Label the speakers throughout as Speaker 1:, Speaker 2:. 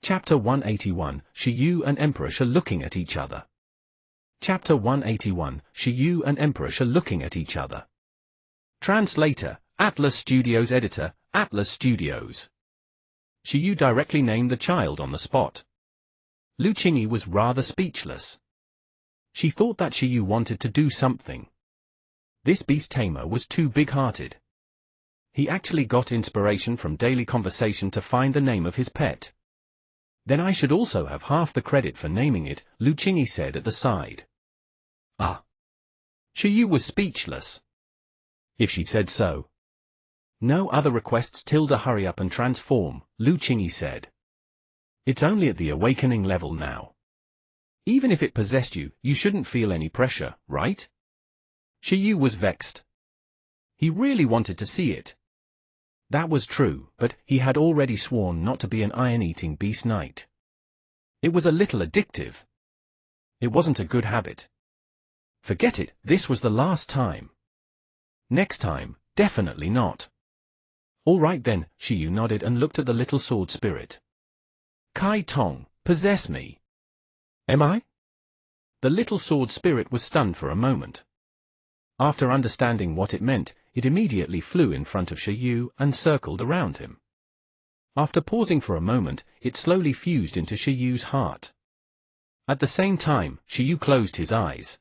Speaker 1: Chapter 181, Shi Yu and Emperor Shi looking at each other. Chapter 181, Shi Yu and Emperor Shi looking at each other. Translator, Atlas Studios. Editor, Atlas Studios. Shi Yu directly named the child on the spot. Lu Qingyi was rather speechless. She thought that Shi Yu wanted to do something. This beast tamer was too big-hearted. He actually got inspiration from daily conversation to find the name of his pet. Then I should also have half the credit for naming it, Lu Qingyi said at the side. Ah! Shi Yu was speechless. If she said so. No other requests. Hurry up and transform, Lu Qingyi said. It's only at the awakening level now. Even if it possessed you, you shouldn't feel any pressure, right? Shi Yu was vexed. He really wanted to see it. That was true, but he had already sworn not to be an iron-eating beast knight. It was a little addictive. It wasn't a good habit. Forget it, this was the last time. Next time, definitely not. All right then, Shi Yu nodded and looked at the little sword spirit. Kai Tong, possess me. Am I? The little sword spirit was stunned for a moment. After understanding what it meant, it immediately flew in front of Shi Yu and circled around him. After pausing for a moment, it slowly fused into Shi Yu's heart. At the same time, Shi Yu closed his eyes.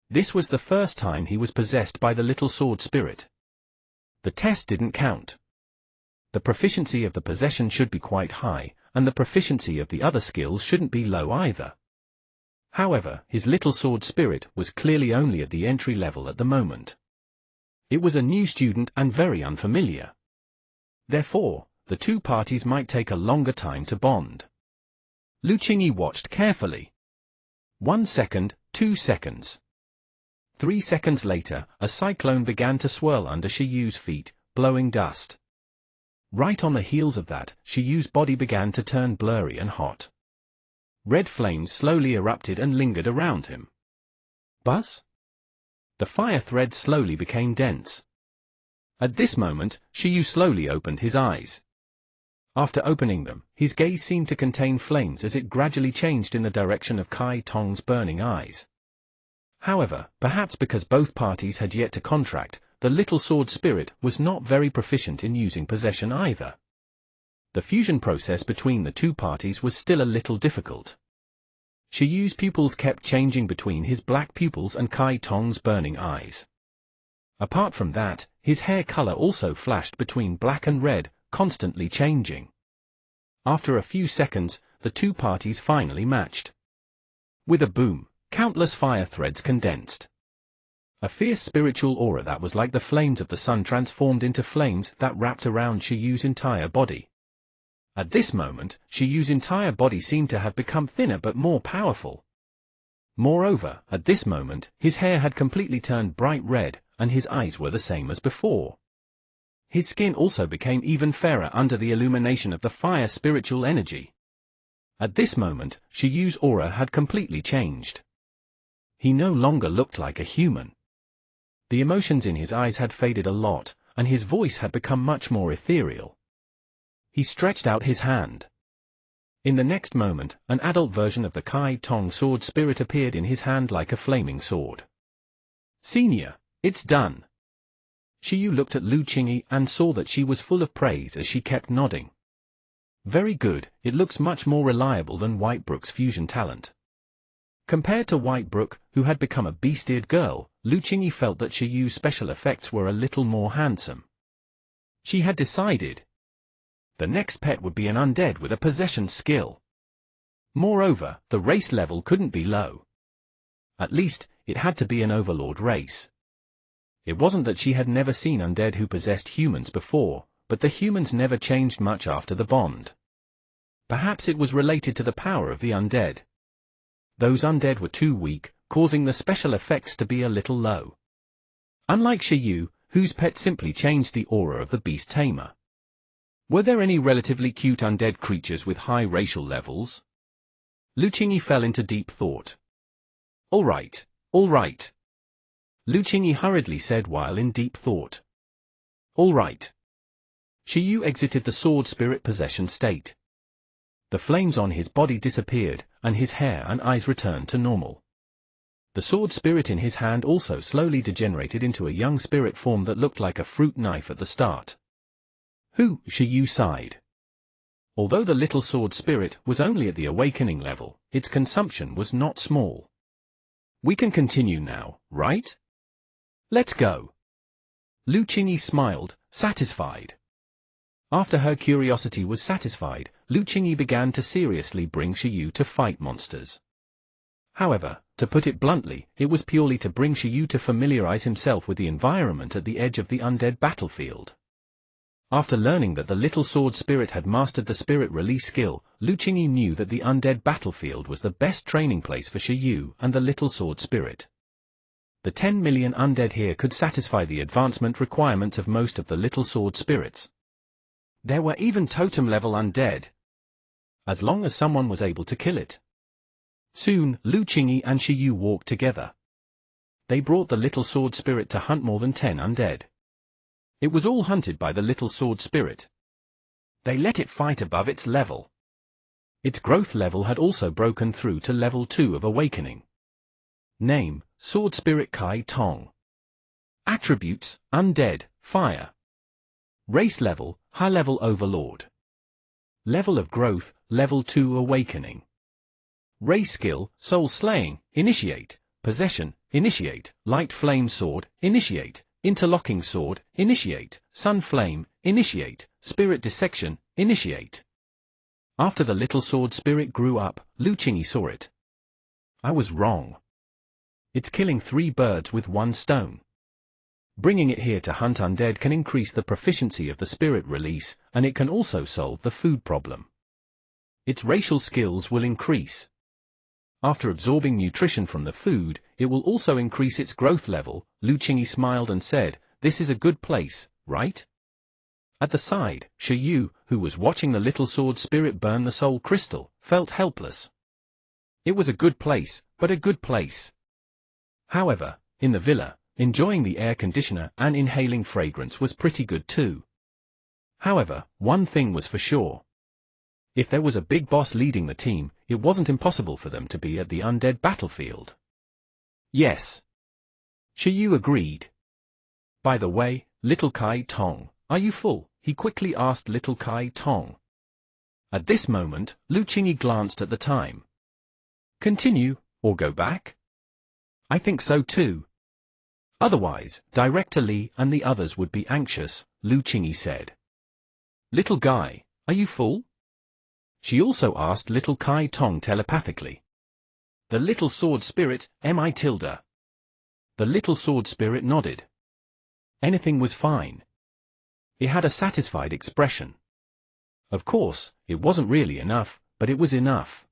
Speaker 1: This was the first time he was possessed by the little sword spirit. The test didn't count. The proficiency of the possession should be quite high, and the proficiency of the other skills shouldn't be low either. However, his little sword spirit was clearly only at the entry level at the moment. It was a new student and very unfamiliar. Therefore, the two parties might take a longer time to bond. Lu Qingyi watched carefully. 1 second, 2 seconds. 3 seconds later, a cyclone began to swirl under Shi Yu's feet, blowing dust. Right on the heels of that, Shi Yu's body began to turn blurry and hot. Red flames slowly erupted and lingered around him. Buzz? The fire thread slowly became dense. At this moment, Shi Yu slowly opened his eyes. After opening them, his gaze seemed to contain flames as it gradually changed in the direction of Kai Tong's burning eyes. However, perhaps because both parties had yet to contract, the little sword spirit was not very proficient in using possession either. The fusion process between the two parties was still a little difficult. Shi Yu's pupils kept changing between his black pupils and Kai Tong's burning eyes. Apart from that, his hair color also flashed between black and red, constantly changing. After a few seconds, the two parties finally matched. With a boom, countless fire threads condensed. A fierce spiritual aura that was like the flames of the sun transformed into flames that wrapped around Shi Yu's entire body. At this moment, Shi Yu's entire body seemed to have become thinner but more powerful. Moreover, at this moment, his hair had completely turned bright red, and his eyes were the same as before. His skin also became even fairer under the illumination of the fire spiritual energy. At this moment, Shi Yu's aura had completely changed. He no longer looked like a human. The emotions in his eyes had faded a lot, and his voice had become much more ethereal. He stretched out his hand. In the next moment, an adult version of the Kai Tong sword spirit appeared in his hand like a flaming sword. Senior, it's done. Shi Yu looked at Lu Qingyi and saw that she was full of praise as she kept nodding. Very good, it looks much more reliable than Whitebrook's fusion talent. Compared to Whitebrook, who had become a beast-eared girl, Lu Qingyi felt that Shi Yu's special effects were a little more handsome. She had decided. The next pet would be an undead with a possession skill. Moreover, the race level couldn't be low. At least, it had to be an overlord race. It wasn't that she had never seen undead who possessed humans before, but the humans never changed much after the bond. Perhaps it was related to the power of the undead. Those undead were too weak, causing the special effects to be a little low. Unlike Shi Yu, whose pet simply changed the aura of the beast tamer. Were there any relatively cute undead creatures with high racial levels? Lu Qingyi fell into deep thought. All right, all right. Lu Qingyi hurriedly said while in deep thought. All right. Shi Yu exited the sword spirit possession state. The flames on his body disappeared, and his hair and eyes returned to normal. The sword spirit in his hand also slowly degenerated into a young spirit form that looked like a fruit knife at the start. Shiyu sighed. Although the little sword spirit was only at the awakening level, its consumption was not small. We can continue now, right? Let's go. Lu Qingyi smiled, satisfied. After her curiosity was satisfied, Lu Qingyi began to seriously bring Shiyu to fight monsters. However, to put it bluntly, it was purely to bring Shiyu to familiarize himself with the environment at the edge of the undead battlefield. After learning that the little sword spirit had mastered the spirit release skill, Lu Qingyi knew that the undead battlefield was the best training place for Shiyu and the little sword spirit. The 10 million undead here could satisfy the advancement requirements of most of the little sword spirits. There were even totem-level undead, as long as someone was able to kill it. Soon, Lu Qingyi and Shiyu walked together. They brought the little sword spirit to hunt more than 10 undead. It was all hunted by the little sword spirit. They let it fight above its level. Its growth level had also broken through to level 2 of awakening. Name, Sword Spirit Kai Tong. Attributes, Undead, Fire. Race level, High Level Overlord. Level of growth, Level 2 Awakening. Race skill, Soul Slaying, Initiate, Possession, Initiate, Light Flame Sword, Initiate, Interlocking Sword, Initiate, Sun Flame, Initiate, Spirit Dissection, Initiate. After the little sword spirit grew up, Lu Qingyi saw it. I was wrong. It's killing 3 birds with 1 stone. Bringing it here to hunt undead can increase the proficiency of the spirit release, and it can also solve the food problem. Its racial skills will increase. After absorbing nutrition from the food, it will also increase its growth level. Lu Qingyi smiled and said, "This is a good place, right?" At the side, Shiyu, who was watching the little sword spirit burn the soul crystal, felt helpless. It was a good place, but a good place. However, in the villa, enjoying the air conditioner and inhaling fragrance was pretty good too. However, one thing was for sure. If there was a big boss leading the team, it wasn't impossible for them to be at the undead battlefield. Yes. Shiyu agreed. By the way, little Kai Tong, are you full? He quickly asked little Kai Tong. At this moment, Lu Qingyi glanced at the time. Continue, or go back? I think so too. Otherwise, Director Li and the others would be anxious, Lu Qingyi said. Little guy, are you full? She also asked little Kai Tong telepathically. The little sword spirit, M.I. Tilda. The little sword spirit nodded. Anything was fine. It had a satisfied expression. Of course, it wasn't really enough, but it was enough.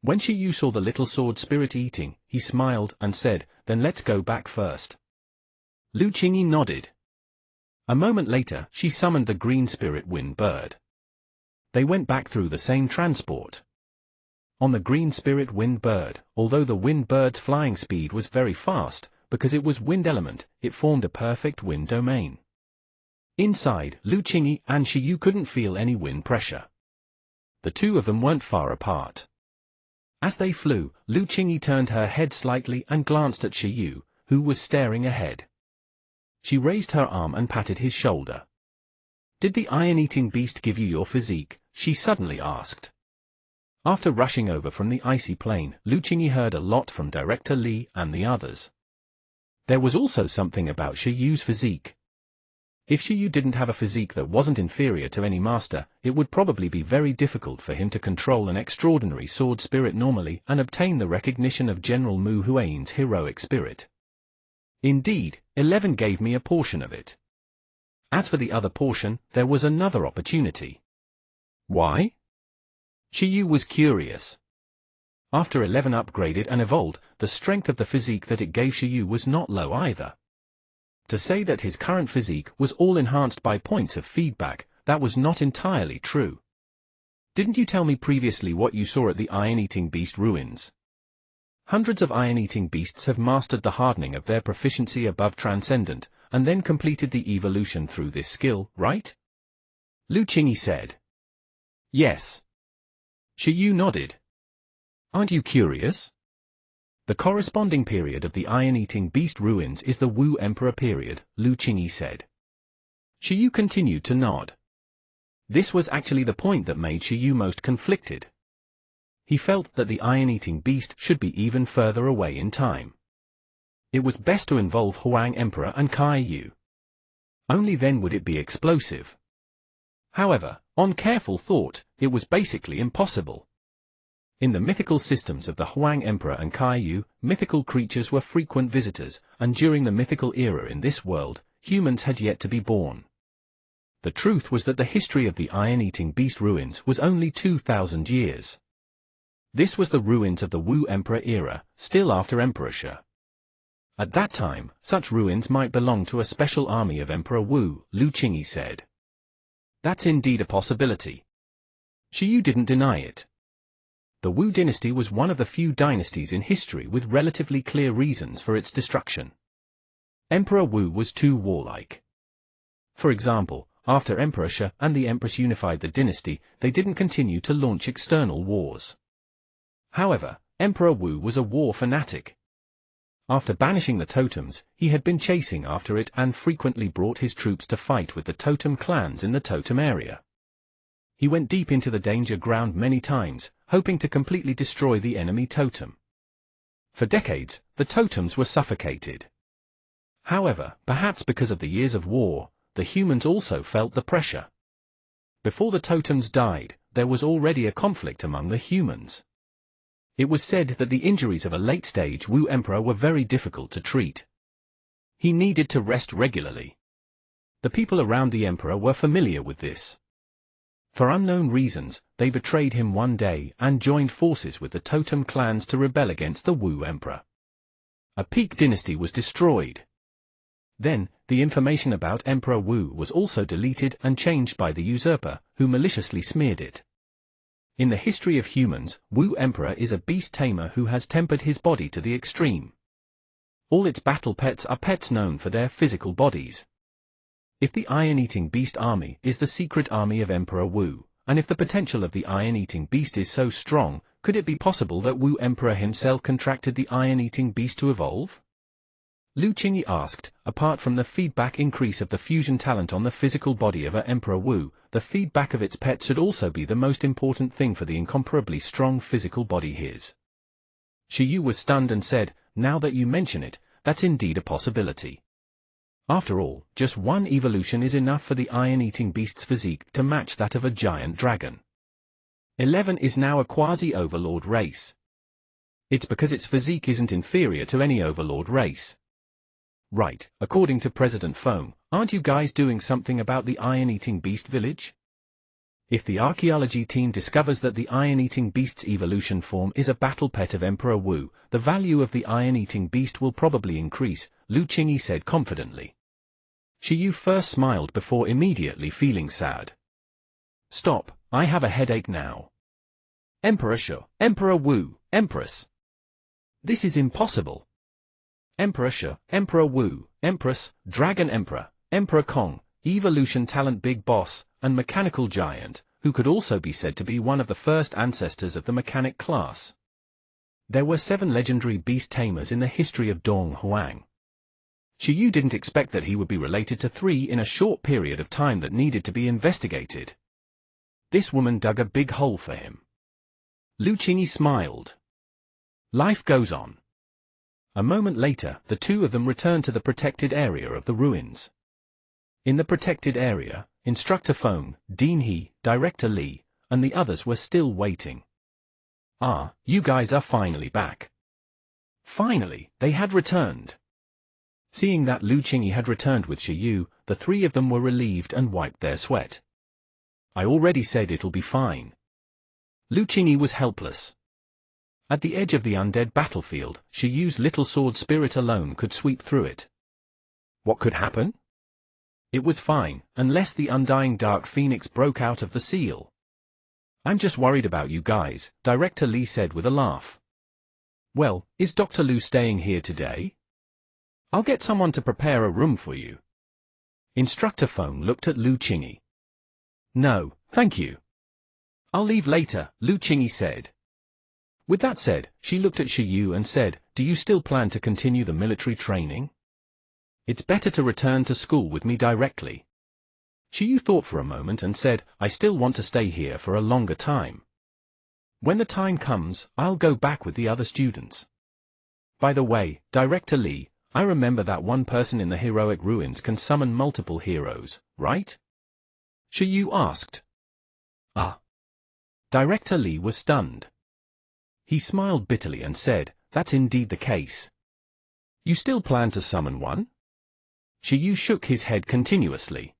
Speaker 1: When Shiyu saw the little sword spirit eating, he smiled and said, "Then let's go back first." Lu Qingyi nodded. A moment later, she summoned the green spirit wind bird. They went back through the same transport. On the green spirit wind bird, although the wind bird's flying speed was very fast, because it was wind element, it formed a perfect wind domain. Inside, Lu Qingyi and Shiyu couldn't feel any wind pressure. The two of them weren't far apart. As they flew, Lu Qingyi turned her head slightly and glanced at Shiyu, who was staring ahead. She raised her arm and patted his shoulder. "Did the iron-eating beast give you your physique?" she suddenly asked. After rushing over from the icy plain, Lu Qingyi heard a lot from Director Li and the others. There was also something about Shiyu's physique. If Shiyu didn't have a physique that wasn't inferior to any master, it would probably be very difficult for him to control an extraordinary sword spirit normally and obtain the recognition of General Mu Huain's heroic spirit. Indeed, 11 gave me a portion of it. As for the other portion, there was another opportunity. Why? Shiyu was curious. After 11 upgraded and evolved, the strength of the physique that it gave Shiyu was not low either. To say that his current physique was all enhanced by points of feedback, that was not entirely true. Didn't you tell me previously what you saw at the Iron-Eating Beast ruins? Hundreds of Iron-Eating Beasts have mastered the hardening of their proficiency above Transcendent, and then completed the evolution through this skill, right? Lu Qingyi said. Yes. Shi Yu nodded. Aren't you curious? The corresponding period of the iron-eating beast ruins is the Wu Emperor period, Lu Qingyi said. Shi Yu continued to nod. This was actually the point that made Shi Yu most conflicted. He felt that the iron-eating beast should be even further away in time. It was best to involve Huang Emperor and Kai Yu. Only then would it be explosive. However, on careful thought, it was basically impossible. In the mythical systems of the Huang Emperor and Kai Yu, mythical creatures were frequent visitors, and during the mythical era in this world, humans had yet to be born. The truth was that the history of the iron-eating beast ruins was only 2,000 years. This was the ruins of the Wu Emperor era, still after Emperor Shi. At that time, such ruins might belong to a special army of Emperor Wu, Lu Qingyi said. That's indeed a possibility. Shi Yu didn't deny it. The Wu dynasty was one of the few dynasties in history with relatively clear reasons for its destruction. Emperor Wu was too warlike. For example, after Emperor Shi and the Empress unified the dynasty, they didn't continue to launch external wars. However, Emperor Wu was a war fanatic. After banishing the totems, he had been chasing after it and frequently brought his troops to fight with the totem clans in the totem area. He went deep into the danger ground many times, hoping to completely destroy the enemy totem. For decades, the totems were suffocated. However, perhaps because of the years of war, the humans also felt the pressure. Before the totems died, there was already a conflict among the humans. It was said that the injuries of a late-stage Wu Emperor were very difficult to treat. He needed to rest regularly. The people around the Emperor were familiar with this. For unknown reasons, they betrayed him one day and joined forces with the totem clans to rebel against the Wu Emperor. A peak dynasty was destroyed. Then, the information about Emperor Wu was also deleted and changed by the usurper, who maliciously smeared it. In the history of humans, Wu Emperor is a beast tamer who has tempered his body to the extreme. All its battle pets are pets known for their physical bodies. If the iron-eating beast army is the secret army of Emperor Wu, and if the potential of the iron-eating beast is so strong, could it be possible that Wu Emperor himself contracted the iron-eating beast to evolve? Lu Qingyi asked. Apart from the feedback increase of the fusion talent on the physical body of Emperor Wu, the feedback of its pet should also be the most important thing for the incomparably strong physical body his. Shi Yu was stunned and said, now that you mention it, that's indeed a possibility. After all, just one evolution is enough for the iron-eating beast's physique to match that of a giant dragon. 11 is now a quasi-overlord race. It's because its physique isn't inferior to any overlord race. Right, according to President Feng, aren't you guys doing something about the iron-eating beast village? If the archaeology team discovers that the iron-eating beast's evolution form is a battle pet of Emperor Wu, the value of the iron-eating beast will probably increase, Lu Qingyi said confidently. Shi Yu first smiled before immediately feeling sad. Stop, I have a headache now. Emperor Shi, Emperor Wu, Empress. This is impossible. Emperor Shi, Emperor Wu, Empress, Dragon Emperor, Emperor Kong, Evolution Talent Big Boss, and Mechanical Giant, who could also be said to be one of the first ancestors of the mechanic class. There were 7 legendary beast tamers in the history of Dong Huang. Shi Yu didn't expect that he would be related to 3 in a short period of time that needed to be investigated. This woman dug a big hole for him. Lu Qingyi smiled. Life goes on. A moment later, the two of them returned to the protected area of the ruins. In the protected area, Instructor Feng, Dean He, Director Li, and the others were still waiting. Ah, you guys are finally back. Finally, they had returned. Seeing that Lu Qingyi had returned with Shi Yu, the 3 of them were relieved and wiped their sweat. I already said it'll be fine. Lu Qingyi was helpless. At the edge of the undead battlefield, Shi Yu's little sword spirit alone could sweep through it. What could happen? It was fine, unless the undying Dark Phoenix broke out of the seal. I'm just worried about you guys, Director Li said with a laugh. Well, is Dr. Lu staying here today? I'll get someone to prepare a room for you. Instructor Feng looked at Lu Qingyi. No, thank you. I'll leave later, Lu Qingyi said. With that said, she looked at Shiyu and said, do you still plan to continue the military training? It's better to return to school with me directly. Shiyu thought for a moment and said, I still want to stay here for a longer time. When the time comes, I'll go back with the other students. By the way, Director Li, I remember that one person in the heroic ruins can summon multiple heroes, right? Shiyu asked. Ah. Director Li was stunned. He smiled bitterly and said, that's indeed the case. You still plan to summon one? Shiyu shook his head continuously.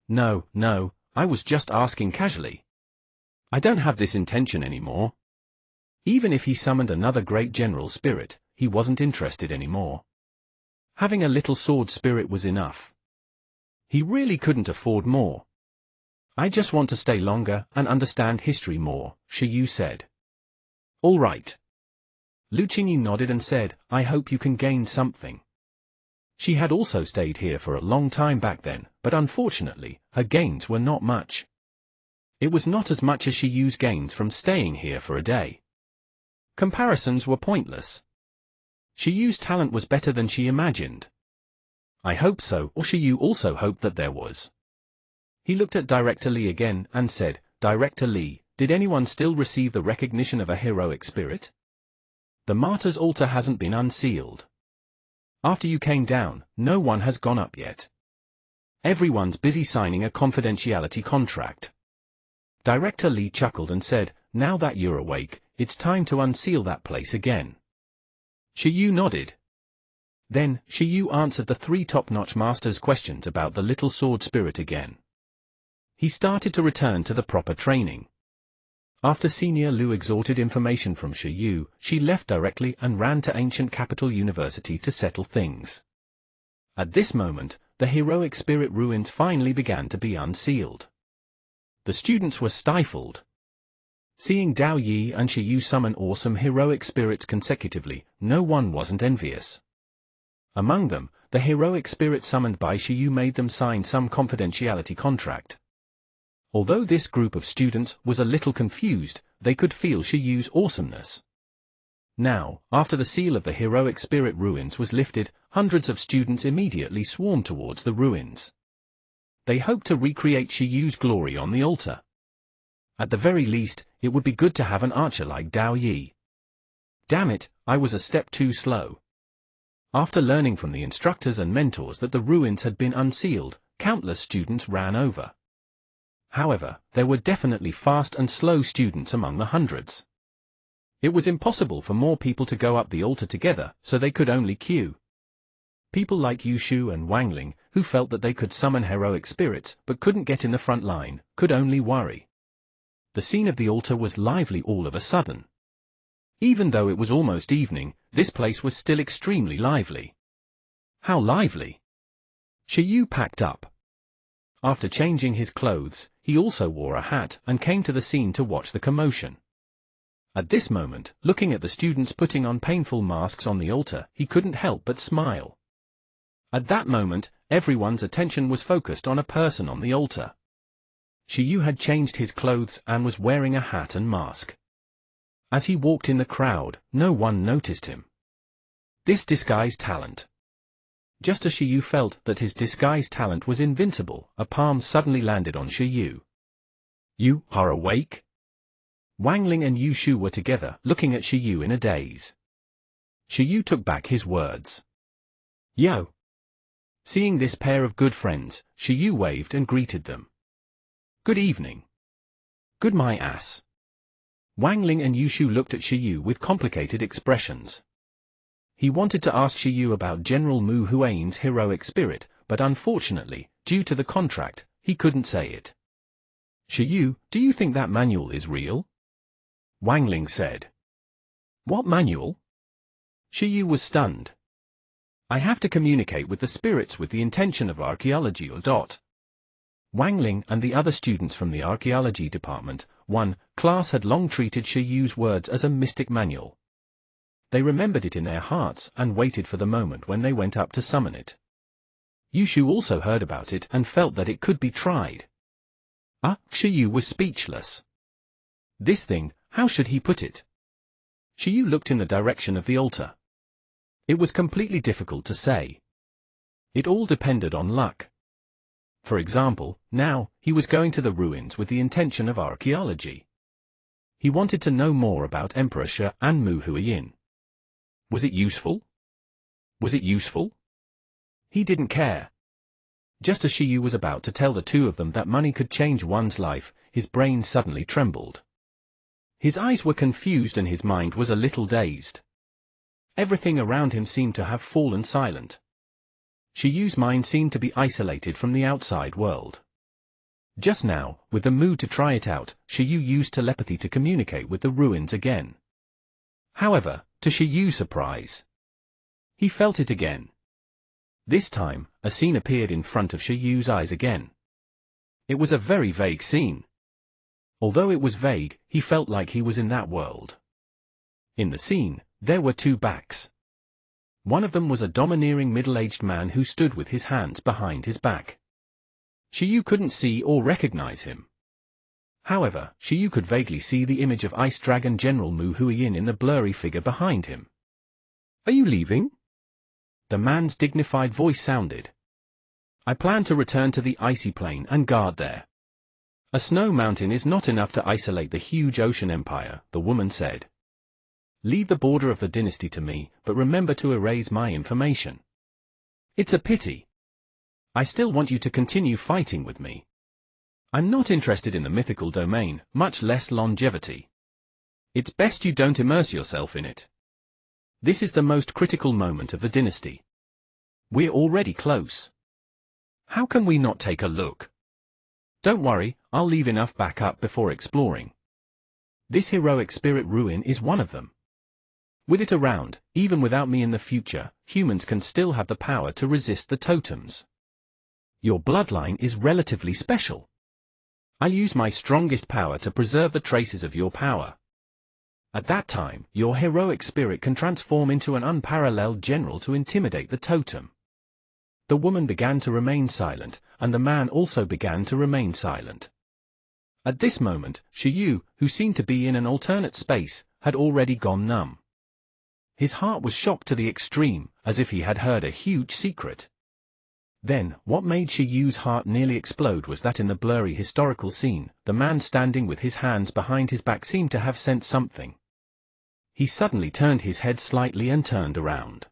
Speaker 1: No, I was just asking casually. I don't have this intention anymore. Even if he summoned another great general spirit, he wasn't interested anymore. Having a little sword spirit was enough. He really couldn't afford more. I just want to stay longer and understand history more, Shiyu said. All right. Lu Qingyi nodded and said, I hope you can gain something. She had also stayed here for a long time back then, but unfortunately, her gains were not much. It was not as much as Shiyu's gains from staying here for a day. Comparisons were pointless. Shiyu's talent was better than she imagined. I hope so, or Shiyu also hoped that there was. He looked at Director Li again and said, Director Li, did anyone still receive the recognition of a heroic spirit? The martyr's altar hasn't been unsealed. After you came down, no one has gone up yet. Everyone's busy signing a confidentiality contract. Director Li chuckled and said, now that you're awake, it's time to unseal that place again. Shiyu nodded. Then, Shiyu answered the three top-notch masters' questions about the little sword spirit again. He started to return to the proper training. After Senior Lu extorted information from Shiyu, she left directly and ran to Ancient Capital University to settle things. At this moment, the heroic spirit ruins finally began to be unsealed. The students were stifled. Seeing Dao Yi and Shiyu summon awesome heroic spirits consecutively, no one wasn't envious. Among them, the heroic spirit summoned by Shiyu made them sign some confidentiality contract. Although this group of students was a little confused, they could feel Shiyu's awesomeness. Now, after the seal of the heroic spirit ruins was lifted, hundreds of students immediately swarmed towards the ruins. They hoped to recreate Shiyu's glory on the altar. At the very least, it would be good to have an archer like Dao Yi. Damn it, I was a step too slow. After learning from the instructors and mentors that the ruins had been unsealed, countless students ran over. However, there were definitely fast and slow students among the hundreds. It was impossible for more people to go up the altar together, so they could only queue. People like Yushu and Wang Ling, who felt that they could summon heroic spirits but couldn't get in the front line, could only worry. The scene of the altar was lively all of a sudden. Even though it was almost evening, this place was still extremely lively. How lively! Shiyu packed up. After changing his clothes, he also wore a hat and came to the scene to watch the commotion. At this moment, looking at the students putting on painful masks on the altar, he couldn't help but smile. At that moment, everyone's attention was focused on a person on the altar. Shiyu had changed his clothes and was wearing a hat and mask. As he walked in the crowd, no one noticed him. This disguise talent. Just as Shiyu felt that his disguise talent was invincible, a palm suddenly landed on Shiyu. You are awake? Wang Ling and Yushu were together, looking at Shiyu in a daze. Shiyu took back his words. Yo! Seeing this pair of good friends, Shiyu waved and greeted them. Good evening. Good my ass. Wang Ling and Yushu looked at Shiyu with complicated expressions. He wanted to ask Shiyu about General Mu Huain's heroic spirit, but unfortunately, due to the contract, he couldn't say it. Shiyu, do you think that manual is real? Wang Ling said. What manual? Shiyu was stunned. I have to communicate with the spirits with the intention of archaeology or dot. Wang Ling and the other students from the archaeology department, class had long treated Shiyu's words as a mystic manual. They remembered it in their hearts and waited for the moment when they went up to summon it. Yushu also heard about it and felt that it could be tried. Shiyu was speechless. This thing, how should he put it? Shi Yu looked in the direction of the altar. It was completely difficult to say. It all depended on luck. For example, now, he was going to the ruins with the intention of archaeology. He wanted to know more about Emperor Shi and Mu Huiyin. Was it useful? Was it useful? He didn't care. Just as Shi Yu was about to tell the two of them that money could change one's life, his brain suddenly trembled. His eyes were confused and his mind was a little dazed. Everything around him seemed to have fallen silent. Shi Yu's mind seemed to be isolated from the outside world. Just now, with the mood to try it out, Shi Yu used telepathy to communicate with the ruins again. However, to Shi Yu's surprise, he felt it again. This time, a scene appeared in front of Shi Yu's eyes again. It was a very vague scene. Although it was vague, he felt like he was in that world. In the scene, there were two backs. One of them was a domineering middle-aged man who stood with his hands behind his back. Shi Yu couldn't see or recognize him. However, Shi Yu could vaguely see the image of Ice Dragon General Mu Huiyin in the blurry figure behind him. "Are you leaving?" The man's dignified voice sounded. "I plan to return to the icy plain and guard there. A snow mountain is not enough to isolate the huge ocean empire," the woman said. "Leave the border of the dynasty to me, but remember to erase my information. It's a pity. I still want you to continue fighting with me. I'm not interested in the mythical domain, much less longevity. It's best you don't immerse yourself in it. This is the most critical moment of the dynasty. We're already close. How can we not take a look? Don't worry, I'll leave enough backup before exploring. This heroic spirit ruin is one of them. With it around, even without me in the future, humans can still have the power to resist the totems. Your bloodline is relatively special. I'll use my strongest power to preserve the traces of your power. At that time, your heroic spirit can transform into an unparalleled general to intimidate the totem." The woman began to remain silent, and the man also began to remain silent. At this moment, Shi Yu, who seemed to be in an alternate space, had already gone numb. His heart was shocked to the extreme, as if he had heard a huge secret. Then, what made Shi Yu's heart nearly explode was that in the blurry historical scene, the man standing with his hands behind his back seemed to have sensed something. He suddenly turned his head slightly and turned around.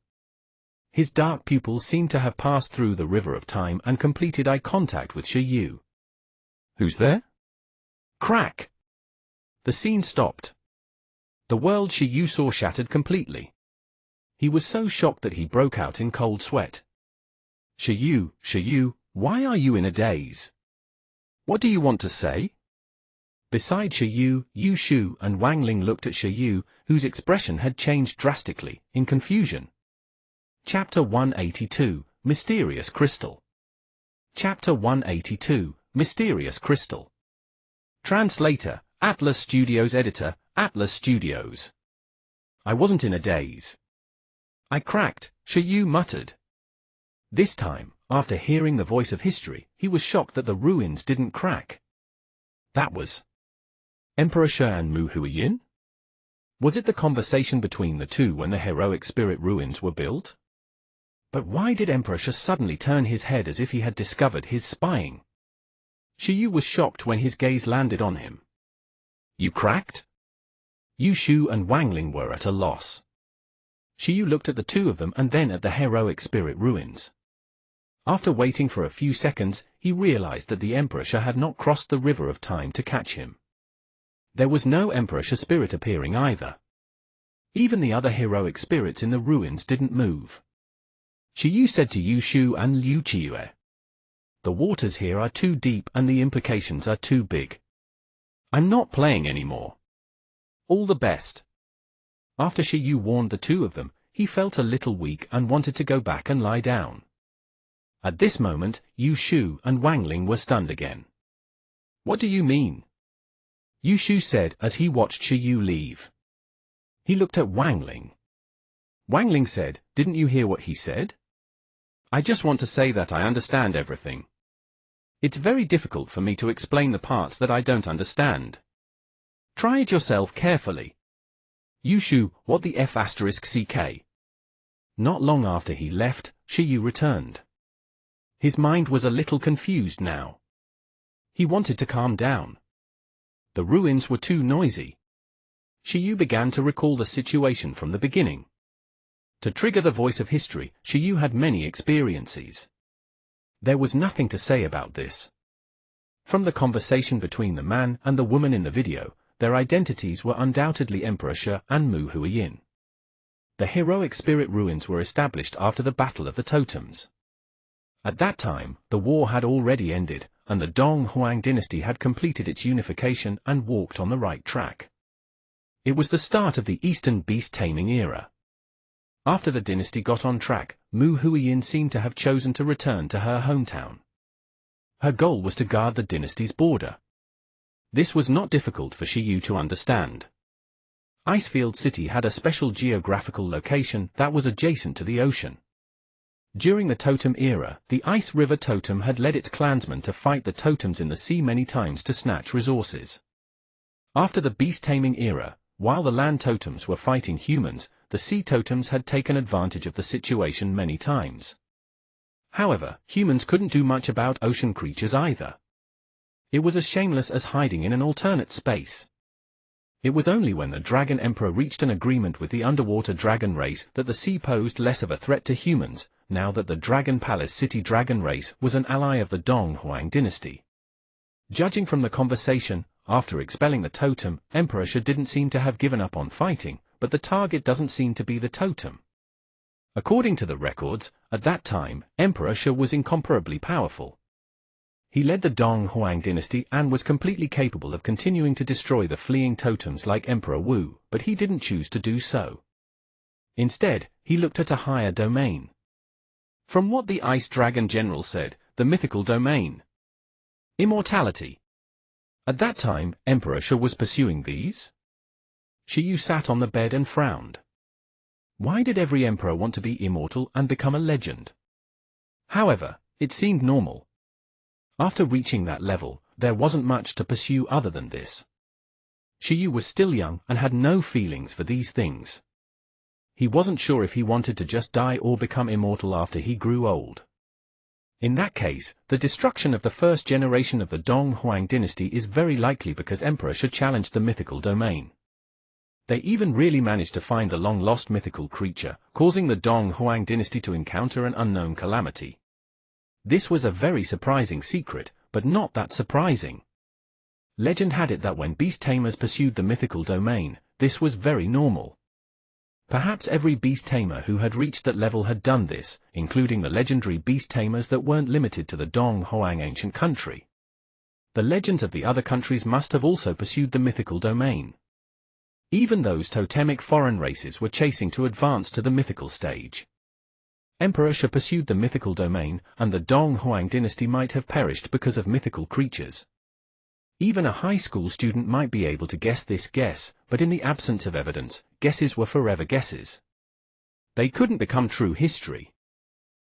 Speaker 1: His dark pupils seemed to have passed through the river of time and completed eye contact with Shi Yu. "Who's there?" Crack! The scene stopped. The world Shi Yu saw shattered completely. He was so shocked that he broke out in cold sweat. Shi Yu, why are you in a daze? What do you want to say?" Beside Shi Yu, Yu Shu and Wang Ling looked at Shi Yu, whose expression had changed drastically, in confusion. Chapter 182, Mysterious Crystal. Chapter 182, Mysterious Crystal. Translator, Atlas Studios. Editor, Atlas Studios. "I wasn't in a daze. I cracked," Shi Yu muttered. This time, after hearing the voice of history, he was shocked that the ruins didn't crack. That was Emperor Shi and Mu Huiyin? Was it the conversation between the two when the heroic spirit ruins were built? But why did Emperor Shi suddenly turn his head as if he had discovered his spying? Shi Yu was shocked when his gaze landed on him. "You cracked?" Yu Shu and Wang Ling were at a loss. Shi Yu looked at the two of them and then at the heroic spirit ruins. After waiting for a few seconds, he realized that the Emperor Shi had not crossed the river of time to catch him. There was no Emperor Shi spirit appearing either. Even the other heroic spirits in the ruins didn't move. Shi Yu said to Yu Shu and Liu Qiue, "The waters here are too deep and the implications are too big. I'm not playing anymore. All the best." After Shi Yu warned the two of them, he felt a little weak and wanted to go back and lie down. At this moment, Yu Shu and Wang Ling were stunned again. "What do you mean?" Yu Shu said as he watched Shi Yu leave. He looked at Wang Ling. Wang Ling said, "Didn't you hear what he said?" "I just want to say that I understand everything. It's very difficult for me to explain the parts that I don't understand." Try it yourself carefully. Yushu, what the F***ck? Not long after he left, Shiyu returned. His mind was a little confused now. He wanted to calm down. The ruins were too noisy. Shiyu began to recall the situation from the beginning. To trigger the voice of history, Shiyu had many experiences. There was nothing to say about this. From the conversation between the man and the woman in the video, their identities were undoubtedly Emperor Shi and Mu Huiyin. The heroic spirit ruins were established after the Battle of the Totems. At that time, the war had already ended, and the Dong Huang dynasty had completed its unification and walked on the right track. It was the start of the Eastern beast-taming era. After the dynasty got on track, Mu Huiyin seemed to have chosen to return to her hometown. Her goal was to guard the dynasty's border. This was not difficult for Shiyu to understand. Icefield City had a special geographical location that was adjacent to the ocean. During the Totem era, the Ice River Totem had led its clansmen to fight the totems in the sea many times to snatch resources. After the beast-taming era, while the land totems were fighting humans, the sea totems had taken advantage of the situation many times. However, humans couldn't do much about ocean creatures either. It was as shameless as hiding in an alternate space. It was only when the Dragon Emperor reached an agreement with the underwater dragon race that the sea posed less of a threat to humans, now that the Dragon Palace City dragon race was an ally of the Dong Huang dynasty. Judging from the conversation, after expelling the totem, Emperor Shi didn't seem to have given up on fighting, but the target doesn't seem to be the totem. According to the records, at that time, Emperor Shi was incomparably powerful. He led the Dong Huang dynasty and was completely capable of continuing to destroy the fleeing totems like Emperor Wu, but he didn't choose to do so. Instead, he looked at a higher domain. From what the Ice Dragon General said, the mythical domain. Immortality. At that time, Emperor Shi was pursuing these? Shiyu sat on the bed and frowned. Why did every emperor want to be immortal and become a legend? However, it seemed normal. After reaching that level, there wasn't much to pursue other than this. Shiyu was still young and had no feelings for these things. He wasn't sure if he wanted to just die or become immortal after he grew old. In that case, the destruction of the first generation of the Dong Huang dynasty is very likely because Emperor Shi challenged the mythical domain. They even really managed to find the long-lost mythical creature, causing the Dong Huang dynasty to encounter an unknown calamity. This was a very surprising secret, but not that surprising. Legend had it that when beast tamers pursued the mythical domain, this was very normal. Perhaps every beast tamer who had reached that level had done this, including the legendary beast tamers that weren't limited to the Dong Huang ancient country. The legends of the other countries must have also pursued the mythical domain. Even those totemic foreign races were chasing to advance to the mythical stage. Emperor Shi pursued the mythical domain, and the Dong Huang dynasty might have perished because of mythical creatures. Even a high school student might be able to guess this guess, but in the absence of evidence, guesses were forever guesses. They couldn't become true history.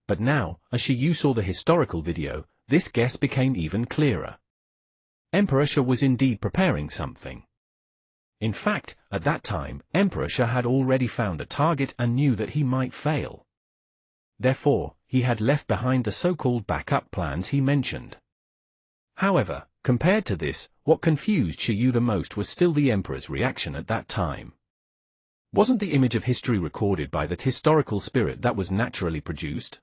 Speaker 1: But now, as Shiyu saw the historical video, this guess became even clearer. Emperor Shi was indeed preparing something. In fact, at that time, Emperor Shi had already found a target and knew that he might fail. Therefore, he had left behind the so-called backup plans he mentioned. However, compared to this, what confused Shiyu the most was still the Emperor's reaction at that time. Wasn't the image of history recorded by that historical spirit that was naturally produced?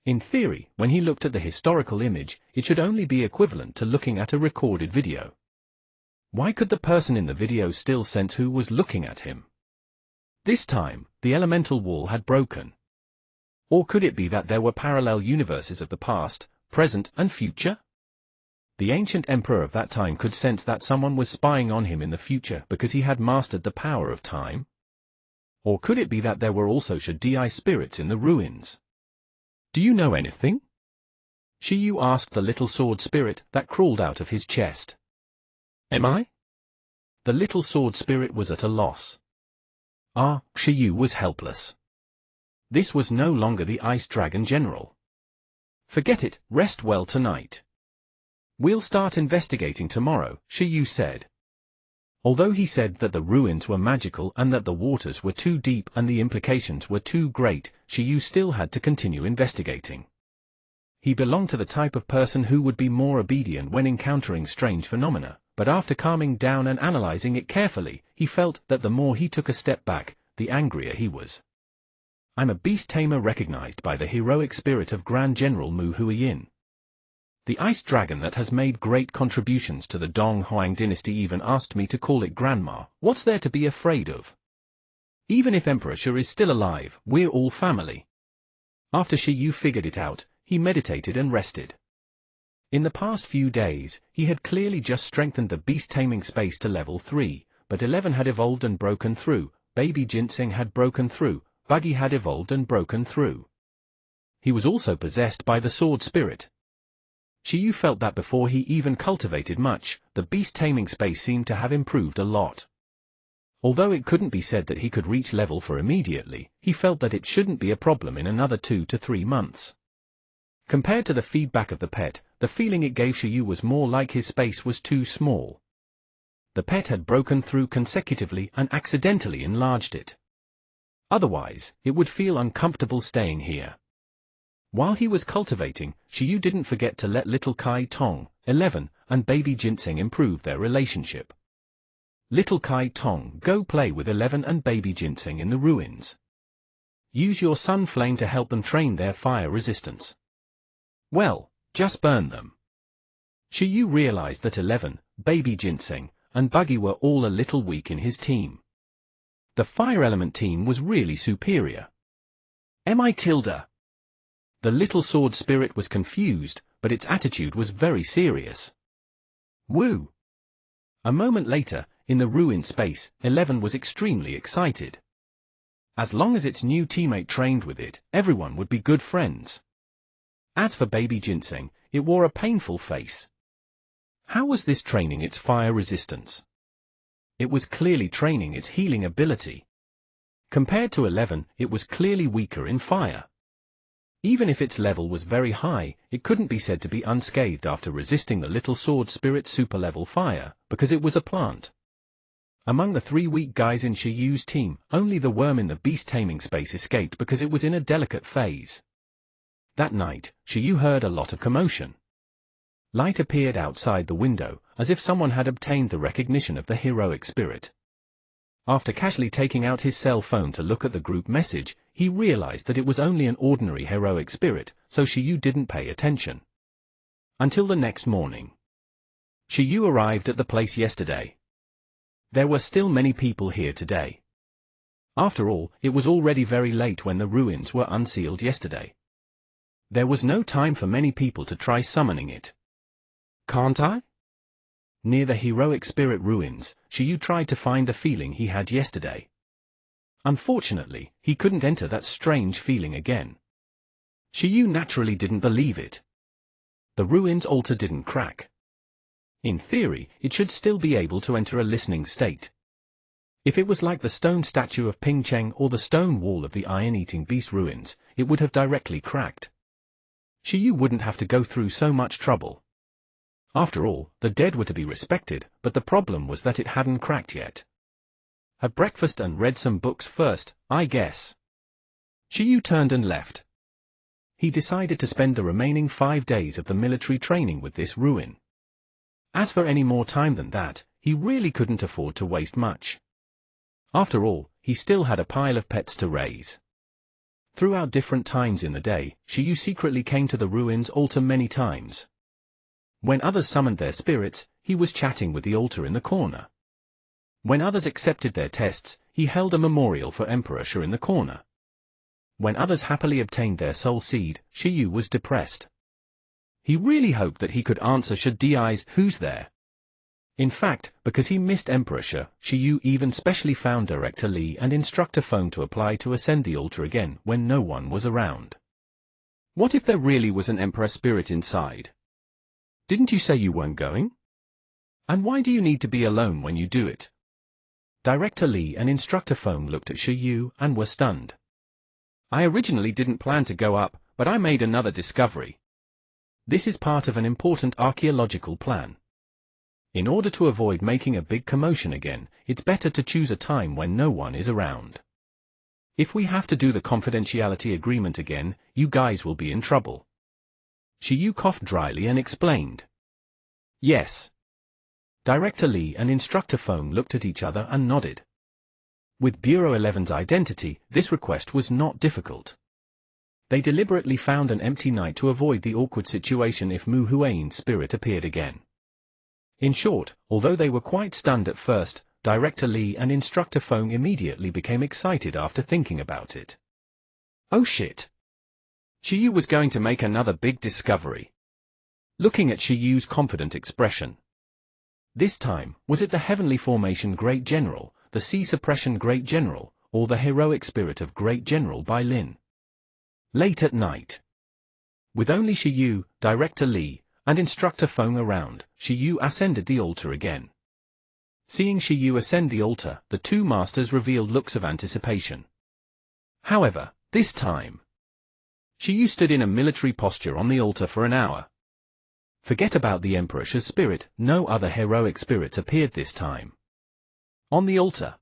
Speaker 1: In theory, when he looked at the historical image, it should only be equivalent to looking at a recorded video. Why could the person in the video still sense who was looking at him? This time, the elemental wall had broken. Or could it be that there were parallel universes of the past, present, and future? The ancient emperor of that time could sense that someone was spying on him in the future because he had mastered the power of time? Or could it be that there were also Shadii spirits in the ruins? Do you know anything? Shiyu asked the little sword spirit that crawled out of his chest. Am I? The little sword spirit was at a loss. Shiyu was helpless. This was no longer the Ice Dragon General. Forget it, rest well tonight. We'll start investigating tomorrow, Shiyu said. Although he said that the ruins were magical and that the waters were too deep and the implications were too great, Shiyu still had to continue investigating. He belonged to the type of person who would be more obedient when encountering strange phenomena, but after calming down and analyzing it carefully, he felt that the more he took a step back, the angrier he was. I'm a beast tamer recognized by the heroic spirit of Grand General Mu Huiyin. The ice dragon that has made great contributions to the Dong Huang dynasty even asked me to call it Grandma. What's there to be afraid of? Even if Emperor Shi is still alive, we're all family. After Shiyu figured it out, he meditated and rested. In the past few days, he had clearly just strengthened the beast-taming space to level 3, but 11 had evolved and broken through, Baby Ginseng had broken through, Buggy had evolved and broken through. He was also possessed by the sword spirit. Shiyu felt that before he even cultivated much, the beast-taming space seemed to have improved a lot. Although it couldn't be said that he could reach level 4 immediately, he felt that it shouldn't be a problem in another 2 to 3 months. Compared to the feedback of the pet, the feeling it gave Shiyu was more like his space was too small. The pet had broken through consecutively and accidentally enlarged it. Otherwise, it would feel uncomfortable staying here. While he was cultivating, Shiyu didn't forget to let little Kai Tong, 11, and Baby Ginseng improve their relationship. Little Kai Tong, go play with 11 and Baby Ginseng in the ruins. Use your sun flame to help them train their fire resistance. Well, just burn them. Shiyu realized that 11, Baby Ginseng, and Buggy were all a little weak in his team. The fire element team was really superior. M.I. Tilda. The little sword spirit was confused, but its attitude was very serious. Woo! A moment later, in the ruin space, 11 was extremely excited. As long as its new teammate trained with it, everyone would be good friends. As for Baby Ginseng, it wore a painful face. How was this training its fire resistance? It was clearly training its healing ability. Compared to 11, it was clearly weaker in fire. Even if its level was very high, it couldn't be said to be unscathed after resisting the little sword spirit super level fire, because it was a plant. Among the 3 weak guys in Shiyu's team, only the worm in the beast-taming space escaped because it was in a delicate phase. That night, Shiyu heard a lot of commotion. Light appeared outside the window, as if someone had obtained the recognition of the heroic spirit. After casually taking out his cell phone to look at the group message, he realized that it was only an ordinary heroic spirit, so Shiyu didn't pay attention. Until the next morning. Shiyu arrived at the place yesterday. There were still many people here today. After all, it was already very late when the ruins were unsealed yesterday. There was no time for many people to try summoning it. Can't I? Near the heroic spirit ruins, Shiyu tried to find the feeling he had yesterday. Unfortunately, he couldn't enter that strange feeling again. Shiyu naturally didn't believe it. The ruins altar didn't crack. In theory, it should still be able to enter a listening state. If it was like the stone statue of Ping Cheng or the stone wall of the iron-eating beast ruins, it would have directly cracked. Shiyu wouldn't have to go through so much trouble. After all, the dead were to be respected, but the problem was that it hadn't cracked yet. Have breakfast and read some books first, I guess. Shiyu turned and left. He decided to spend the remaining 5 days of the military training with this ruin. As for any more time than that, he really couldn't afford to waste much. After all, he still had a pile of pets to raise. Throughout different times in the day, Shiyu secretly came to the ruins altar many times. When others summoned their spirits, he was chatting with the altar in the corner. When others accepted their tests, he held a memorial for Emperor Shi in the corner. When others happily obtained their soul seed, Shiyu was depressed. He really hoped that he could answer Shi Di's "Who's there?" In fact, because he missed Emperor Shi, Shiyu even specially found Director Li and Instructor Feng to apply to ascend the altar again when no one was around. What if there really was an Emperor spirit inside? Didn't you say you weren't going? And why do you need to be alone when you do it? Director Li and Instructor Feng looked at Shiyu and were stunned. I originally didn't plan to go up, but I made another discovery. This is part of an important archaeological plan. In order to avoid making a big commotion again, it's better to choose a time when no one is around. If we have to do the confidentiality agreement again, you guys will be in trouble. Shiyu coughed dryly and explained. Yes. Director Lee and Instructor Feng looked at each other and nodded. With Bureau 11's identity, this request was not difficult. They deliberately found an empty night to avoid the awkward situation if Mu Huayin's spirit appeared again. In short, although they were quite stunned at first, Director Lee and Instructor Feng immediately became excited after thinking about it. Oh shit! Shiyu was going to make another big discovery. Looking at Shiyu's confident expression. This time, was it the Heavenly Formation Great General, the Sea Suppression Great General, or the Heroic Spirit of Great General Bai Lin? Late at night. With only Shiyu, Director Lee, and Instructor Feng around, Shiyu ascended the altar again. Seeing Shiyu ascend the altar, the two masters revealed looks of anticipation. However, this time, Shiyu stood in a military posture on the altar for an hour. Forget about the Emperor's spirit, no other heroic spirits appeared this time. On the altar,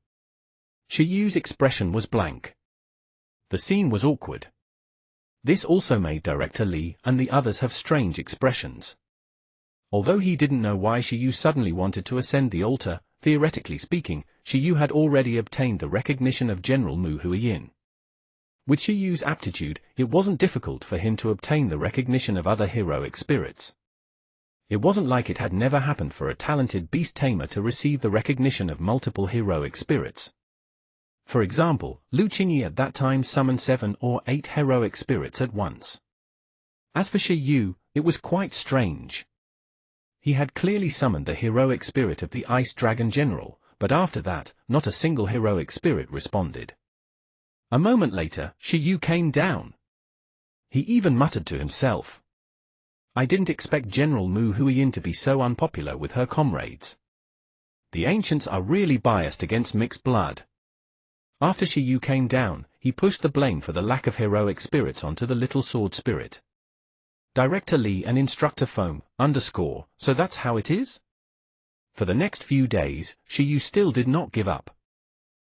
Speaker 1: Shiyu's expression was blank. The scene was awkward. This also made Director Lee and the others have strange expressions. Although he didn't know why Shiyu suddenly wanted to ascend the altar, theoretically speaking, Shiyu had already obtained the recognition of General Mu Huayin. With Shiyu's aptitude, it wasn't difficult for him to obtain the recognition of other heroic spirits. It wasn't like it had never happened for a talented beast tamer to receive the recognition of multiple heroic spirits. For example, Lu Qingyi at that time summoned 7 or 8 heroic spirits at once. As for Shiyu, it was quite strange. He had clearly summoned the heroic spirit of the Ice Dragon General, but after that, not a single heroic spirit responded. A moment later, Shiyu came down. He even muttered to himself. I didn't expect General Mu Huayin to be so unpopular with her comrades. The ancients are really biased against mixed blood. After Shiyu came down, he pushed the blame for the lack of heroic spirits onto the little sword spirit. Director Lee and Instructor Feng, so that's how it is? For the next few days, Shiyu still did not give up.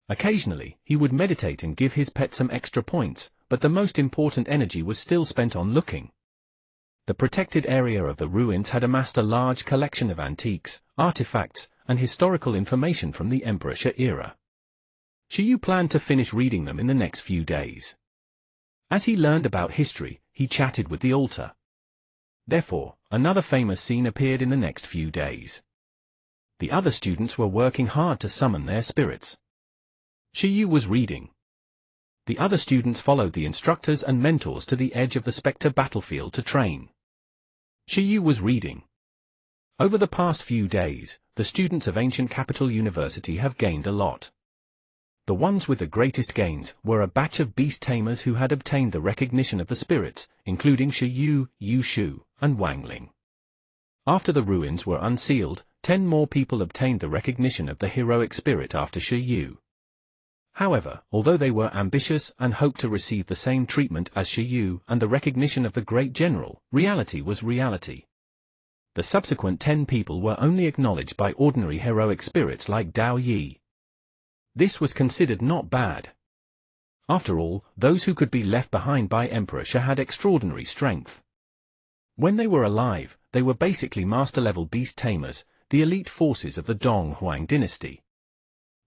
Speaker 1: Occasionally, he would meditate and give his pet some extra points, but the most important energy was still spent on looking. The protected area of the ruins had amassed a large collection of antiques, artifacts, and historical information from the Emperor's era. Shiyu planned to finish reading them in the next few days. As he learned about history, he chatted with the altar. Therefore, another famous scene appeared in the next few days. The other students were working hard to summon their spirits. Shiyu was reading. The other students followed the instructors and mentors to the edge of the Spectre battlefield to train. Shiyu was reading. Over the past few days, the students of Ancient Capital University have gained a lot. The ones with the greatest gains were a batch of beast tamers who had obtained the recognition of the spirits, including Shiyu, Yu Shu, and Wang Ling. After the ruins were unsealed, 10 more people obtained the recognition of the heroic spirit after Shiyu. However, although they were ambitious and hoped to receive the same treatment as Shiyu and the recognition of the great general, reality was reality. The subsequent 10 people were only acknowledged by ordinary heroic spirits like Dao Yi. This was considered not bad. After all, those who could be left behind by Emperor Shi had extraordinary strength. When they were alive, they were basically master-level beast tamers, the elite forces of the Dong Huang dynasty.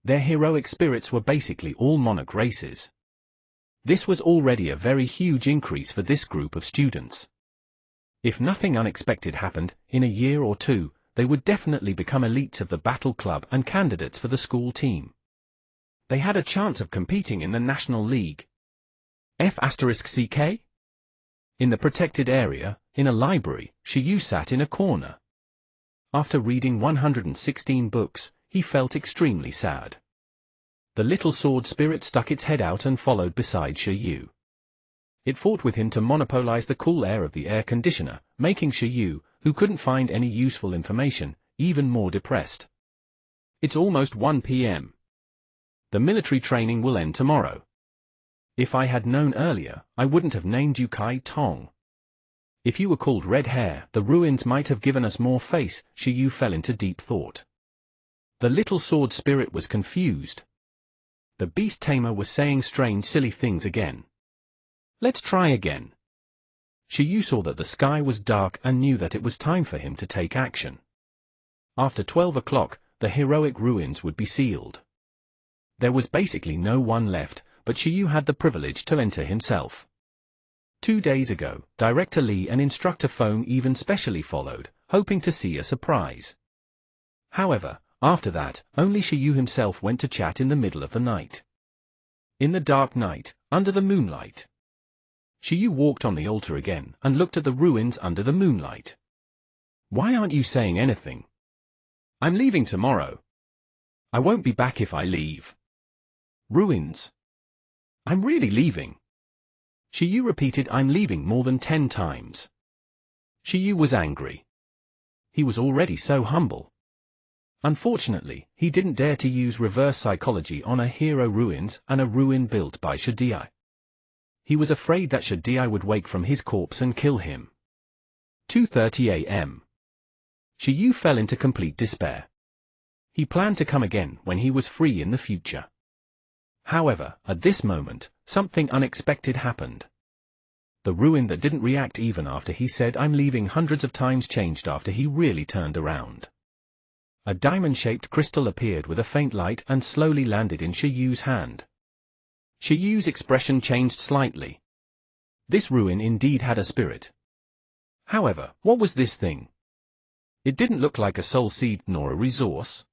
Speaker 1: Their heroic spirits were basically all monarch races. This was already a very huge increase for this group of students. If nothing unexpected happened, in a year or two, they would definitely become elites of the battle club and candidates for the school team. They had a chance of competing in the National League. F*CK? In the protected area, in a library, Shiyu sat in a corner. After reading 116 books, he felt extremely sad. The little sword spirit stuck its head out and followed beside Shiyu. It fought with him to monopolize the cool air of the air conditioner, making Shiyu, who couldn't find any useful information, even more depressed. It's almost 1 p.m. The military training will end tomorrow. If I had known earlier, I wouldn't have named you Kai Tong. If you were called Red Hair, the ruins might have given us more face. Shiyu fell into deep thought. The little sword spirit was confused. The beast tamer was saying strange silly things again. Let's try again. Shiyu saw that the sky was dark and knew that it was time for him to take action. After 12 o'clock, the heroic ruins would be sealed. There was basically no one left, but Shiyu had the privilege to enter himself. 2 days ago, Director Lee and Instructor Feng even specially followed, hoping to see a surprise. However, after that, only Shiyu himself went to chat in the middle of the night. In the dark night, under the moonlight. Shiyu walked on the altar again and looked at the ruins under the moonlight. Why aren't you saying anything? I'm leaving tomorrow. I won't be back if I leave. Ruins. I'm really leaving. Shiyu repeated I'm leaving more than 10 times. Shiyu was angry. He was already so humble. Unfortunately, he didn't dare to use reverse psychology on a hero ruins and a ruin built by Shadii. He was afraid that Shadii would wake from his corpse and kill him. 2:30 a.m. Shiyu fell into complete despair. He planned to come again when he was free in the future. However, at this moment, something unexpected happened. The ruin that didn't react even after he said I'm leaving hundreds of times changed after he really turned around. A diamond-shaped crystal appeared with a faint light and slowly landed in Shiyu's hand. Shiyu's expression changed slightly. This ruin indeed had a spirit. However, what was this thing? It didn't look like a soul seed nor a resource.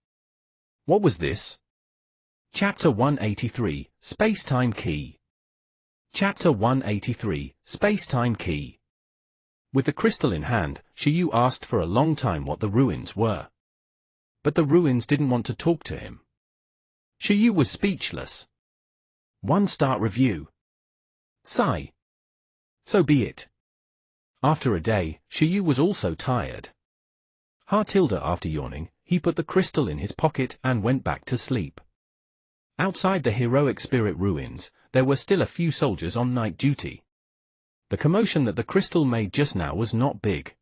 Speaker 1: What was this? Chapter 183, Space-Time Key. Chapter 183, Space-Time Key. With the crystal in hand, Shiyu asked for a long time what the ruins were. But the ruins didn't want to talk to him. Shiyu was speechless. 1-star review. Sigh. So be it. After a day, Shiyu was also tired. Tilde after yawning, he put the crystal in his pocket and went back to sleep. Outside the heroic spirit ruins, there were still a few soldiers on night duty. The commotion that the crystal made just now was not big.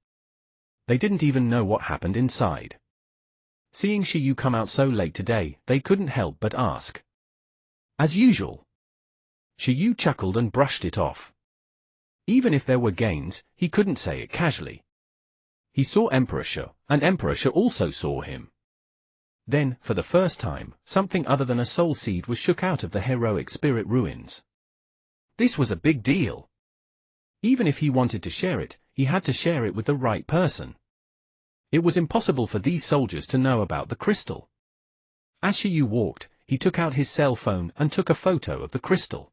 Speaker 1: They didn't even know what happened inside. Seeing Shiyu come out so late today, they couldn't help but ask. As usual. Shiyu chuckled and brushed it off. Even if there were gains, he couldn't say it casually. He saw Emperor Shi, and Emperor Shi also saw him. Then, for the first time, something other than a soul seed was shook out of the heroic spirit ruins. This was a big deal. Even if he wanted to share it, he had to share it with the right person. It was impossible for these soldiers to know about the crystal. As Shiyu walked, he took out his cell phone and took a photo of the crystal.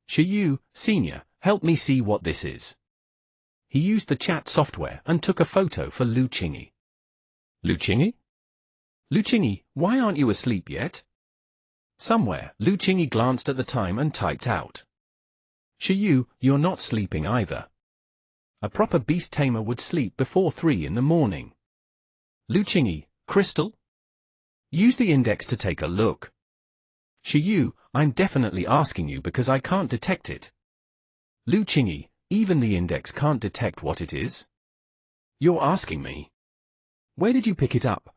Speaker 1: Shiyu, Senior, help me see what this is. He used the chat software and took a photo for Lu Qingyi. Lu Qingyi? Lu Qingyi, why aren't you asleep yet? Somewhere, Lu Qingyi glanced at the time and typed out. Shiyu, you're not sleeping either. A proper beast tamer would sleep before 3 in the morning. Lu Qingyi, crystal? Use the index to take a look. Shiyu, I'm definitely asking you because I can't detect it. Lu Qingyi, even the index can't detect what it is. You're asking me. Where did you pick it up?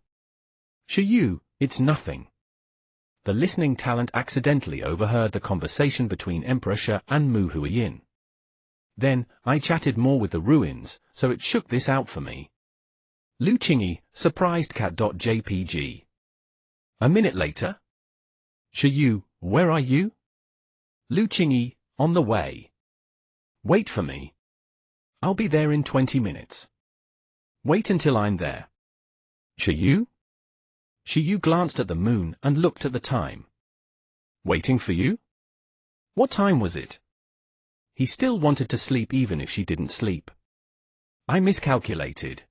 Speaker 1: Shiyu, it's nothing. The listening talent accidentally overheard the conversation between Emperor Shi and Mu Huiyin. Then, I chatted more with the ruins, so it shook this out for me. Lu Qingyi, surprised cat.jpg. A minute later. Shiyu, where are you? Lu Qingyi, on the way. Wait for me. I'll be there in 20 minutes. Wait until I'm there. Shiyu? Shiyu glanced at the moon and looked at the time. Waiting for you? What time was it? He still wanted to sleep even if she didn't sleep. I miscalculated.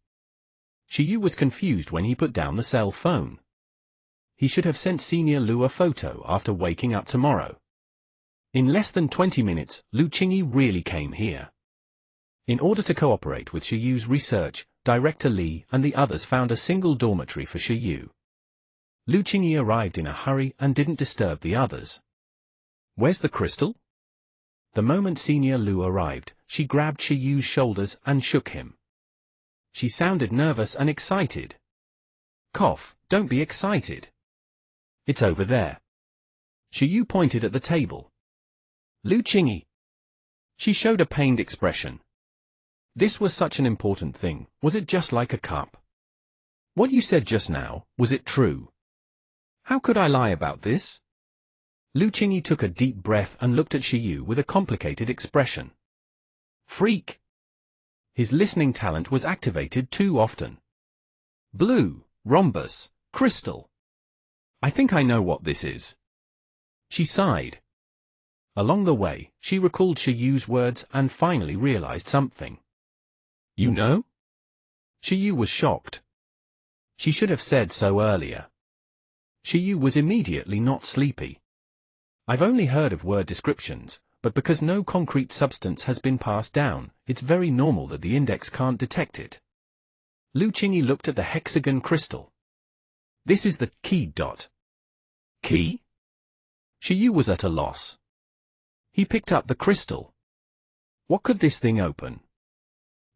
Speaker 1: Shiyu was confused when he put down the cell phone. He should have sent Senior Lu a photo after waking up tomorrow. In less than 20 minutes, Lu Qingyi really came here. In order to cooperate with Shiyu's research, Director Li and the others found a single dormitory for Shiyu. Lu Qingyi arrived in a hurry and didn't disturb the others. Where's the crystal? The moment Senior Lu arrived, she grabbed Shi Yu's shoulders and shook him. She sounded nervous and excited. Cough, don't be excited. It's over there. Shi Yu pointed at the table. Lu Qingyi. She showed a pained expression. This was such an important thing, was it just like a cup? What you said just now, was it true? How could I lie about this? Lu Qingyi took a deep breath and looked at Shi Yu with a complicated expression. Freak! His listening talent was activated too often. Blue, rhombus, crystal. I think I know what this is. She sighed. Along the way, she recalled Shi Yu's words and finally realized something. You know? Shi Yu was shocked. She should have said so earlier. Shi Yu was immediately not sleepy. I've only heard of word descriptions, but because no concrete substance has been passed down, it's very normal that the index can't detect it. Lu Qingyi looked at the hexagon crystal. This is the key dot. Key? Shi Yu was at a loss. He picked up the crystal. What could this thing open?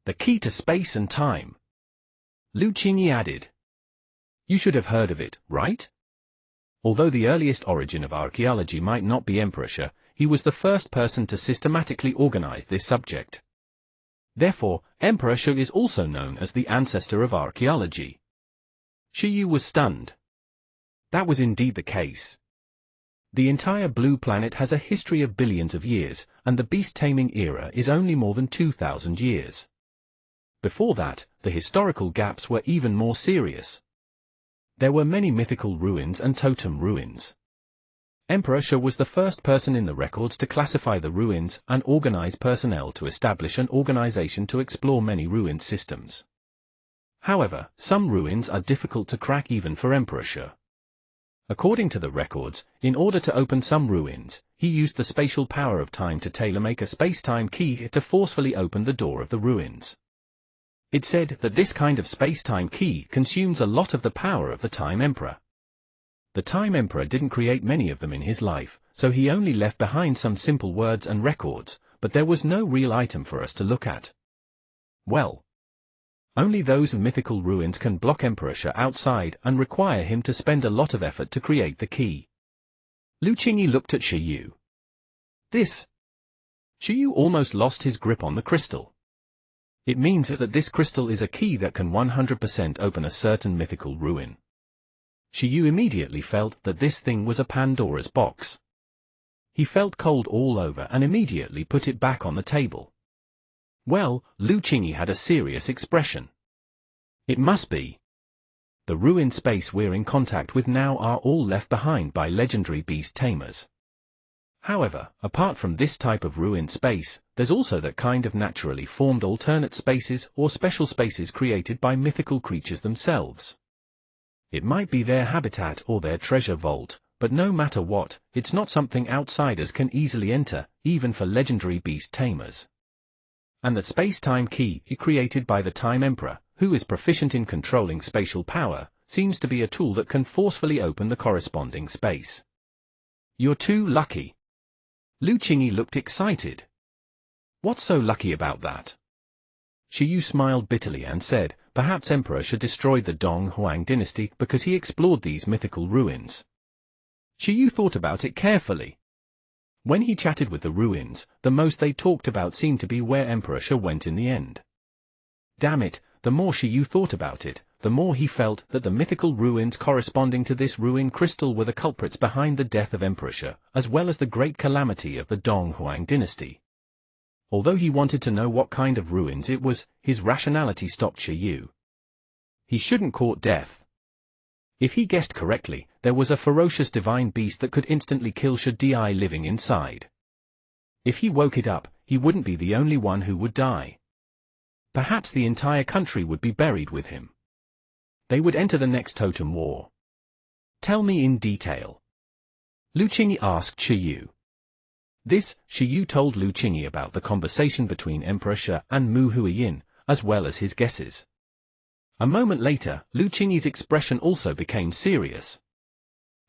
Speaker 1: The key to space and time. Lu Qingyi added. You should have heard of it, right? Although the earliest origin of archaeology might not be Emperor Shi, he was the first person to systematically organize this subject. Therefore, Emperor Shi is also known as the ancestor of archaeology. Shi Yu was stunned. That was indeed the case. The entire blue planet has a history of billions of years, and the beast-taming era is only more than 2,000 years. Before that, the historical gaps were even more serious. There were many mythical ruins and totem ruins. Emperor Shi was the first person in the records to classify the ruins and organize personnel to establish an organization to explore many ruined systems. However, some ruins are difficult to crack even for Emperor Shi. According to the records, in order to open some ruins, he used the spatial power of time to tailor-make a space-time key to forcefully open the door of the ruins. It's said that this kind of space-time key consumes a lot of the power of the Time Emperor. The Time Emperor didn't create many of them in his life, so he only left behind some simple words and records, but there was no real item for us to look at. Well, only those mythical ruins can block Emperor Shi outside and require him to spend a lot of effort to create the key. Lu Qingyi looked at Shi Yu. This. Shi Yu almost lost his grip on the crystal. It means that this crystal is a key that can 100% open a certain mythical ruin. Shi Yu immediately felt that this thing was a Pandora's box. He felt cold all over and immediately put it back on the table. Well, Lu Qingyi had a serious expression. It must be. The ruined space we're in contact with now are all left behind by legendary beast tamers. However, apart from this type of ruined space, there's also that kind of naturally formed alternate spaces or special spaces created by mythical creatures themselves. It might be their habitat or their treasure vault, but no matter what, it's not something outsiders can easily enter, even for legendary beast tamers. And that space-time key, created by the Time Emperor, who is proficient in controlling spatial power, seems to be a tool that can forcefully open the corresponding space. You're too lucky. Lu Qingyi looked excited. What's so lucky about that? Shi Yu smiled bitterly and said, perhaps Emperor Shi destroyed the Dong Huang dynasty because he explored these mythical ruins. Shi Yu thought about it carefully. When he chatted with the ruins, the most they talked about seemed to be where Emperor Shi went in the end. Damn it, the more Shi Yu thought about it, the more he felt that the mythical ruins corresponding to this ruined crystal were the culprits behind the death of Emperor Shi, as well as the great calamity of the Dong Huang dynasty. Although he wanted to know what kind of ruins it was, his rationality stopped Shi Yu. He shouldn't court death. If he guessed correctly, there was a ferocious divine beast that could instantly kill Shi Di living inside. If he woke it up, he wouldn't be the only one who would die. Perhaps the entire country would be buried with him. They would enter the next totem war. Tell me in detail. Lu Qingyi asked Shi Yu. This, Shi Yu told Lu Qingyi about the conversation between Emperor Shi and Mu Huiyin, as well as his guesses. A moment later, Lu Qingyi's expression also became serious.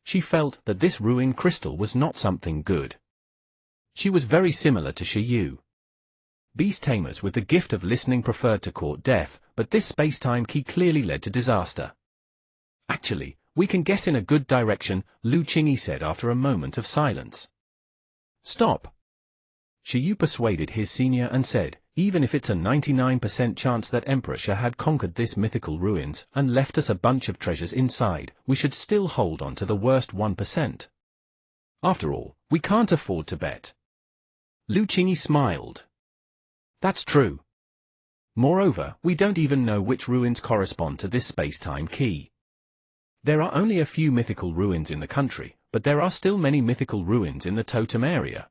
Speaker 1: She felt that this ruined crystal was not something good. She was very similar to Shi Yu. Beast tamers with the gift of listening preferred to court death, but this space-time key clearly led to disaster. Actually, we can guess in a good direction, Lu Qingyi said after a moment of silence. Stop. Shiyu persuaded his senior and said, even if it's a 99% chance that Emperor Shi had conquered this mythical ruins and left us a bunch of treasures inside, we should still hold on to the worst 1%. After all, we can't afford to bet. Lu Qingyi smiled. That's true. Moreover, we don't even know which ruins correspond to this space-time key. There are only a few mythical ruins in the country, but there are still many mythical ruins in the totem area.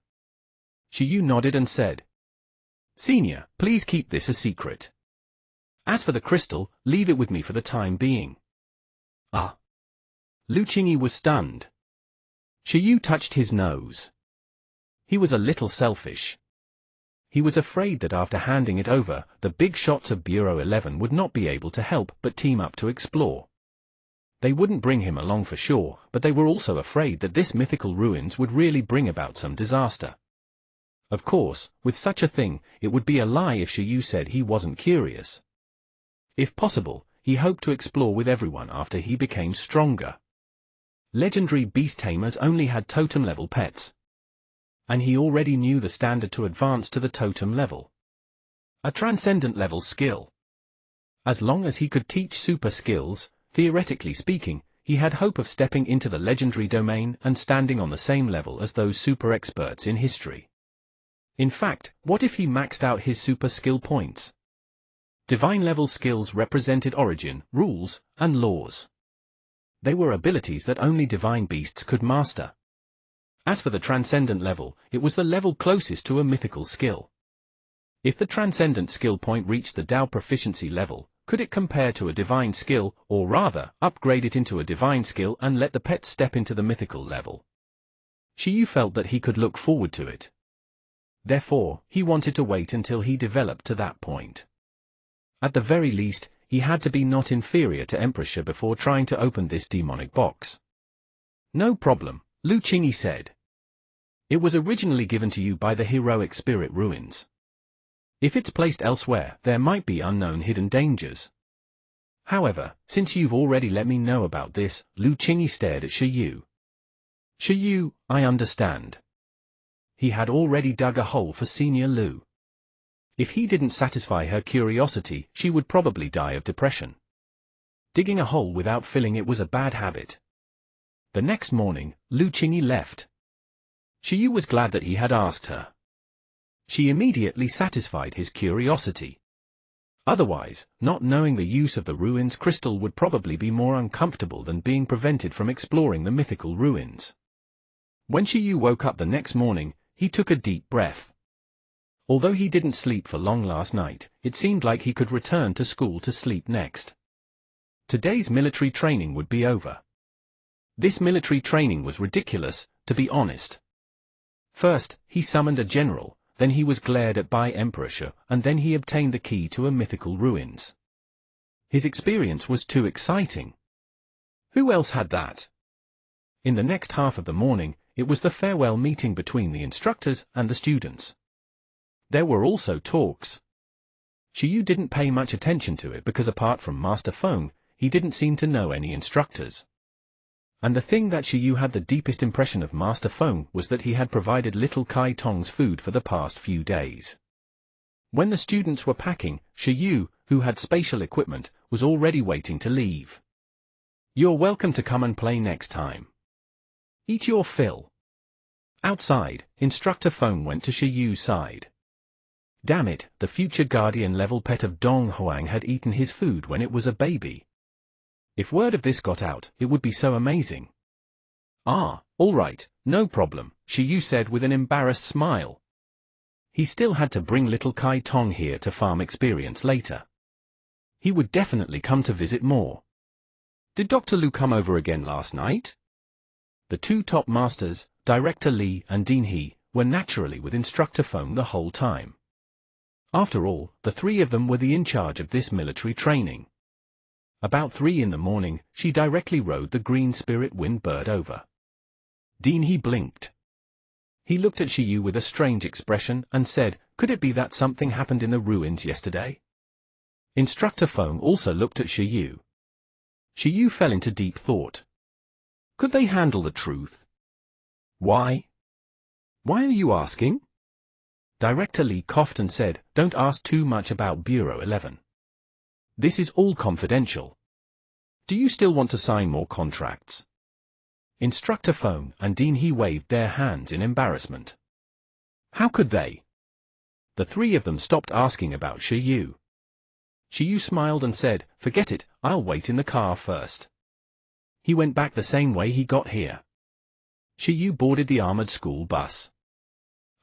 Speaker 1: Shiyu nodded and said, Senior, please keep this a secret. As for the crystal, leave it with me for the time being. Ah. Lu Qingyi was stunned. Shiyu touched his nose. He was a little selfish. He was afraid that after handing it over, the big shots of Bureau 11 would not be able to help but team up to explore. They wouldn't bring him along for sure, but they were also afraid that this mythical ruins would really bring about some disaster. Of course, with such a thing, it would be a lie if Shiyu said he wasn't curious. If possible, he hoped to explore with everyone after he became stronger. Legendary beast tamers only had totem-level pets. And he already knew the standard to advance to the totem level. A transcendent-level skill. As long as he could teach super skills, theoretically speaking, he had hope of stepping into the legendary domain and standing on the same level as those super experts in history. In fact, what if he maxed out his super skill points? Divine-level skills represented origin, rules, and laws. They were abilities that only divine beasts could master. As for the transcendent level, it was the level closest to a mythical skill. If the transcendent skill point reached the Dao proficiency level, could it compare to a divine skill, or rather, upgrade it into a divine skill and let the pet step into the mythical level? Shiyu felt that he could look forward to it. Therefore, he wanted to wait until he developed to that point. At the very least, he had to be not inferior to Emperor Shi before trying to open this demonic box. No problem, Lu Qingyi said. It was originally given to you by the heroic spirit ruins. If it's placed elsewhere, there might be unknown hidden dangers. However, since you've already let me know about this, Lu Qingyi stared at Shiyu. Shiyu, I understand. He had already dug a hole for Senior Lu. If he didn't satisfy her curiosity, she would probably die of depression. Digging a hole without filling it was a bad habit. The next morning, Lu Qingyi left. Shiyu was glad that he had asked her. She immediately satisfied his curiosity. Otherwise, not knowing the use of the ruins crystal would probably be more uncomfortable than being prevented from exploring the mythical ruins. When Shiyu woke up the next morning, he took a deep breath. Although he didn't sleep for long last night, it seemed like he could return to school to sleep next. Today's military training would be over. This military training was ridiculous, to be honest. First, he summoned a general, then he was glared at by Emperor Shi, and then he obtained the key to a mythical ruins. His experience was too exciting. Who else had that? In the next half of the morning, it was the farewell meeting between the instructors and the students. There were also talks. Shiyu didn't pay much attention to it because apart from Master Feng, he didn't seem to know any instructors. And the thing that Shiyu had the deepest impression of Master Feng was that he had provided little Kai Tong's food for the past few days. When the students were packing, Shiyu, who had spatial equipment, was already waiting to leave. You're welcome to come and play next time. Eat your fill. Outside, Instructor Feng went to Shiyu's side. Damn it, the future guardian-level pet of Dong Huang had eaten his food when it was a baby. If word of this got out, it would be so amazing. Ah, all right, no problem, Shiyu said with an embarrassed smile. He still had to bring little Kai Tong here to farm experience later. He would definitely come to visit more. Did Dr. Lu come over again last night? The two top masters, Director Li and Dean He, were naturally with Instructor Feng the whole time. After all, the three of them were in charge of this military training. About 3 in the morning, she directly rode the green spirit wind bird over. Dean He blinked. He looked at Shiyu with a strange expression and said, "Could it be that something happened in the ruins yesterday?" Instructor Feng also looked at Shiyu. Shiyu fell into deep thought. Could they handle the truth? Why? Why are you asking? Director Li coughed and said, "Don't ask too much about Bureau 11. This is all confidential. Do you still want to sign more contracts?" Instructor Feng and Dean He waved their hands in embarrassment. How could they? The three of them stopped asking about Shiyu. Shiyu smiled and said, "Forget it, I'll wait in the car first." He went back the same way he got here. Shiyu boarded the armored school bus.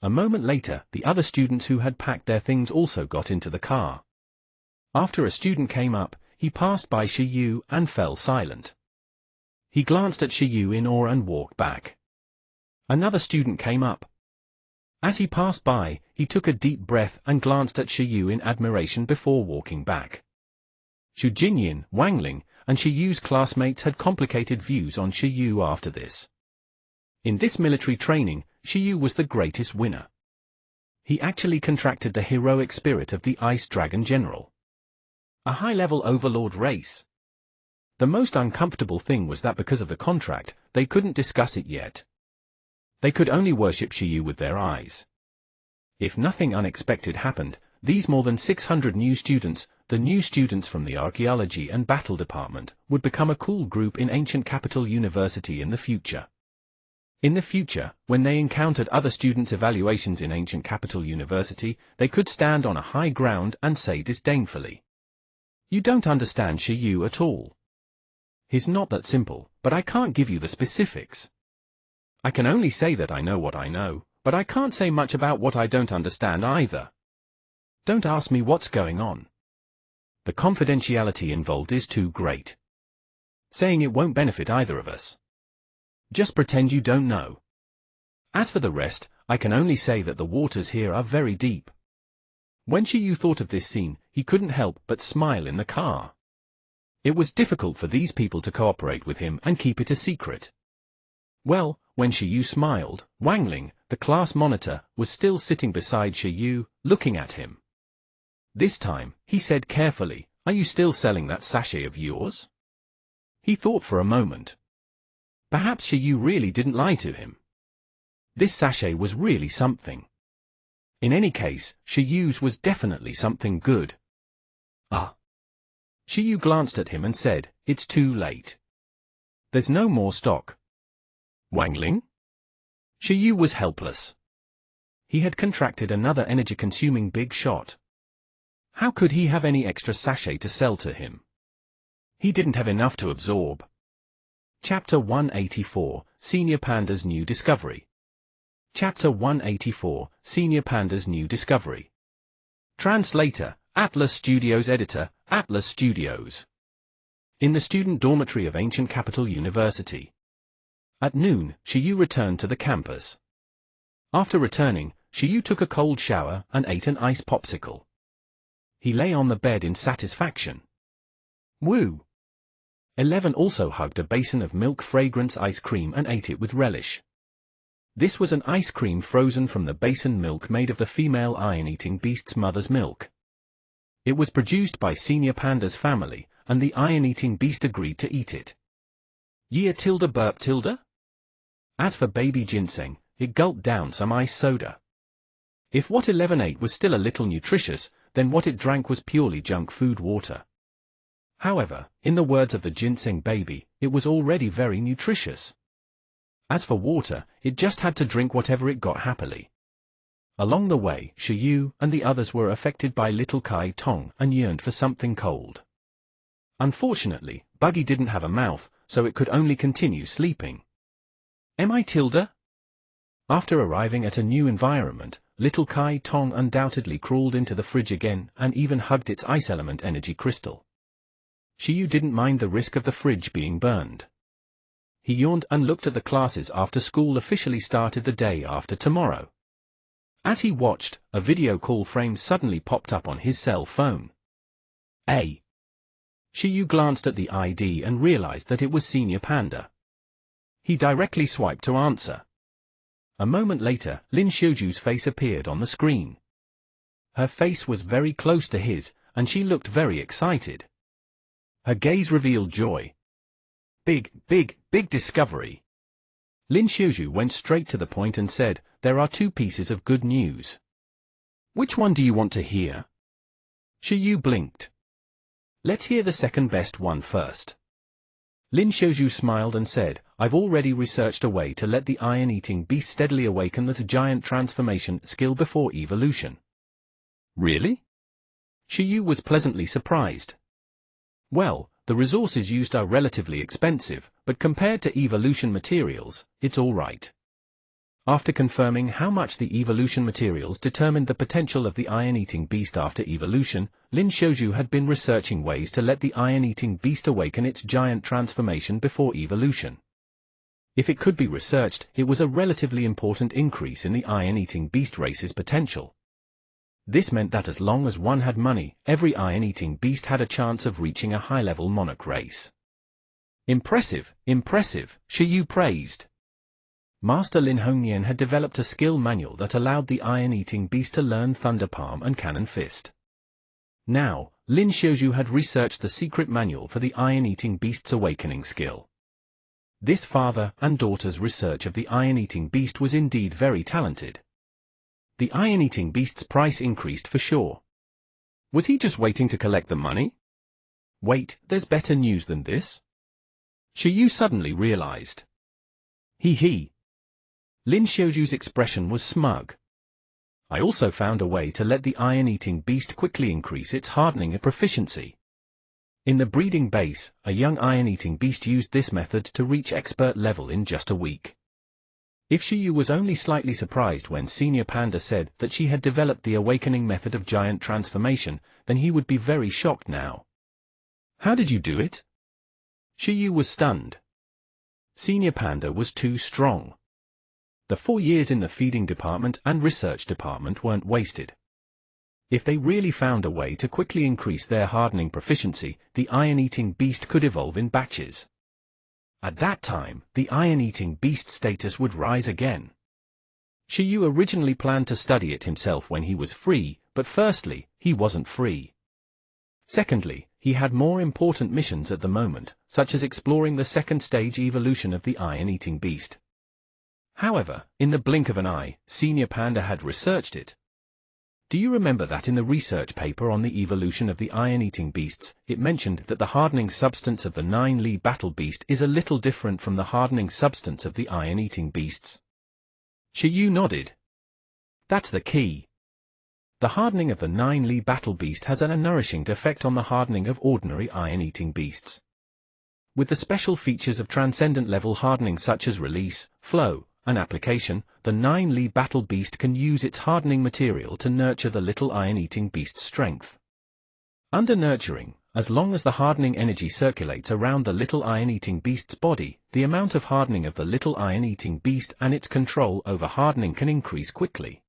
Speaker 1: A moment later, the other students who had packed their things also got into the car. After a student came up, he passed by Shiyu and fell silent. He glanced at Shiyu in awe and walked back. Another student came up. As he passed by, he took a deep breath and glanced at Shiyu in admiration before walking back. Xu Jinyin, Wang Ling, and Shiyu's classmates had complicated views on Shiyu after this. In this military training, Shiyu was the greatest winner. He actually contracted the heroic spirit of the Ice Dragon General. A high-level overlord race. The most uncomfortable thing was that because of the contract, they couldn't discuss it yet. They could only worship Shiyu with their eyes. If nothing unexpected happened, these more than 600 new students, the new students from the Archaeology and Battle Department, would become a cool group in Ancient Capital University in the future. In the future, when they encountered other students' evaluations in Ancient Capital University, they could stand on a high ground and say disdainfully, "You don't understand Shiyu at all. He's not that simple, but I can't give you the specifics. I can only say that I know what I know, but I can't say much about what I don't understand either. Don't ask me what's going on. The confidentiality involved is too great. Saying it won't benefit either of us. Just pretend you don't know. As for the rest, I can only say that the waters here are very deep." When Shiyu thought of this scene, he couldn't help but smile in the car. It was difficult for these people to cooperate with him and keep it a secret. Well, when Shiyu smiled, Wang Ling, the class monitor, was still sitting beside Shiyu, looking at him. This time, he said carefully, "Are you still selling that sachet of yours?" He thought for a moment. Perhaps Shiyu really didn't lie to him. This sachet was really something. In any case, Shiyu's was definitely something good. Ah. Shiyu glanced at him and said, "It's too late. There's no more stock." Wang Ling? Shiyu was helpless. He had contracted another energy-consuming big shot. How could he have any extra sachet to sell to him? He didn't have enough to absorb. Chapter 184, Senior Panda's New Discovery. Chapter 184, Senior Panda's New Discovery. Translator, Atlas Studios. Editor, Atlas Studios. In the student dormitory of Ancient Capital University. At noon, Shiyu returned to the campus. After returning, Shiyu took a cold shower and ate an ice popsicle. He lay on the bed in satisfaction. Woo! 11 also hugged a basin of milk fragrance ice cream and ate it with relish. This was an ice cream frozen from the basin milk made of the female iron-eating beast's mother's milk. It was produced by Senior Panda's family, and the iron-eating beast agreed to eat it. Year tilde burp tilde? As for baby ginseng, it gulped down some ice soda. If what 11 ate was still a little nutritious, then what it drank was purely junk food water. However, in the words of the ginseng baby, it was already very nutritious. As for water, it just had to drink whatever it got happily. Along the way, Shiyu and the others were affected by little Kai Tong and yearned for something cold. Unfortunately, Buggy didn't have a mouth, so it could only continue sleeping. Mi tilde? After arriving at a new environment, little Kai Tong undoubtedly crawled into the fridge again and even hugged its ice element energy crystal. Shiyu didn't mind the risk of the fridge being burned. He yawned and looked at the classes after school officially started the day after tomorrow. As he watched, a video call frame suddenly popped up on his cell phone. Shiyu glanced at the ID and realized that it was Senior Panda. He directly swiped to answer. A moment later, Lin Xiuju's face appeared on the screen. Her face was very close to his, and she looked very excited. Her gaze revealed joy. Big discovery. Lin Xiuju went straight to the point and said, "There are two pieces of good news." "Which one do you want to hear?" Shiyu blinked. "Let's hear the second best one first." Lin Xiuju smiled and said, "I've already researched a way to let the iron-eating beast steadily awaken the giant transformation skill before evolution." "Really?" Shiyu was pleasantly surprised. "Well, the resources used are relatively expensive, but compared to evolution materials, it's all right." After confirming how much the evolution materials determined the potential of the iron-eating beast after evolution, Lin Xiuju had been researching ways to let the iron-eating beast awaken its giant transformation before evolution. If it could be researched, it was a relatively important increase in the iron-eating beast race's potential. This meant that as long as one had money, every iron-eating beast had a chance of reaching a high-level monarch race. "Impressive, impressive," Shiyu praised. Master Lin Hongnian had developed a skill manual that allowed the iron-eating beast to learn Thunder Palm and Cannon Fist. Now, Lin Xiuju had researched the secret manual for the iron-eating beast's awakening skill. This father and daughter's research of the iron-eating beast was indeed very talented. The iron-eating beast's price increased for sure. Was he just waiting to collect the money? Wait, there's better news than this? Shiyu suddenly realized. He. Lin Xiuju's expression was smug. "I also found a way to let the iron-eating beast quickly increase its hardening proficiency." In the breeding base, a young iron-eating beast used this method to reach expert level in just a week. If Shiyu was only slightly surprised when Senior Panda said that she had developed the awakening method of giant transformation, then he would be very shocked now. "How did you do it?" Shiyu was stunned. Senior Panda was too strong. The 4 years in the feeding department and research department weren't wasted. If they really found a way to quickly increase their hardening proficiency, the iron-eating beast could evolve in batches. At that time, the iron-eating beast status would rise again. Shiyu originally planned to study it himself when he was free, but firstly, he wasn't free. Secondly, he had more important missions at the moment, such as exploring the second stage evolution of the iron-eating beast. However, in the blink of an eye, Senior Panda had researched it. Do you remember that in the research paper on the evolution of the iron-eating beasts, it mentioned that the hardening substance of the 9-Li battle beast is a little different from the hardening substance of the iron-eating beasts? Shiyu nodded. That's the key. The hardening of the 9-Li battle beast has a nourishing effect on the hardening of ordinary iron-eating beasts. With the special features of transcendent level hardening such as release, flow, and application, the 9-Li battle beast can use its hardening material to nurture the little iron-eating beast's strength. Under nurturing, as long as the hardening energy circulates around the little iron-eating beast's body, the amount of hardening of the little iron-eating beast and its control over hardening can increase quickly.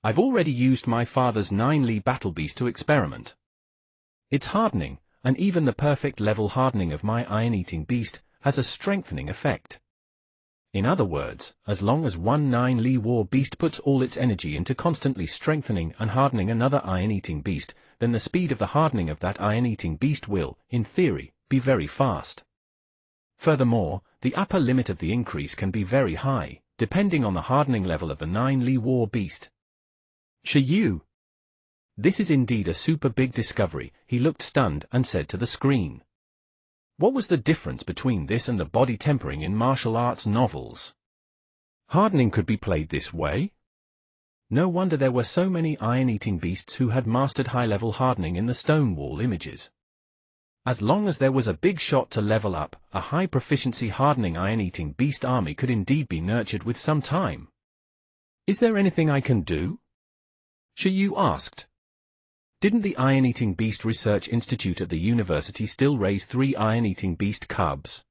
Speaker 1: I've already used my father's 9-Li battle beast to experiment. Its hardening, and even the perfect level hardening of my iron-eating beast, has a strengthening effect. In other words, as long as one 9-Li war beast puts all its energy into constantly strengthening and hardening another iron-eating beast, then the speed of the hardening of that iron-eating beast will, in theory, be very fast. Furthermore, the upper limit of the increase can be very high, depending on the hardening level of the 9-Li war beast. Shiyu! This is indeed a super big discovery, he looked stunned and said to the screen. What was the difference between this and the body tempering in martial arts novels? Hardening could be played this way? No wonder there were so many iron-eating beasts who had mastered high-level hardening in the Stonewall images. As long as there was a big shot to level up, a high-proficiency hardening iron-eating beast army could indeed be nurtured with some time. Is there anything I can do? Shiyu asked. Didn't the Iron-Eating Beast Research Institute at the university still raise 3 iron-eating beast cubs?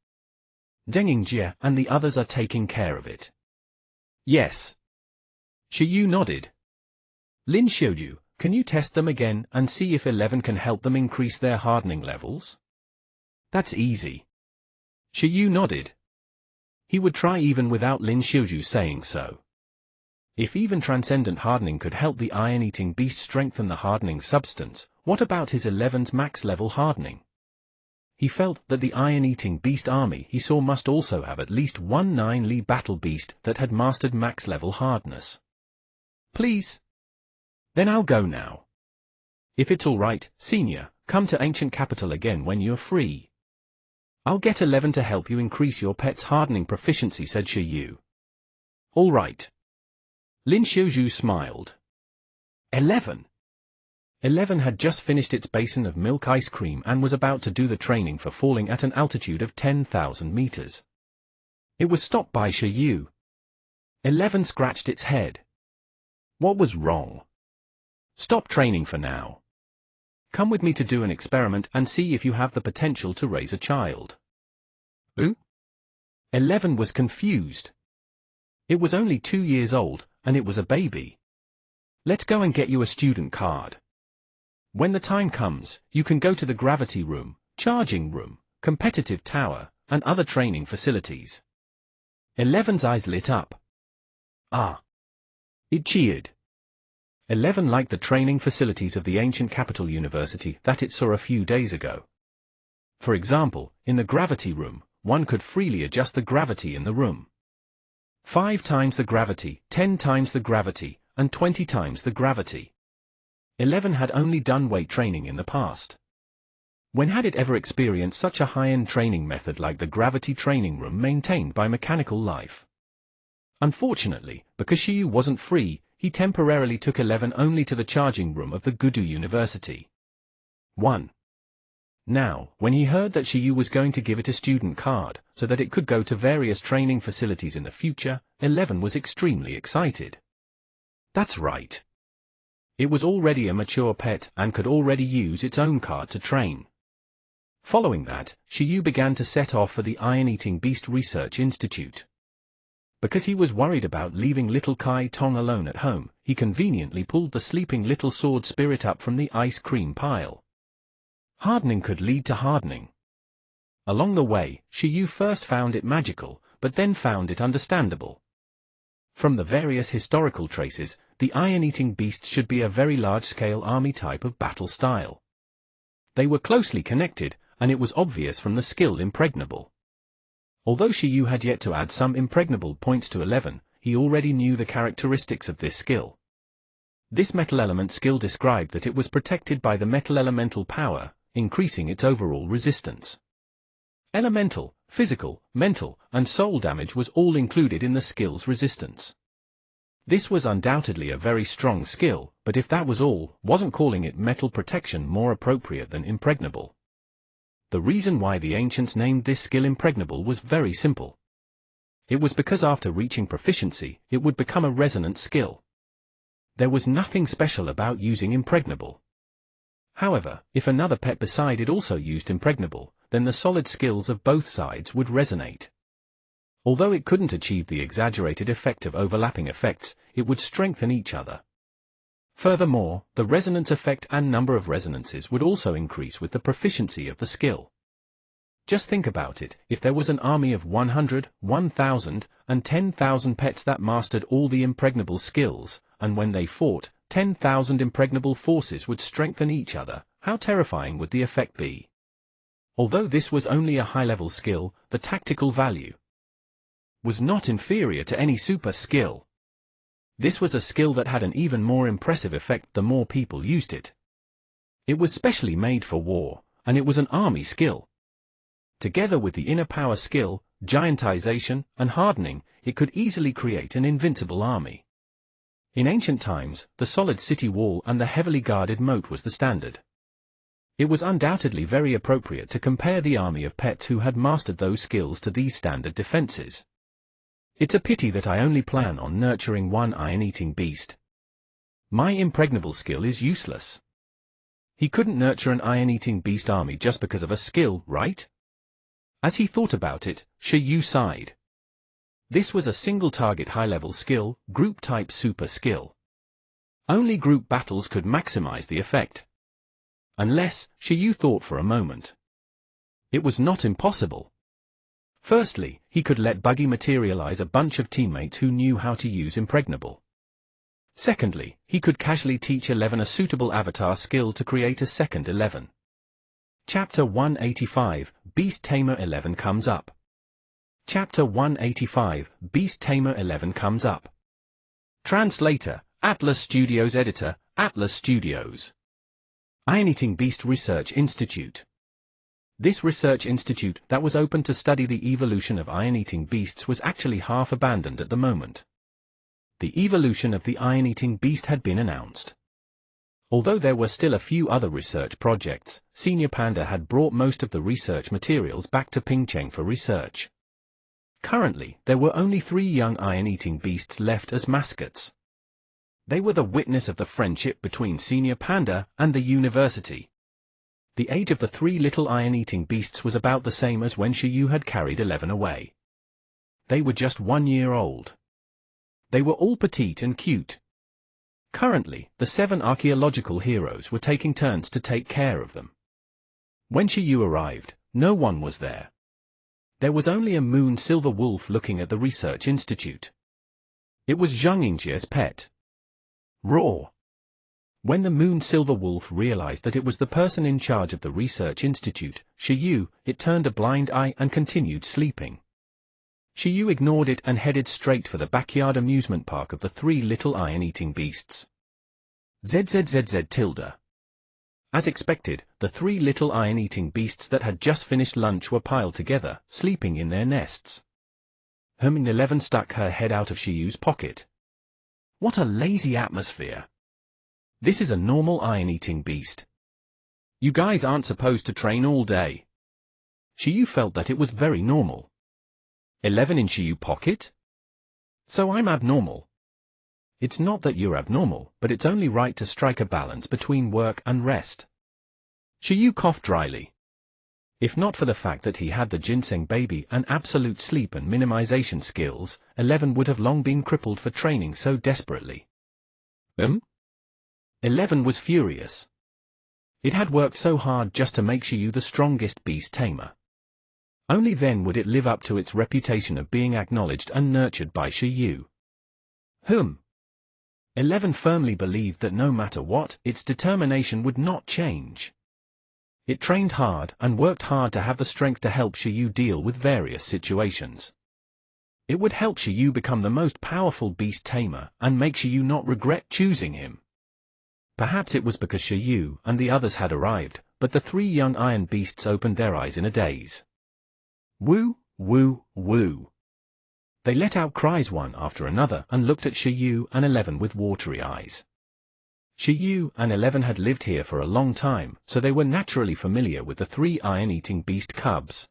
Speaker 1: Deng Yingjie and the others are taking care of it. Yes. Shiyu nodded. Lin Xiuju, can you test them again and see if 11 can help them increase their hardening levels? That's easy. Shiyu nodded. He would try even without Lin Xiuju saying so. If even transcendent hardening could help the iron-eating beast strengthen the hardening substance, what about his 11's max-level hardening? He felt that the iron-eating beast army he saw must also have at least one 9Li battle beast that had mastered max-level hardness. Please? Then I'll go now. If it's alright, Senior, come to Ancient Capital again when you're free. I'll get 11 to help you increase your pet's hardening proficiency, said Shiyu. Alright. Lin Xiaozhu smiled. 11. 11 had just finished its basin of milk ice cream and was about to do the training for falling at an altitude of 10,000 meters. It was stopped by Shiyu. 11 scratched its head. What was wrong? Stop training for now. Come with me to do an experiment and see if you have the potential to raise a child. Who? 11 was confused. It was only 2 years old, and it was a baby. Let's go and get you a student card. When the time comes, you can go to the gravity room, charging room, competitive tower, and other training facilities. 11's eyes lit up. Ah! It cheered. 11 liked the training facilities of the Ancient Capital University that it saw a few days ago. For example, in the gravity room, one could freely adjust the gravity in the room. 5 times the gravity, 10 times the gravity, and 20 times the gravity. 11 had only done weight training in the past. When had it ever experienced such a high-end training method like the gravity training room maintained by Mechanical Life? Unfortunately, because Shiyu wasn't free, he temporarily took 11 only to the charging room of the Gudu University. 1. Now, when he heard that Shiyu was going to give it a student card, so that it could go to various training facilities in the future, 11 was extremely excited. That's right. It was already a mature pet and could already use its own card to train. Following that, Shiyu began to set off for the Iron-Eating Beast Research Institute. Because he was worried about leaving little Kai Tong alone at home, he conveniently pulled the sleeping little sword spirit up from the ice cream pile. Hardening could lead to hardening. Along the way, Shiyu first found it magical, but then found it understandable. From the various historical traces, the iron-eating beasts should be a very large-scale army type of battle style. They were closely connected, and it was obvious from the skill Impregnable. Although Shiyu had yet to add some impregnable points to 11, he already knew the characteristics of this skill. This metal element skill described that it was protected by the metal elemental power, increasing its overall resistance. Elemental, physical, mental, and soul damage was all included in the skill's resistance. This was undoubtedly a very strong skill, but if that was all, wasn't calling it metal protection more appropriate than impregnable? The reason why the ancients named this skill impregnable was very simple. It was because after reaching proficiency, it would become a resonant skill. There was nothing special about using impregnable. However, if another pet beside it also used impregnable, then the solid skills of both sides would resonate. Although it couldn't achieve the exaggerated effect of overlapping effects, it would strengthen each other. Furthermore, the resonance effect and number of resonances would also increase with the proficiency of the skill. Just think about it, if there was an army of 100, 1,000, and 10,000 pets that mastered all the impregnable skills, and when they fought, 10,000 impregnable forces would strengthen each other, how terrifying would the effect be? Although this was only a high-level skill, the tactical value was not inferior to any super skill. This was a skill that had an even more impressive effect the more people used it. It was specially made for war, and it was an army skill. Together with the inner power skill, giantization, and hardening, it could easily create an invincible army. In ancient times, the solid city wall and the heavily guarded moat was the standard. It was undoubtedly very appropriate to compare the army of pets who had mastered those skills to these standard defenses. It's a pity that I only plan on nurturing one iron-eating beast. My impregnable skill is useless. He couldn't nurture an iron-eating beast army just because of a skill, right? As he thought about it, Shiyu sighed. This was a single-target high-level skill, group-type super skill. Only group battles could maximize the effect. Unless, Shiyu thought for a moment. It was not impossible. Firstly, he could let Buggy materialize a bunch of teammates who knew how to use impregnable. Secondly, he could casually teach 11 a suitable avatar skill to create a second 11. Chapter 185, Beast Tamer 11 comes up. Chapter 185, Beast Tamer 11 comes up. Translator, Atlas Studios. Editor, Atlas Studios. Iron-Eating Beast Research Institute. This research institute that was open to study the evolution of iron-eating beasts was actually half abandoned at the moment. The evolution of the iron-eating beast had been announced. Although there were still a few other research projects, Senior Panda had brought most of the research materials back to Pingcheng for research. Currently, there were only 3 young iron-eating beasts left as mascots. They were the witness of the friendship between Senior Panda and the university. The age of the 3 little iron-eating beasts was about the same as when Shiyu had carried 11 away. They were just 1 year old. They were all petite and cute. Currently, the 7 archaeological heroes were taking turns to take care of them. When Shiyu arrived, no one was there. There was only a moon silver wolf looking at the research institute. It was Zhang Yingjia's pet. Roar! When the moon silver wolf realized that it was the person in charge of the research institute, Shiyu, it turned a blind eye and continued sleeping. Shiyu ignored it and headed straight for the backyard amusement park of the 3 little iron-eating beasts. ZZZZ tilde. As expected, the 3 little iron-eating beasts that had just finished lunch were piled together, sleeping in their nests. 11 stuck her head out of Shiyu's pocket. What a lazy atmosphere. This is a normal iron-eating beast. You guys aren't supposed to train all day. Shiyu felt that it was very normal. 11 in Shiyu pocket? So I'm abnormal. It's not that you're abnormal, but it's only right to strike a balance between work and rest. Shiyu coughed dryly. If not for the fact that he had the ginseng baby and absolute sleep and minimization skills, 11 would have long been crippled for training so desperately. 11 was furious. It had worked so hard just to make Shiyu the strongest beast tamer. Only then would it live up to its reputation of being acknowledged and nurtured by Shiyu. 11 firmly believed that no matter what, its determination would not change. It trained hard and worked hard to have the strength to help Shiyu deal with various situations. It would help Shiyu become the most powerful beast tamer and make Shiyu not regret choosing him. Perhaps it was because Shiyu and the others had arrived, but the 3 young iron beasts opened their eyes in a daze. Woo, woo, woo. They let out cries one after another and looked at Shiyu and 11 with watery eyes. Shiyu and 11 had lived here for a long time, so they were naturally familiar with the 3 iron-eating beast cubs.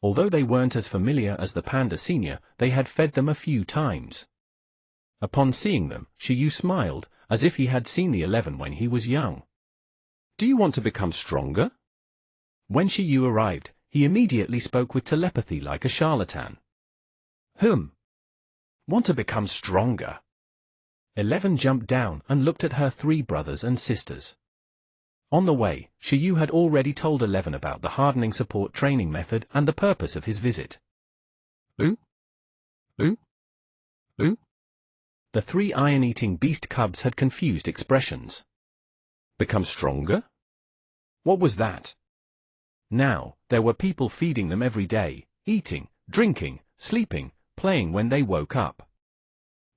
Speaker 1: Although they weren't as familiar as the Panda Senior, they had fed them a few times. Upon seeing them, Shiyu smiled, as if he had seen the 11 when he was young. Do you want to become stronger? When Shiyu arrived, he immediately spoke with telepathy like a charlatan. Want to become stronger? 11 jumped down and looked at her 3 brothers and sisters. On the way, Shiyu had already told 11 about the hardening support training method and the purpose of his visit. The 3 iron-eating beast cubs had confused expressions. Become stronger? What was that? Now, there were people feeding them every day, eating, drinking, sleeping, playing when they woke up.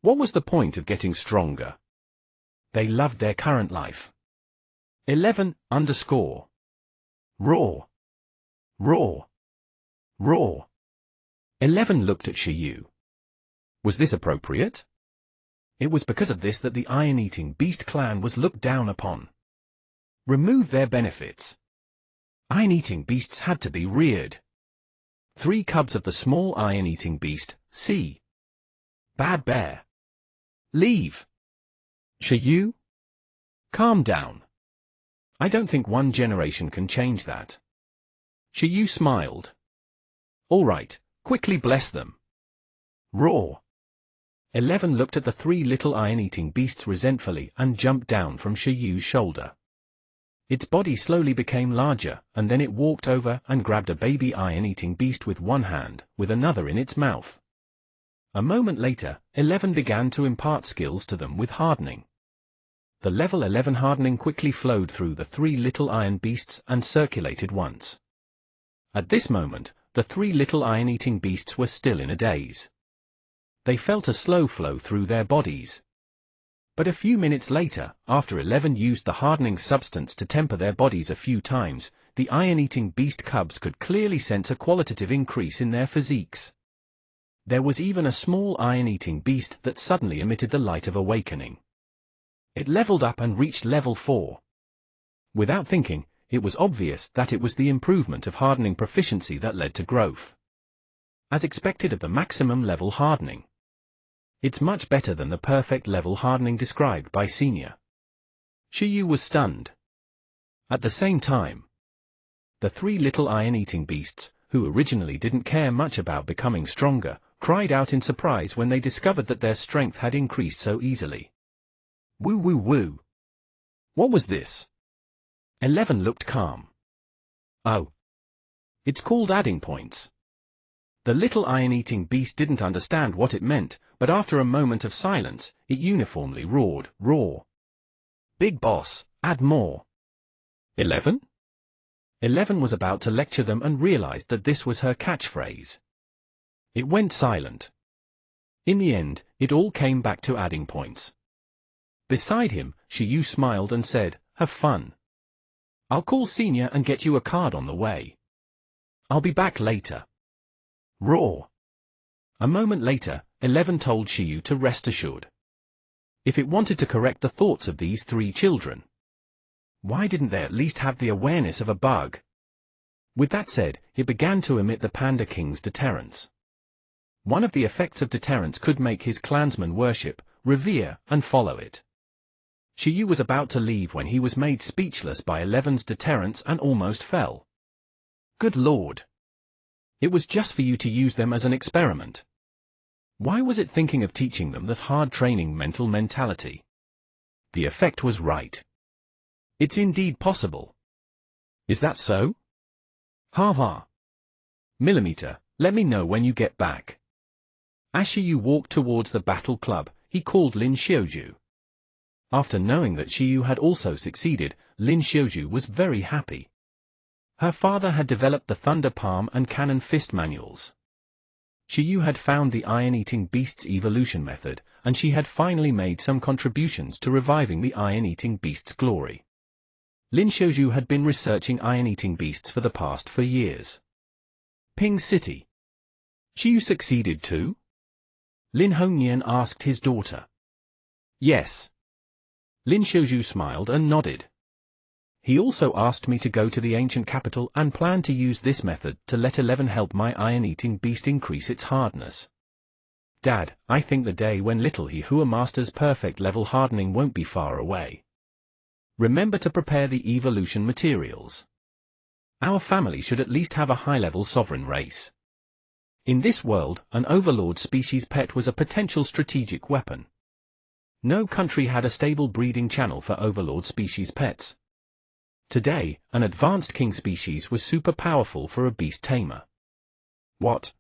Speaker 1: What was the point of getting stronger? They loved their current life. 11 _ Roar. Roar. Roar. 11 looked at Shiyu. Was this appropriate? It was because of this that the iron-eating beast clan was looked down upon. Remove their benefits. Iron-eating beasts had to be reared. 3 cubs of the small iron-eating beast, C. Bad Bear. Leave. Shiyu? Calm down. I don't think 1 generation can change that. Shiyu smiled. All right, quickly bless them. Roar. 11 looked at the 3 little iron-eating beasts resentfully and jumped down from Shiyu's shoulder. Its body slowly became larger, and then it walked over and grabbed a baby iron-eating beast with one hand, with another in its mouth. A moment later, 11 began to impart skills to them with hardening. The level 11 hardening quickly flowed through the 3 little iron beasts and circulated once. At this moment, the 3 little iron-eating beasts were still in a daze. They felt a slow flow through their bodies. But a few minutes later, after 11 used the hardening substance to temper their bodies a few times, the iron-eating beast cubs could clearly sense a qualitative increase in their physiques. There was even a small iron-eating beast that suddenly emitted the light of awakening. It leveled up and reached level 4. Without thinking, it was obvious that it was the improvement of hardening proficiency that led to growth. As expected of the maximum level hardening. It's much better than the perfect level hardening described by Senior. Shiyu was stunned. At the same time, the 3 little iron-eating beasts, who originally didn't care much about becoming stronger, cried out in surprise when they discovered that their strength had increased so easily. Woo woo woo. What was this? 11 looked calm. Oh. It's called adding points. The little iron-eating beast didn't understand what it meant, but after a moment of silence, it uniformly roared, "Roar! Big boss, add more!" 11? 11 was about to lecture them and realized that this was her catchphrase. It went silent. In the end, it all came back to adding points. Beside him, Shiyu smiled and said, "Have fun. I'll call Senior and get you a card on the way. I'll be back later." Roar! A moment later, 11 told Shiyu to rest assured. If it wanted to correct the thoughts of these 3 children, why didn't they at least have the awareness of a bug? With that said, it began to emit the Panda King's deterrence. One of the effects of deterrence could make his clansmen worship, revere, and follow it. Shiyu was about to leave when he was made speechless by 11's deterrence and almost fell. Good Lord! It was just for you to use them as an experiment. Why was it thinking of teaching them that hard training mental mentality? The effect was right. It's indeed possible. Is that so? Ha ha. Millimeter, let me know when you get back. As Shiyu walked towards the battle club, he called Lin Xiaoju. After knowing that Shiyu had also succeeded, Lin Xiaoju was very happy. Her father had developed the Thunder Palm and Cannon Fist manuals. Shiyu had found the iron-eating beast's evolution method, and she had finally made some contributions to reviving the iron-eating beast's glory. Lin Xiaoju had been researching iron-eating beasts for the past 4 years. Ping City. Shiyu succeeded too? Lin Hongnian asked his daughter. Yes. Lin Xiaoju smiled and nodded. He also asked me to go to the ancient capital and plan to use this method to let 11 help my iron-eating beast increase its hardness. Dad, I think the day when little Hihua masters perfect level hardening won't be far away. Remember to prepare the evolution materials. Our family should at least have a high-level sovereign race. In this world, an overlord species pet was a potential strategic weapon. No country had a stable breeding channel for overlord species pets. Today, an advanced king species was super powerful for a beast tamer. What?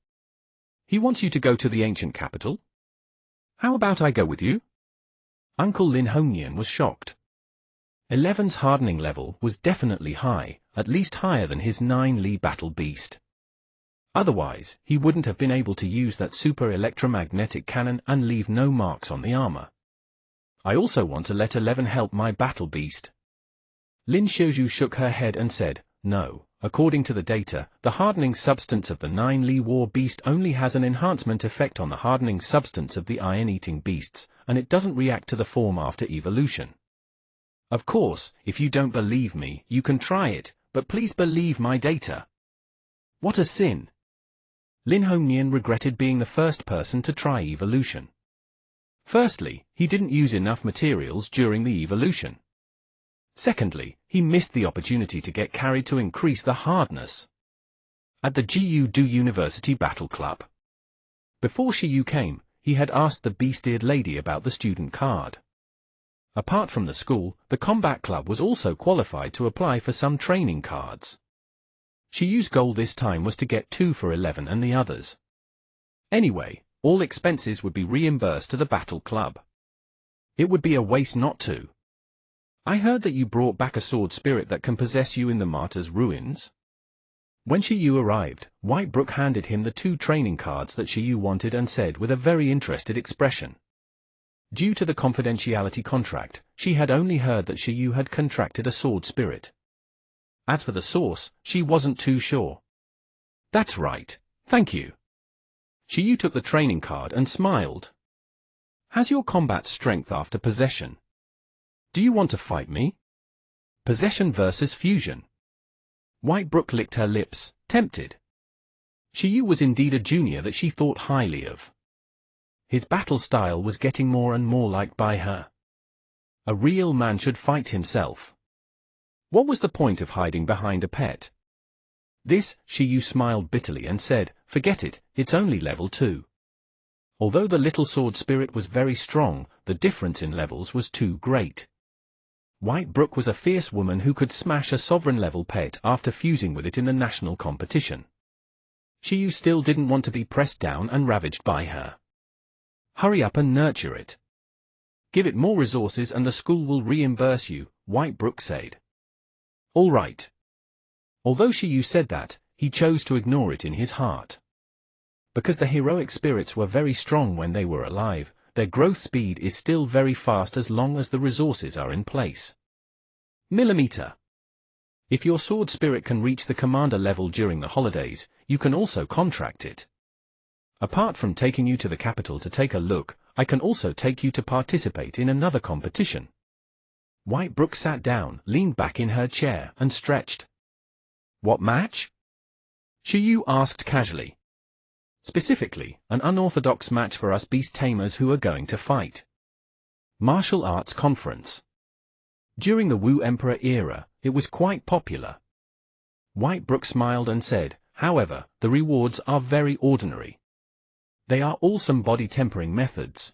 Speaker 1: He wants you to go to the ancient capital? How about I go with you? Uncle Lin Hongnian was shocked. 11's hardening level was definitely high, at least higher than his 9 Li battle beast. Otherwise, he wouldn't have been able to use that super electromagnetic cannon and leave no marks on the armor. I also want to let 11 help my battle beast. Lin Xiaoju shook her head and said, no, according to the data, the hardening substance of the 9 Li war beast only has an enhancement effect on the hardening substance of the iron-eating beasts, and it doesn't react to the form after evolution. Of course, if you don't believe me, you can try it, but please believe my data. What a sin! Lin Hongnian regretted being the first person to try evolution. Firstly, he didn't use enough materials during the evolution. Secondly, he missed the opportunity to get carried to increase the hardness at the Gyudu University Battle Club. Before Shiyu came, he had asked the beast-eared lady about the student card. Apart from the school, the combat club was also qualified to apply for some training cards. Shiyu's goal this time was to get 2 for 11 and the others. Anyway, All expenses would be reimbursed to the Battle Club. It would be a waste not to. I heard that you brought back a sword spirit that can possess you in the Martyr's Ruins. When Shiyu arrived, Whitebrook handed him the 2 training cards that Shiyu wanted and said with a very interested expression. Due to the confidentiality contract, she had only heard that Shiyu had contracted a sword spirit. As for the source, she wasn't too sure. That's right, thank you. Shiyu took the training card and smiled. Has your combat strength after possession? Do you want to fight me? Possession versus fusion. Whitebrook licked her lips, tempted. Shiyu was indeed a junior that she thought highly of. His battle style was getting more and more liked by her. A real man should fight himself. What was the point of hiding behind a pet? This, Shiyu smiled bitterly and said, forget it, it's only level 2. Although the little sword spirit was very strong, the difference in levels was too great. Whitebrook was a fierce woman who could smash a sovereign-level pet after fusing with it in the national competition. Shiyu still didn't want to be pressed down and ravaged by her. Hurry up and nurture it. Give it more resources and the school will reimburse you, Whitebrook said. All right. Although Shiyu said that, he chose to ignore it in his heart. Because the heroic spirits were very strong when they were alive, their growth speed is still very fast as long as the resources are in place. Millimeter. If your sword spirit can reach the commander level during the holidays, you can also contract it. Apart from taking you to the capital to take a look, I can also take you to participate in another competition. Whitebrook sat down, leaned back in her chair, and stretched. What match? Shiyu asked casually. Specifically, an unorthodox match for us beast tamers who are going to fight. Martial Arts Conference. During the Wu Emperor era, it was quite popular. Whitebrook smiled and said, however, the rewards are very ordinary. They are awesome body tempering methods.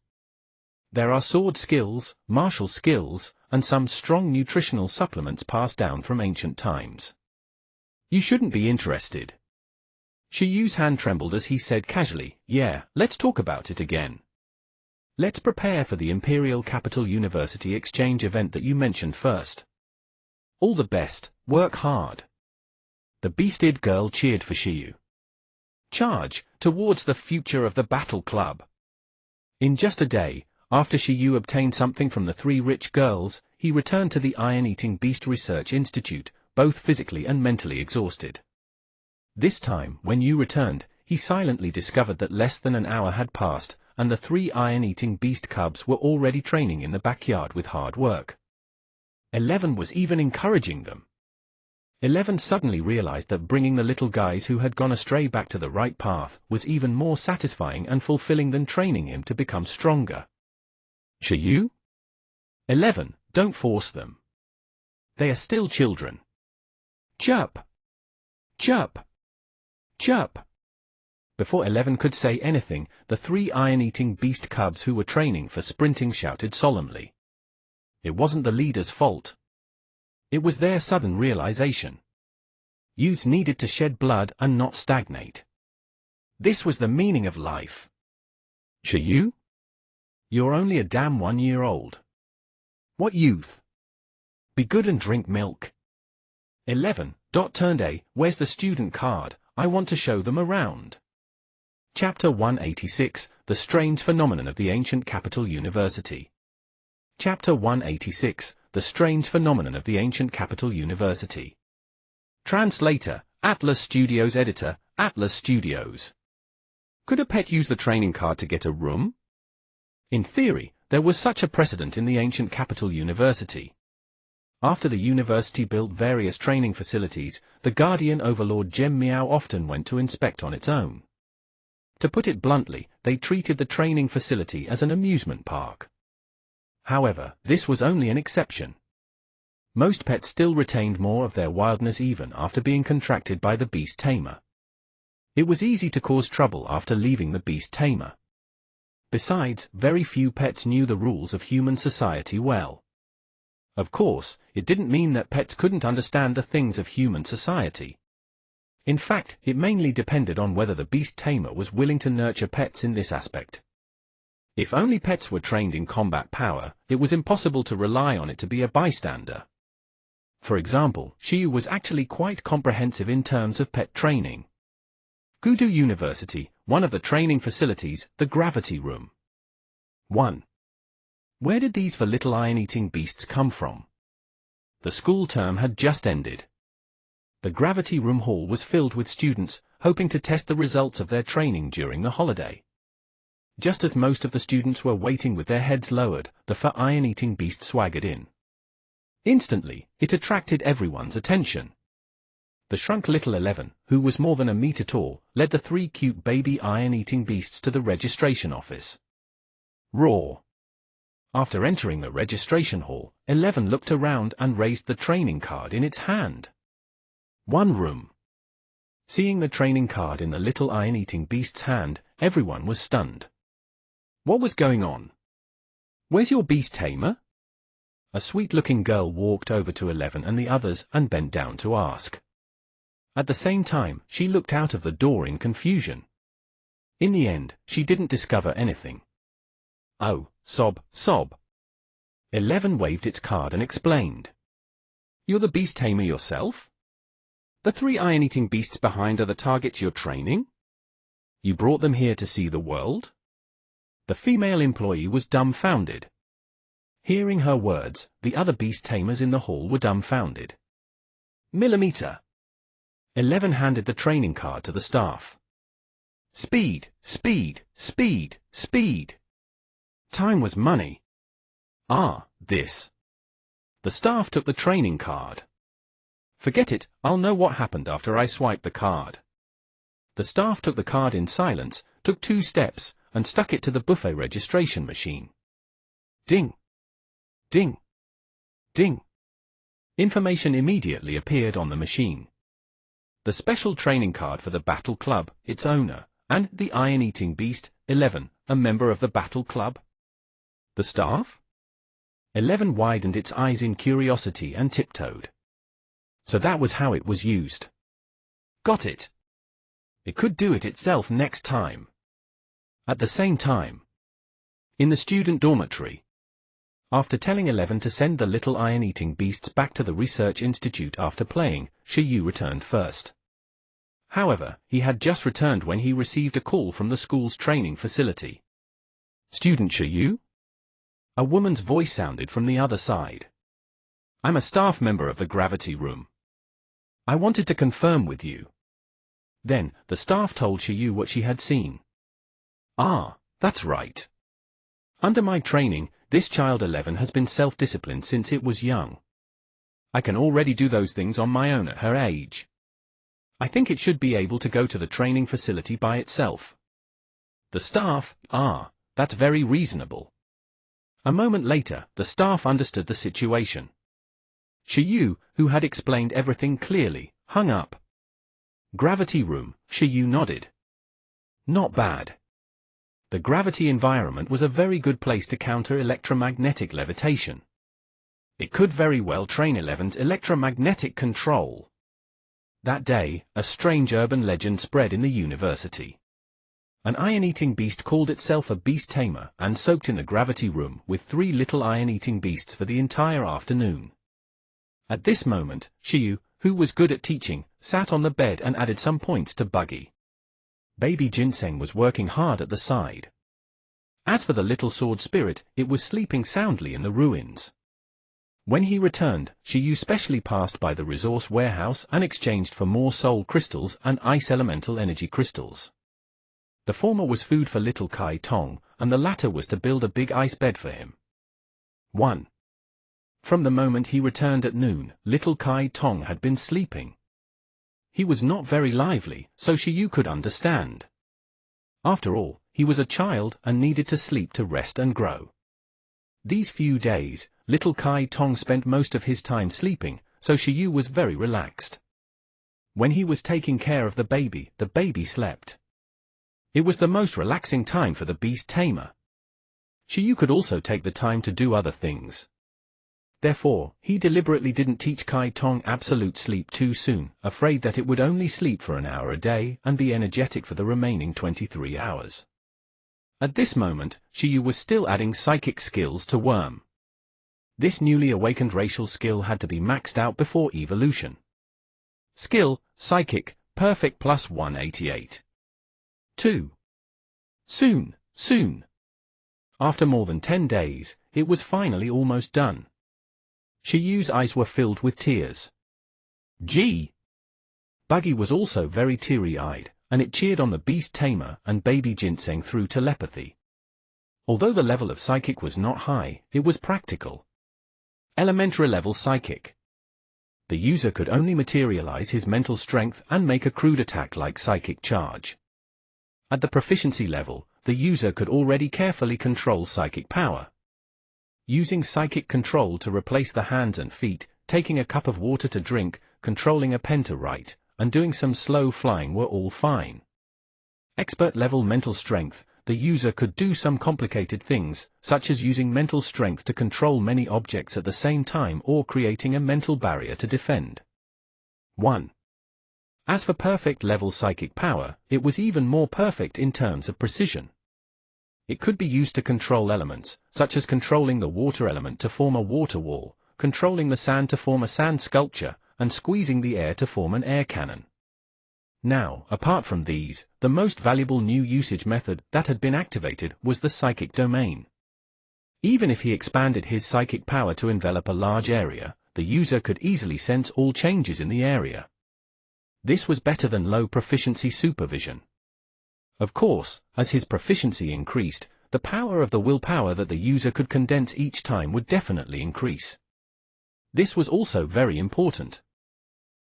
Speaker 1: There are sword skills, martial skills, and some strong nutritional supplements passed down from ancient times. You shouldn't be interested. Shiyu's hand trembled as he said casually, yeah, let's talk about it again. Let's prepare for the Imperial Capital University exchange event that you mentioned first. All the best, work hard. The beasted girl cheered for Shiyu. Charge towards the future of the Battle Club. In just a day, after Shiyu obtained something from the 3 rich girls, he returned to the Iron-Eating Beast Research Institute, both physically and mentally exhausted. This time, when Yu returned, he silently discovered that less than an hour had passed, and the 3 iron-eating beast cubs were already training in the backyard with hard work. 11 was even encouraging them. 11 suddenly realized that bringing the little guys who had gone astray back to the right path was even more satisfying and fulfilling than training him to become stronger. Shiyu? 11, don't force them. They are still children. Chirp! Chirp! Chirp! Before 11 could say anything, the 3 iron-eating beast cubs who were training for sprinting shouted solemnly. It wasn't the leader's fault. It was their sudden realization. Youths needed to shed blood and not stagnate. This was the meaning of life. Shiyu? You're only a damn 1 year old. What youth? Be good and drink milk. 11. Turned A, where's the student card? I want to show them around. Chapter 186, The Strange Phenomenon of the Ancient Capital University. Chapter 186, The Strange Phenomenon of the Ancient Capital University. Translator, Atlas Studios. Editor, Atlas Studios. Could a pet use the training card to get a room? In theory, there was such a precedent in the Ancient Capital University. After the university built various training facilities, the Guardian Overlord Gem Miao often went to inspect on its own. To put it bluntly, they treated the training facility as an amusement park. However, this was only an exception. Most pets still retained more of their wildness even after being contracted by the beast tamer. It was easy to cause trouble after leaving the beast tamer. Besides, very few pets knew the rules of human society well. Of course, it didn't mean that pets couldn't understand the things of human society. In fact, it mainly depended on whether the beast tamer was willing to nurture pets in this aspect. If only pets were trained in combat power, it was impossible to rely on it to be a bystander. For example, Shiyu was actually quite comprehensive in terms of pet training. Gudu University, one of the training facilities, the Gravity Room. 1. Where did these for little iron-eating beasts come from? The school term had just ended. The Gravity Room hall was filled with students, hoping to test the results of their training during the holiday. Just as most of the students were waiting with their heads lowered, the for iron-eating beast swaggered in. Instantly, it attracted everyone's attention. The shrunk little 11, who was more than a meter tall, led the 3 cute baby iron-eating beasts to the registration office. Roar! After entering the registration hall, 11 looked around and raised the training card in its hand. 1 room. Seeing the training card in the little iron-eating beast's hand, everyone was stunned. What was going on? Where's your beast tamer? A sweet-looking girl walked over to 11 and the others and bent down to ask. At the same time, she looked out of the door in confusion. In the end, she didn't discover anything. Oh, sob, sob. 11 waved its card and explained. You're the beast tamer yourself? The 3 iron-eating beasts behind are the targets you're training? You brought them here to see the world? The female employee was dumbfounded. Hearing her words, the other beast tamers in the hall were dumbfounded. Millimeter. 11 handed the training card to the staff. Speed, speed, speed, speed. Time was money. Ah, this. The staff took the training card. Forget it, I'll know what happened after I swipe the card. The staff took the card in silence, took 2 steps, and stuck it to the buffet registration machine. Ding! Ding! Ding! Information immediately appeared on the machine. The special training card for the Battle Club, its owner, and the iron-eating beast, 11, a member of the Battle Club. The staff? 11 widened its eyes in curiosity and tiptoed. So that was how it was used. Got it. It could do it itself next time. At the same time, in the student dormitory, after telling 11 to send the little iron-eating beasts back to the research institute after playing, Shiyu returned first. However, he had just returned when he received a call from the school's training facility. Student Shiyu? A woman's voice sounded from the other side. I'm a staff member of the Gravity Room. I wanted to confirm with you. Then, the staff told Shiyu what she had seen. Ah, that's right. Under my training, this child 11 has been self-disciplined since it was young. I can already do those things on my own at her age. I think it should be able to go to the training facility by itself. The staff, that's very reasonable. A moment later, the staff understood the situation. Shiyu, who had explained everything clearly, hung up. Gravity Room, Shiyu nodded. Not bad. The gravity environment was a very good place to counter electromagnetic levitation. It could very well train 11's electromagnetic control. That day, a strange urban legend spread in the university. An iron-eating beast called itself a beast tamer and soaked in the Gravity Room with 3 little iron-eating beasts for the entire afternoon. At this moment, Shiyu, who was good at teaching, sat on the bed and added some points to Buggy. Baby Ginseng was working hard at the side. As for the little sword spirit, it was sleeping soundly in the ruins. When he returned, Shiyu specially passed by the resource warehouse and exchanged for more soul crystals and ice elemental energy crystals. The former was food for little Kai Tong, and the latter was to build a big ice bed for him. 1. From the moment he returned at noon, little Kai Tong had been sleeping. He was not very lively, so Shiyu could understand. After all, he was a child and needed to sleep to rest and grow. These few days, little Kai Tong spent most of his time sleeping, so Shiyu was very relaxed. When he was taking care of the baby slept. It was the most relaxing time for the beast tamer. Shiyu could also take the time to do other things. Therefore, he deliberately didn't teach Kai Tong absolute sleep too soon, afraid that it would only sleep for an hour a day and be energetic for the remaining 23 hours. At this moment, Shiyu was still adding psychic skills to Worm. This newly awakened racial skill had to be maxed out before evolution. Skill, Psychic, Perfect plus 188. 2. Soon. After more than 10 days, it was finally almost done. Shiyu's eyes were filled with tears. Gee! Buggy was also very teary-eyed, and it cheered on the beast tamer and baby ginseng through telepathy. Although the level of psychic was not high, it was practical. Elementary level psychic. The user could only materialize his mental strength and make a crude attack like psychic charge. At the proficiency level, the user could already carefully control psychic power. Using psychic control to replace the hands and feet, taking a cup of water to drink, controlling a pen to write, and doing some slow flying were all fine. Expert level mental strength, the user could do some complicated things, such as using mental strength to control many objects at the same time or creating a mental barrier to defend. 1. As for perfect level psychic power, it was even more perfect in terms of precision. It could be used to control elements, such as controlling the water element to form a water wall, controlling the sand to form a sand sculpture, and squeezing the air to form an air cannon. Now, apart from these, the most valuable new usage method that had been activated was the psychic domain. Even if he expanded his psychic power to envelop a large area, the user could easily sense all changes in the area. This was better than low proficiency supervision. Of course, as his proficiency increased, the power of the willpower that the user could condense each time would definitely increase. This was also very important.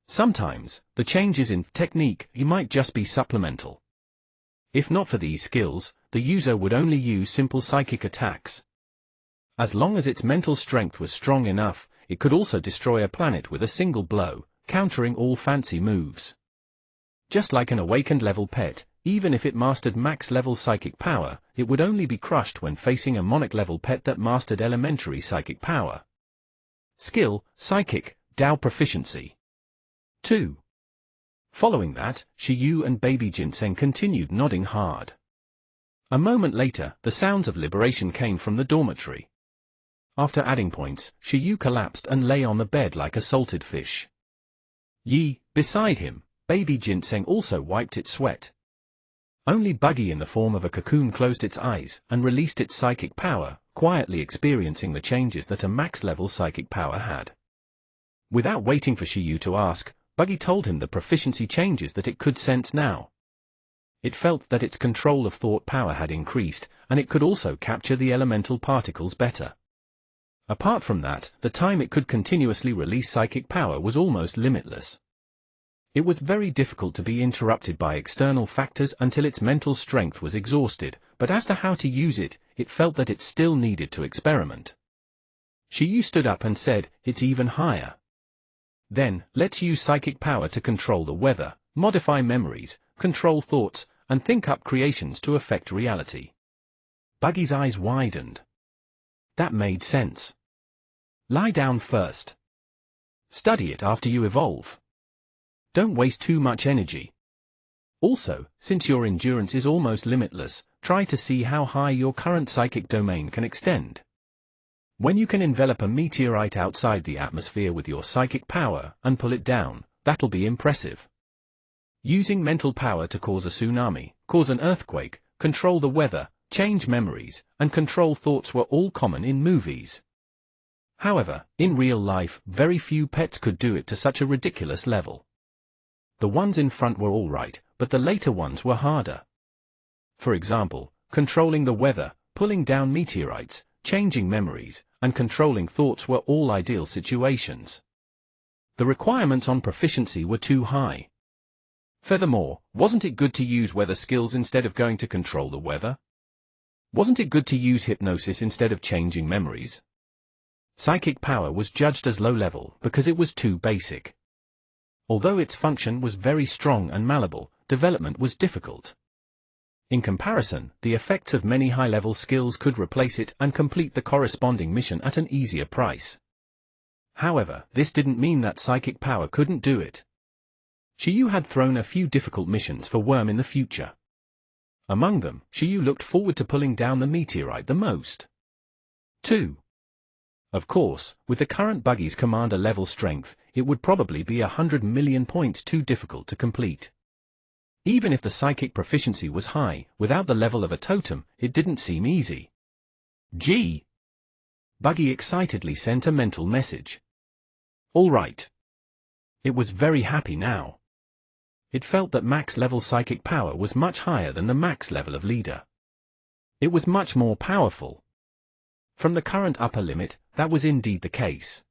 Speaker 1: Sometimes, the changes in technique might just be supplemental. If not for these skills, the user would only use simple psychic attacks. As long as its mental strength was strong enough, it could also destroy a planet with a single blow, countering all fancy moves. Just like an awakened level pet, even if it mastered max level psychic power, it would only be crushed when facing a monarch level pet that mastered elementary psychic power. Skill, Psychic, Dao proficiency. 2. Following that, Shiyu and baby ginseng continued nodding hard. A moment later, the sounds of liberation came from the dormitory. After adding points, Shiyu collapsed and lay on the bed like a salted fish. Yi, beside him, baby ginseng also wiped its sweat. Only Buggy in the form of a cocoon closed its eyes and released its psychic power, quietly experiencing the changes that a max-level psychic power had. Without waiting for Shiyu to ask, Buggy told him the proficiency changes that it could sense now. It felt that its control of thought power had increased, and it could also capture the elemental particles better. Apart from that, the time it could continuously release psychic power was almost limitless. It was very difficult to be interrupted by external factors until its mental strength was exhausted, but as to how to use it, it felt that it still needed to experiment. Shiyu stood up and said, "It's even higher. Then, let's use psychic power to control the weather, modify memories, control thoughts, and think up creations to affect reality." Buggy's eyes widened. That made sense. Lie down first. Study it after you evolve. Don't waste too much energy. Also, since your endurance is almost limitless, try to see how high your current psychic domain can extend. When you can envelop a meteorite outside the atmosphere with your psychic power and pull it down, that'll be impressive. Using mental power to cause a tsunami, cause an earthquake, control the weather, change memories, and control thoughts were all common in movies. However, in real life, very few pets could do it to such a ridiculous level. The ones in front were all right, but the later ones were harder. For example, controlling the weather, pulling down meteorites, changing memories, and controlling thoughts were all ideal situations. The requirements on proficiency were too high. Furthermore, wasn't it good to use weather skills instead of going to control the weather? Wasn't it good to use hypnosis instead of changing memories? Psychic power was judged as low level because it was too basic. Although its function was very strong and malleable, development was difficult. In comparison, the effects of many high-level skills could replace it and complete the corresponding mission at an easier price. However, this didn't mean that psychic power couldn't do it. Shiyu had thrown a few difficult missions for Worm in the future. Among them, Shiyu looked forward to pulling down the meteorite the most. 2. Of course, with the current buggy's commander level strength, it would probably be 100 million points too difficult to complete. Even if the psychic proficiency was high, without the level of a totem, it didn't seem easy. G. Buggy excitedly sent a mental message. All right. It was very happy now. It felt that max level psychic power was much higher than the max level of leader. It was much more powerful. From the current upper limit, that was indeed the case.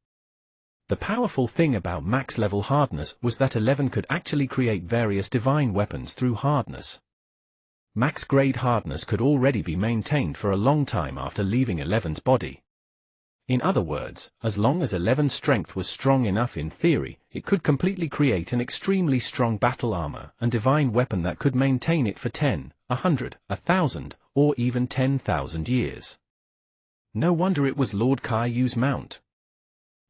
Speaker 1: The powerful thing about max level hardness was that 11 could actually create various divine weapons through hardness. Max grade hardness could already be maintained for a long time after leaving 11's body. In other words, as long as 11's strength was strong enough in theory, it could completely create an extremely strong battle armor and divine weapon that could maintain it for 10, 100, 1,000, or even 10,000 years. No wonder it was Lord Kaiyu's mount.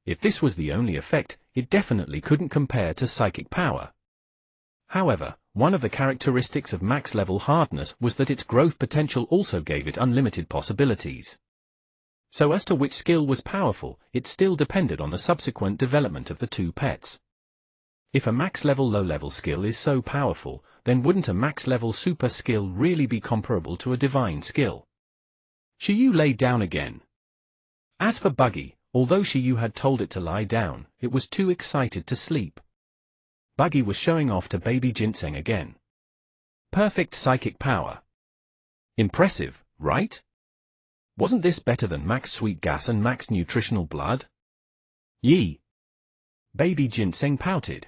Speaker 1: If this was the only effect, it definitely couldn't compare to psychic power. However, one of the characteristics of max-level hardness was that its growth potential also gave it unlimited possibilities. So as to which skill was powerful, it still depended on the subsequent development of the two pets. If a max-level low-level skill is so powerful, then wouldn't a max-level super skill really be comparable to a divine skill? Shiyu lay down again. As for Buggy, although Shiyu had told it to lie down, it was too excited to sleep. Buggy was showing off to baby Ginseng again. Perfect psychic power. Impressive, right? Wasn't this better than max sweet gas and max nutritional blood? Yee. Baby Ginseng pouted.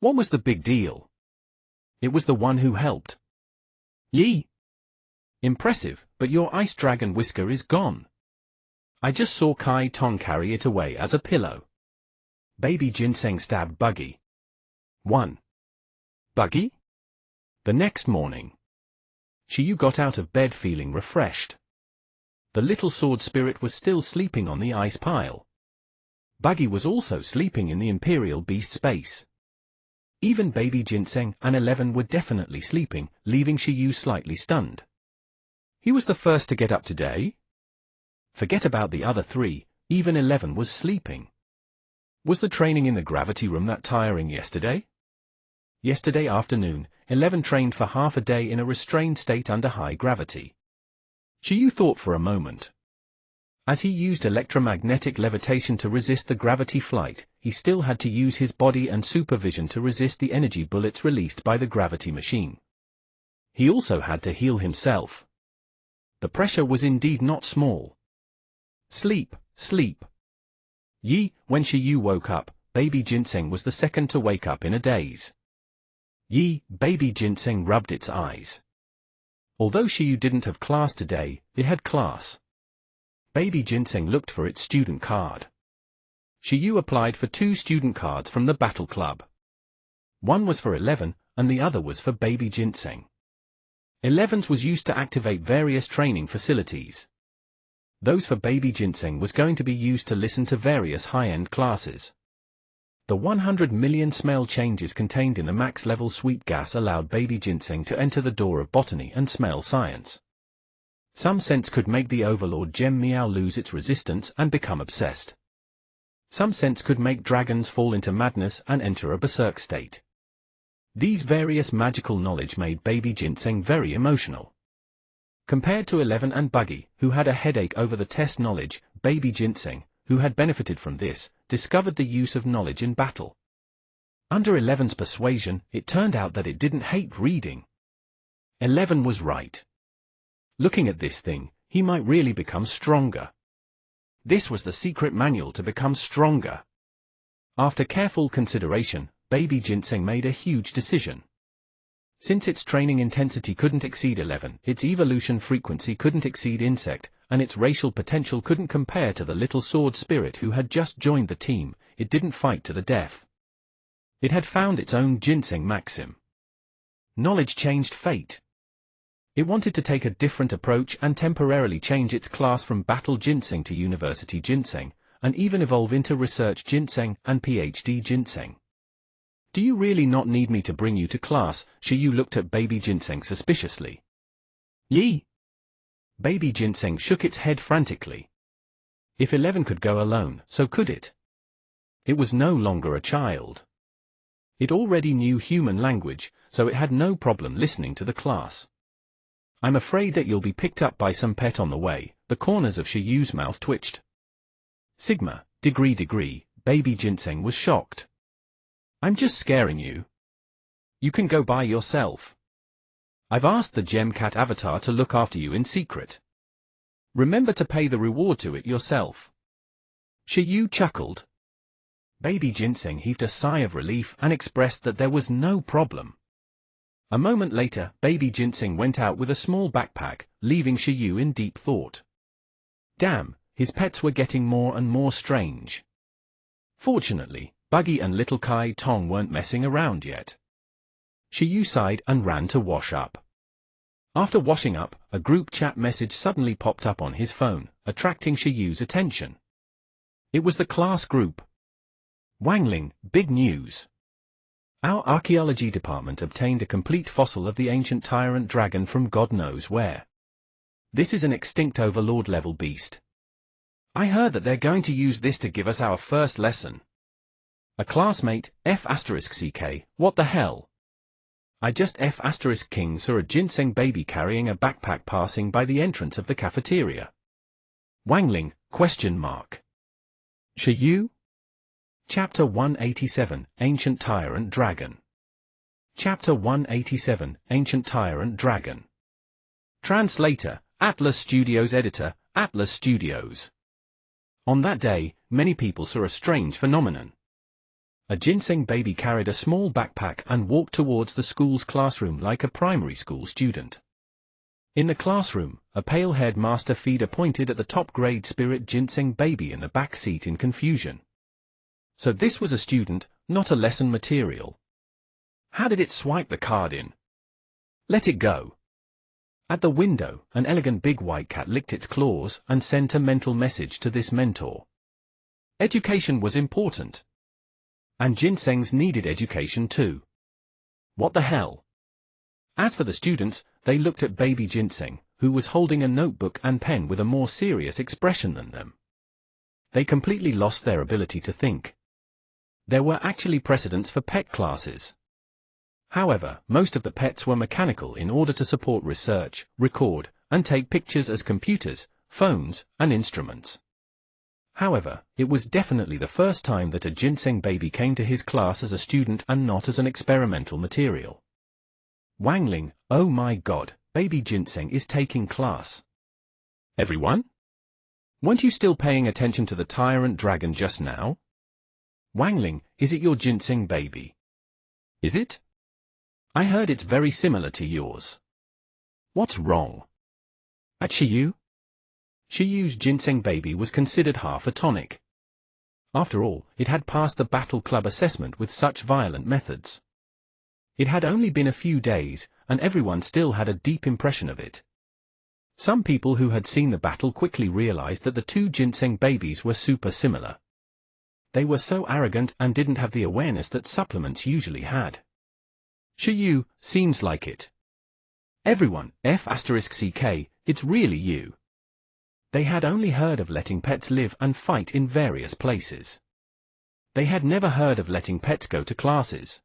Speaker 1: What was the big deal? It was the one who helped. Yee. Impressive, but your ice dragon whisker is gone. I just saw Kai Tong carry it away as a pillow. Baby Ginseng stabbed Buggy. 1. Buggy? The next morning, Shiyu got out of bed feeling refreshed. The little sword spirit was still sleeping on the ice pile. Buggy was also sleeping in the Imperial Beast space. Even Baby Ginseng and 11 were definitely sleeping, leaving Shiyu slightly stunned. He was the first to get up today? Forget about the other three, even 11 was sleeping. Was the training in the gravity room that tiring yesterday? Yesterday afternoon, 11 trained for half a day in a restrained state under high gravity. Shiyu thought for a moment. As he used electromagnetic levitation to resist the gravity flight, he still had to use his body and supervision to resist the energy bullets released by the gravity machine. He also had to heal himself. The pressure was indeed not small. Sleep, sleep. Yi, when Shiyu woke up, Baby Ginseng was the second to wake up in a daze. Yi, Baby Ginseng rubbed its eyes. Although Shiyu didn't have class today, it had class. Baby Ginseng looked for its student card. Shiyu applied for 2 student cards from the Battle Club. One was for 11, and the other was for Baby Ginseng. 11's was used to activate various training facilities. Those for Baby Ginseng was going to be used to listen to various high-end classes. The 100 million smell changes contained in the max-level sweet gas allowed Baby Ginseng to enter the door of botany and smell science. Some scents could make the overlord gem Meow lose its resistance and become obsessed. Some scents could make dragons fall into madness and enter a berserk state. These various magical knowledge made Baby Ginseng very emotional. Compared to 11 and Buggy, who had a headache over the test knowledge, Baby Ginseng, who had benefited from this, discovered the use of knowledge in battle. Under 11's persuasion, it turned out that it didn't hate reading. 11 was right. Looking at this thing, he might really become stronger. This was the secret manual to become stronger. After careful consideration, Baby Ginseng made a huge decision. Since its training intensity couldn't exceed 11, its evolution frequency couldn't exceed insect, and its racial potential couldn't compare to the little sword spirit who had just joined the team, it didn't fight to the death. It had found its own Ginseng maxim. Knowledge changed fate. It wanted to take a different approach and temporarily change its class from Battle Ginseng to University Ginseng, and even evolve into research ginseng and PhD ginseng. Do you really not need me to bring you to class? Shiyu looked at baby ginseng suspiciously. Yi! Baby ginseng shook its head frantically. If 11 could go alone, so could it. It was no longer a child. It already knew human language, so it had no problem listening to the class. I'm afraid that you'll be picked up by some pet on the way. The corners of Shiyu's mouth twitched. Sigma, degree, baby ginseng was shocked. I'm just scaring you. You can go by yourself. I've asked the GemCat avatar to look after you in secret. Remember to pay the reward to it yourself. Shiyu chuckled. Baby ginseng heaved a sigh of relief and expressed that there was no problem. A moment later, baby ginseng went out with a small backpack, leaving Shiyu in deep thought. Damn, his pets were getting more and more strange. Fortunately, Buggy and little Kai Tong weren't messing around yet. Shiyu sighed and ran to wash up. After washing up, a group chat message suddenly popped up on his phone, attracting Shiyu's attention. It was the class group. Wangling, big news. Our archaeology department obtained a complete fossil of the ancient tyrant dragon from God knows where. This is an extinct overlord level beast. I heard that they're going to use this to give us our first lesson. A classmate, F*CK, what the hell? I just F*King saw a ginseng baby carrying a backpack passing by the entrance of the cafeteria. Wangling, ? Shiyu? Chapter 187, Ancient Tyrant Dragon. Chapter 187, Ancient Tyrant Dragon. Translator, Atlas Studios. Editor, Atlas Studios. On that day, many people saw a strange phenomenon. A ginseng baby carried a small backpack and walked towards the school's classroom like a primary school student. In the classroom, a pale-haired master feeder pointed at the top-grade spirit ginseng baby in the back seat in confusion. So this was a student, not a lesson material. How did it swipe the card in? Let it go. At the window, an elegant big white cat licked its claws and sent a mental message to this mentor. Education was important. And ginsengs needed education too. What the hell? As for the students, they looked at baby ginseng, who was holding a notebook and pen with a more serious expression than them. They completely lost their ability to think. There were actually precedents for pet classes. However, most of the pets were mechanical in order to support research, record, and take pictures as computers, phones, and instruments. However, it was definitely the first time that a ginseng baby came to his class as a student and not as an experimental material. Wangling, oh my god, baby ginseng is taking class. Everyone? Weren't you still paying attention to the tyrant dragon just now? Wangling, is it your ginseng baby? Is it? I heard it's very similar to yours. What's wrong? At Shiyu? Shiyu's ginseng baby was considered half a tonic. After all, it had passed the Battle Club assessment with such violent methods. It had only been a few days, and everyone still had a deep impression of it. Some people who had seen the battle quickly realized that the two ginseng babies were super similar. They were so arrogant and didn't have the awareness that supplements usually had. Shiyu, seems like it. Everyone, F*CK, it's really you. They had only heard of letting pets live and fight in various places. They had never heard of letting pets go to classes.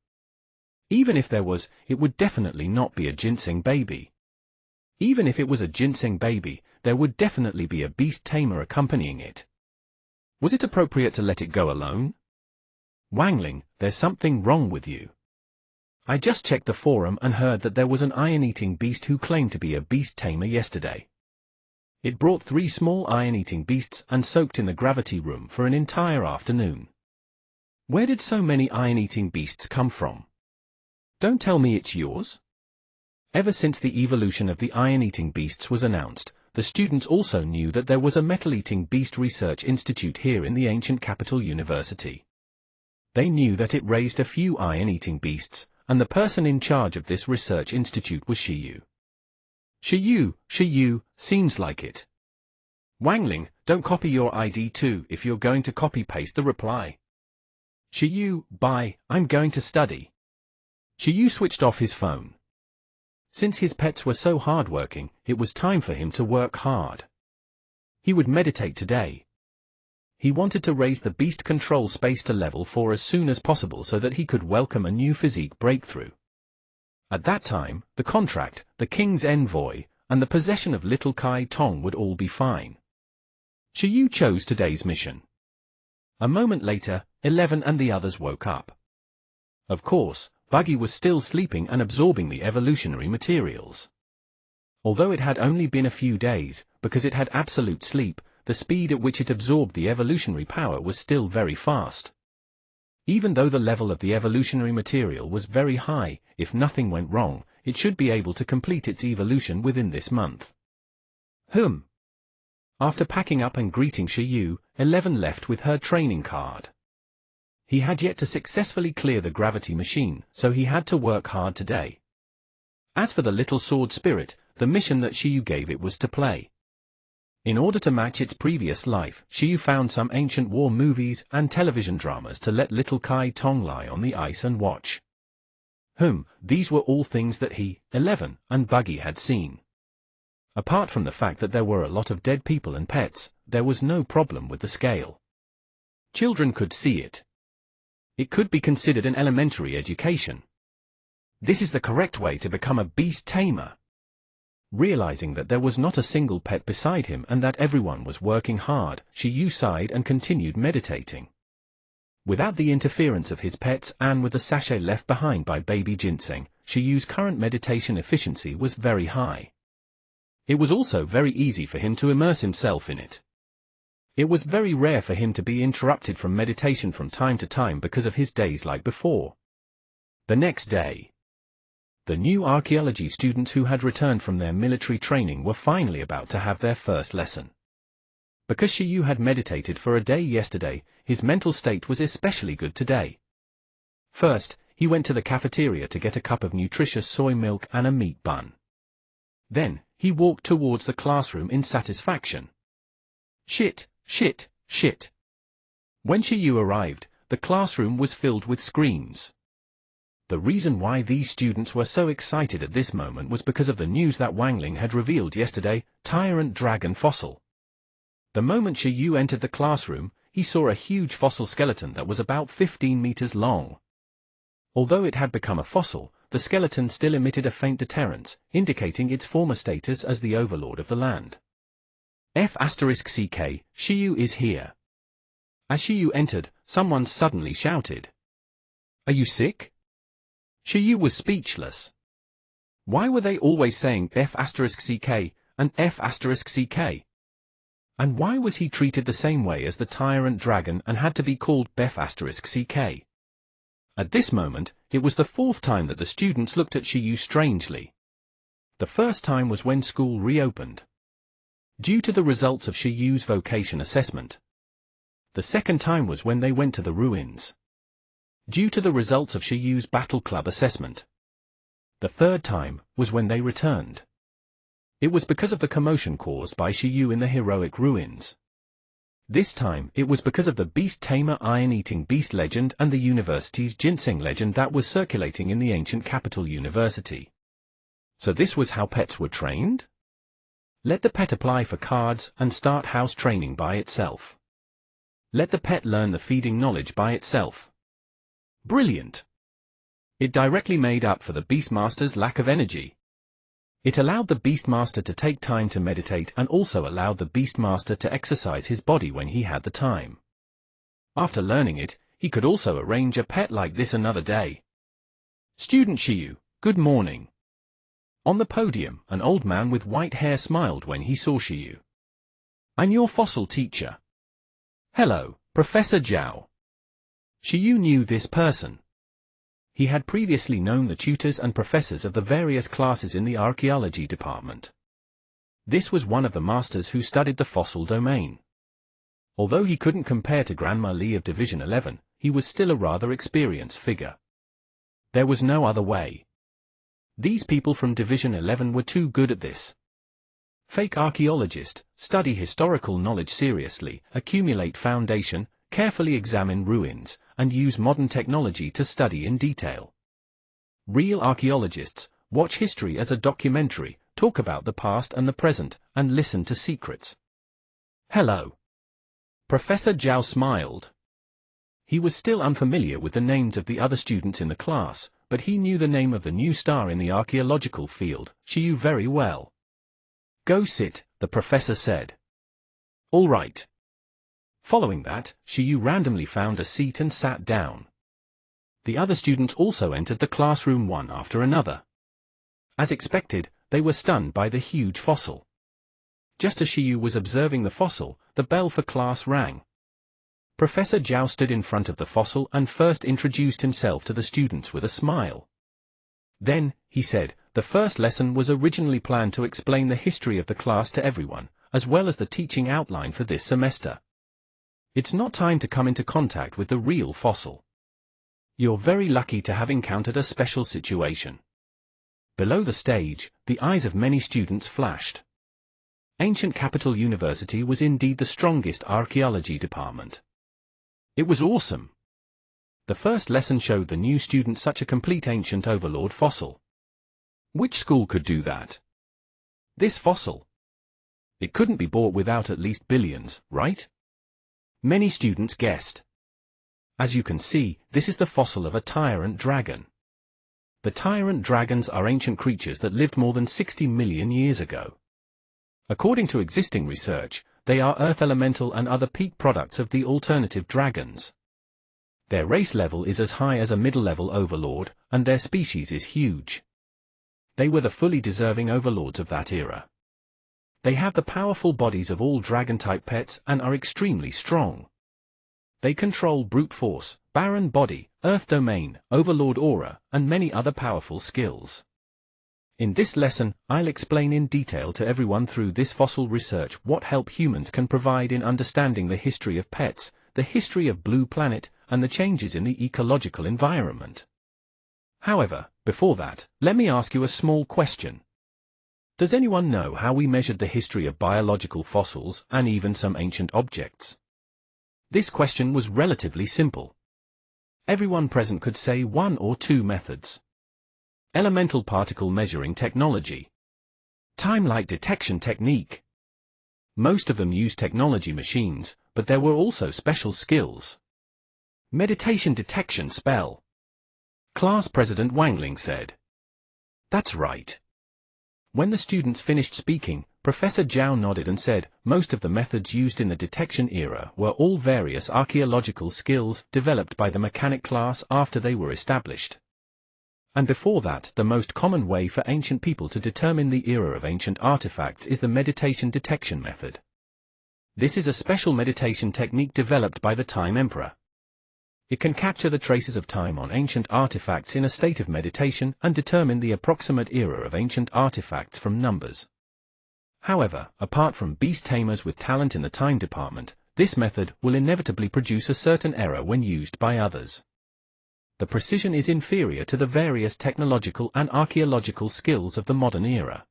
Speaker 1: Even if there was, it would definitely not be a ginseng baby. Even if it was a ginseng baby, there would definitely be a beast tamer accompanying it. Was it appropriate to let it go alone? Wangling, there's something wrong with you. I just checked the forum and heard that there was an iron-eating beast who claimed to be a beast tamer yesterday. It brought 3 small iron-eating beasts and soaked in the gravity room for an entire afternoon. Where did so many iron-eating beasts come from? Don't tell me it's yours? Ever since the evolution of the iron-eating beasts was announced, the students also knew that there was a metal-eating beast research institute here in the ancient capital university. They knew that it raised a few iron-eating beasts, and the person in charge of this research institute was Shiyu. Shiyu, seems like it. Wangling, don't copy your ID too if you're going to copy-paste the reply. Shiyu, bye, I'm going to study. Shiyu switched off his phone. Since his pets were so hard-working, it was time for him to work hard. He would meditate today. He wanted to raise the beast control space to level 4 as soon as possible so that he could welcome a new physique breakthrough. At that time, the contract, the king's envoy, and the possession of little Kai Tong would all be fine. Shiyu chose today's mission. A moment later, 11 and the others woke up. Of course, Buggy was still sleeping and absorbing the evolutionary materials. Although it had only been a few days, because it had absolute sleep, the speed at which it absorbed the evolutionary power was still very fast. Even though the level of the evolutionary material was very high, if nothing went wrong, it should be able to complete its evolution within this month. After packing up and greeting Shiyu, 11 left with her training card. He had yet to successfully clear the gravity machine, so he had to work hard today. As for the little sword spirit, the mission that Shiyu gave it was to play. In order to match its previous life, Shiyu found some ancient war movies and television dramas to let little Kai Tong lie on the ice and watch. These were all things that he, 11, and Buggy had seen. Apart from the fact that there were a lot of dead people and pets, there was no problem with the scale. Children could see it. It could be considered an elementary education. This is the correct way to become a beast tamer. Realizing that there was not a single pet beside him and that everyone was working hard, Shiyu sighed and continued meditating. Without the interference of his pets and with the sachet left behind by baby ginseng, Shiyu's current meditation efficiency was very high. It was also very easy for him to immerse himself in it. It was very rare for him to be interrupted from meditation from time to time because of his days like before. The next day, the new archaeology students who had returned from their military training were finally about to have their first lesson. Because Shiyu had meditated for a day yesterday, his mental state was especially good today. First, he went to the cafeteria to get a cup of nutritious soy milk and a meat bun. Then, he walked towards the classroom in satisfaction. Shit. When Shiyu arrived, the classroom was filled with screams. The reason why these students were so excited at this moment was because of the news that Wangling had revealed yesterday, Tyrant Dragon Fossil. The moment Shiyu entered the classroom, he saw a huge fossil skeleton that was about 15 meters long. Although it had become a fossil, the skeleton still emitted a faint deterrence, indicating its former status as the overlord of the land. F*CK, Shiyu is here. As Shiyu entered, someone suddenly shouted. Are you sick? Shiyu was speechless. Why were they always saying F*CK and F*CK? And why was he treated the same way as the tyrant dragon and had to be called F*CK? At this moment, it was the fourth time that the students looked at Shiyu strangely. The first time was when school reopened, due to the results of Shiyu's vocation assessment. The second time was when they went to the ruins, due to the results of Shiyu's battle club assessment. The third time was when they returned. It was because of the commotion caused by Shiyu in the heroic ruins. This time, it was because of the Beast Tamer Iron-Eating Beast legend and the university's ginseng legend that was circulating in the ancient capital university. So this was how pets were trained? Let the pet apply for cards and start house training by itself. Let the pet learn the feeding knowledge by itself. Brilliant! It directly made up for the Beastmaster's lack of energy. It allowed the Beastmaster to take time to meditate and also allowed the Beastmaster to exercise his body when he had the time. After learning it, he could also arrange a pet like this another day. Student Shiyu, good morning. On the podium, an old man with white hair smiled when he saw Shiyu. I'm your fossil teacher. Hello, Professor Zhao. Shiyu knew this person. He had previously known the tutors and professors of the various classes in the archaeology department. This was one of the masters who studied the fossil domain. Although he couldn't compare to Grandma Li of Division 11, he was still a rather experienced figure. There was no other way. These people from Division 11 were too good at this. fake archaeologist, study historical knowledge seriously, accumulate foundation, carefully examine ruins, and use modern technology to study in detail. Real archaeologists watch history as a documentary, talk about the past and the present, and listen to secrets. Hello. Professor Zhao smiled. He was still unfamiliar with the names of the other students in the class, but he knew the name of the new star in the archaeological field, Xiyu, very well. Go sit, the professor said. All right. Following that, Xiyu randomly found a seat and sat down. The other students also entered the classroom one after another. As expected, they were stunned by the huge fossil. Just as Xiyu was observing the fossil, the bell for class rang. Professor Zhao stood in front of the fossil and first introduced himself to the students with a smile. Then, he said, the first lesson was originally planned to explain the history of the class to everyone, as well as the teaching outline for this semester. It's not time to come into contact with the real fossil. You're very lucky to have encountered a special situation. Below the stage, the eyes of many students flashed. Ancient Capital University was indeed the strongest archaeology department. It was awesome. The first lesson showed the new students such a complete ancient overlord fossil. Which school could do that? This fossil. It couldn't be bought without at least billions, right? Many students guessed. As you can see, this is the fossil of a tyrant dragon. The tyrant dragons are ancient creatures that lived more than 60 million years ago. According to existing research, they are earth elemental and other peak products of the alternative dragons. Their race level is as high as a middle-level overlord, and their species is huge. They were the fully deserving overlords of that era. They have the powerful bodies of all dragon-type pets and are extremely strong. They control brute force, Baron body, Earth domain, Overlord aura, and many other powerful skills. In this lesson, I'll explain in detail to everyone through this fossil research what help humans can provide in understanding the history of pets, the history of Blue Planet, and the changes in the ecological environment. However, before that, let me ask you a small question. Does anyone know how we measured the history of biological fossils and even some ancient objects? This question was relatively simple. Everyone present could say one or two methods. Elemental particle measuring technology. Time light detection technique. Most of them used technology machines, but there were also special skills. Meditation detection spell. Class President Wang Ling said. That's right. When the students finished speaking, Professor Zhao nodded and said, most of the methods used in the detection era were all various archaeological skills developed by the mechanic class after they were established. And before that, the most common way for ancient people to determine the era of ancient artifacts is the meditation detection method. This is a special meditation technique developed by the Time Emperor. It can capture the traces of time on ancient artifacts in a state of meditation and determine the approximate era of ancient artifacts from numbers. However, apart from beast tamers with talent in the time department, this method will inevitably produce a certain error when used by others. The precision is inferior to the various technological and archaeological skills of the modern era.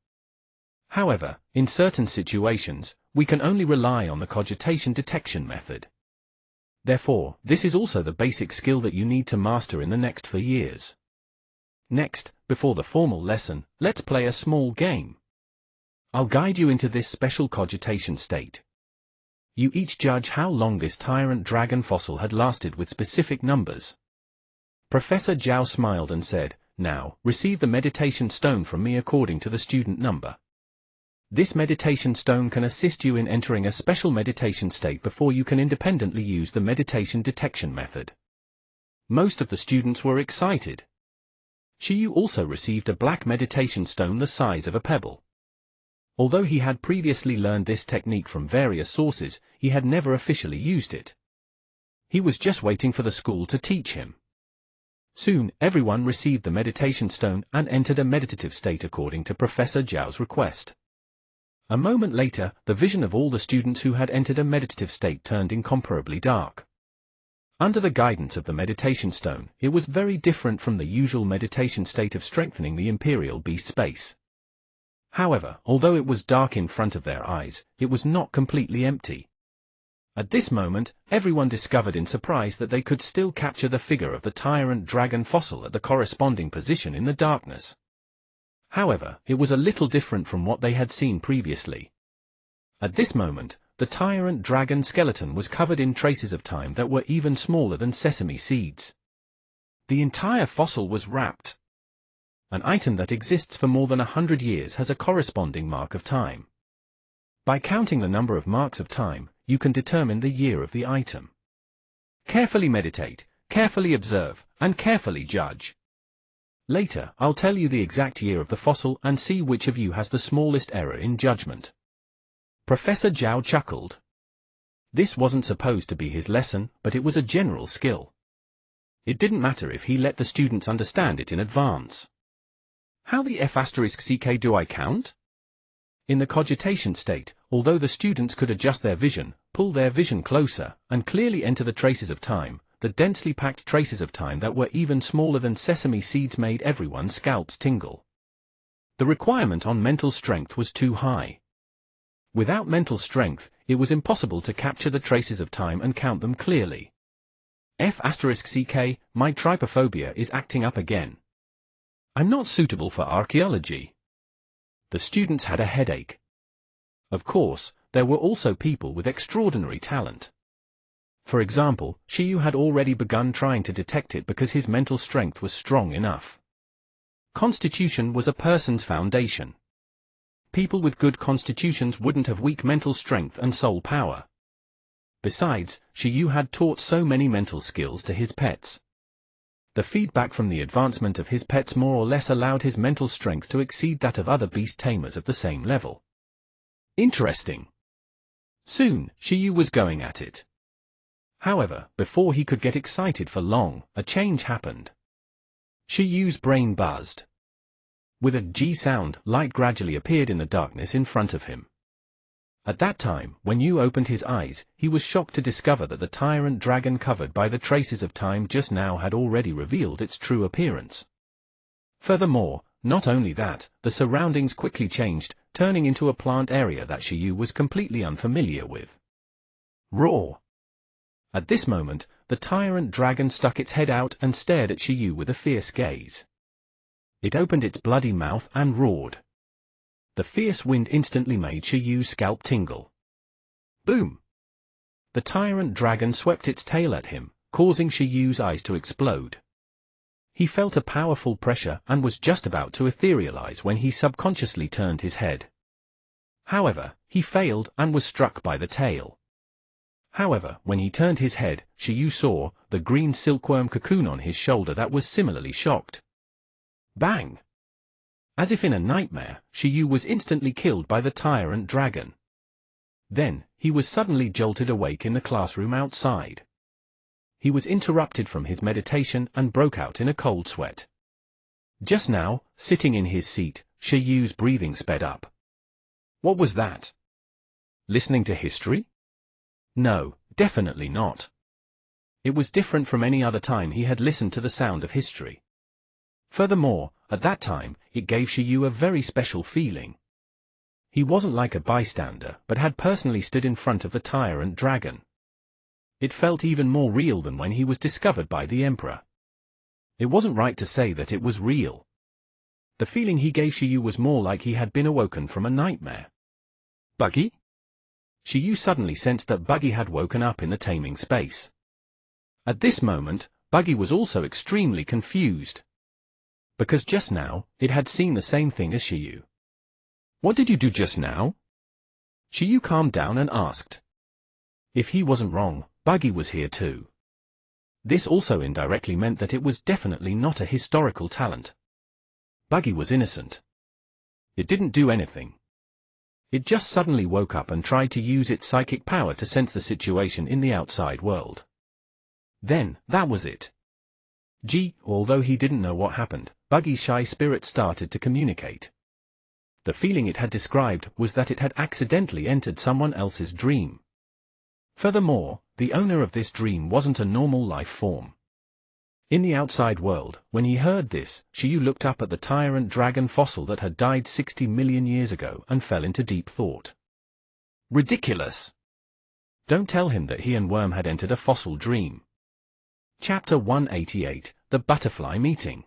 Speaker 1: However, in certain situations, we can only rely on the cogitation detection method. Therefore, this is also the basic skill that you need to master in the next 4 years. Next, before the formal lesson, let's play a small game. I'll guide you into this special cogitation state. You each judge how long this tyrant dragon fossil had lasted with specific numbers. Professor Zhao smiled and said, now, receive the meditation stone from me according to the student number. This meditation stone can assist you in entering a special meditation state before you can independently use the meditation detection method. Most of the students were excited. Xiyu also received a black meditation stone the size of a pebble. Although he had previously learned this technique from various sources, he had never officially used it. He was just waiting for the school to teach him. Soon, everyone received the meditation stone and entered a meditative state according to Professor Zhao's request. A moment later, the vision of all the students who had entered a meditative state turned incomparably dark. Under the guidance of the meditation stone, it was very different from the usual meditation state of strengthening the Imperial Beast space. However, although it was dark in front of their eyes, it was not completely empty. At this moment, everyone discovered in surprise that they could still capture the figure of the tyrant dragon fossil at the corresponding position in the darkness. However, it was a little different from what they had seen previously. At this moment, the tyrant dragon skeleton was covered in traces of time that were even smaller than sesame seeds. The entire fossil was wrapped. An item that exists for more than 100 years has a corresponding mark of time. By counting the number of marks of time, you can determine the year of the item. Carefully meditate, carefully observe, and carefully judge. Later, I'll tell you the exact year of the fossil and see which of you has the smallest error in judgment. Professor Zhao chuckled. This wasn't supposed to be his lesson, but it was a general skill. It didn't matter if he let the students understand it in advance. How the F*ck do I count? In the cogitation state, although the students could adjust their vision, pull their vision closer, and clearly enter the traces of time, the densely packed traces of time that were even smaller than sesame seeds made everyone's scalps tingle. The requirement on mental strength was too high. Without mental strength, it was impossible to capture the traces of time and count them clearly. F*ck, my trypophobia is acting up again. I'm not suitable for archaeology. The students had a headache. Of course, there were also people with extraordinary talent. For example, Shiyu had already begun trying to detect it because his mental strength was strong enough. Constitution was a person's foundation. People with good constitutions wouldn't have weak mental strength and soul power. Besides, Shiyu had taught so many mental skills to his pets. The feedback from the advancement of his pets more or less allowed his mental strength to exceed that of other beast tamers of the same level. Interesting. Soon, Shiyu was going at it. However, before he could get excited for long, a change happened. Shiyu's brain buzzed. With a G sound, light gradually appeared in the darkness in front of him. At that time, when Yu opened his eyes, he was shocked to discover that the tyrant dragon covered by the traces of time just now had already revealed its true appearance. Furthermore, not only that, the surroundings quickly changed, turning into a plant area that Shiyu was completely unfamiliar with. Roar! At this moment, the tyrant dragon stuck its head out and stared at Shiyu with a fierce gaze. It opened its bloody mouth and roared. The fierce wind instantly made Shiyu's scalp tingle. Boom! The tyrant dragon swept its tail at him, causing Shiyu's eyes to explode. He felt a powerful pressure and was just about to etherealize when he subconsciously turned his head. However, he failed and was struck by the tail. However, when he turned his head, Shiyu saw the green silkworm cocoon on his shoulder that was similarly shocked. Bang! As if in a nightmare, Shiyu was instantly killed by the tyrant dragon. Then, he was suddenly jolted awake in the classroom outside. He was interrupted from his meditation and broke out in a cold sweat. Just now, sitting in his seat, Shiyu's breathing sped up. What was that? Listening to history? No, definitely not. It was different from any other time he had listened to the sound of history. Furthermore, at that time, it gave Shiyu a very special feeling. He wasn't like a bystander, but had personally stood in front of the tyrant dragon. It felt even more real than when he was discovered by the Emperor. It wasn't right to say that it was real. The feeling he gave Shiyu was more like he had been awoken from a nightmare. Buggy? Shiyu suddenly sensed that Buggy had woken up in the taming space. At this moment, Buggy was also extremely confused. Because just now, it had seen the same thing as Shiyu. What did you do just now? Shiyu calmed down and asked. If he wasn't wrong, Buggy was here too. This also indirectly meant that it was definitely not a historical talent. Buggy was innocent. It didn't do anything. It just suddenly woke up and tried to use its psychic power to sense the situation in the outside world. Then, that was it. Although he didn't know what happened, Buggy's shy spirit started to communicate. The feeling it had described was that it had accidentally entered someone else's dream. Furthermore, the owner of this dream wasn't a normal life form. In the outside world, when he heard this, Shiyu looked up at the tyrant dragon fossil that had died 60 million years ago and fell into deep thought. Ridiculous! Don't tell him that he and Worm had entered a fossil dream. Chapter 188, The Butterfly Meeting.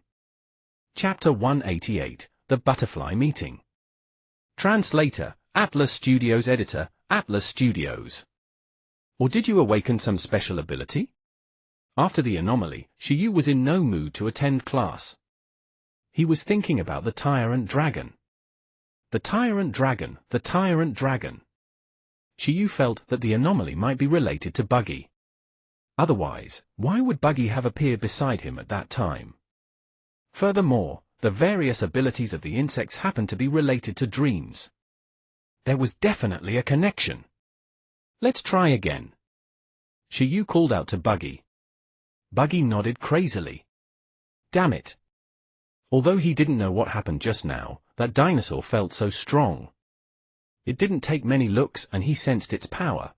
Speaker 1: Chapter 188, The Butterfly Meeting. Translator, Atlas Studios. Editor, Atlas Studios. Or did you awaken some special ability? After the anomaly, Shiyu was in no mood to attend class. He was thinking about the tyrant dragon. The tyrant dragon, the tyrant dragon. Shiyu felt that the anomaly might be related to Buggy. Otherwise, why would Buggy have appeared beside him at that time? Furthermore, the various abilities of the insects happened to be related to dreams. There was definitely a connection. Let's try again. Shiyu called out to Buggy. Buggy nodded crazily. Damn it. Although he didn't know what happened just now, that dinosaur felt so strong. It didn't take many looks and he sensed its power.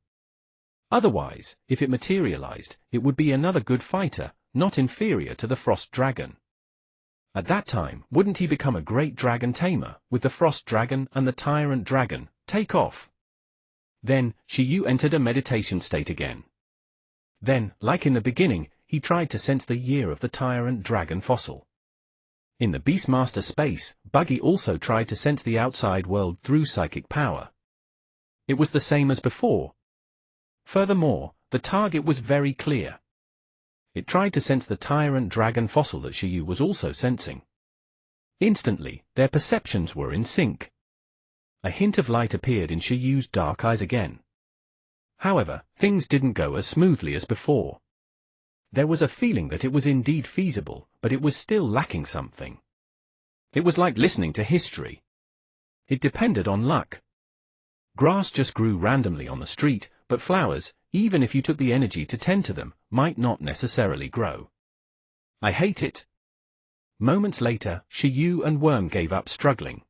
Speaker 1: Otherwise, if it materialized, it would be another good fighter, not inferior to the Frost Dragon. At that time, wouldn't he become a great dragon tamer, with the Frost Dragon and the Tyrant Dragon take off? Then, Shiyu entered a meditation state again. Then, like in the beginning, he tried to sense the year of the Tyrant Dragon fossil. In the Beastmaster space, Buggy also tried to sense the outside world through psychic power. It was the same as before. Furthermore, the target was very clear. It tried to sense the Tyrant Dragon fossil that Shiyu was also sensing. Instantly, their perceptions were in sync. A hint of light appeared in Shiyu's dark eyes again. However, things didn't go as smoothly as before. There was a feeling that it was indeed feasible, but it was still lacking something. It was like listening to history. It depended on luck. Grass just grew randomly on the street, but flowers, even if you took the energy to tend to them, might not necessarily grow. I hate it. Moments later, Shiyu and Worm gave up struggling.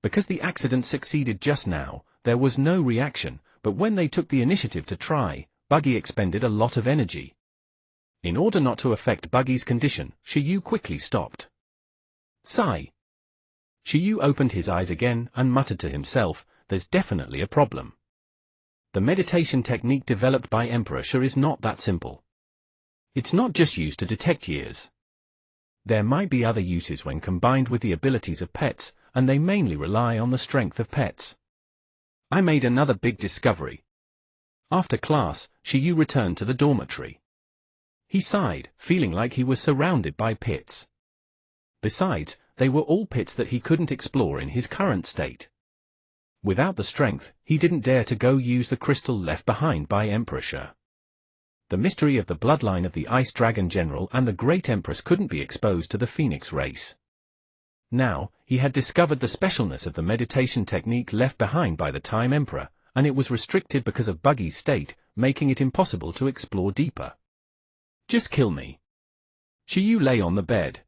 Speaker 1: Because the accident succeeded just now, there was no reaction, but when they took the initiative to try, Buggy expended a lot of energy. In order not to affect Buggy's condition, Shiyu quickly stopped. Sigh. Shiyu opened his eyes again and muttered to himself, there's definitely a problem. The meditation technique developed by Emperor Sha is not that simple. It's not just used to detect years. There might be other uses when combined with the abilities of pets, and they mainly rely on the strength of pets. I made another big discovery. After class, Shiyu returned to the dormitory. He sighed, feeling like he was surrounded by pits. Besides, they were all pits that he couldn't explore in his current state. Without the strength, he didn't dare to go use the crystal left behind by Emperor Sha. The mystery of the bloodline of the Ice Dragon General and the Great Empress couldn't be exposed to the Phoenix race. Now, he had discovered the specialness of the meditation technique left behind by the Time Emperor, and it was restricted because of Buggy's state, making it impossible to explore deeper. Just kill me. Shiyu lay on the bed.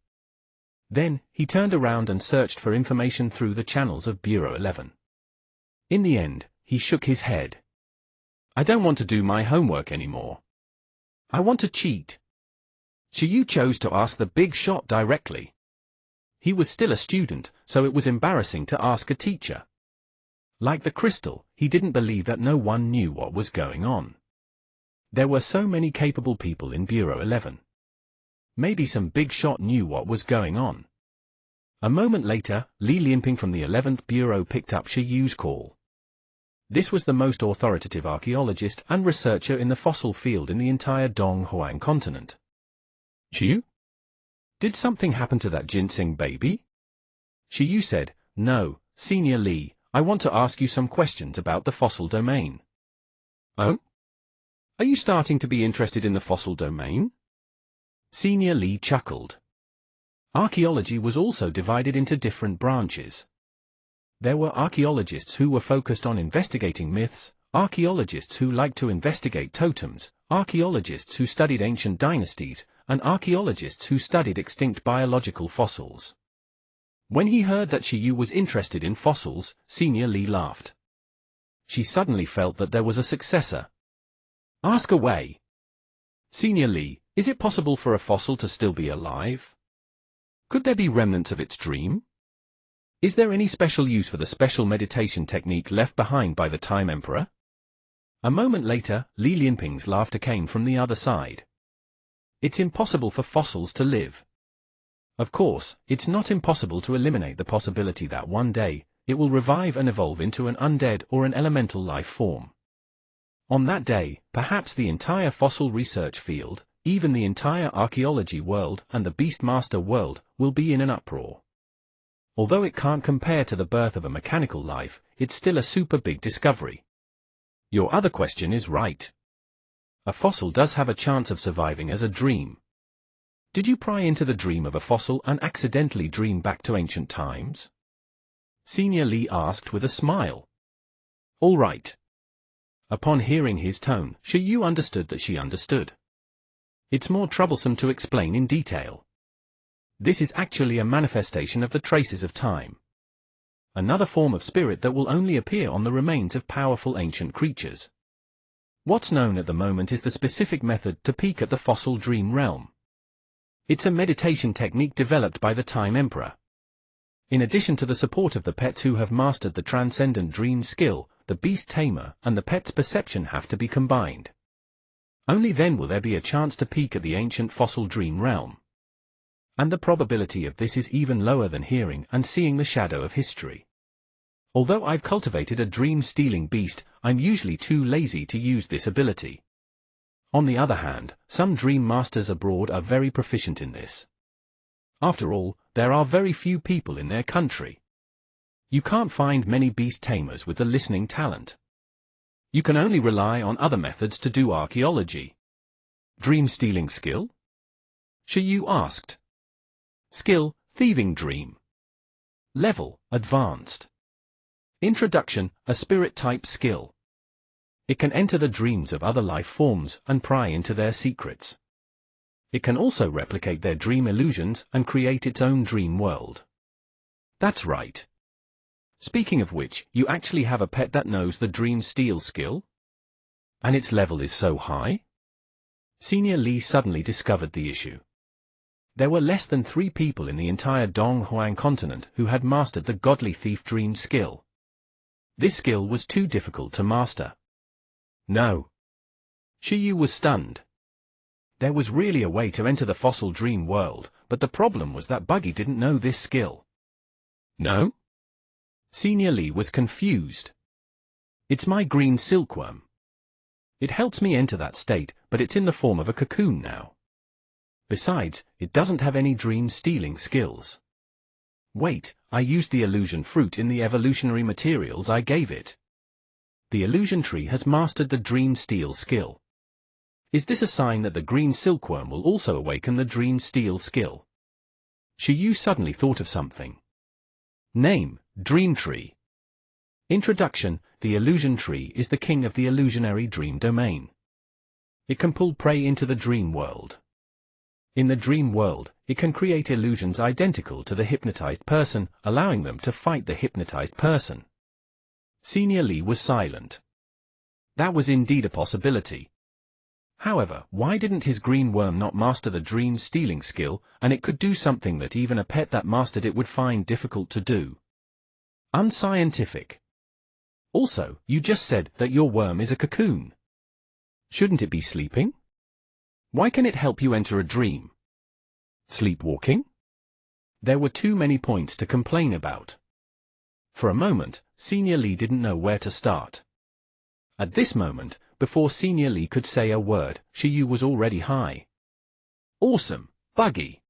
Speaker 1: Then, he turned around and searched for information through the channels of Bureau 11. In the end, he shook his head. I don't want to do my homework anymore. I want to cheat. Shiyu chose to ask the big shot directly. He was still a student, so it was embarrassing to ask a teacher. Like the crystal, he didn't believe that no one knew what was going on. There were so many capable people in Bureau 11. Maybe some big shot knew what was going on. A moment later, Li Lianping from the 11th Bureau picked up Shiyu's call. This was the most authoritative archaeologist and researcher in the fossil field in the entire Donghuang continent. Shiyu? Did something happen to that ginseng baby? Shiyu said, No, Senior Li, I want to ask you some questions about the fossil domain. Oh? Are you starting to be interested in the fossil domain? Senior Li chuckled. Archaeology was also divided into different branches. There were archaeologists who were focused on investigating myths, archaeologists who liked to investigate totems, archaeologists who studied ancient dynasties, and archaeologists who studied extinct biological fossils. When he heard that Shiyu was interested in fossils, Senior Li laughed. She suddenly felt that there was a successor. Ask away. Senior Li, Is it possible for a fossil to still be alive? Could there be remnants of its dream? Is there any special use for the special meditation technique left behind by the Time Emperor? A moment later, Li Lianping's laughter came from the other side. It's impossible for fossils to live. Of course, it's not impossible to eliminate the possibility that one day, it will revive and evolve into an undead or an elemental life form. On that day, perhaps the entire fossil research field, even the entire archaeology world and the Beastmaster world, will be in an uproar. Although it can't compare to the birth of a mechanical life, it's still a super big discovery. Your other question is right. A fossil does have a chance of surviving as a dream. Did you pry into the dream of a fossil and accidentally dream back to ancient times? Senior Li asked with a smile. All right. Upon hearing his tone, Shi Yu understood that she understood. It's more troublesome to explain in detail. This is actually a manifestation of the traces of time. Another form of spirit that will only appear on the remains of powerful ancient creatures. What's known at the moment is the specific method to peek at the fossil dream realm. It's a meditation technique developed by the Time Emperor. In addition to the support of the pets who have mastered the transcendent dream skill, the beast tamer and the pet's perception have to be combined. Only then will there be a chance to peek at the ancient fossil dream realm. And the probability of this is even lower than hearing and seeing the shadow of history. Although I've cultivated a dream-stealing beast, I'm usually too lazy to use this ability. On the other hand, some dream masters abroad are very proficient in this. After all, there are very few people in their country. You can't find many beast tamers with the listening talent. You can only rely on other methods to do archaeology. Dream-stealing skill? Shi Yu asked. Skill, thieving dream. Level, advanced. Introduction, a spirit-type skill. It can enter the dreams of other life forms and pry into their secrets. It can also replicate their dream illusions and create its own dream world. That's right. Speaking of which, you actually have a pet that knows the dream steal skill? And its level is so high? Senior Li suddenly discovered the issue. There were less than 3 people in the entire Donghuang continent who had mastered the godly thief dream skill. This skill was too difficult to master. No. Shi Yu was stunned. There was really a way to enter the fossil dream world, but the problem was that Buggy didn't know this skill. No? Senior Li was confused. It's my green silkworm. It helps me enter that state, but it's in the form of a cocoon now. Besides, it doesn't have any dream-stealing skills. Wait, I used the illusion fruit in the evolutionary materials I gave it. The illusion tree has mastered the dream steal skill. Is this a sign that the green silkworm will also awaken the dream steal skill? Shi Yu suddenly thought of something. Name, Dream Tree. Introduction, the illusion tree is the king of the illusionary dream domain. It can pull prey into the dream world. In the dream world, it can create illusions identical to the hypnotized person, allowing them to fight the hypnotized person. Senior Li was silent. That was indeed a possibility. However, why didn't his green worm not master the dream-stealing skill, and it could do something that even a pet that mastered it would find difficult to do? Unscientific. Also, you just said that your worm is a cocoon. Shouldn't it be sleeping? Why can it help you enter a dream? Sleepwalking? There were too many points to complain about. For a moment, Senior Li didn't know where to start. At this moment, before Senior Li could say a word, Shi Yu was already high. Awesome, Buggy.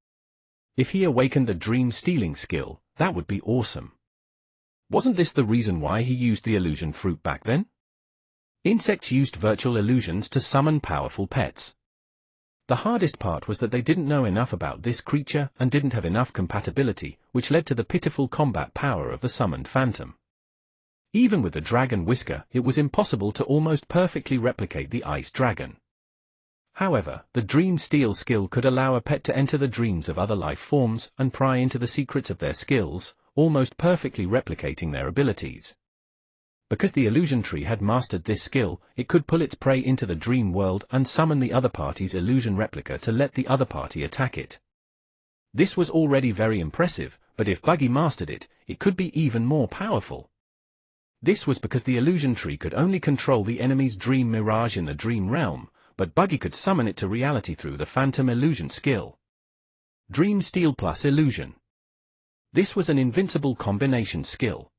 Speaker 1: If he awakened the dream-stealing skill, that would be awesome. Wasn't this the reason why he used the illusion fruit back then? Insects used virtual illusions to summon powerful pets. The hardest part was that they didn't know enough about this creature and didn't have enough compatibility, which led to the pitiful combat power of the summoned phantom. Even with the dragon whisker, it was impossible to almost perfectly replicate the ice dragon. However, the dream steal skill could allow a pet to enter the dreams of other life forms and pry into the secrets of their skills, almost perfectly replicating their abilities. Because the illusion tree had mastered this skill, it could pull its prey into the dream world and summon the other party's illusion replica to let the other party attack it. This was already very impressive, but if Buggy mastered it, it could be even more powerful. This was because the illusion tree could only control the enemy's dream mirage in the dream realm, but Buggy could summon it to reality through the phantom illusion skill. Dream Steal plus Illusion. This was an invincible combination skill.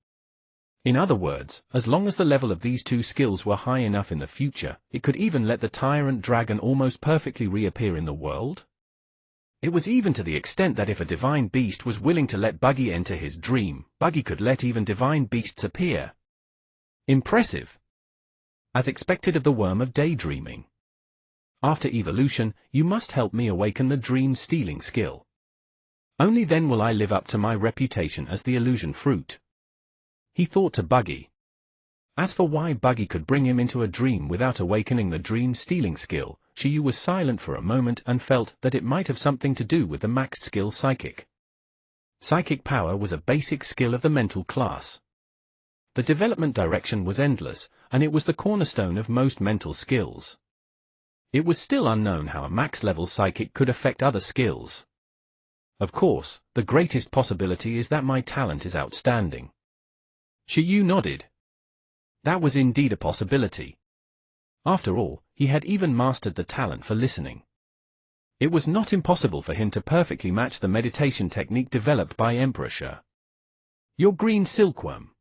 Speaker 1: In other words, as long as the level of these two skills were high enough in the future, it could even let the tyrant dragon almost perfectly reappear in the world. It was even to the extent that if a divine beast was willing to let Buggy enter his dream, Buggy could let even divine beasts appear. Impressive. As expected of the worm of daydreaming. After evolution, you must help me awaken the dream-stealing skill. Only then will I live up to my reputation as the illusion fruit. He thought to Buggy. As for why Buggy could bring him into a dream without awakening the dream-stealing skill, Shiyu was silent for a moment and felt that it might have something to do with the maxed skill Psychic. Psychic power was a basic skill of the mental class. The development direction was endless, and it was the cornerstone of most mental skills. It was still unknown how a max-level Psychic could affect other skills. Of course, the greatest possibility is that my talent is outstanding. Shiyu nodded. That was indeed a possibility. After all, he had even mastered the talent for listening. It was not impossible for him to perfectly match the meditation technique developed by Emperor Shi. Your green silkworm.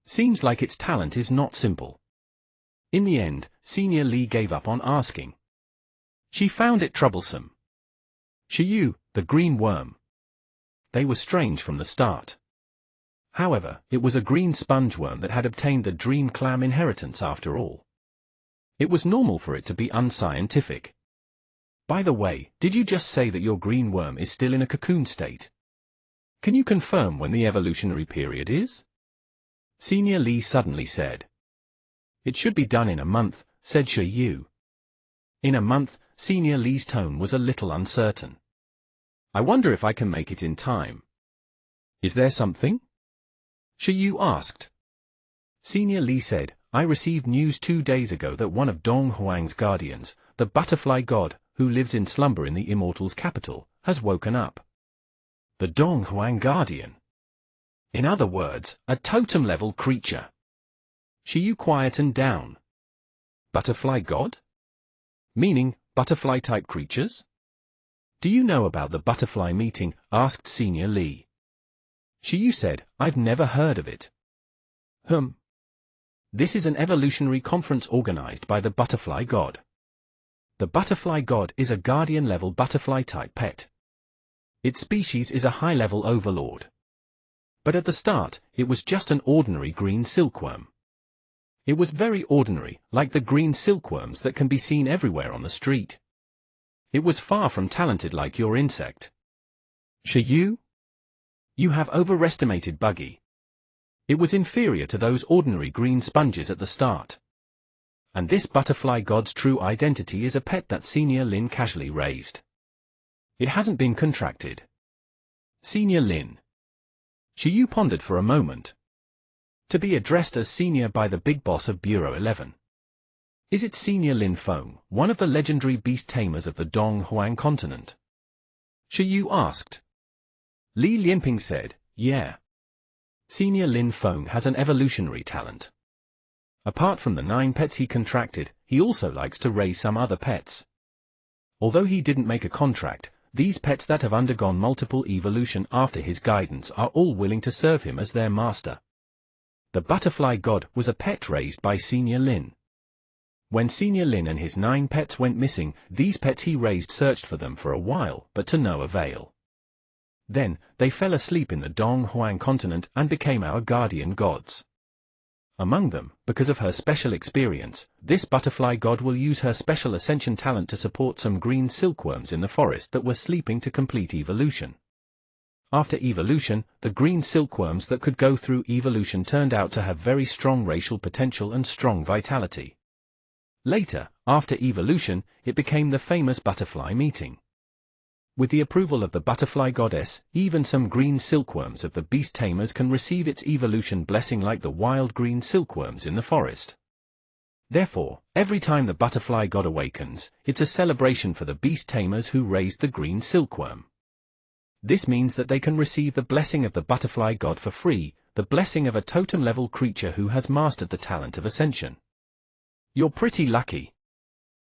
Speaker 1: Seems like its talent is not simple. In the end, Senior Lee gave up on asking. She found it troublesome. Shiyu, the green worm. They were strange from the start. However, it was a green sponge worm that had obtained the dream clam inheritance after all. It was normal for it to be unscientific. By the way, did you just say that your green worm is still in a cocoon state? Can you confirm when the evolutionary period is? Senior Lee suddenly said. It should be done in a month, said Shiyu. In a month, Senior Lee's tone was a little uncertain. I wonder if I can make it in time. Is there something? Shiyu asked. Senior Lee said, I received news 2 days ago that one of Dong Huang's guardians, the butterfly god, who lives in slumber in the Immortals' capital, has woken up. The Dong Huang guardian. In other words, a totem-level creature. Shiyu quietened down. Butterfly god? Meaning, butterfly-type creatures? Do you know about the butterfly meeting? Asked Senior Lee. Shiyu said, I've never heard of it. This is an evolutionary conference organized by the butterfly god. The butterfly god is a guardian-level butterfly-type pet. Its species is a high-level overlord. But at the start, it was just an ordinary green silkworm. It was very ordinary, like the green silkworms that can be seen everywhere on the street. It was far from talented like your insect. Shiyu? You have overestimated Buggy. It was inferior to those ordinary green sponges at the start. And this butterfly god's true identity is a pet that Senior Lin casually raised. It hasn't been contracted. Senior Lin. Shiyu pondered for a moment. To be addressed as senior by the big boss of Bureau 11. Is it Senior Lin Feng, one of the legendary beast tamers of the Dong Huang continent? Shiyu asked. Li Lianping said, yeah. Senior Lin Feng has an evolutionary talent. Apart from the 9 pets he contracted, he also likes to raise some other pets. Although he didn't make a contract, these pets that have undergone multiple evolution after his guidance are all willing to serve him as their master. The butterfly god was a pet raised by Senior Lin. When Senior Lin and his 9 pets went missing, these pets he raised searched for them for a while, but to no avail. Then, they fell asleep in the Dong Huang continent and became our guardian gods. Among them, because of her special experience, this butterfly god will use her special ascension talent to support some green silkworms in the forest that were sleeping to complete evolution. After evolution, the green silkworms that could go through evolution turned out to have very strong racial potential and strong vitality. Later, after evolution, it became the famous butterfly meeting. With the approval of the butterfly goddess, even some green silkworms of the beast tamers can receive its evolution blessing like the wild green silkworms in the forest. Therefore, every time the butterfly god awakens, it's a celebration for the beast tamers who raised the green silkworm. This means that they can receive the blessing of the butterfly god for free, the blessing of a totem-level creature who has mastered the talent of ascension. You're pretty lucky.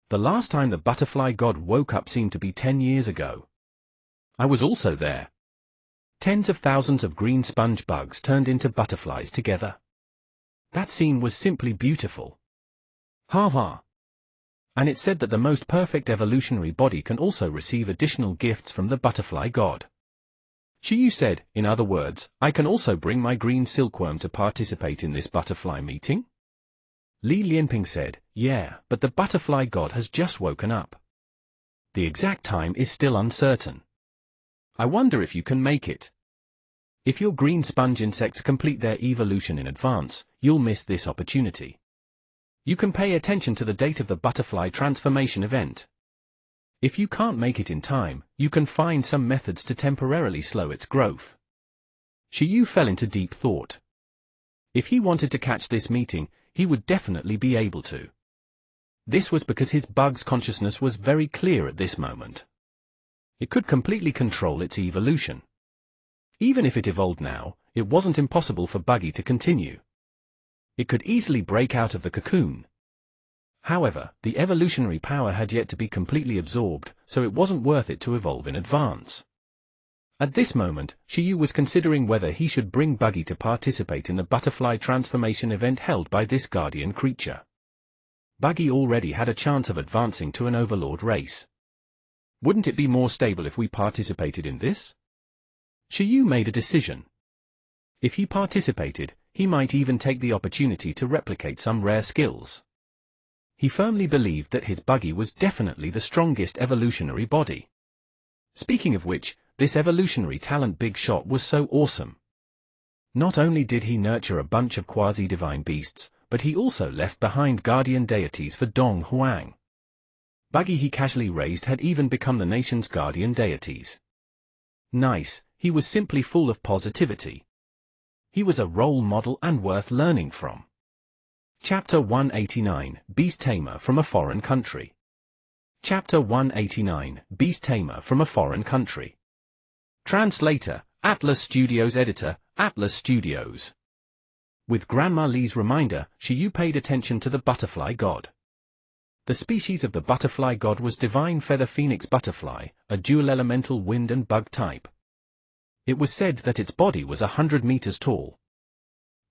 Speaker 1: The last time the butterfly god woke up seemed to be 10 years ago. I was also there. Tens of thousands of green sponge bugs turned into butterflies together. That scene was simply beautiful. Ha ha. And it said that the most perfect evolutionary body can also receive additional gifts from the butterfly god. Shiyu said, in other words, I can also bring my green silkworm to participate in this butterfly meeting? Li Lianping said, yeah, but the butterfly god has just woken up. The exact time is still uncertain. I wonder if you can make it. If your green sponge insects complete their evolution in advance, you'll miss this opportunity. You can pay attention to the date of the butterfly transformation event. If you can't make it in time, you can find some methods to temporarily slow its growth. Shiyu fell into deep thought. If he wanted to catch this meeting, he would definitely be able to. This was because his bug's consciousness was very clear at this moment. It could completely control its evolution. Even if it evolved now, it wasn't impossible for Buggy to continue. It could easily break out of the cocoon. However, the evolutionary power had yet to be completely absorbed, so it wasn't worth it to evolve in advance. At this moment, Shiyu was considering whether he should bring Buggy to participate in the butterfly transformation event held by this guardian creature. Buggy already had a chance of advancing to an overlord race. Wouldn't it be more stable if we participated in this? Shiyu made a decision. If he participated, he might even take the opportunity to replicate some rare skills. He firmly believed that his Buggy was definitely the strongest evolutionary body. Speaking of which, this evolutionary talent Big Shot was so awesome. Not only did he nurture a bunch of quasi-divine beasts, but he also left behind guardian deities for Dong Huang. Buggy he casually raised had even become the nation's guardian deities. Nice, he was simply full of positivity. He was a role model and worth learning from. Chapter 189, Beast Tamer from a Foreign Country. Chapter 189, Beast Tamer from a Foreign Country. Translator, Atlas Studios. Editor, Atlas Studios. With Grandma Li's reminder, Shiyu paid attention to the butterfly god. The species of the butterfly god was Divine Feather Phoenix Butterfly, a dual elemental wind and bug type. It was said that its body was 100 meters tall.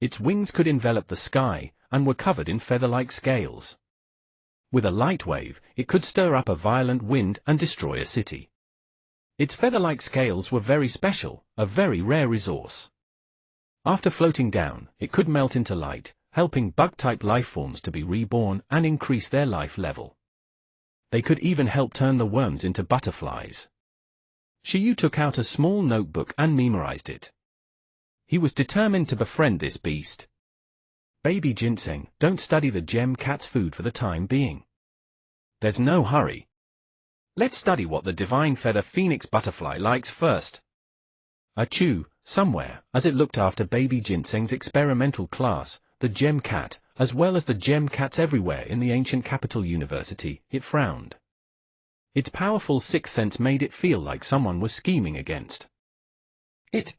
Speaker 1: Its wings could envelop the sky, and were covered in feather-like scales. With a light wave, it could stir up a violent wind and destroy a city. Its feather-like scales were very special, a very rare resource. After floating down, it could melt into light, helping bug-type lifeforms to be reborn and increase their life level. They could even help turn the worms into butterflies. Shiyu took out a small notebook and memorized it. He was determined to befriend this beast. Baby Ginseng, don't study the gem cat's food for the time being. There's no hurry. Let's study what the Divine Feather Phoenix Butterfly likes first. Achoo, somewhere, as it looked after Baby Ginseng's experimental class, the gem cat, as well as the gem cats everywhere in the ancient capital university, it frowned. Its powerful sixth sense made it feel like someone was scheming against it.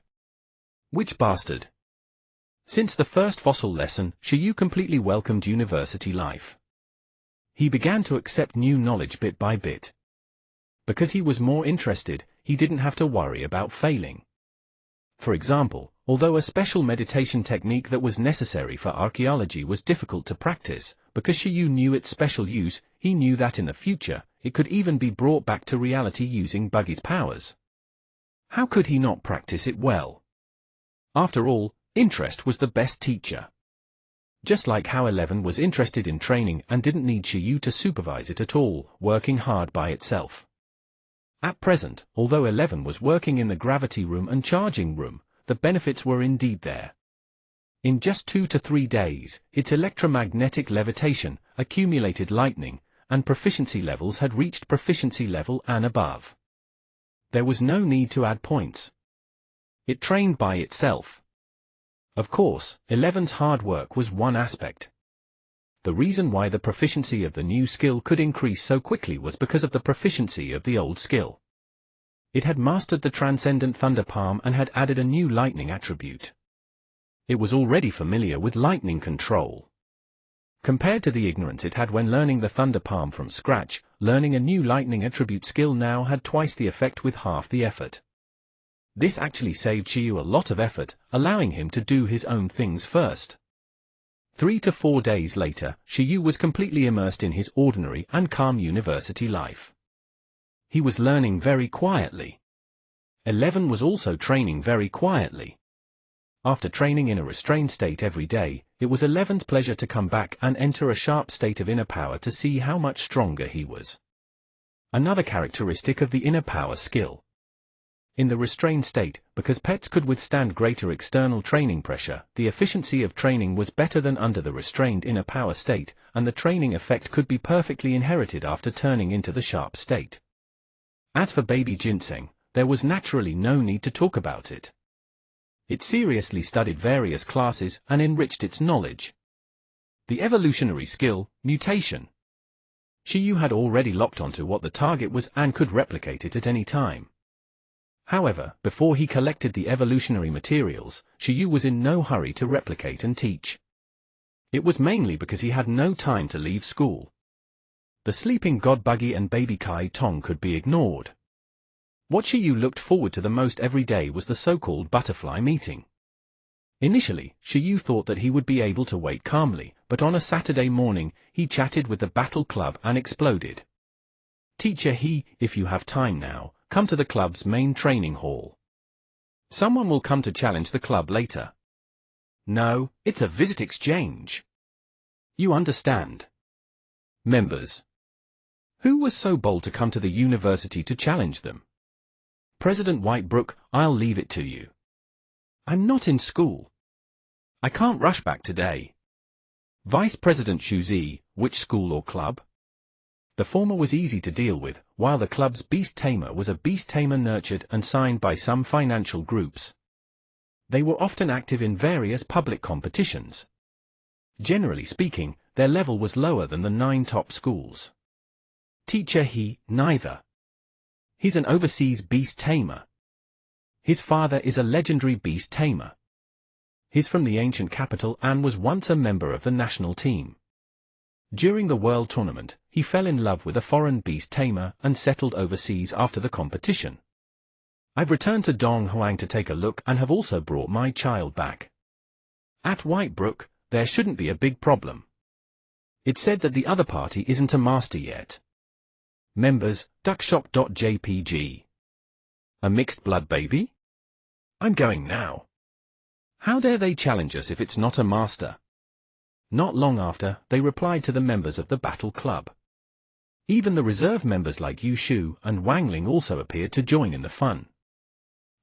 Speaker 1: Which bastard? Since the first fossil lesson, Shiyu completely welcomed university life. He began to accept new knowledge bit by bit. Because he was more interested, he didn't have to worry about failing. For example, although a special meditation technique that was necessary for archaeology was difficult to practice, because Shiyu knew its special use, he knew that in the future, it could even be brought back to reality using Buggy's powers. How could he not practice it well? After all, interest was the best teacher. Just like how 11 was interested in training and didn't need Shiyu to supervise it at all, working hard by itself. At present, although 11 was working in the gravity room and charging room, the benefits were indeed there. In just 2 to 3 days, its electromagnetic levitation, accumulated lightning, and proficiency levels had reached proficiency level and above. There was no need to add points. It trained by itself. Of course, 11's hard work was one aspect. The reason why the proficiency of the new skill could increase so quickly was because of the proficiency of the old skill. It had mastered the Transcendent Thunder Palm and had added a new lightning attribute. It was already familiar with lightning control. Compared to the ignorance it had when learning the Thunder Palm from scratch, learning a new lightning attribute skill now had twice the effect with half the effort. This actually saved Qiyu a lot of effort, allowing him to do his own things first. 3 to 4 days later, Qiyu was completely immersed in his ordinary and calm university life. He was learning very quietly. 11 was also training very quietly. After training in a restrained state every day, it was 11's pleasure to come back and enter a sharp state of inner power to see how much stronger he was. Another characteristic of the inner power skill. In the restrained state, because pets could withstand greater external training pressure, the efficiency of training was better than under the restrained inner power state, and the training effect could be perfectly inherited after turning into the sharp state. As for baby ginseng, there was naturally no need to talk about it. It seriously studied various classes and enriched its knowledge. The evolutionary skill, mutation. Qiyu had already locked onto what the target was and could replicate it at any time. However, before he collected the evolutionary materials, Qiyu was in no hurry to replicate and teach. It was mainly because he had no time to leave school. The sleeping god Buggy and baby Kai Tong could be ignored. What Qiyu looked forward to the most every day was the so-called butterfly meeting. Initially, Qiyu thought that he would be able to wait calmly, but on a Saturday morning, he chatted with the battle club and exploded. Teacher if you have time now, come to the club's main training hall. Someone will come to challenge the club later. No, it's a visit exchange. You understand. Members. Who was so bold to come to the university to challenge them? President Whitebrook, I'll leave it to you. I'm not in school. I can't rush back today. Vice President Shuzi, which school or club? The former was easy to deal with, while the club's beast tamer was a beast tamer nurtured and signed by some financial groups. They were often active in various public competitions. Generally speaking, their level was lower than the 9 top schools. Teacher neither. He's an overseas beast tamer. His father is a legendary beast tamer. He's from the ancient capital and was once a member of the national team. During the world tournament, he fell in love with a foreign beast tamer and settled overseas after the competition. I've returned to Donghuang to take a look and have also brought my child back. At Whitebrook, there shouldn't be a big problem. It's said that the other party isn't a master yet. Members, duckshop.jpg. A mixed blood baby? I'm going now. How dare they challenge us if it's not a master? Not long after, they replied to the members of the battle club. Even the reserve members like Yu Shu and Wang Ling also appeared to join in the fun.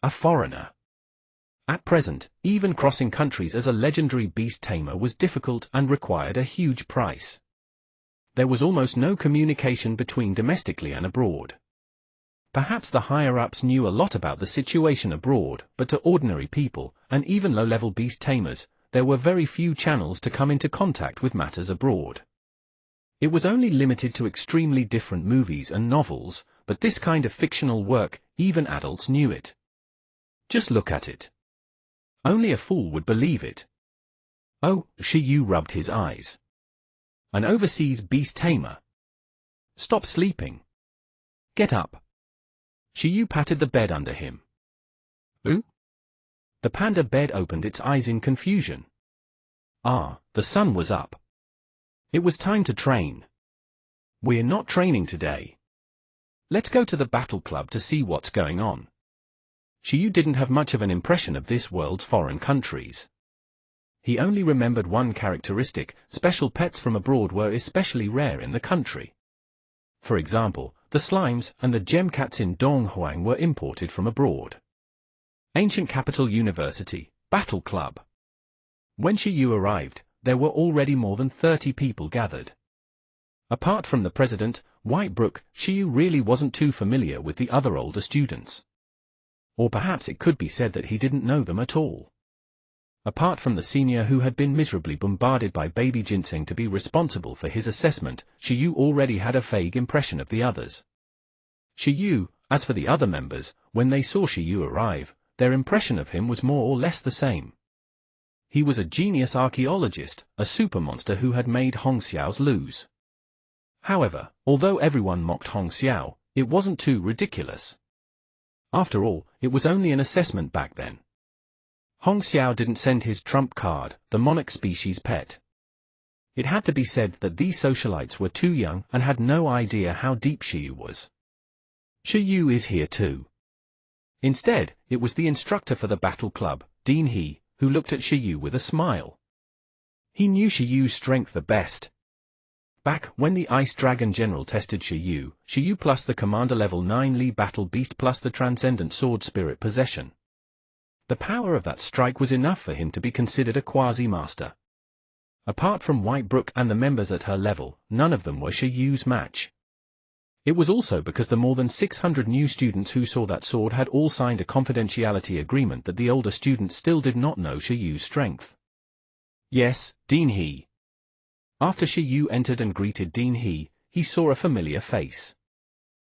Speaker 1: A foreigner. At present, even crossing countries as a legendary beast tamer was difficult and required a huge price. There was almost no communication between domestically and abroad. Perhaps the higher-ups knew a lot about the situation abroad, but to ordinary people, and even low-level beast tamers, there were very few channels to come into contact with matters abroad. It was only limited to extremely different movies and novels, but this kind of fictional work, even adults knew it. Just look at it. Only a fool would believe it. Oh, Qiyu rubbed his eyes. An overseas beast tamer. Stop sleeping. Get up. Qiyu patted the bed under him. Ooh? The panda bed opened its eyes in confusion. Ah, the sun was up. It was time to train. We're not training today. Let's go to the battle club to see what's going on. Qiyu didn't have much of an impression of this world's foreign countries. He only remembered one characteristic: special pets from abroad were especially rare in the country. For example, the slimes and the gem cats in Donghuang were imported from abroad. Ancient Capital University, Battle Club. When Qiyu arrived, there were already more than 30 people gathered. Apart from the president, Whitebrook, Shiyu really wasn't too familiar with the other older students. Or perhaps it could be said that he didn't know them at all. Apart from the senior who had been miserably bombarded by baby ginseng to be responsible for his assessment, Shiyu already had a vague impression of the others. As for the other members, when they saw Shiyu arrive, their impression of him was more or less the same. He was a genius archaeologist, a supermonster who had made Hong Xiao's lose. However, although everyone mocked Hong Xiao, it wasn't too ridiculous. After all, it was only an assessment back then. Hong Xiao didn't send his trump card, the monarch species pet. It had to be said that these socialites were too young and had no idea how deep Shiyu was. Shiyu is here too. Instead, it was the instructor for the battle club, Dean He, who looked at Shiyu with a smile. He knew Shiyu's strength the best. Back when the Ice Dragon General tested Shiyu plus the Commander Level 9 Li Battle Beast plus the Transcendent Sword Spirit Possession. The power of that strike was enough for him to be considered a quasi-master. Apart from Whitebrook and the members at her level, none of them were Shiyu's match. It was also because the more than 600 new students who saw that sword had all signed a confidentiality agreement that the older students still did not know Shiyu's strength. Yes, Dean He. After Shiyu entered and greeted Dean He saw a familiar face.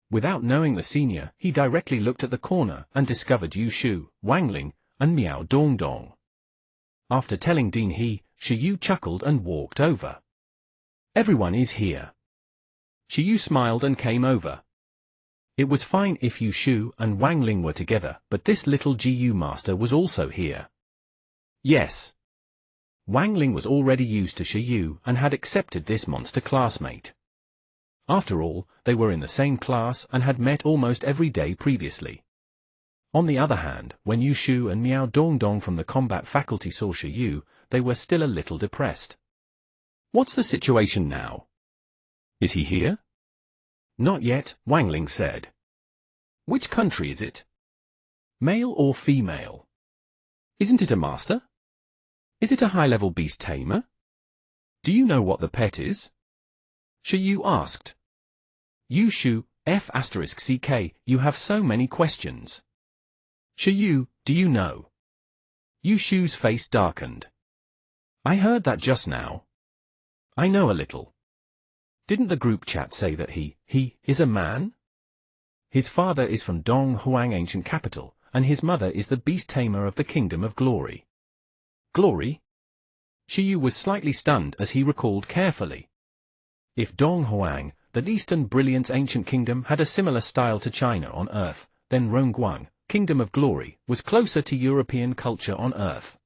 Speaker 1: Without knowing the senior, he directly looked at the corner and discovered Yu Shu, Wang Ling, and Miao Dongdong. After telling Dean He, Shiyu chuckled and walked over. Everyone is here. Shiyu smiled and came over. It was fine if Yu Shu and Wang Ling were together, but this little GU master was also here. Yes. Wang Ling was already used to Shiyu and had accepted this monster classmate. After all, they were in the same class and had met almost every day previously. On the other hand, when Yu Shu and Miao Dongdong from the combat faculty saw Shiyu, they were still a little depressed. What's the situation now? Is he here? Not yet, Wang Ling said. Which country is it? Male or female? Isn't it a master? Is it a high-level beast tamer? Do you know what the pet is? Shiyu asked. Yu Shu, F*CK, you have so many questions. Shiyu, do you know? Yu Shu's face darkened. I heard that just now. I know a little. Didn't the group chat say that he is a man? His father is from Dong Huang ancient capital, and his mother is the beast tamer of the Kingdom of Glory. Glory? Shiyu was slightly stunned as he recalled carefully. If Dong Huang, the Eastern Brilliance ancient kingdom, had a similar style to China on Earth, then Rongguang, Kingdom of Glory, was closer to European culture on Earth.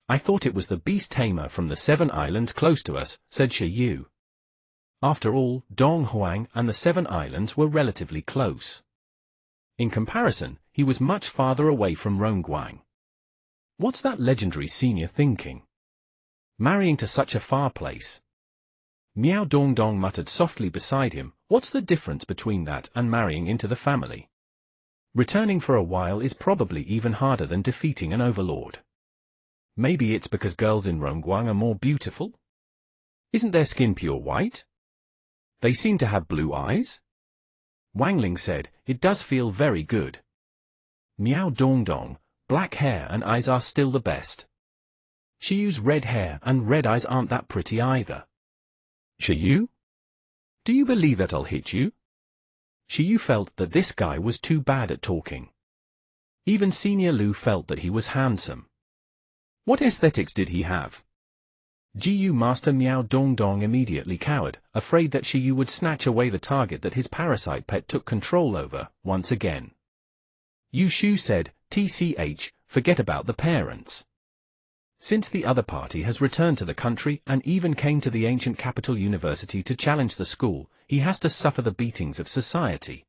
Speaker 1: I thought it was the beast tamer from the 7 islands close to us, said Shiyu. After all, Dong Huang and the 7 islands were relatively close. In comparison, he was much farther away from Rongguang. What's that legendary senior thinking? Marrying to such a far place? Miao Dongdong muttered softly beside him, what's the difference between that and marrying into the family? Returning for a while is probably even harder than defeating an overlord. Maybe it's because girls in Rongguang are more beautiful? Isn't their skin pure white? They seem to have blue eyes? Wang Ling said, it does feel very good. Miao Dongdong, black hair and eyes are still the best. Shiyu's red hair and red eyes aren't that pretty either. Shiyu? Do you believe that I'll hit you? Shiyu felt that this guy was too bad at talking. Even Senior Lu felt that he was handsome. What aesthetics did he have? GU Master Miao Dongdong immediately cowered, afraid that Shiyu would snatch away the target that his parasite pet took control over, once again. Yu Shu said, TCH, forget about the parents. Since the other party has returned to the country and even came to the ancient capital university to challenge the school, he has to suffer the beatings of society.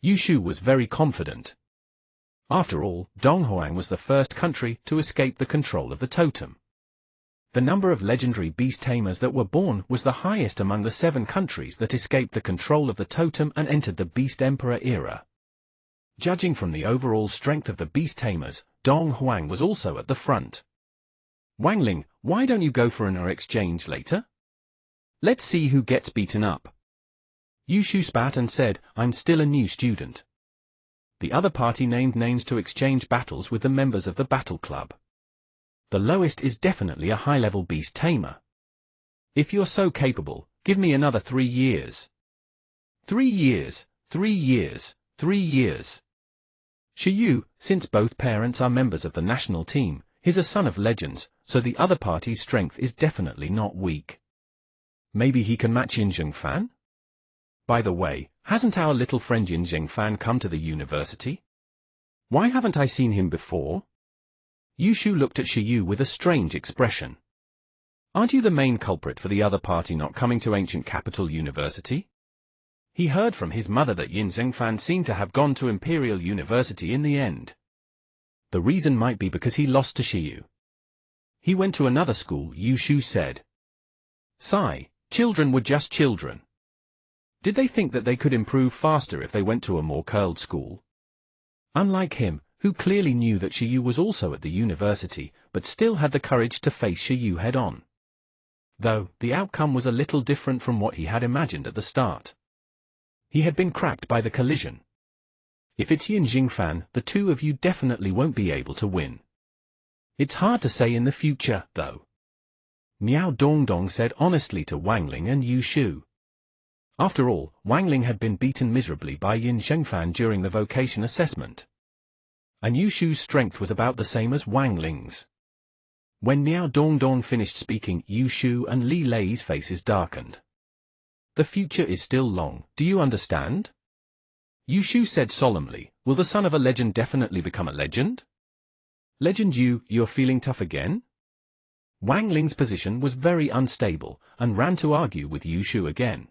Speaker 1: Yu Shu was very confident. After all, Donghuang was the first country to escape the control of the totem. The number of legendary beast tamers that were born was the highest among the 7 countries that escaped the control of the totem and entered the Beast Emperor era. Judging from the overall strength of the beast tamers, Donghuang was also at the front. Wang Ling, why don't you go for an exchange later? Let's see who gets beaten up. Yushu spat and said, "I'm still a new student." The other party named names to exchange battles with the members of the battle club. The lowest is definitely a high-level beast tamer. If you're so capable, give me another 3 years. 3 years, 3 years, 3 years. Shiyu, since both parents are members of the national team, is a son of legends, so the other party's strength is definitely not weak. Maybe he can match Yin Zhengfan? By the way, hasn't our little friend Yin Zhengfan come to the university? Why haven't I seen him before? Yushu looked at Shiyu with a strange expression. Aren't you the main culprit for the other party not coming to Ancient Capital University? He heard from his mother that Yin Zhengfan seemed to have gone to Imperial University in the end. The reason might be because he lost to Shiyu. He went to another school, Yushu said. Sigh, children were just children. Did they think that they could improve faster if they went to a more curled school? Unlike him, who clearly knew that Shiyu was also at the university, but still had the courage to face Shiyu head-on. Though, the outcome was a little different from what he had imagined at the start. He had been cracked by the collision. If it's Yin Zhengfan, the two of you definitely won't be able to win. It's hard to say in the future, though. Miao Dongdong said honestly to Wang Ling and Yushu. After all, Wang Ling had been beaten miserably by Yin Zhengfan during the vocation assessment. And Yushu's strength was about the same as Wang Ling's. When Miao Dongdong finished speaking, Yushu and Li Lei's faces darkened. The future is still long, do you understand? Yushu said solemnly, will the son of a legend definitely become a legend? Legend you're feeling tough again? Wang Ling's position was very unstable, and ran to argue with Yushu again.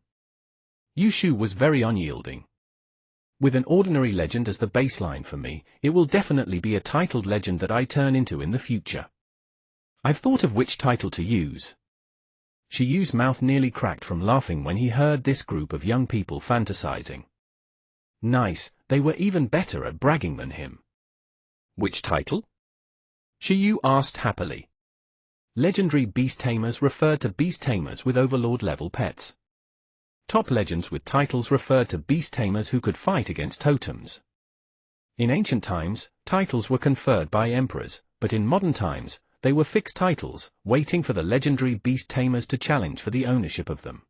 Speaker 1: Yushu was very unyielding. With an ordinary legend as the baseline for me, it will definitely be a titled legend that I turn into in the future. I've thought of which title to use. Shiyu's mouth nearly cracked from laughing when he heard this group of young people fantasizing. Nice, they were even better at bragging than him. Which title? Shiyu asked happily. Legendary beast tamers referred to beast tamers with overlord-level pets. Top legends with titles referred to beast tamers who could fight against totems. In ancient times, titles were conferred by emperors, but in modern times, they were fixed titles, waiting for the legendary beast tamers to challenge for the ownership of them.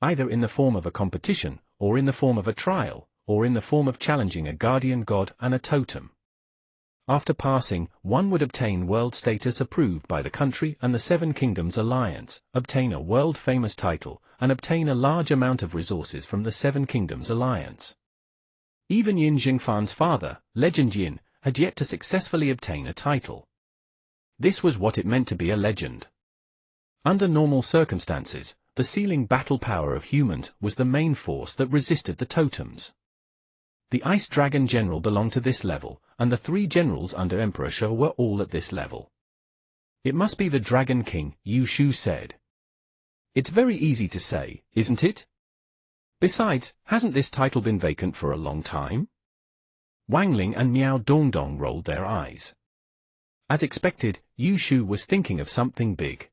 Speaker 1: Either in the form of a competition, or in the form of a trial, or in the form of challenging a guardian god and a totem. After passing, one would obtain world status approved by the country and the Seven Kingdoms Alliance, obtain a world-famous title, and obtain a large amount of resources from the Seven Kingdoms Alliance. Even Yin Zhengfan's father, Legend Yin, had yet to successfully obtain a title. This was what it meant to be a legend. Under normal circumstances, the ceiling battle power of humans was the main force that resisted the totems. The Ice Dragon General belonged to this level, and the 3 generals under Emperor Shu were all at this level. It must be the Dragon King, Yushu said. It's very easy to say, isn't it? Besides, hasn't this title been vacant for a long time? Wang Ling and Miao Dongdong rolled their eyes. As expected, Yushu was thinking of something big.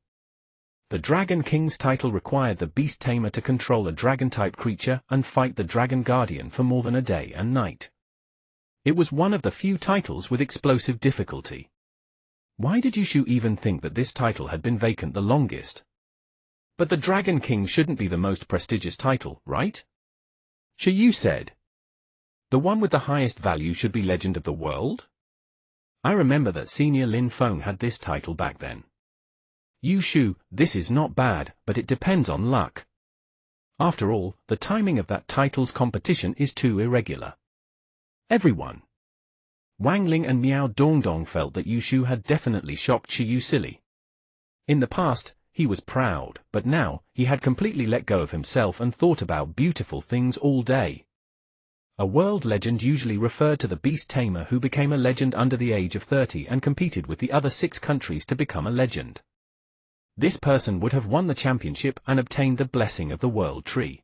Speaker 1: The Dragon King's title required the beast tamer to control a dragon-type creature and fight the Dragon Guardian for more than a day and night. It was one of the few titles with explosive difficulty. Why did Yushu even think that this title had been vacant the longest? But the Dragon King shouldn't be the most prestigious title, right? Shiyu said. The one with the highest value should be Legend of the World? I remember that Senior Lin Feng had this title back then. Yushu, this is not bad, but it depends on luck. After all, the timing of that title's competition is too irregular. Everyone. Wang Ling and Miao Dongdong felt that Yushu had definitely shocked Shiyu silly. In the past, he was proud, but now, he had completely let go of himself and thought about beautiful things all day. A world legend usually referred to the beast tamer who became a legend under the age of 30 and competed with the other 6 countries to become a legend. This person would have won the championship and obtained the blessing of the world tree.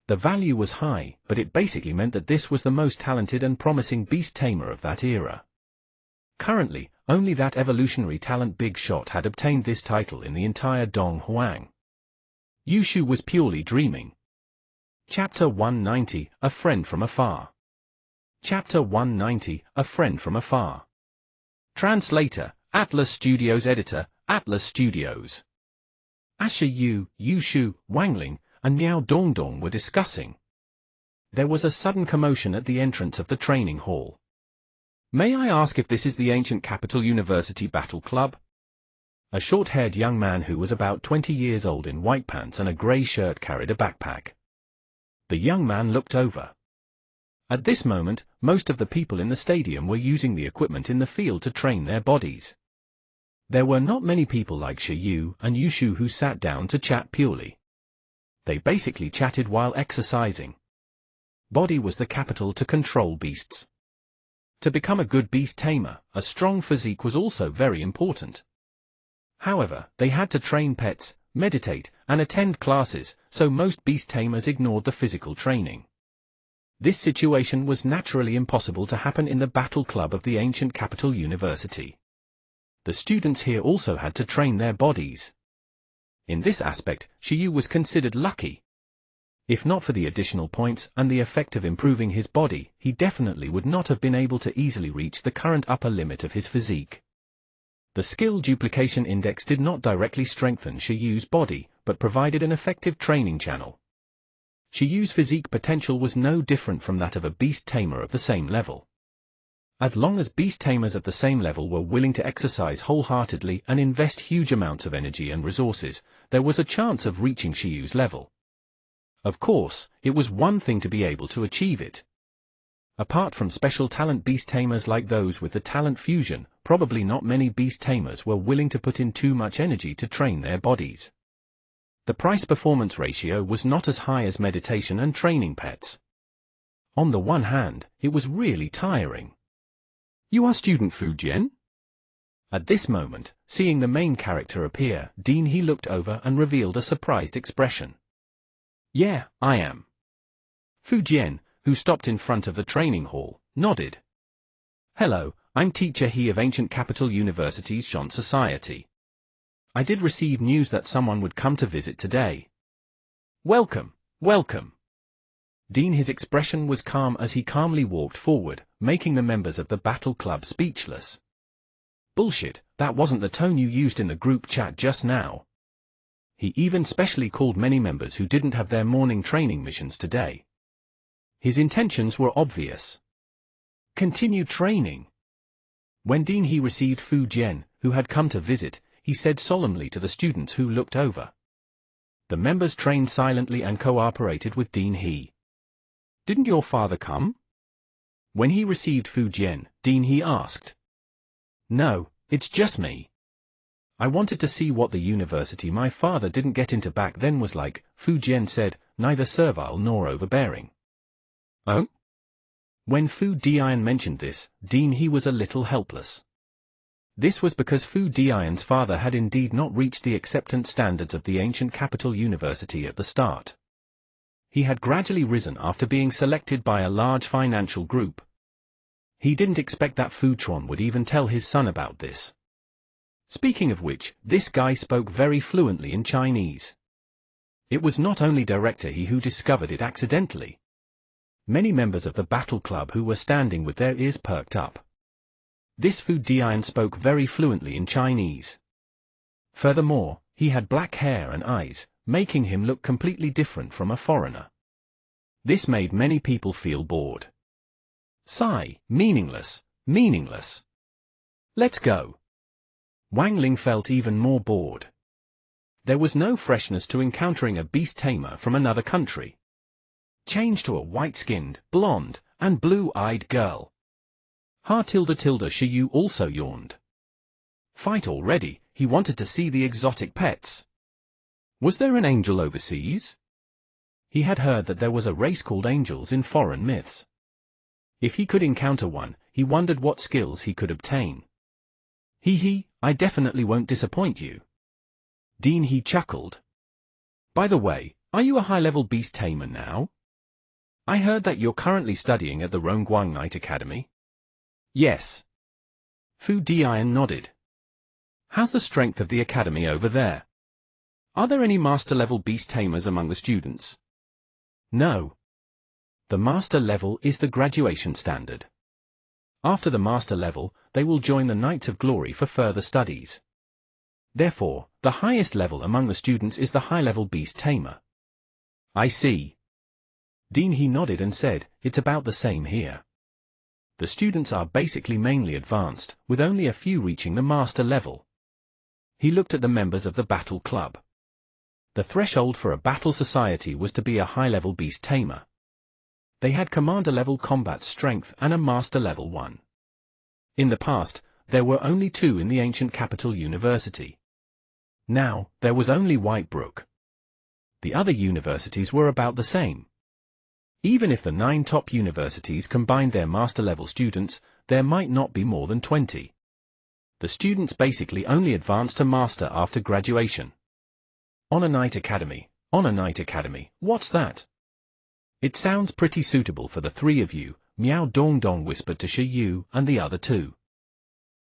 Speaker 1: The value was high, but it basically meant that this was the most talented and promising beast tamer of that era. Currently, only that evolutionary talent Big Shot had obtained this title in the entire Dong Huang. Yushu was purely dreaming. Chapter 190, A Friend from Afar. Chapter 190, A Friend from Afar. Translator, Atlas Studios. Editor, Atlas Studios. As Shi Yu, Yu Shu, Wang Ling, and Miao Dongdong were discussing, there was a sudden commotion at the entrance of the training hall. "May I ask if this is the Ancient Capital University Battle Club?" A short-haired young man who was about 20 years old in white pants and a grey shirt carried a backpack. The young man looked over. At this moment, most of the people in the stadium were using the equipment in the field to train their bodies. There were not many people like Shi Yu and Yu Shu who sat down to chat purely. They basically chatted while exercising. Body was the capital to control beasts. To become a good beast tamer, a strong physique was also very important. However, they had to train pets, meditate, and attend classes, so most beast tamers ignored the physical training. This situation was naturally impossible to happen in the Battle Club of the Ancient Capital University. The students here also had to train their bodies. In this aspect, Shi Yu was considered lucky. If not for the additional points and the effect of improving his body, he definitely would not have been able to easily reach the current upper limit of his physique. The skill duplication index did not directly strengthen Shi Yu's body, but provided an effective training channel. Shi Yu's physique potential was no different from that of a beast tamer of the same level. As long as beast tamers at the same level were willing to exercise wholeheartedly and invest huge amounts of energy and resources, there was a chance of reaching Shi Yu's level. Of course, it was one thing to be able to achieve it. Apart from special talent beast tamers like those with the talent fusion, probably not many beast tamers were willing to put in too much energy to train their bodies. The price-performance ratio was not as high as meditation and training pets. On the one hand, it was really tiring. "You are student Fu Jian?" At this moment, seeing the main character appear, Dean He looked over and revealed a surprised expression. "Yeah, I am." Fu Jian, who stopped in front of the training hall, nodded. "Hello, I'm Teacher He of Ancient Capital University's Shon Society. I did receive news that someone would come to visit today." "Welcome, welcome." Dean His expression was calm as he calmly walked forward, making the members of the Battle Club speechless. "Bullshit, that wasn't the tone you used in the group chat just now." He even specially called many members who didn't have their morning training missions today. His intentions were obvious. Continue training. When Dean He received Fu Jian, who had come to visit, he said solemnly to the students who looked over. The members trained silently and cooperated with Dean He. "Didn't your father come?" When he received Fu Jian, Dean He asked. "No, it's just me. I wanted to see what the university my father didn't get into back then was like," Fu Jian said, neither servile nor overbearing. "Oh?" When Fu Dian mentioned this, Dean He was a little helpless. This was because Fu Dian's father had indeed not reached the acceptance standards of the Ancient Capital University at the start. He had gradually risen after being selected by a large financial group. He didn't expect that Fu Chuan would even tell his son about this. Speaking of which, this guy spoke very fluently in Chinese. It was not only Director He who discovered it accidentally. Many members of the Battle Club who were standing with their ears perked up. This Fu Dian spoke very fluently in Chinese. Furthermore, he had black hair and eyes, making him look completely different from a foreigner. This made many people feel bored. Sigh, meaningless, meaningless. Let's go. Wang Ling felt even more bored. There was no freshness to encountering a beast tamer from another country. Change to a white-skinned, blonde, and blue-eyed girl. Shi Yu also yawned. Fight already, he wanted to see the exotic pets. Was there an angel overseas? He had heard that there was a race called angels in foreign myths. If he could encounter one, he wondered what skills he could obtain. I definitely won't disappoint you." Dean He chuckled. "By the way, are you a high-level beast tamer now? I heard that you're currently studying at the Rongguang Night Academy." "Yes." Fu Dian nodded. "How's the strength of the academy over there? Are there any master-level beast tamers among the students?" No. The master level is the graduation standard. After the master level, they will join the Knights of Glory for further studies. Therefore, the highest level among the students is the high-level beast tamer. I see. Dean he nodded and said, it's about the same here. The students are basically mainly advanced, with only a few reaching the master level. He looked at the members of the battle club. The threshold for a battle society was to be a high-level beast tamer. They had commander-level combat strength and a master-level one. In the past, there were only 2 in the ancient capital university. Now, there was only Whitebrook. The other universities were about the same. Even if the 9 top universities combined their master-level students, there might not be more than 20. The students basically only advance to master after graduation. Honor Knight Academy, what's that? It sounds pretty suitable for the 3 of you, Miao Dongdong whispered to Shi Yu and the other 2.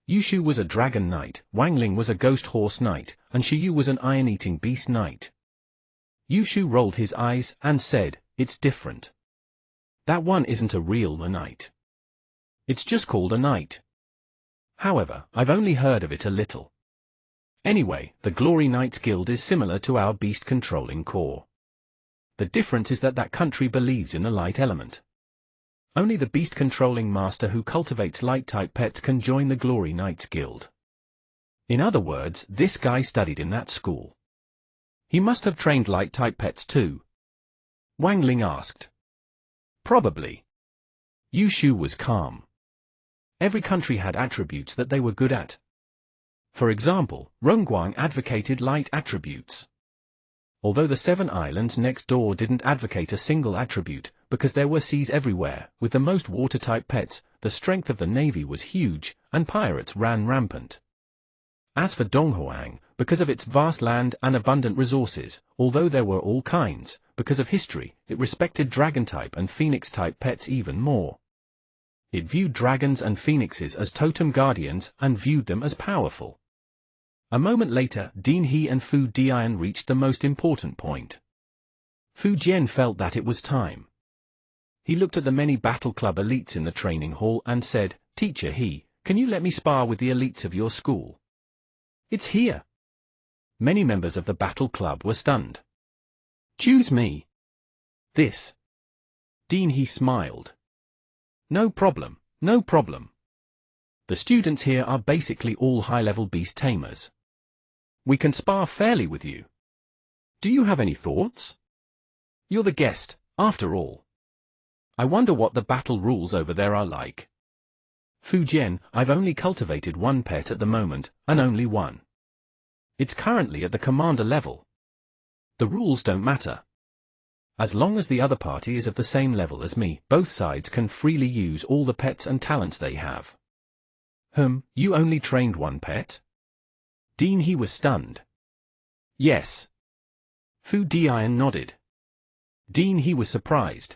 Speaker 1: Yushu was a dragon knight, Wang Ling was a ghost horse knight, and Shi Yu was an iron-eating beast knight. Yushu rolled his eyes and said, it's different. That one isn't a real knight. It's just called a knight. However, I've only heard of it a little. Anyway, the Glory Knights Guild is similar to our beast-controlling corps. The difference is that country believes in the light element. Only the beast-controlling master who cultivates light-type pets can join the Glory Knights Guild. In other words, this guy studied in that school. He must have trained light-type pets too. Wang Ling asked. Probably. Yushu was calm. Every country had attributes that they were good at. For example, Rongguang advocated light attributes. Although the 7 islands next door didn't advocate a single attribute, because there were seas everywhere, with the most water-type pets, the strength of the navy was huge, and pirates ran rampant. As for Donghuang, because of its vast land and abundant resources, although there were all kinds, because of history, it respected dragon-type and phoenix-type pets even more. It viewed dragons and phoenixes as totem guardians and viewed them as powerful. A moment later, Dean He and Fu Dian reached the most important point. Fu Jian felt that it was time. He looked at the many battle club elites in the training hall and said, Teacher He, can you let me spar with the elites of your school? It's here. Many members of the battle club were stunned. Choose me. This. Dean He smiled. No problem, no problem. The students here are basically all high-level beast tamers. We can spar fairly with you. Do you have any thoughts? You're the guest, after all. I wonder what the battle rules over there are like. Fu Jian, I've only cultivated 1 pet at the moment, and only 1. It's currently at the commander level. The rules don't matter. As long as the other party is of the same level as me, both sides can freely use all the pets and talents they have. You only trained 1 pet? Dean He was stunned. Yes. Fu Dian nodded. Dean He was surprised.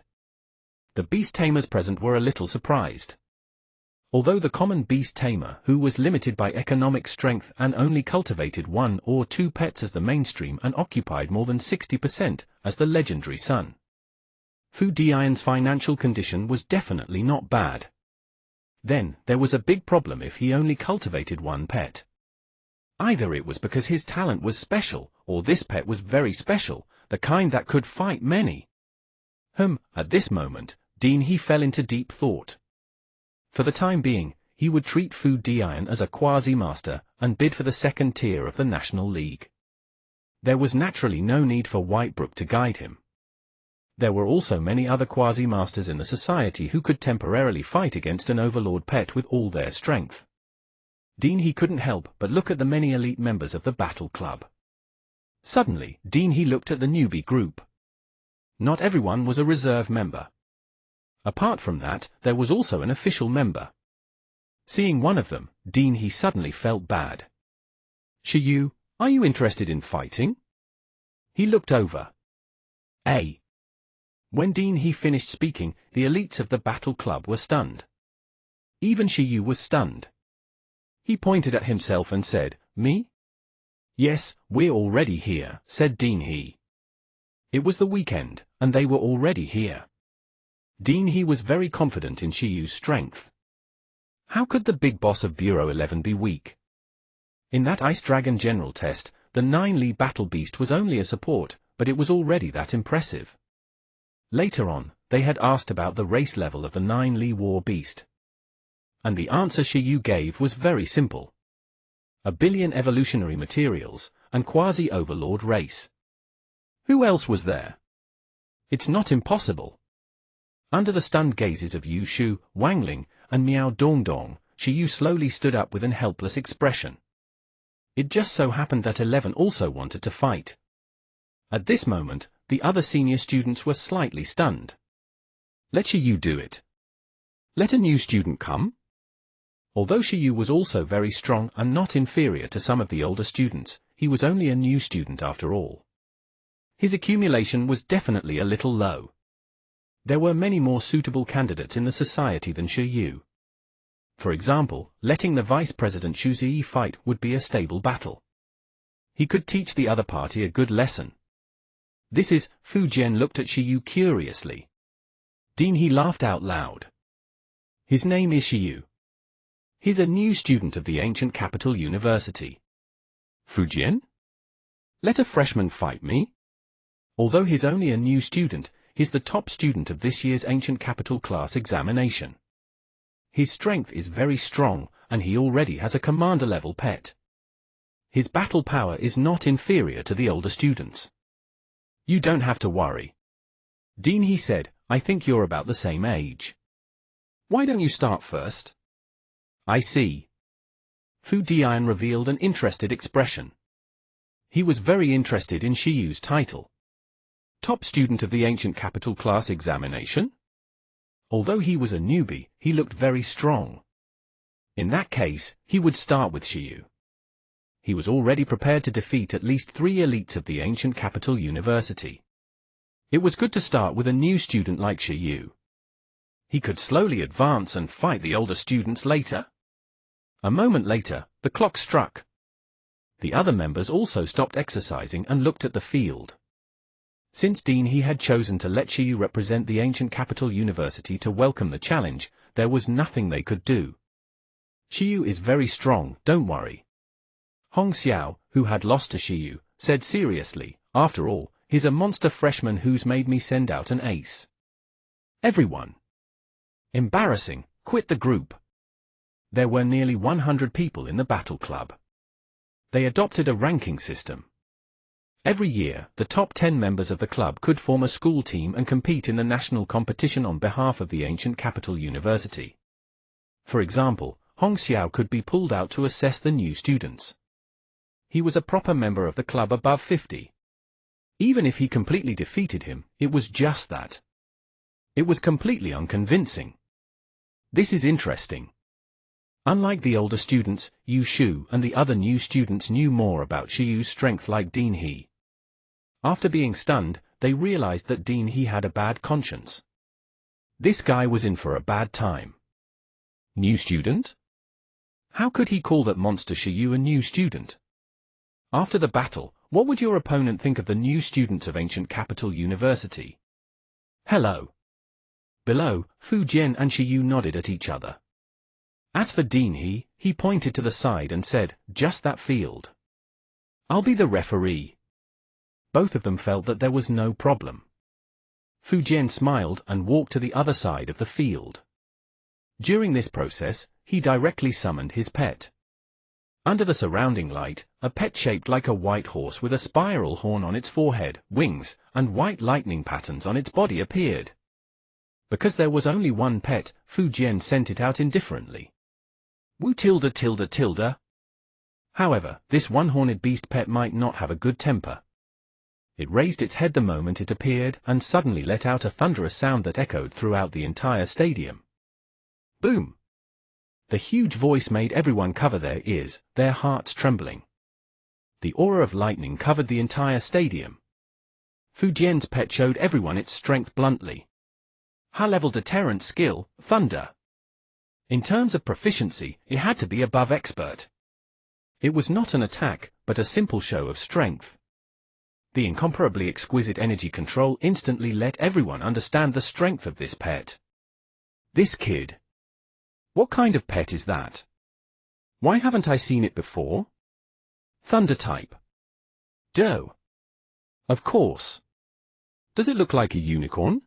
Speaker 1: The beast tamers present were a little surprised. Although the common beast tamer, who was limited by economic strength and only cultivated 1 or 2 pets as the mainstream and occupied more than 60% as the legendary Sun. Fu Dian's financial condition was definitely not bad. Then, there was a big problem if he only cultivated 1 pet. Either it was because his talent was special, or this pet was very special, the kind that could fight many. At this moment, Dean He fell into deep thought. For the time being, he would treat Fu Dian as a quasi-master, and bid for the 2nd tier of the National League. There was naturally no need for Whitebrook to guide him. There were also many other quasi-masters in the society who could temporarily fight against an overlord pet with all their strength. Dean He couldn't help but look at the many elite members of the battle club. Suddenly, Dean He looked at the newbie group. Not everyone was a reserve member. Apart from that, there was also an official member. Seeing one of them, Dean He suddenly felt bad. Shi Yu, are you interested in fighting? He looked over. When Dean He finished speaking, the elites of the battle club were stunned. Even Shi Yu was stunned. He pointed at himself and said, Me? Yes, we're already here, said Dean He. It was the weekend, and they were already here. Dean He was very confident in Shiyu's strength. How could the big boss of Bureau 11 be weak? In that Ice Dragon General test, the 9 Li Battle Beast was only a support, but it was already that impressive. Later on, they had asked about the race level of the 9 Li War Beast. And the answer Shiyu gave was very simple. 1 billion evolutionary materials, and quasi-overlord race. Who else was there? It's not impossible. Under the stunned gazes of Yu Shu, Wang Ling, and Miao Dongdong, Shiyu slowly stood up with an helpless expression. It just so happened that 11 also wanted to fight. At this moment, the other senior students were slightly stunned. Let Shiyu do it. Let a new student come? Although Shiyu was also very strong and not inferior to some of the older students, he was only a new student after all. His accumulation was definitely a little low. There were many more suitable candidates in the society than Shiyu. For example, letting the Vice President Xu Ziyi fight would be a stable battle. He could teach the other party a good lesson. This is, Fu Jian looked at Shiyu curiously. Dean He laughed out loud. His name is Shiyu. He's a new student of the ancient capital university. Fu Jian? Let a freshman fight me? Although he's only a new student, he's the top student of this year's ancient capital class examination. His strength is very strong, and he already has a commander-level pet. His battle power is not inferior to the older students. You don't have to worry. Dean He said, I think you're about the same age. Why don't you start first? I see. Fu Dian revealed an interested expression. He was very interested in Shiyu's title. Top student of the ancient capital class examination? Although he was a newbie, he looked very strong. In that case, he would start with Shiyu. He was already prepared to defeat at least 3 elites of the ancient capital university. It was good to start with a new student like Shiyu. He could slowly advance and fight the older students later. A moment later, the clock struck. The other members also stopped exercising and looked at the field. Since Dean He had chosen to let Shiyu represent the ancient capital university to welcome the challenge, there was nothing they could do. Shiyu is very strong, don't worry. Hong Xiao, who had lost to Shiyu, said seriously, after all, he's a monster freshman who's made me send out an ace. Everyone. Embarrassing, quit the group. There were nearly 100 people in the battle club. They adopted a ranking system. Every year, the top 10 members of the club could form a school team and compete in the national competition on behalf of the ancient capital university. For example, Hong Xiao could be pulled out to assess the new students. He was a proper member of the club above 50. Even if he completely defeated him, it was just that. It was completely unconvincing. This is interesting. Unlike the older students, Yu Shu and the other new students knew more about Shiyu's strength like Dean He. After being stunned, they realized that Dean He had a bad conscience. This guy was in for a bad time. New student? How could he call that monster Shiyu a new student? After the battle, what would your opponent think of the new students of ancient capital university? Hello. Below, Fu Jian and Shiyu nodded at each other. As for Dean He, he pointed to the side and said, just that field. I'll be the referee. Both of them felt that there was no problem. Fu Jian smiled and walked to the other side of the field. During this process, he directly summoned his pet. Under the surrounding light, a pet shaped like a white horse with a spiral horn on its forehead, wings, and white lightning patterns on its body appeared. Because there was only one pet, Fu Jian sent it out indifferently. Wu tilde tilde tilde. However, this one-horned beast pet might not have a good temper. It raised its head the moment it appeared and suddenly let out a thunderous sound that echoed throughout the entire stadium. Boom! The huge voice made everyone cover their ears, their hearts trembling. The aura of lightning covered the entire stadium. Fu Jian's pet showed everyone its strength bluntly. High-level deterrent skill, thunder. In terms of proficiency, it had to be above expert. It was not an attack, but a simple show of strength. The incomparably exquisite energy control instantly let everyone understand the strength of this pet. This kid. What kind of pet is that? Why haven't I seen it before? Thunder type. Doe. Of course. Does it look like a unicorn?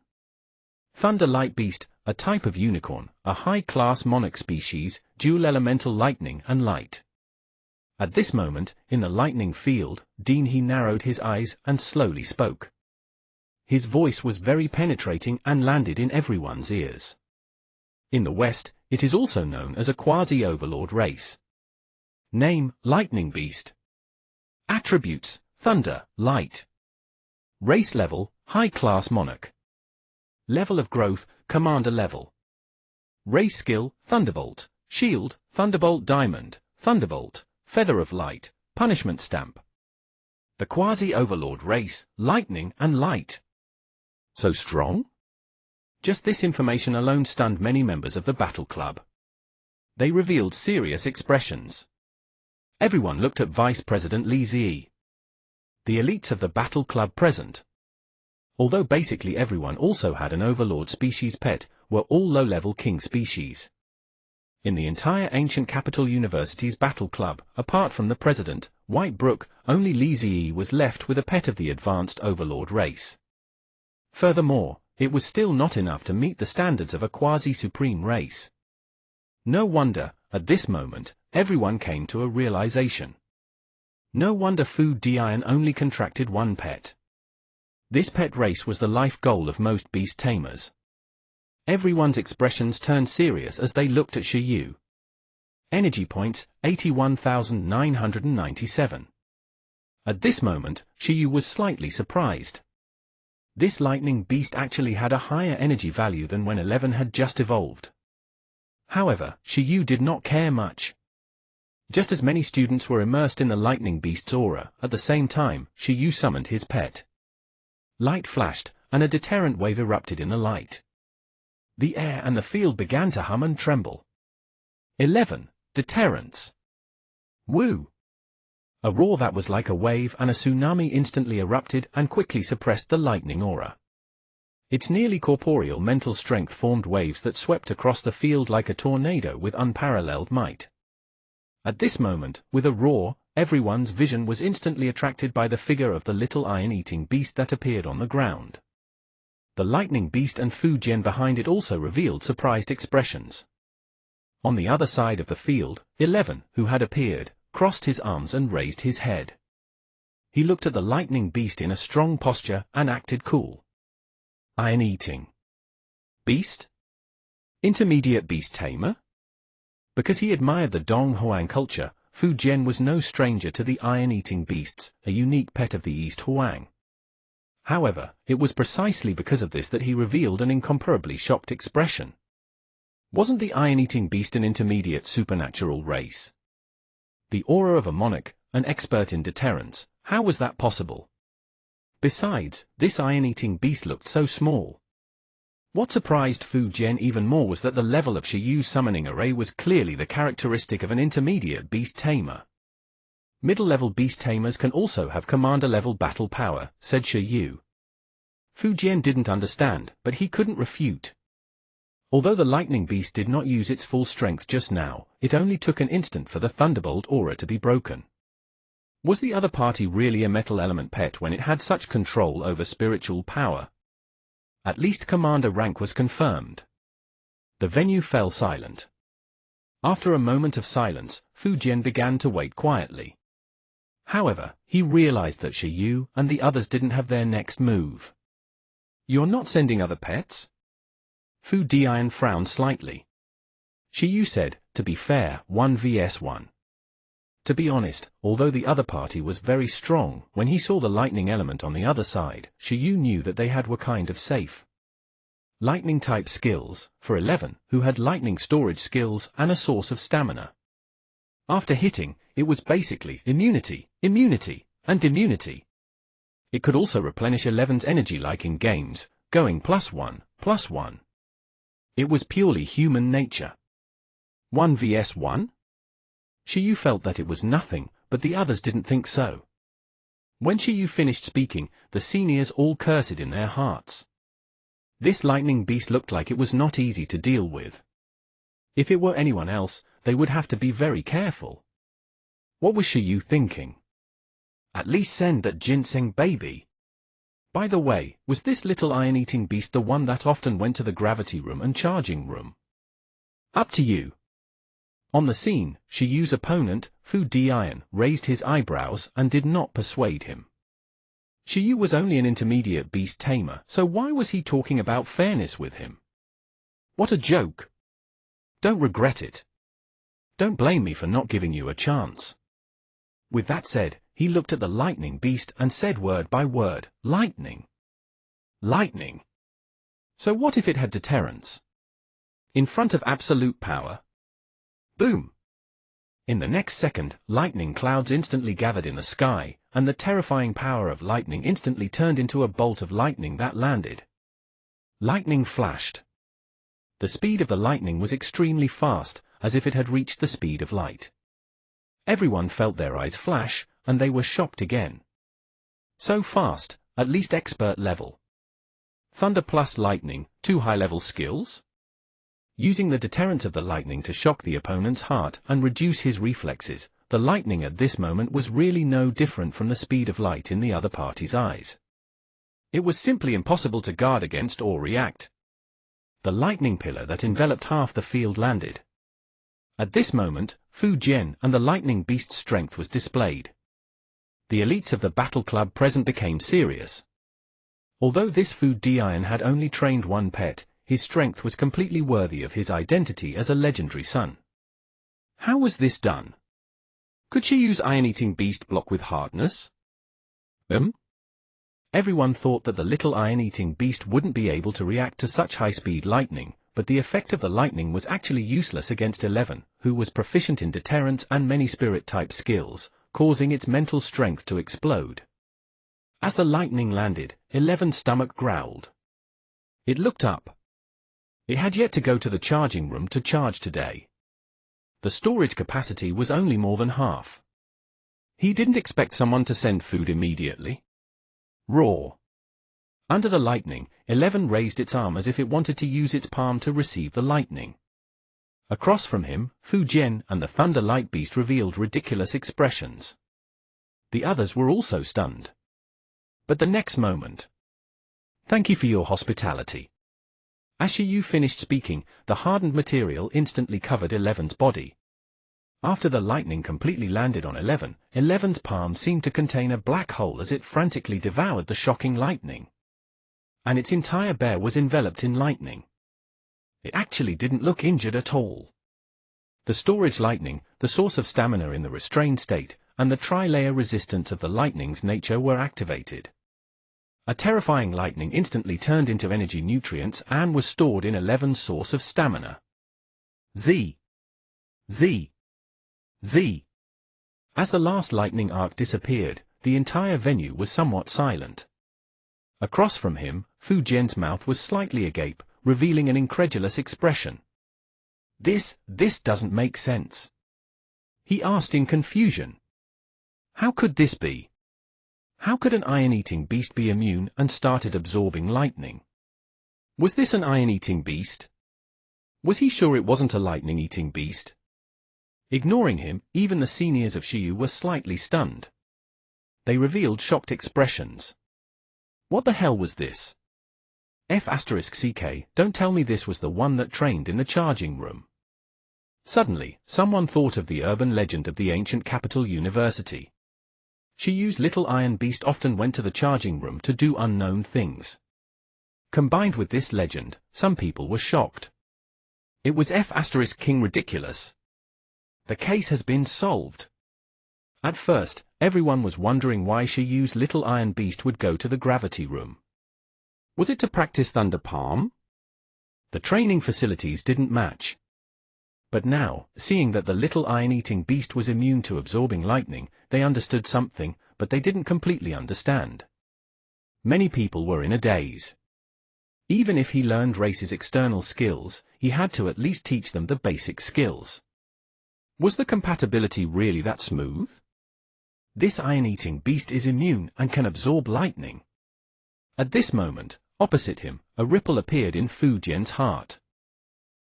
Speaker 1: Thunder Light Beast, a type of unicorn, a high-class monarch species, dual elemental lightning and light. At this moment, in the lightning field, he narrowed his eyes and slowly spoke. His voice was very penetrating and landed in everyone's ears. In the West, it is also known as a quasi-overlord race. Name, Lightning Beast. Attributes, Thunder, Light. Race level, High-class monarch. Level of growth, Commander level. Race skill, Thunderbolt, Shield, Thunderbolt Diamond, Thunderbolt, Feather of Light, Punishment Stamp. The quasi-overlord race, Lightning and Light. So strong? Just this information alone stunned many members of the Battle Club. They revealed serious expressions. Everyone looked at Vice President Li Ziyi. The elites of the Battle Club present, although basically everyone also had an overlord species pet, were all low-level king species. In the entire ancient Capital University's Battle Club, apart from the president, White Brook, only Li Ziyi was left with a pet of the advanced overlord race. Furthermore, it was still not enough to meet the standards of a quasi-supreme race. No wonder, at this moment, everyone came to a realization. No wonder Fu Dian only contracted one pet. This pet race was the life goal of most beast tamers. Everyone's expressions turned serious as they looked at Shi Yu. Energy points, 81,997. At this moment, Shi Yu was slightly surprised. This lightning beast actually had a higher energy value than when 11 had just evolved. However, Shi Yu did not care much. Just as many students were immersed in the lightning beast's aura, at the same time, Shi Yu summoned his pet. Light flashed, and a deterrent wave erupted in the light. The air and the field began to hum and tremble. 11. Deterrence. Woo! A roar that was like a wave and a tsunami instantly erupted and quickly suppressed the lightning aura. Its nearly corporeal mental strength formed waves that swept across the field like a tornado with unparalleled might. At this moment, with a roar, everyone's vision was instantly attracted by the figure of the little iron-eating beast that appeared on the ground. The lightning beast and Fu Jian behind it also revealed surprised expressions. On the other side of the field, 11, who had appeared, crossed his arms and raised his head. He looked at the lightning beast in a strong posture and acted cool. Iron-eating beast? Intermediate beast tamer? Because he admired the Dong Huang culture, Fu Jian was no stranger to the iron-eating beasts, a unique pet of the East Huang. However, it was precisely because of this that he revealed an incomparably shocked expression. Wasn't the iron-eating beast an intermediate supernatural race? The aura of a monarch, an expert in deterrence, how was that possible? Besides, this iron-eating beast looked so small. What surprised Fu Jian even more was that the level of Shi Yu's summoning array was clearly the characteristic of an intermediate beast tamer. Middle-level beast tamers can also have commander-level battle power, said Shi Yu. Fu Jian didn't understand, but he couldn't refute. Although the lightning beast did not use its full strength just now, it only took an instant for the thunderbolt aura to be broken. Was the other party really a metal element pet when it had such control over spiritual power? At least commander rank was confirmed. The venue fell silent. After a moment of silence, Fu Jian began to wait quietly. However, he realized that Shi Yu and the others didn't have their next move. You're not sending other pets? Fu Dian frowned slightly. Shi Yu said, to be fair, 1 vs 1. To be honest, although the other party was very strong, when he saw the lightning element on the other side, Shi Yu knew that they were kind of safe. Lightning-type skills, for 11, who had lightning storage skills and a source of stamina. After hitting, it was basically immunity, immunity, and immunity. It could also replenish 11's energy like in games, going +1/+1. It was purely human nature. 1 vs 1? Shi Yu felt that it was nothing, but the others didn't think so. When Shiyu finished speaking, the seniors all cursed in their hearts. This lightning beast looked like it was not easy to deal with. If it were anyone else, they would have to be very careful. What was Shiyu thinking? At least send that ginseng baby. By the way, was this little iron-eating beast the one that often went to the gravity room and charging room? Up to you. On the scene, Shiyu's opponent, Fu Dian, raised his eyebrows and did not persuade him. Shiyu was only an intermediate beast tamer, so why was he talking about fairness with him? What a joke! Don't regret it. Don't blame me for not giving you a chance. With that said, he looked at the lightning beast and said word by word, lightning. Lightning. So what if it had deterrence? In front of absolute power? Boom! In the next second, lightning clouds instantly gathered in the sky, and the terrifying power of lightning instantly turned into a bolt of lightning that landed. Lightning flashed. The speed of the lightning was extremely fast, as if it had reached the speed of light. Everyone felt their eyes flash, and they were shocked again. So fast, at least expert level. Thunder plus lightning, 2 high-level skills? Using the deterrence of the lightning to shock the opponent's heart and reduce his reflexes, the lightning at this moment was really no different from the speed of light in the other party's eyes. It was simply impossible to guard against or react. The lightning pillar that enveloped half the field landed. At this moment, Fu Jian and the lightning beast's strength was displayed. The elites of the battle club present became serious. Although this Fu Dian had only trained one pet, his strength was completely worthy of his identity as a legendary son. How was this done? Could she use iron-eating beast block with hardness? Everyone thought that the little iron-eating beast wouldn't be able to react to such high-speed lightning, but the effect of the lightning was actually useless against 11, who was proficient in deterrence and many spirit-type skills, causing its mental strength to explode. As the lightning landed, 11's stomach growled. It looked up. It had yet to go to the charging room to charge today. The storage capacity was only more than half. He didn't expect someone to send food immediately. Roar! Under the lightning, 11 raised its arm as if it wanted to use its palm to receive the lightning. Across from him, Fu Jian and the Thunder Light Beast revealed ridiculous expressions. The others were also stunned. But the next moment... Thank you for your hospitality. As Shiyu finished speaking, the hardened material instantly covered 11's body. After the lightning completely landed on 11's palm seemed to contain a black hole as it frantically devoured the shocking lightning. And its entire bear was enveloped in lightning. It actually didn't look injured at all. The storage lightning, the source of stamina in the restrained state, and the tri-layer resistance of the lightning's nature were activated. A terrifying lightning instantly turned into energy nutrients and was stored in 11's source of stamina. Z. Z. Z. As the last lightning arc disappeared, the entire venue was somewhat silent. Across from him, Fu Jian's mouth was slightly agape, revealing an incredulous expression. This doesn't make sense. He asked in confusion. How could this be? How could an iron-eating beast be immune and started absorbing lightning? Was this an iron-eating beast? Was he sure it wasn't a lightning-eating beast? Ignoring him, even the seniors of Shiyu were slightly stunned. They revealed shocked expressions. What the hell was this? F*CK, don't tell me this was the one that trained in the charging room. Suddenly, someone thought of the urban legend of the ancient capital university. Shiyu's little iron beast often went to the charging room to do unknown things. Combined with this legend, some people were shocked. It was F*King ridiculous. The case has been solved. At first, everyone was wondering why Shiyu's little iron beast would go to the gravity room. Was it to practice Thunder Palm? The training facilities didn't match. But now, seeing that the little iron-eating beast was immune to absorbing lightning, they understood something, but they didn't completely understand. Many people were in a daze. Even if he learned Race's external skills, he had to at least teach them the basic skills. Was the compatibility really that smooth? This iron-eating beast is immune and can absorb lightning. At this moment, opposite him, a ripple appeared in Fu Jian's heart.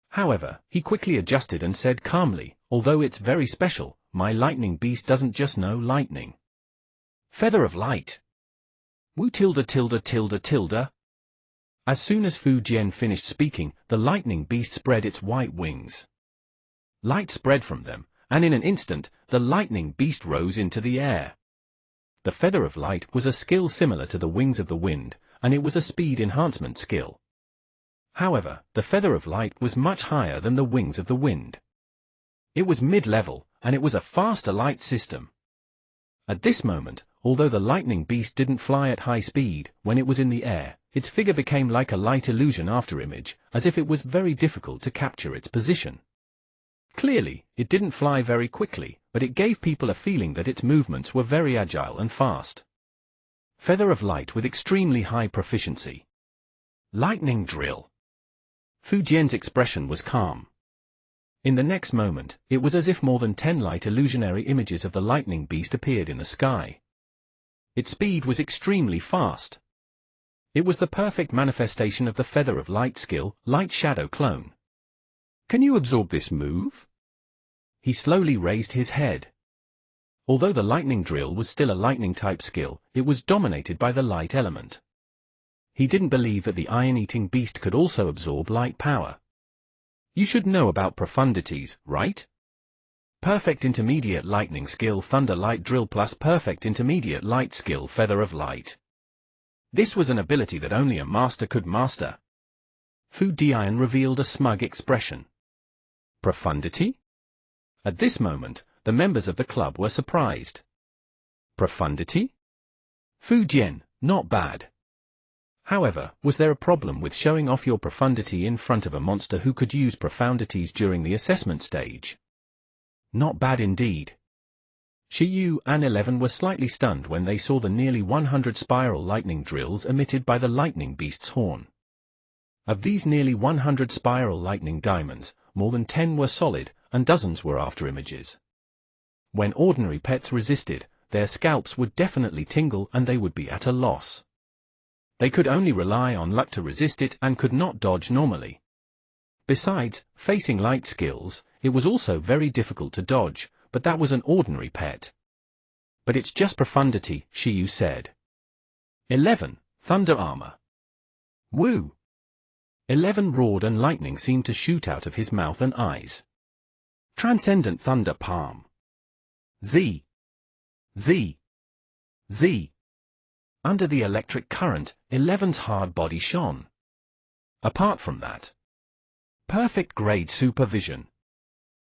Speaker 1: However, he quickly adjusted and said calmly, although it's very special, my lightning beast doesn't just know lightning. Feather of light. Wu tilde tilde tilde tilde. As soon as Fu Jian finished speaking, the lightning beast spread its white wings. Light spread from them, and in an instant, the lightning beast rose into the air. The feather of light was a skill similar to the wings of the wind, and it was a speed enhancement skill. However, the feather of light was much higher than the wings of the wind. It was mid-level, and it was a faster light system. At this moment, although the lightning beast didn't fly at high speed, when it was in the air, its figure became like a light illusion afterimage, as if it was very difficult to capture its position. Clearly, it didn't fly very quickly, but it gave people a feeling that its movements were very agile and fast. Feather of light with extremely high proficiency. Lightning drill. Fu Jian's expression was calm. In the next moment, it was as if more than 10 light illusionary images of the lightning beast appeared in the sky. Its speed was extremely fast. It was the perfect manifestation of the feather of light skill, Light Shadow Clone. Can you absorb this move? He slowly raised his head. Although the lightning drill was still a lightning-type skill, it was dominated by the light element. He didn't believe that the iron-eating beast could also absorb light power. You should know about profundities, right? Perfect intermediate lightning skill Thunder Light Drill plus perfect intermediate light skill Feather of Light. This was an ability that only a master could master. Fu Dian revealed a smug expression. Profundity? At this moment, the members of the club were surprised. Profundity? Fu Jian, not bad. However, was there a problem with showing off your profundity in front of a monster who could use profundities during the assessment stage? Not bad indeed. Shi Yu and 11 were slightly stunned when they saw the nearly 100 spiral lightning drills emitted by the lightning beast's horn. Of these nearly 100 spiral lightning diamonds, more than 10 were solid, and dozens were afterimages. When ordinary pets resisted, their scalps would definitely tingle and they would be at a loss. They could only rely on luck to resist it and could not dodge normally. Besides, facing light skills, it was also very difficult to dodge, but that was an ordinary pet. But it's just profundity, Shi Yu said. 11. Thunder Armor. Woo! 11 roared and lightning seemed to shoot out of his mouth and eyes. Transcendent Thunder Palm. Z. Z. Z. Under the electric current, 11's hard body shone. Apart from that, perfect grade supervision.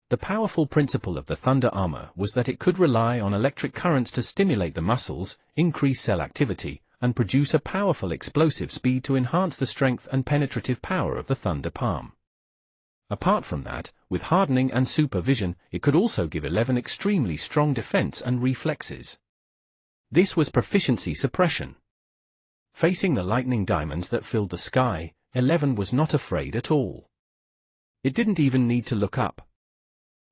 Speaker 1: The powerful principle of the Thunder Armor was that it could rely on electric currents to stimulate the muscles, increase cell activity, and produce a powerful explosive speed to enhance the strength and penetrative power of the Thunder Palm. Apart from that, with hardening and supervision, it could also give 11 extremely strong defense and reflexes. This was proficiency suppression. Facing the lightning diamonds that filled the sky, 11 was not afraid at all. It didn't even need to look up.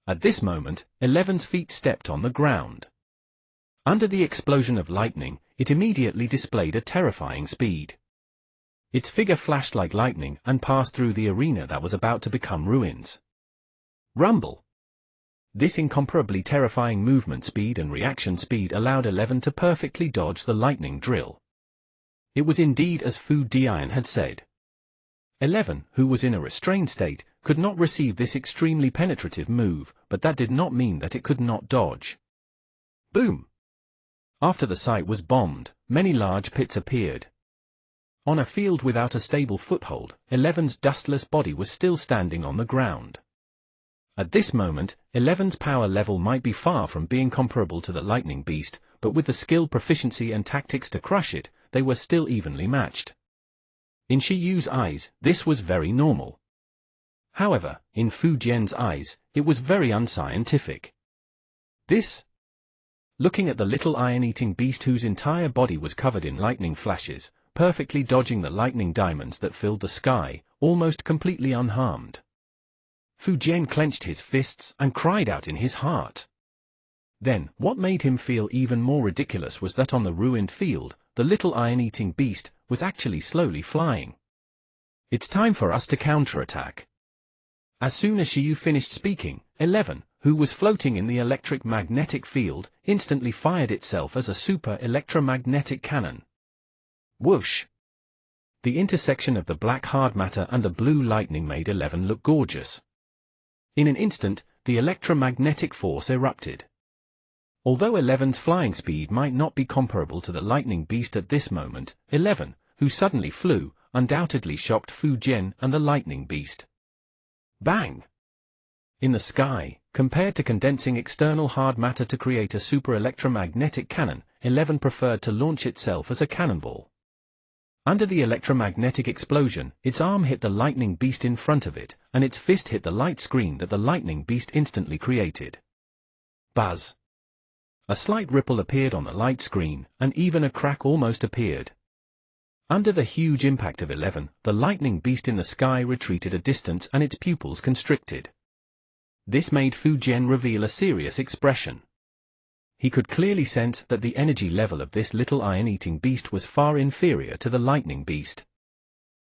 Speaker 1: At this moment, 11's feet stepped on the ground. Under the explosion of lightning, it immediately displayed a terrifying speed. Its figure flashed like lightning and passed through the arena that was about to become ruins. Rumble! This incomparably terrifying movement speed and reaction speed allowed 11 to perfectly dodge the lightning drill. It was indeed as Fu Dian had said. 11, who was in a restrained state, could not receive this extremely penetrative move, but that did not mean that it could not dodge. Boom! After the site was bombed, many large pits appeared. On a field without a stable foothold, 11's dustless body was still standing on the ground. At this moment, 11's power level might be far from being comparable to the lightning beast, but with the skill, proficiency and tactics to crush it, they were still evenly matched. In Shi Yu's eyes, this was very normal. However, in Fu Jian's eyes, it was very unscientific. This? Looking at the little iron-eating beast whose entire body was covered in lightning flashes, perfectly dodging the lightning diamonds that filled the sky, almost completely unharmed. Fu Jian clenched his fists and cried out in his heart. Then, what made him feel even more ridiculous was that on the ruined field, the little iron-eating beast was actually slowly flying. "It's time for us to counterattack." As soon as Shiyu finished speaking, 11, who was floating in the electric magnetic field, instantly fired itself as a super electromagnetic cannon. Whoosh! The intersection of the black hard matter and the blue lightning made 11 look gorgeous. In an instant, the electromagnetic force erupted. Although 11's flying speed might not be comparable to the lightning beast at this moment, 11, who suddenly flew, undoubtedly shocked Fu Jian and the lightning beast. Bang! In the sky, compared to condensing external hard matter to create a super electromagnetic cannon, 11 preferred to launch itself as a cannonball. Under the electromagnetic explosion, its arm hit the lightning beast in front of it, and its fist hit the light screen that the lightning beast instantly created. Buzz! A slight ripple appeared on the light screen, and even a crack almost appeared. Under the huge impact of 11, the lightning beast in the sky retreated a distance and its pupils constricted. This made Fu Jian reveal a serious expression. He could clearly sense that the energy level of this little iron-eating beast was far inferior to the lightning beast.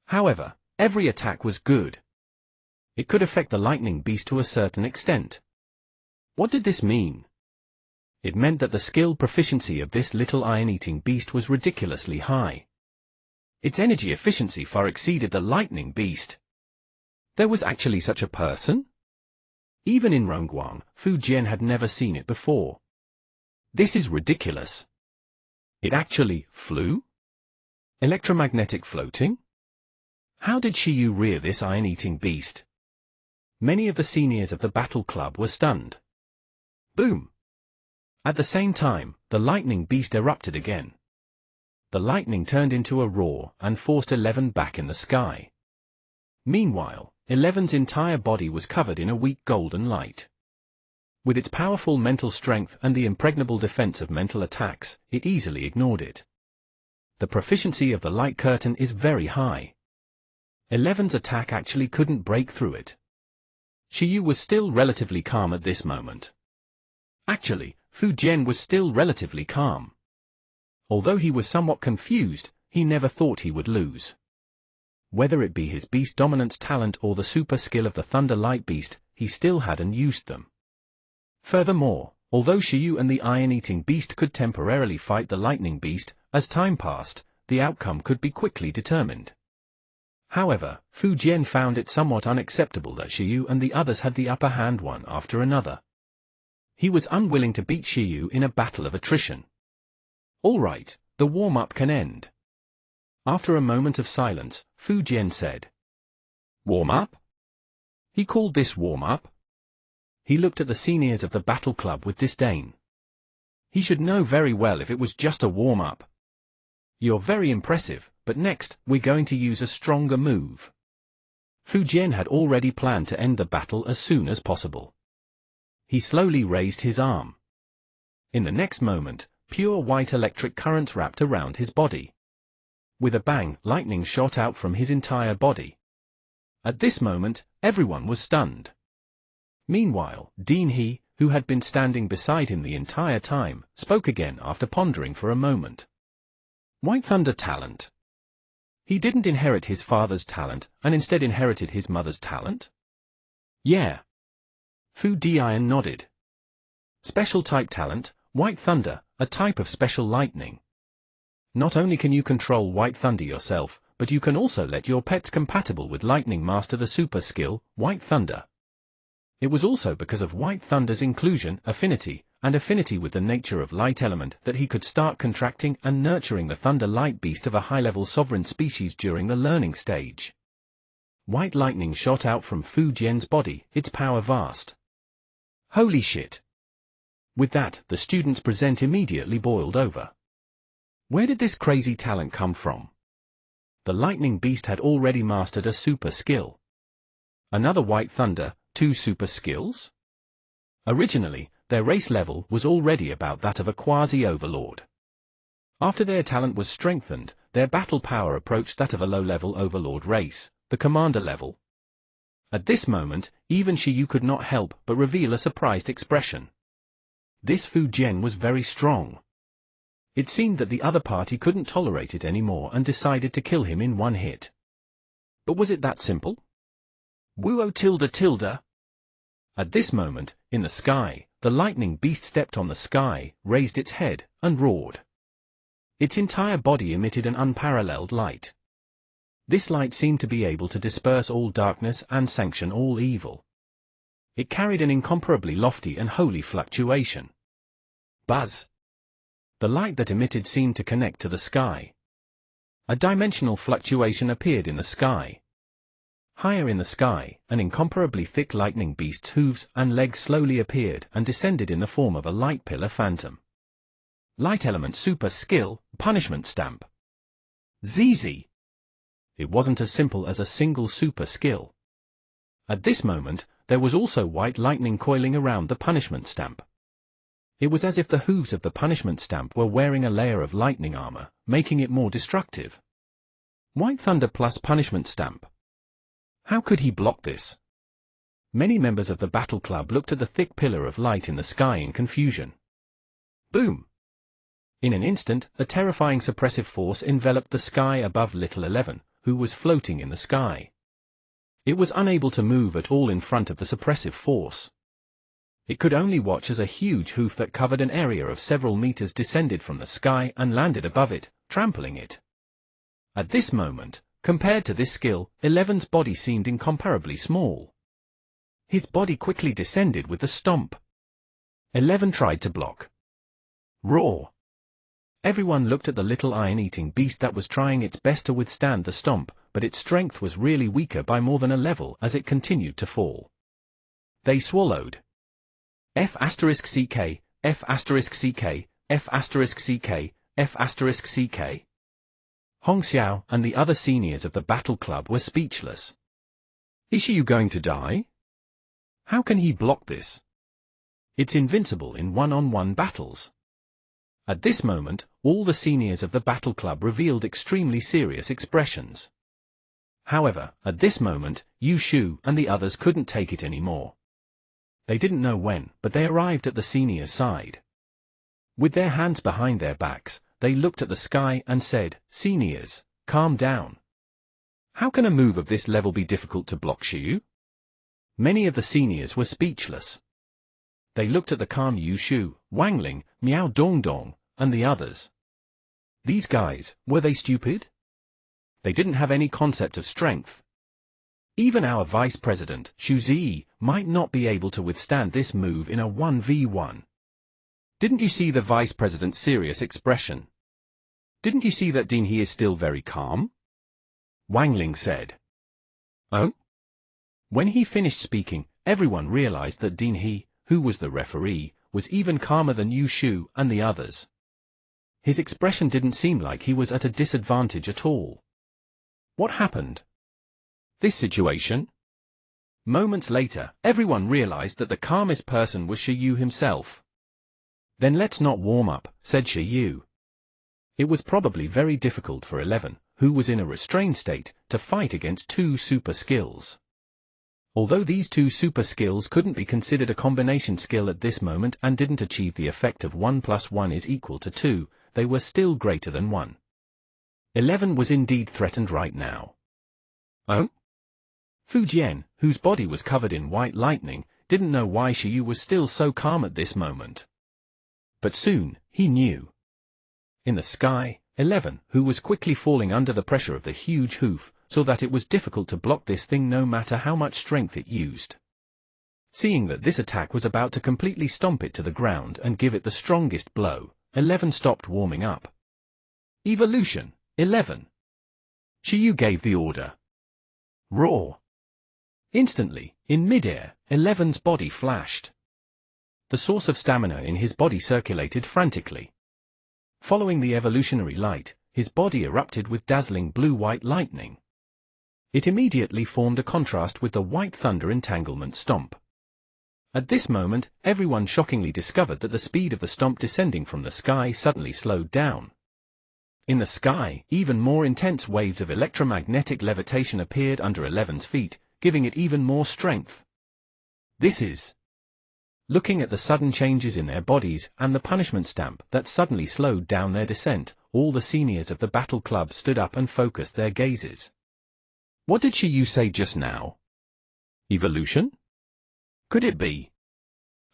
Speaker 1: However, every attack was good. It could affect the lightning beast to a certain extent. What did this mean? It meant that the skill proficiency of this little iron-eating beast was ridiculously high. Its energy efficiency far exceeded the lightning beast. There was actually such a person? Even in Rongguang, Fu Jian had never seen it before. This is ridiculous. It actually flew? Electromagnetic floating? How did Shiyu rear this iron-eating beast? Many of the seniors of the battle club were stunned. Boom! At the same time, the lightning beast erupted again. The lightning turned into a roar and forced 11 back in the sky. Meanwhile, 11's entire body was covered in a weak golden light. With its powerful mental strength and the impregnable defense of mental attacks, it easily ignored it. The proficiency of the light curtain is very high. 11's attack actually couldn't break through it. Shiyu was still relatively calm at this moment. Actually, Fu Jian was still relatively calm. Although he was somewhat confused, he never thought he would lose. Whether it be his beast dominance talent or the super skill of the Thunder Light Beast, he still hadn't used them. Furthermore, although Shiyu and the iron-eating beast could temporarily fight the lightning beast, as time passed, the outcome could be quickly determined. However, Fu Jian found it somewhat unacceptable that Shiyu and the others had the upper hand one after another. He was unwilling to beat Shiyu in a battle of attrition. All right, the warm-up can end. After a moment of silence, Fu Jian said. Warm-up? He called this warm-up? He looked at the seniors of the battle club with disdain. He should know very well if it was just a warm-up. You're very impressive, but next, we're going to use a stronger move. Fu Jian had already planned to end the battle as soon as possible. He slowly raised his arm. In the next moment, pure white electric current wrapped around his body. With a bang, lightning shot out from his entire body. At this moment, everyone was stunned. Meanwhile, Dean He, who had been standing beside him the entire time, spoke again after pondering for a moment. White Thunder talent. He didn't inherit his father's talent, and instead inherited his mother's talent? Yeah. Fu Dian nodded. Special type talent, White Thunder, a type of special lightning. Not only can you control White Thunder yourself, but you can also let your pets compatible with Lightning master the super skill, White Thunder. It was also because of White Thunder's inclusion, affinity with the nature of light element that he could start contracting and nurturing the Thunder Light Beast of a high-level sovereign species during the learning stage. White lightning shot out from Fu Jian's body, its power vast. Holy shit! With that, the student's present immediately boiled over. Where did this crazy talent come from? The Lightning Beast had already mastered a super skill. Another White Thunder, 2 super skills? Originally, their race level was already about that of a quasi-overlord. After their talent was strengthened, their battle power approached that of a low-level overlord race, the commander level. At this moment, even Shiyu could not help but reveal a surprised expression. This Fu Jian was very strong. It seemed that the other party couldn't tolerate it anymore and decided to kill him in one hit. But was it that simple? Wuo tilde tilde. At this moment, in the sky, the lightning beast stepped on the sky, raised its head, and roared. Its entire body emitted an unparalleled light. This light seemed to be able to disperse all darkness and sanction all evil. It carried an incomparably lofty and holy fluctuation. Buzz! The light that emitted seemed to connect to the sky. A dimensional fluctuation appeared in the sky. Higher in the sky, an incomparably thick lightning beast's hooves and legs slowly appeared and descended in the form of a light pillar phantom. Light element super skill, punishment stamp. ZZ! It wasn't as simple as a single super skill. At this moment, there was also white lightning coiling around the punishment stamp. It was as if the hooves of the punishment stamp were wearing a layer of lightning armor, making it more destructive. White thunder plus punishment stamp. How could he block this? Many members of the battle club looked at the thick pillar of light in the sky in confusion. Boom! In an instant, a terrifying suppressive force enveloped the sky above Little 11, who was floating in the sky. It was unable to move at all in front of the suppressive force. It could only watch as a huge hoof that covered an area of several meters descended from the sky and landed above it, trampling it. At this moment, compared to this skill, 11's body seemed incomparably small. His body quickly descended with a stomp. 11 tried to block. Roar! Everyone looked at the little iron-eating beast that was trying its best to withstand the stomp, but its strength was really weaker by more than a level as it continued to fall. They swallowed. F*CK, F*CK, F*CK, F*CK. Hong Xiao and the other seniors of the battle club were speechless. Is Xiyu going to die? How can he block this? It's invincible in one-on-one battles. At this moment, all the seniors of the battle club revealed extremely serious expressions. However, at this moment, Yu Shu and the others couldn't take it anymore. They didn't know when, but they arrived at the seniors' side. With their hands behind their backs, they looked at the sky and said, "Seniors, calm down. How can a move of this level be difficult to block, Xiyu?" Many of the seniors were speechless. They looked at the calm Yu Shu, Wang Ling, Miao Dongdong, and the others. These guys, were they stupid? They didn't have any concept of strength. Even our vice president, Xu Zi, might not be able to withstand this move in a 1v1. Didn't you see the vice president's serious expression? Didn't you see that Din He is still very calm? Wang Ling said. Oh? When he finished speaking, everyone realized that Din He, who was the referee, was even calmer than Yu Shu and the others. His expression didn't seem like he was at a disadvantage at all. What happened? This situation? Moments later, everyone realized that the calmest person was Xiyu himself. Then let's not warm up, said Xiyu. It was probably very difficult for 11, who was in a restrained state, to fight against two super skills. Although these two super skills couldn't be considered a combination skill at this moment and didn't achieve the effect of 1 + 1 is equal to 2, they were still greater than 1. 11 was indeed threatened right now. Oh? Fu Jian, whose body was covered in white lightning, didn't know why Xiyu was still so calm at this moment. But soon, he knew. In the sky, 11, who was quickly falling under the pressure of the huge hoof, saw that it was difficult to block this thing no matter how much strength it used. Seeing that this attack was about to completely stomp it to the ground and give it the strongest blow, 11 stopped warming up. Evolution, 11. Xiyu gave the order. Roar! Instantly, in midair, 11's body flashed. The source of stamina in his body circulated frantically. Following the evolutionary light, his body erupted with dazzling blue-white lightning. It immediately formed a contrast with the white thunder entanglement stomp. At this moment, everyone shockingly discovered that the speed of the stomp descending from the sky suddenly slowed down. In the sky, even more intense waves of electromagnetic levitation appeared under 11's feet, giving it even more strength. This is... looking at the sudden changes in their bodies and the punishment stamp that suddenly slowed down their descent, all the seniors of the Battle Club stood up and focused their gazes. What did Shiyu say just now? Evolution? Could it be?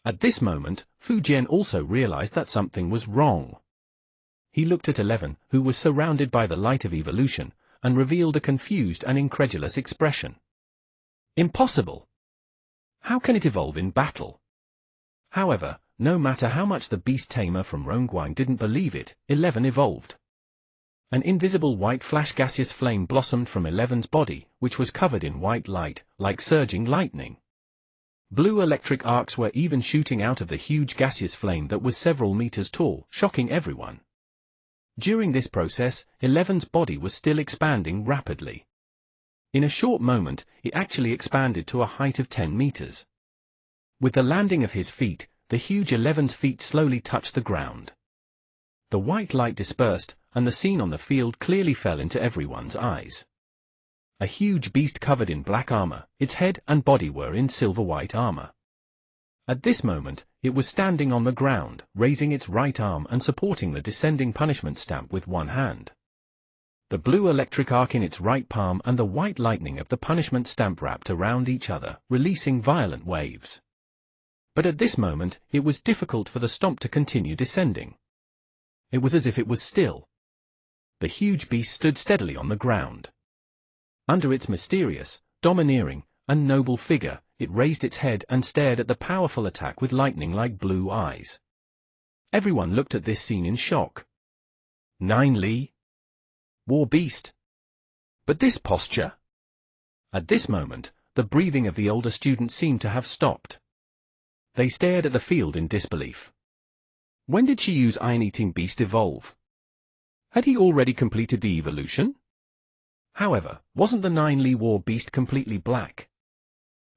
Speaker 1: At this moment, Fu Jian also realized that something was wrong. He looked at 11, who was surrounded by the light of evolution, and revealed a confused and incredulous expression. Impossible! How can it evolve in battle? However, no matter how much the beast tamer from Rongguang didn't believe it, 11 evolved. An invisible white flash gaseous flame blossomed from 11's body, which was covered in white light, like surging lightning. Blue electric arcs were even shooting out of the huge gaseous flame that was several meters tall, shocking everyone. During this process, 11's body was still expanding rapidly. In a short moment, it actually expanded to a height of 10 meters. With the landing of his feet, the huge 11's feet slowly touched the ground. The white light dispersed, and the scene on the field clearly fell into everyone's eyes. A huge beast covered in black armor, its head and body were in silver-white armor. At this moment, it was standing on the ground, raising its right arm and supporting the descending punishment stamp with one hand. The blue electric arc in its right palm and the white lightning of the punishment stamp wrapped around each other, releasing violent waves. But at this moment, it was difficult for the stomp to continue descending. It was as if it was still. The huge beast stood steadily on the ground. Under its mysterious, domineering, and noble figure, it raised its head and stared at the powerful attack with lightning-like blue eyes. Everyone looked at this scene in shock. 9 Li? War beast? But this posture? At this moment, the breathing of the older students seemed to have stopped. They stared at the field in disbelief. When did Shiyu's iron-eating beast evolve? Had he already completed the evolution? However, wasn't the 9 Li war beast completely black?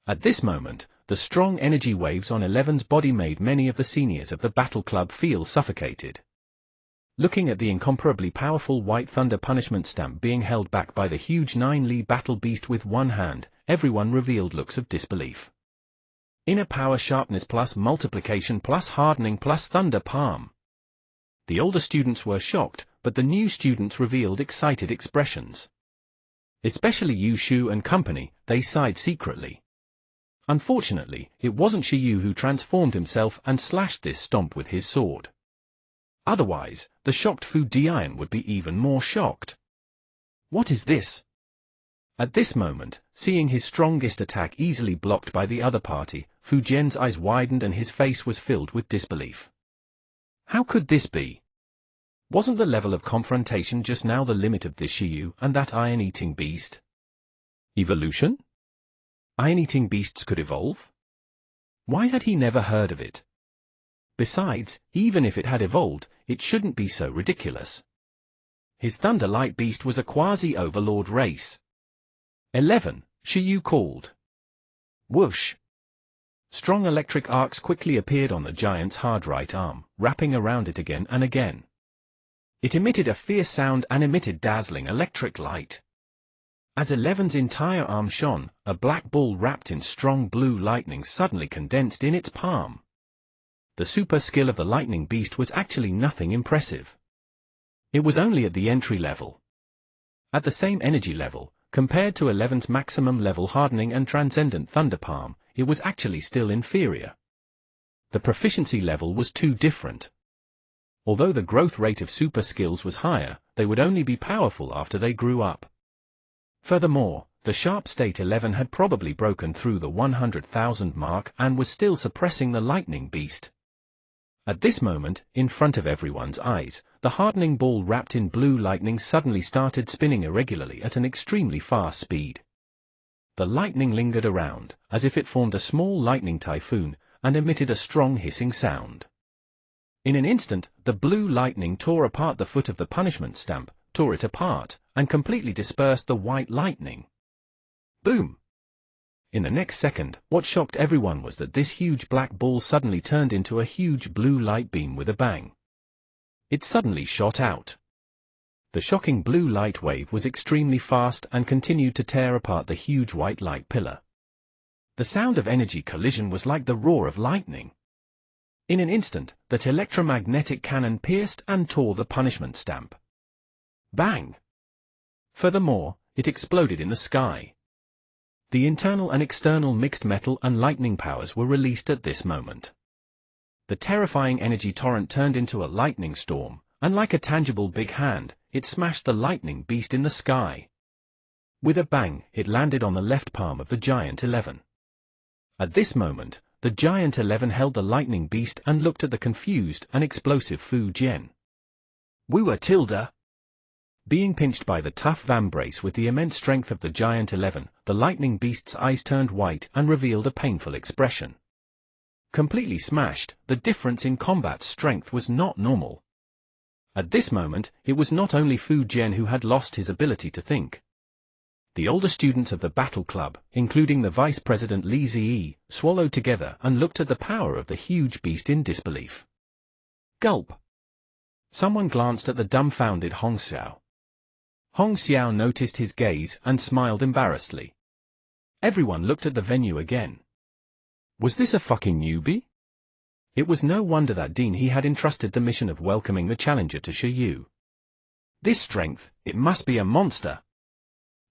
Speaker 1: At this moment, the strong energy waves on 11's body made many of the seniors of the Battle Club feel suffocated. Looking at the incomparably powerful White Thunder punishment stamp being held back by the huge 9 Li battle beast with one hand, everyone revealed looks of disbelief. Inner power sharpness plus multiplication plus hardening plus thunder palm. The older students were shocked, but the new students revealed excited expressions. Especially Yu Shu and company, they sighed secretly. Unfortunately, it wasn't Shiyu who transformed himself and slashed this stomp with his sword. Otherwise, the shocked Fu Dian would be even more shocked. What is this? At this moment, seeing his strongest attack easily blocked by the other party, Fu Jian's eyes widened and his face was filled with disbelief. How could this be? Wasn't the level of confrontation just now the limit of this Shiyu and that iron-eating beast? Evolution? Iron-eating beasts could evolve? Why had he never heard of it? Besides, even if it had evolved, it shouldn't be so ridiculous. His Thunderlight beast was a quasi-overlord race. 11, Shiyu called. Whoosh! Strong electric arcs quickly appeared on the giant's hard right arm, wrapping around it again and again. It emitted a fierce sound and emitted dazzling electric light. As 11's entire arm shone, a black ball wrapped in strong blue lightning suddenly condensed in its palm. The super skill of the lightning beast was actually nothing impressive. It was only at the entry level. At the same energy level, compared to 11's maximum level hardening and transcendent thunder palm, it was actually still inferior. The proficiency level was too different. Although the growth rate of super skills was higher, they would only be powerful after they grew up. Furthermore, the sharp state 11 had probably broken through the 100,000 mark and was still suppressing the lightning beast. At this moment, in front of everyone's eyes, the hardening ball wrapped in blue lightning suddenly started spinning irregularly at an extremely fast speed. The lightning lingered around, as if it formed a small lightning typhoon, and emitted a strong hissing sound. In an instant, the blue lightning tore apart the foot of the punishment stamp, tore it apart, and completely dispersed the white lightning. Boom! In the next second, what shocked everyone was that this huge black ball suddenly turned into a huge blue light beam with a bang. It suddenly shot out. The shocking blue light wave was extremely fast and continued to tear apart the huge white light pillar. The sound of energy collision was like the roar of lightning. In an instant, that electromagnetic cannon pierced and tore the punishment stamp. Bang! Furthermore, it exploded in the sky. The internal and external mixed metal and lightning powers were released at this moment. The terrifying energy torrent turned into a lightning storm, and like a tangible big hand, it smashed the lightning beast in the sky. With a bang, it landed on the left palm of the Giant 11. At this moment, the Giant 11 held the lightning beast and looked at the confused and explosive Fu Jian. Wua Tilda! Being pinched by the tough vambrace with the immense strength of the Giant 11, the lightning beast's eyes turned white and revealed a painful expression. Completely smashed, the difference in combat strength was not normal. At this moment, it was not only Fu Jian who had lost his ability to think. The older students of the Battle Club, including the Vice President Li Ziyi, swallowed together and looked at the power of the huge beast in disbelief. Gulp! Someone glanced at the dumbfounded Hong Xiao. Hong Xiao noticed his gaze and smiled embarrassedly. Everyone looked at the venue again. Was this a fucking newbie? It was no wonder that Dean He had entrusted the mission of welcoming the challenger to Shiyu. This strength, it must be a monster.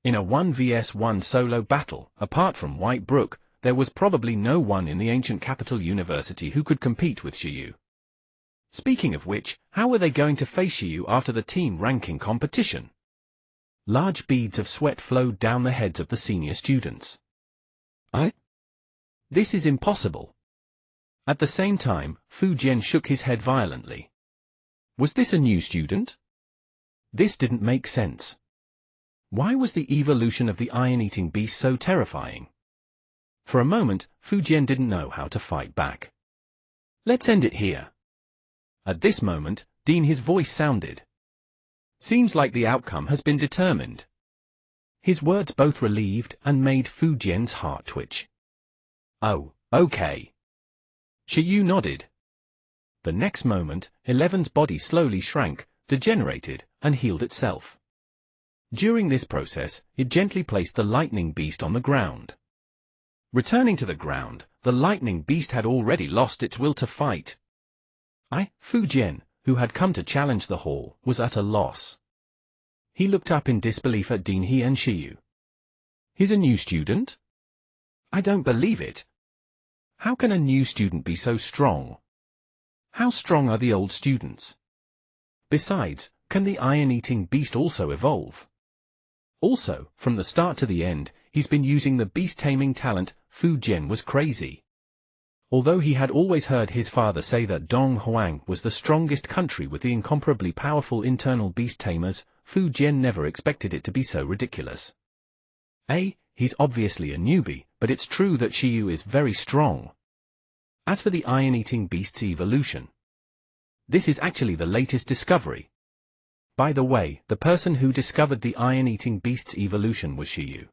Speaker 1: In a 1vs1 solo battle, apart from White Brook, there was probably no one in the ancient capital university who could compete with Shiyu. Speaking of which, how were they going to face Shiyu after the team ranking competition? Large beads of sweat flowed down the heads of the senior students. This is impossible. At the same time, Fu Jian shook his head violently. Was this a new student? This didn't make sense. Why was the evolution of the iron-eating beast so terrifying? For a moment, Fu Jian didn't know how to fight back. Let's end it here. At this moment, Dean He's voice sounded. Seems like the outcome has been determined. His words both relieved and made Fu Jian's heart twitch. Oh, okay. Shiyu nodded. The next moment, 11's body slowly shrank, degenerated, and healed itself. During this process, it gently placed the lightning beast on the ground. Returning to the ground, the lightning beast had already lost its will to fight. Fu Jian, who had come to challenge the hall, was at a loss. He looked up in disbelief at Dean He and Shiyu. He's a new student? I don't believe it. How can a new student be so strong? How strong are the old students? Besides, can the iron-eating beast also evolve? Also, from the start to the end, he's been using the beast-taming talent. Fu Jian was crazy. Although he had always heard his father say that Donghuang was the strongest country with the incomparably powerful internal beast tamers, Fu Jian never expected it to be so ridiculous. He's obviously a newbie, but it's true that Shiyu is very strong. As for the iron-eating beast's evolution, this is actually the latest discovery. By the way, the person who discovered the iron-eating beast's evolution was Shiyu.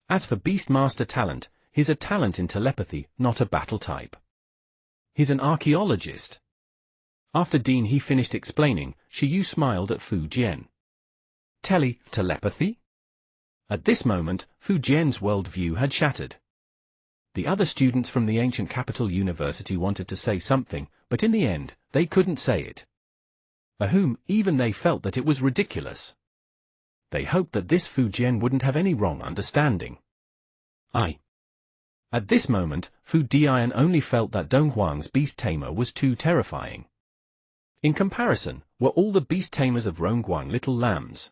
Speaker 1: As for Beastmaster talent, he's a talent in telepathy, not a battle type. He's an archaeologist. After Dean He finished explaining, Shiyu smiled at Fu Jian. Telepathy? At this moment, Fu Jian's worldview had shattered. The other students from the ancient capital university wanted to say something, but in the end, they couldn't say it. Even they felt that it was ridiculous. They hoped that this Fu Jian wouldn't have any wrong understanding. At this moment, Fu Dian only felt that Donghuang's beast tamer was too terrifying. In comparison, were all the beast tamers of Rongguang little lambs.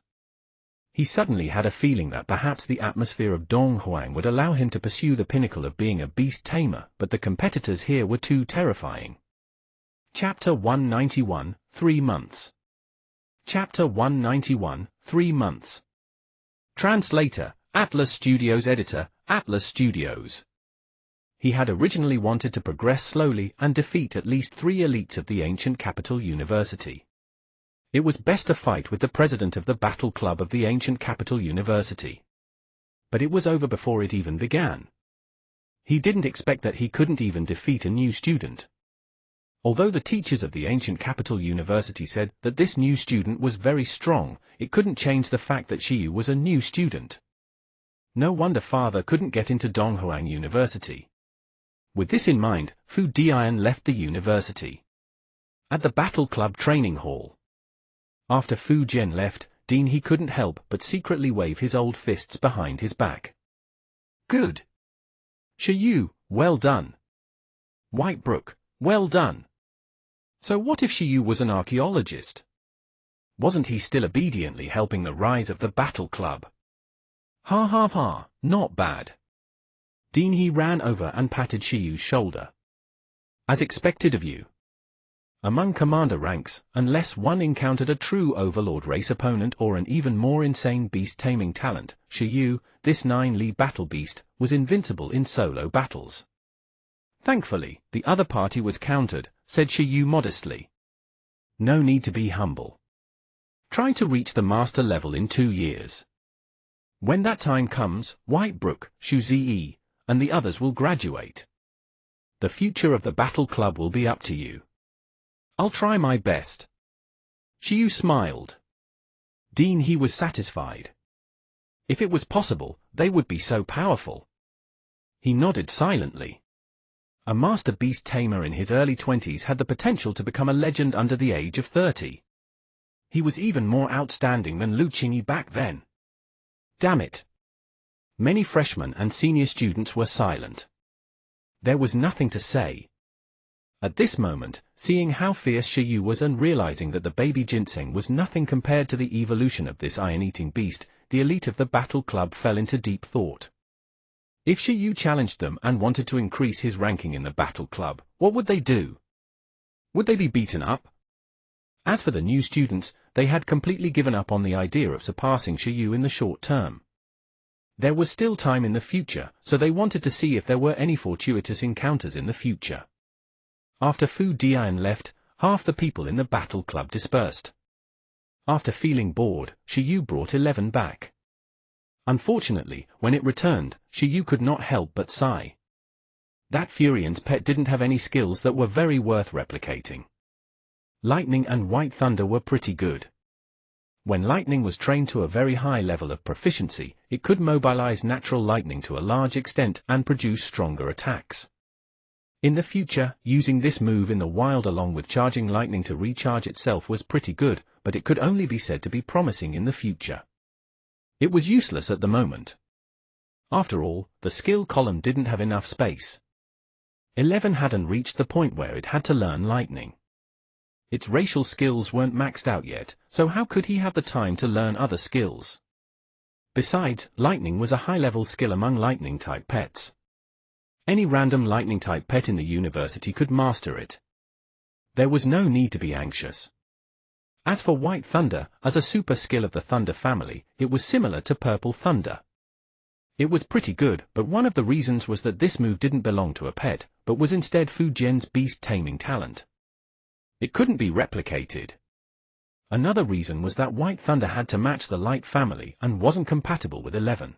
Speaker 1: He suddenly had a feeling that perhaps the atmosphere of Donghuang would allow him to pursue the pinnacle of being a beast tamer, but the competitors here were too terrifying. Chapter 191, 3 months. Chapter 191, 3 months. Translator, Atlas Studios. Editor, Atlas Studios. He had originally wanted to progress slowly and defeat at least 3 elites of the ancient capital university. It was best to fight with the president of the Battle Club of the ancient capital university. But it was over before it even began. He didn't expect that he couldn't even defeat a new student. Although the teachers of the ancient capital university said that this new student was very strong, it couldn't change the fact that Shiyu was a new student. No wonder father couldn't get into Donghuang University. With this in mind, Fu Dian left the university. At the Battle Club training hall. After Fu Jian left, Dean he couldn't help but secretly wave his old fists behind his back. Good. Shiyu, well done. Whitebrook, well done. So what if Shiyu was an archaeologist? Wasn't he still obediently helping the rise of the Battle Club? Ha ha ha, not bad. Dean he ran over and patted Shiyu's shoulder. As expected of you. Among commander ranks, unless one encountered a true overlord race opponent or an even more insane beast-taming talent, Shiyu, this 9-Li battle beast, was invincible in solo battles. Thankfully, the other party was countered, said Shiyu modestly. No need to be humble. Try to reach the master level in 2 years. When that time comes, Whitebrook, Shu Ziyi, and the others will graduate. The future of the Battle Club will be up to you. I'll try my best. Shiyu smiled. Dean he was satisfied. If it was possible, they would be so powerful. He nodded silently. A master beast tamer in his early 20s had the potential to become a legend under the age of 30. He was even more outstanding than Lu Qingyi back then. Damn it. Many freshmen and senior students were silent. There was nothing to say. At this moment, seeing how fierce Shiyu was and realizing that the baby ginseng was nothing compared to the evolution of this iron-eating beast, the elite of the Battle Club fell into deep thought. If Shiyu challenged them and wanted to increase his ranking in the Battle Club, what would they do? Would they be beaten up? As for the new students, they had completely given up on the idea of surpassing Shiyu in the short term. There was still time in the future, so they wanted to see if there were any fortuitous encounters in the future. After Fu Dian left, half the people in the Battle Club dispersed. After feeling bored, Shiyu brought 11 back. Unfortunately, when it returned, Shiyu could not help but sigh. That Furian's pet didn't have any skills that were very worth replicating. Lightning and White Thunder were pretty good. When Lightning was trained to a very high level of proficiency, it could mobilize natural lightning to a large extent and produce stronger attacks. In the future, using this move in the wild along with charging lightning to recharge itself was pretty good, but it could only be said to be promising in the future. It was useless at the moment. After all, the skill column didn't have enough space. 11 hadn't reached the point where it had to learn lightning. Its racial skills weren't maxed out yet, so how could he have the time to learn other skills? Besides, lightning was a high-level skill among lightning-type pets. Any random lightning-type pet in the university could master it. There was no need to be anxious. As for White Thunder, as a super skill of the Thunder family, it was similar to Purple Thunder. It was pretty good, but one of the reasons was that this move didn't belong to a pet, but was instead Fu Jian's beast-taming talent. It couldn't be replicated. Another reason was that White Thunder had to match the Light family and wasn't compatible with 11.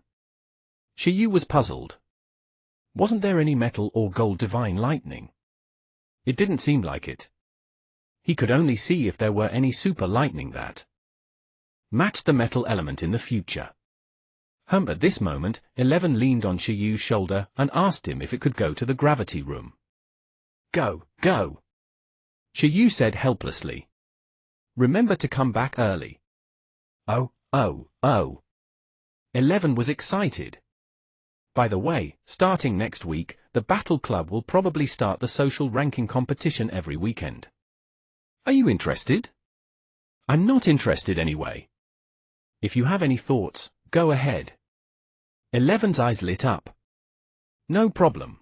Speaker 1: Shiyu was puzzled. Wasn't there any metal or gold divine lightning? It didn't seem like it. He could only see if there were any super lightning that matched the metal element in the future. At this moment, 11 leaned on Shiyu's shoulder and asked him if it could go to the gravity room. Go, go! Shiyu said helplessly. Remember to come back early. Oh. 11 was excited. By the way, starting next week, the Battle Club will probably start the social ranking competition every weekend. Are you interested? I'm not interested anyway. If you have any thoughts, go ahead. 11's eyes lit up. No problem.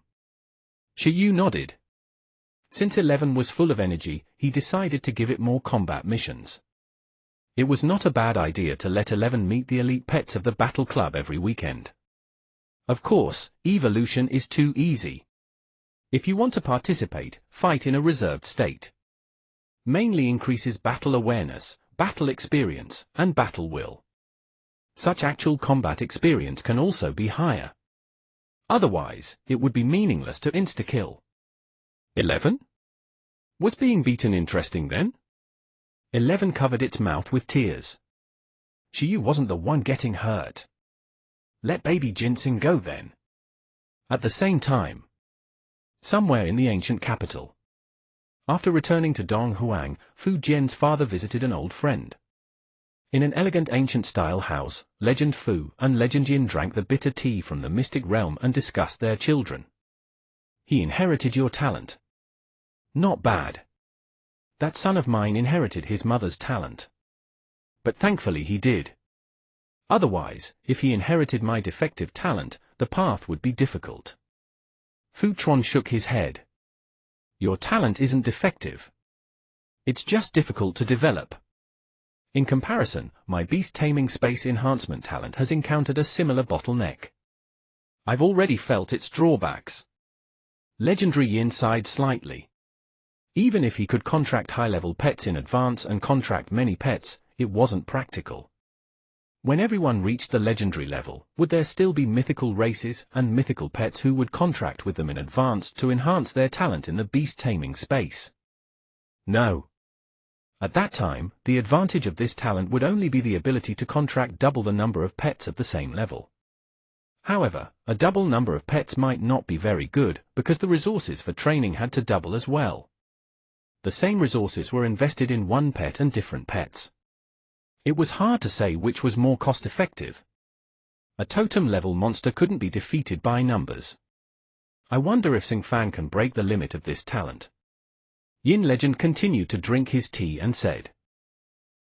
Speaker 1: Shiyu nodded. Since 11 was full of energy, he decided to give it more combat missions. It was not a bad idea to let 11 meet the elite pets of the Battle Club every weekend. Of course, evolution is too easy. If you want to participate, fight in a reserved state. Mainly increases battle awareness, battle experience, and battle will. Such actual combat experience can also be higher. Otherwise, it would be meaningless to insta-kill. 11? Was being beaten interesting then? 11 covered its mouth with tears. Shiyu wasn't the one getting hurt. Let baby ginseng go then. At the same time, somewhere in the ancient capital. After returning to Donghuang, Fu Jian's father visited an old friend. In an elegant ancient-style house, Legend Fu and Legend Yin drank the bitter tea from the mystic realm and discussed their children. He inherited your talent. Not bad. That son of mine inherited his mother's talent. But thankfully he did. Otherwise, if he inherited my defective talent, the path would be difficult. Fu Chuan shook his head. Your talent isn't defective. It's just difficult to develop. In comparison, my beast-taming space enhancement talent has encountered a similar bottleneck. I've already felt its drawbacks. Legendary Yin sighed slightly. Even if he could contract high-level pets in advance and contract many pets, it wasn't practical. When everyone reached the legendary level, would there still be mythical races and mythical pets who would contract with them in advance to enhance their talent in the beast-taming space? No. At that time, the advantage of this talent would only be the ability to contract double the number of pets at the same level. However, a double number of pets might not be very good, because the resources for training had to double as well. The same resources were invested in one pet and different pets. It was hard to say which was more cost-effective. A totem-level monster couldn't be defeated by numbers. I wonder if Xing Fan can break the limit of this talent. Yin Legend continued to drink his tea and said,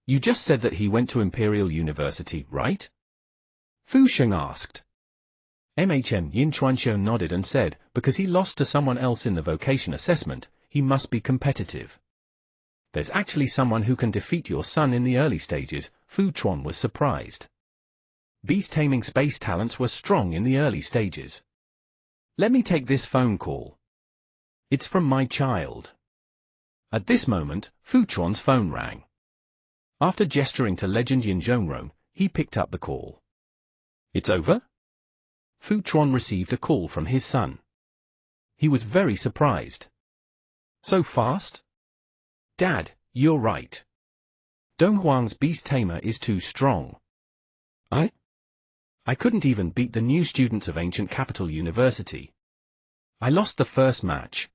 Speaker 1: You just said that he went to Imperial University, right? Fu Sheng asked. MHM Yin Chuanxiu nodded and said, because he lost to someone else in the vocation assessment, he must be competitive. There's actually someone who can defeat your son in the early stages. Fu Chuan was surprised. Beast-taming space talents were strong in the early stages. Let me take this phone call. It's from my child. At this moment, Fu Chuan's phone rang. After gesturing to Legend Yin Zhongrong, he picked up the call. It's over? Fu Chuan received a call from his son. He was very surprised. So fast? Dad, you're right. Donghuang's beast tamer is too strong. I couldn't even beat the new students of Ancient Capital University. I lost the first match.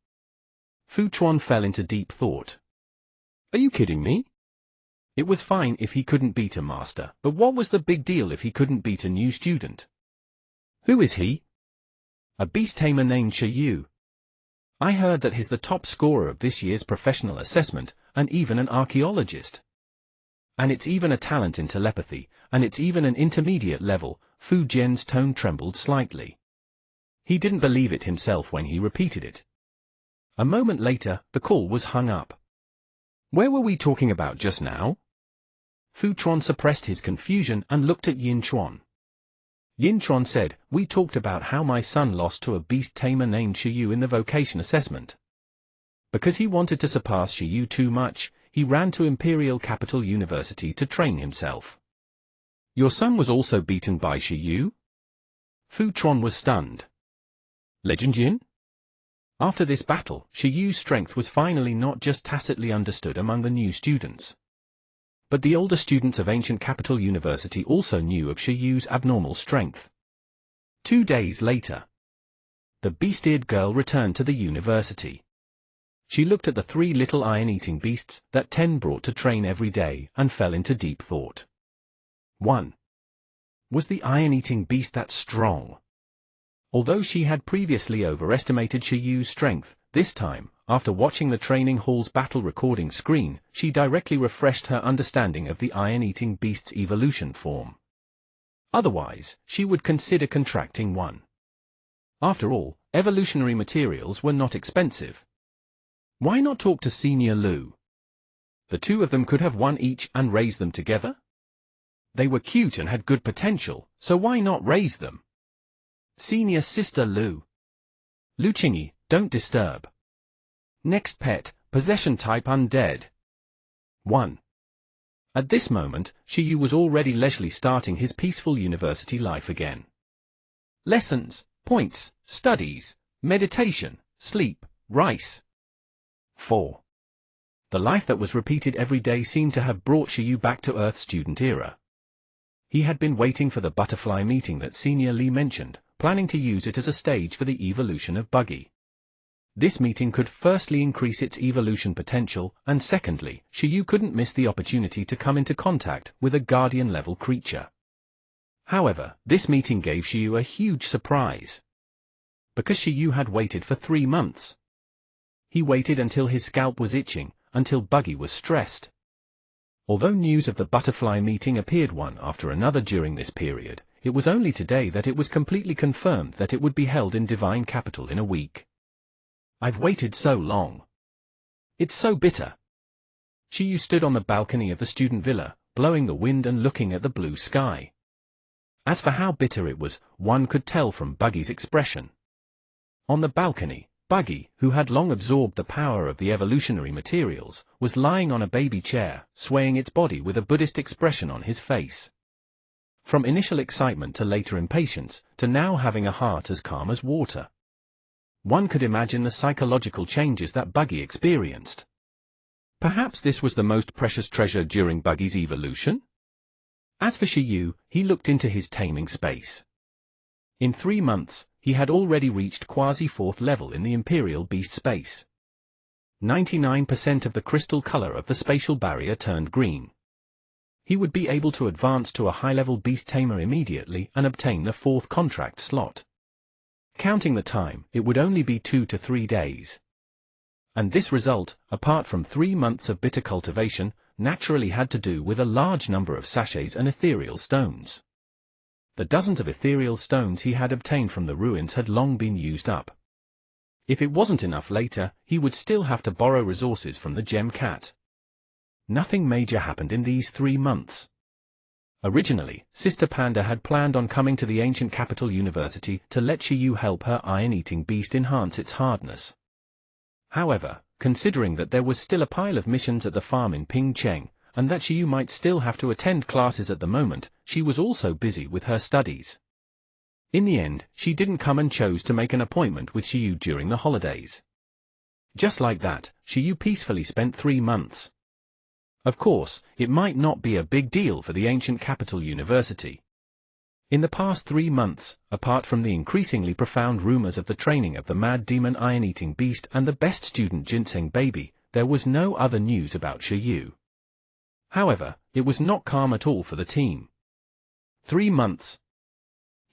Speaker 1: Fu Chuan fell into deep thought. Are you kidding me? It was fine if he couldn't beat a master, but what was the big deal if he couldn't beat a new student? Who is he? A beast tamer named Shi Yu. I heard that he's the top scorer of this year's professional assessment, and even an archaeologist. And it's even a talent in telepathy, and it's even an intermediate level. Fu Jian's tone trembled slightly. He didn't believe it himself when he repeated it. A moment later, the call was hung up. Where were we talking about just now? Fu Chuan suppressed his confusion and looked at Yin Chuan. Yin Chuan said, we talked about how my son lost to a beast tamer named Shi Yu in the vocation assessment. Because he wanted to surpass Shi Yu too much, he ran to Imperial Capital University to train himself. Your son was also beaten by Shi Yu? Fu Chuan was stunned. Legend Yin? After this battle, Shi Yu's strength was finally not just tacitly understood among the new students. But the older students of Ancient Capital University also knew of Shi Yu's abnormal strength. 2 days later, the beast-eared girl returned to the university. She looked at the 3 little iron-eating beasts that Ten brought to train every day and fell into deep thought. 1. Was the iron-eating beast that strong? Although she had previously overestimated Shi Yu's strength, this time, after watching the training hall's battle recording screen, she directly refreshed her understanding of the iron-eating beast's evolution form. Otherwise, she would consider contracting one. After all, evolutionary materials were not expensive. Why not talk to Senior Lu? The 2 of them could have one each and raise them together? They were cute and had good potential, so why not raise them? Senior Sister Lu. Lu Qingyi, don't disturb. Next pet, possession type undead. 1. At this moment, Shi Yu was already leisurely starting his peaceful university life again. Lessons, points, studies, meditation, sleep, rice. 4. The life that was repeated every day seemed to have brought Shi Yu back to Earth student era. He had been waiting for the butterfly meeting that Senior Li mentioned, planning to use it as a stage for the evolution of Buggy. this meeting could firstly increase its evolution potential, and secondly, Shiyu couldn't miss the opportunity to come into contact with a guardian-level creature. However, this meeting gave Shiyu a huge surprise. Because Shiyu had waited for 3 months. He waited until his scalp was itching, until Buggy was stressed. Although news of the butterfly meeting appeared one after another during this period, it was only today that it was completely confirmed that it would be held in Divine Capital in a week. I've waited so long. It's so bitter. Shiyu stood on the balcony of the student villa, blowing the wind and looking at the blue sky. As for how bitter it was, one could tell from Buggy's expression. On the balcony, Buggy, who had long absorbed the power of the evolutionary materials, was lying on a baby chair, swaying its body with a Buddhist expression on his face. From initial excitement to later impatience, to now having a heart as calm as water. One could imagine the psychological changes that Buggy experienced. Perhaps this was the most precious treasure during Buggy's evolution? As for Shiyu, he looked into his taming space. In 3 months, he had already reached quasi-4th level in the Imperial Beast space. 99% of the crystal color of the spatial barrier turned green. He would be able to advance to a high-level beast tamer immediately and obtain the 4th contract slot. Counting the time, it would only be 2 to 3 days. And this result, apart from 3 months of bitter cultivation, naturally had to do with a large number of sachets and ethereal stones. The dozens of ethereal stones he had obtained from the ruins had long been used up. If it wasn't enough later, he would still have to borrow resources from the Gem Cat. Nothing major happened in these 3 months. Originally, Sister Panda had planned on coming to the ancient capital university to let Shiyu help her iron-eating beast enhance its hardness. However, considering that there was still a pile of missions at the farm in Pingcheng, and that Shiyu might still have to attend classes at the moment, she was also busy with her studies. In the end, she didn't come and chose to make an appointment with Shiyu during the holidays. Just like that, Shiyu peacefully spent 3 months. Of course, it might not be a big deal for the ancient capital university. In the past 3 months, apart from the increasingly profound rumors of the training of the mad demon iron-eating beast and the best student Ginseng baby, there was no other news about Shiyu. However, it was not calm at all for the team. 3 months.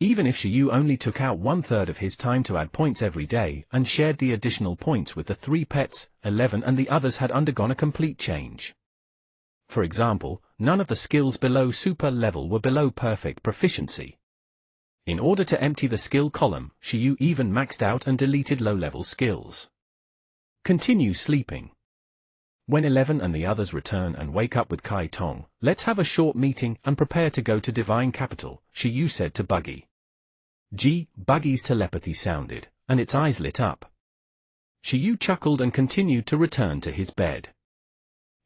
Speaker 1: Even if Shiyu only took out 1/3 of his time to add points every day and shared the additional points with the 3 pets, 11 and the others had undergone a complete change. For example, none of the skills below super level were below perfect proficiency. In order to empty the skill column, Shiyu even maxed out and deleted low-level skills. Continue sleeping. When 11 and the others return and wake up with Kai Tong, let's have a short meeting and prepare to go to Divine Capital, Shiyu said to Buggy. Gee, Buggy's telepathy sounded, and its eyes lit up. Shiyu chuckled and continued to return to his bed.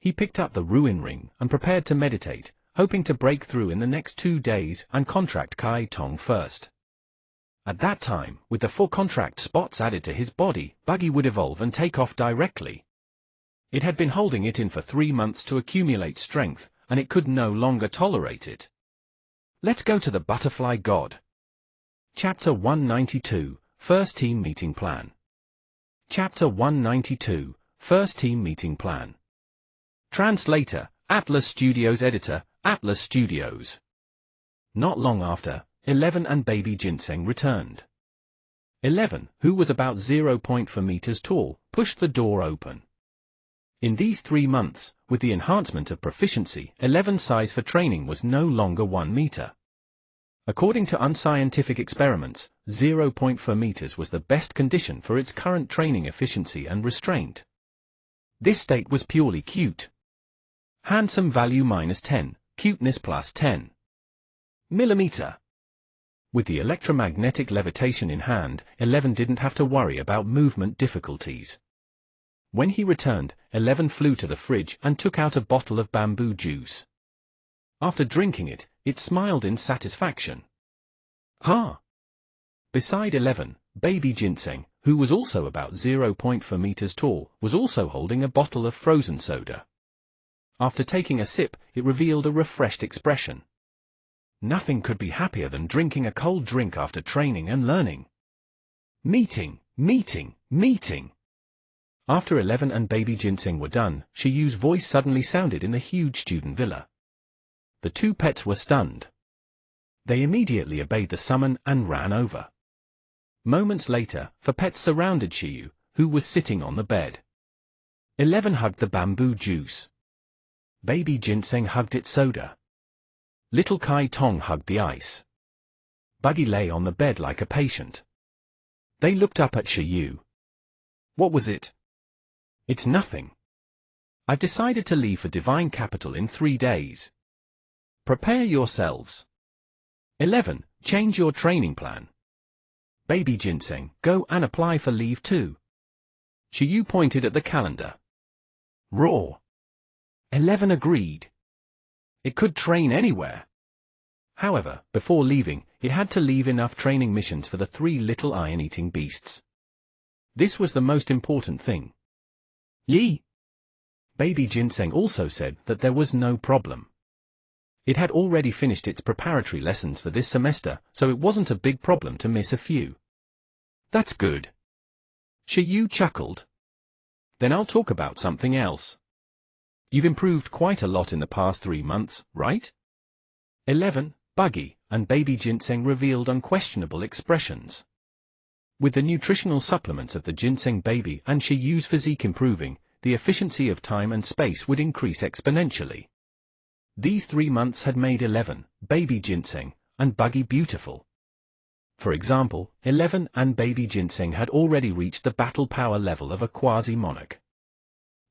Speaker 1: He picked up the ruin ring and prepared to meditate, hoping to break through in the next 2 days and contract Kai Tong first. At that time, with the 4 contract spots added to his body, Buggy would evolve and take off directly. It had been holding it in for 3 months to accumulate strength, and it could no longer tolerate it. Let's go to the Butterfly God. Chapter 192, First Team Meeting Plan. Chapter 192, First Team Meeting Plan. Translator, Atlas Studios. Editor, Atlas Studios. Not long after, 11 and baby Ginseng returned. 11, who was about 0.4 meters tall, pushed the door open. In these 3 months, with the enhancement of proficiency, 11's size for training was no longer 1 meter. According to unscientific experiments, 0.4 meters was the best condition for its current training efficiency and restraint. This state was purely cute. Handsome value -10, cuteness +10. Millimeter. With the electromagnetic levitation in hand, 11 didn't have to worry about movement difficulties. When he returned, 11 flew to the fridge and took out a bottle of bamboo juice. After drinking it, it smiled in satisfaction. Ha! Beside 11, baby Ginseng, who was also about 0.4 meters tall, was also holding a bottle of frozen soda. After taking a sip, it revealed a refreshed expression. Nothing could be happier than drinking a cold drink after training and learning. Meeting, meeting, meeting. After 11 and baby Ginseng were done, Shiyu's voice suddenly sounded in the huge student villa. The two pets were stunned. They immediately obeyed the summon and ran over. Moments later, four pets surrounded Shiyu, who was sitting on the bed. 11 hugged the bamboo juice. Baby Ginseng hugged its soda. Little Kai Tong hugged the ice. Buggy lay on the bed like a patient. They looked up at Shiyu. What was it? It's nothing. I've decided to leave for Divine Capital in 3 days. Prepare yourselves. 11. Change your training plan. Baby Ginseng, go and apply for leave too. Shiyu pointed at the calendar. Roar. 11 agreed. It could train anywhere. However, before leaving, it had to leave enough training missions for the 3 little iron-eating beasts. This was the most important thing. Yi. Baby Ginseng also said that there was no problem. It had already finished its preparatory lessons for this semester, so it wasn't a big problem to miss a few. That's good. Shiyu chuckled. Then I'll talk about something else. You've improved quite a lot in the past 3 months, right? 11, Buggy, and Baby Ginseng revealed unquestionable expressions. With the nutritional supplements of the Ginseng Baby and Shiyu's physique improving, the efficiency of time and space would increase exponentially. These 3 months had made 11, Baby Ginseng, and Buggy beautiful. For example, 11 and Baby Ginseng had already reached the battle power level of a quasi-monarch.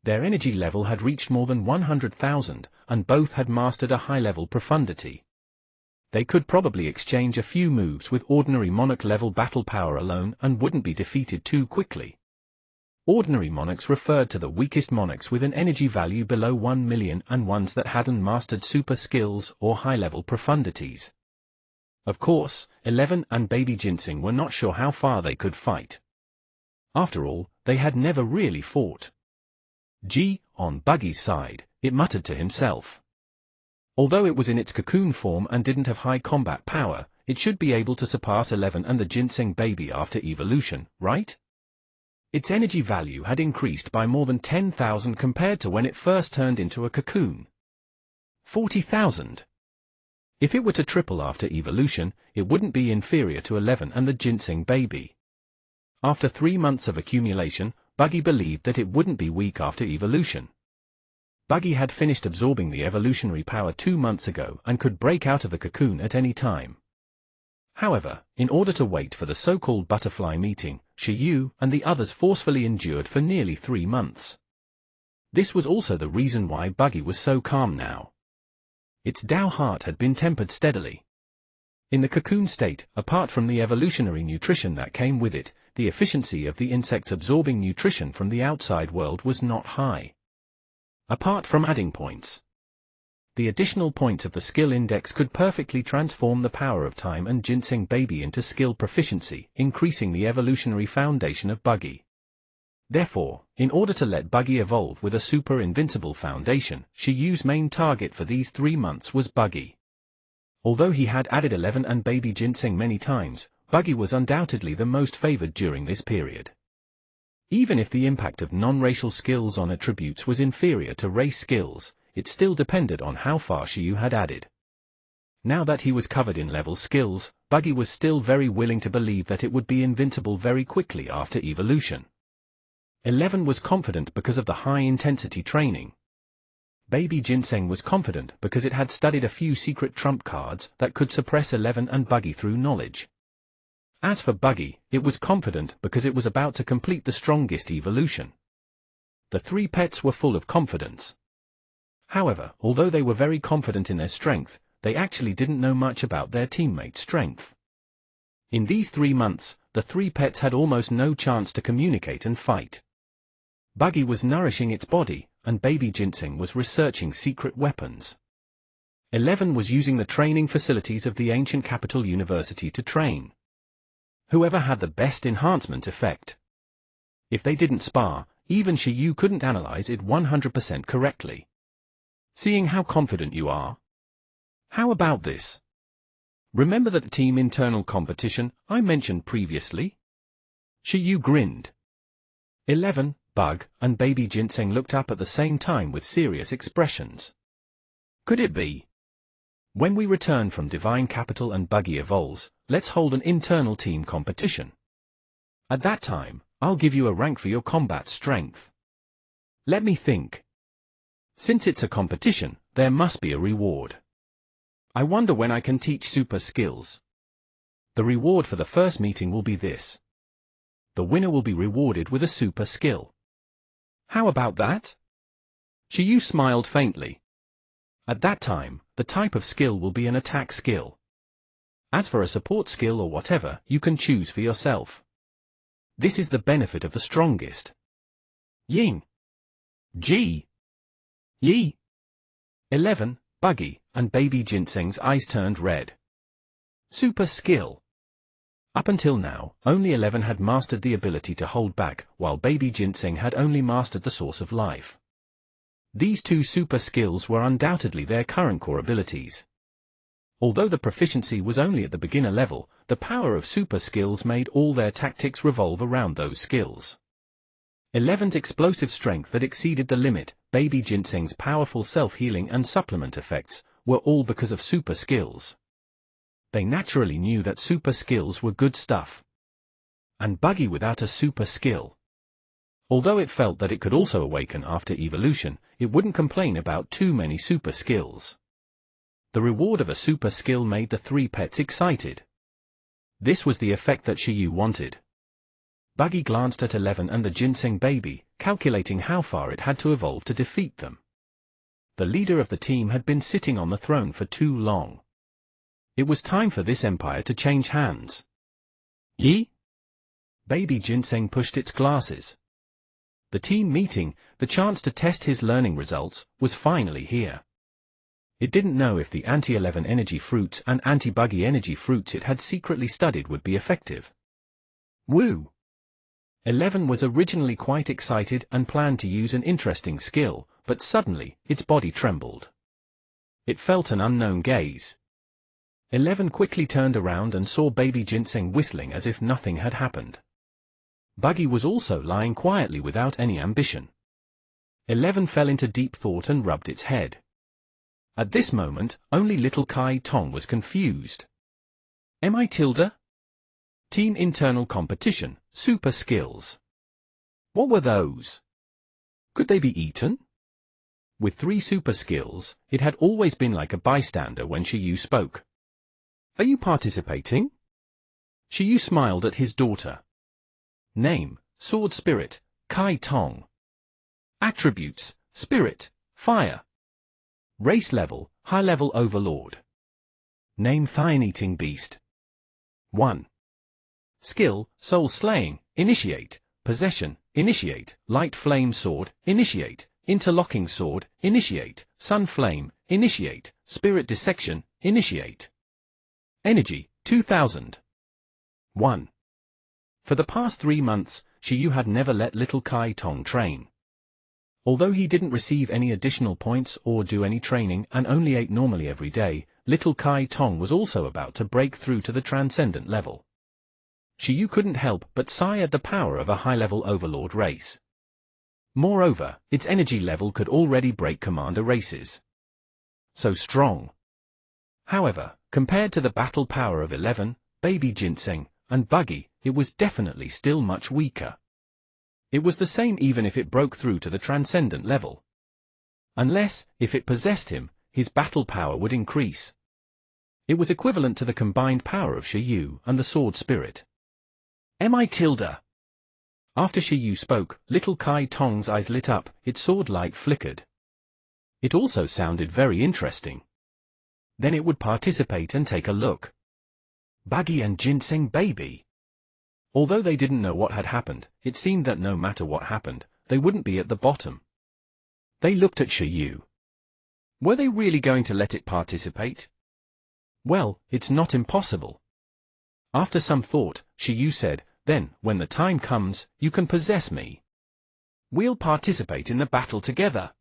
Speaker 1: Their energy level had reached more than 100,000, and both had mastered a high-level profundity. They could probably exchange a few moves with ordinary monarch-level battle power alone and wouldn't be defeated too quickly. Ordinary monarchs referred to the weakest monarchs with an energy value below 1 million and ones that hadn't mastered super skills or high-level profundities. Of course, 11 and Baby Ginseng were not sure how far they could fight. After all, they had never really fought. On Buggy's side, it muttered to himself. Although it was in its cocoon form and didn't have high combat power, it should be able to surpass 11 and the Ginseng Baby after evolution, right? Its energy value had increased by more than 10,000 compared to when it first turned into a cocoon. 40,000. If it were to triple after evolution, it wouldn't be inferior to 11 and the Ginseng Baby. After 3 months of accumulation, Buggy believed that it wouldn't be weak after evolution. Buggy had finished absorbing the evolutionary power 2 months ago and could break out of the cocoon at any time. However, in order to wait for the so-called butterfly meeting, Shiyu and the others forcefully endured for nearly 3 months. This was also the reason why Buggy was so calm now. Its Tao heart had been tempered steadily. In the cocoon state, apart from the evolutionary nutrition that came with it, the efficiency of the insects absorbing nutrition from the outside world was not high. Apart from adding points, the additional points of the skill index could perfectly transform the power of time and Ginseng Baby into skill proficiency, increasing the evolutionary foundation of Buggy. Therefore, in order to let Buggy evolve with a super invincible foundation, Shiyu's main target for these 3 months was Buggy. Although he had added 11 and Baby Ginseng many times, Buggy was undoubtedly the most favored during this period. Even if the impact of non-racial skills on attributes was inferior to race skills, it still depended on how far Shiyu had added. Now that he was covered in level skills, Buggy was still very willing to believe that it would be invincible very quickly after evolution. 11 was confident because of the high-intensity training. Baby Ginseng was confident because it had studied a few secret trump cards that could suppress 11 and Buggy through knowledge. As for Buggy, it was confident because it was about to complete the strongest evolution. The 3 pets were full of confidence. However, although they were very confident in their strength, they actually didn't know much about their teammates' strength. In these 3 months, the 3 pets had almost no chance to communicate and fight. Buggy was nourishing its body, and Baby Ginseng was researching secret weapons. 11 was using the training facilities of the ancient capital university to train. Whoever had the best enhancement effect. If they didn't spar, even Shiyu couldn't analyze it 100% correctly. Seeing how confident you are? How about this? Remember that team internal competition I mentioned previously? Shiyu grinned. 11, Bug, and baby Ginseng looked up at the same time with serious expressions. Could it be? When we return from Divine Capital and Buggy evolves, let's hold an internal team competition. At that time, I'll give you a rank for your combat strength. Let me think. Since it's a competition, there must be a reward. I wonder when I can teach super skills. The reward for the first meeting will be this. The winner will be rewarded with a super skill. How about that? Shiyu smiled faintly. At that time, the type of skill will be an attack skill. As for a support skill or whatever, you can choose for yourself. This is the benefit of the strongest. Ying. G. Yi. 11, Buggy, and baby Ginseng's eyes turned red. Super skill. Up until now, only 11 had mastered the ability to hold back, while baby Ginseng had only mastered the source of life. These two super skills were undoubtedly their current core abilities. Although the proficiency was only at the beginner level, the power of super skills made all their tactics revolve around those skills. 11's explosive strength that exceeded the limit, baby Ginseng's powerful self-healing and supplement effects, were all because of super skills. They naturally knew that super skills were good stuff. And Buggy without a super skill. Although it felt that it could also awaken after evolution, it wouldn't complain about too many super skills. The reward of a super skill made the three pets excited. This was the effect that Shiyu wanted. Buggy glanced at 11 and the Ginseng baby, calculating how far it had to evolve to defeat them. The leader of the team had been sitting on the throne for too long. It was time for this empire to change hands. Yi? Baby Ginseng pushed its glasses. The team meeting, the chance to test his learning results, was finally here. It didn't know if the anti-11 energy fruits and anti-Buggy energy fruits it had secretly studied would be effective. Woo! 11 was originally quite excited and planned to use an interesting skill, but suddenly, its body trembled. It felt an unknown gaze. 11 quickly turned around and saw baby Ginseng whistling as if nothing had happened. Buggy was also lying quietly without any ambition. 11 fell into deep thought and rubbed its head. At this moment, only little Kai Tong was confused. Mi tilde? Team internal competition, super skills. What were those? Could they be eaten? With 3 super skills, it had always been like a bystander when Shiyu spoke. Are you participating? Shiyu smiled at his daughter. Name, Sword Spirit, Kai Tong. Attributes, Spirit, Fire. Race level, High Level Overlord. Name Thine-Eating Beast. 1. Skill, Soul Slaying, Initiate, Possession, Initiate, Light Flame Sword, Initiate, Interlocking Sword, Initiate, Sun Flame, Initiate, Spirit Dissection, Initiate. Energy, 2000. 1. For the past 3 months, Shiyu had never let little Kai Tong train. Although he didn't receive any additional points or do any training and only ate normally every day, little Kai Tong was also about to break through to the transcendent level. Shiyu couldn't help but sigh at the power of a high-level overlord race. Moreover, its energy level could already break commander races. So strong. However, compared to the battle power of 11, baby Ginseng, and Buggy, it was definitely still much weaker. It was the same even if it broke through to the transcendent level. Unless, if it possessed him, his battle power would increase. It was equivalent to the combined power of Shiyu and the Sword Spirit. Mi tilde. After Shiyu spoke, little Kai Tong's eyes lit up, its sword light flickered. It also sounded very interesting. Then it would participate and take a look. Buggy and Ginseng baby. Although they didn't know what had happened, it seemed that no matter what happened, they wouldn't be at the bottom. They looked at Shiyu. Were they really going to let it participate? Well, it's not impossible. After some thought, Shiyu said, then, when the time comes, you can possess me. We'll participate in the battle together.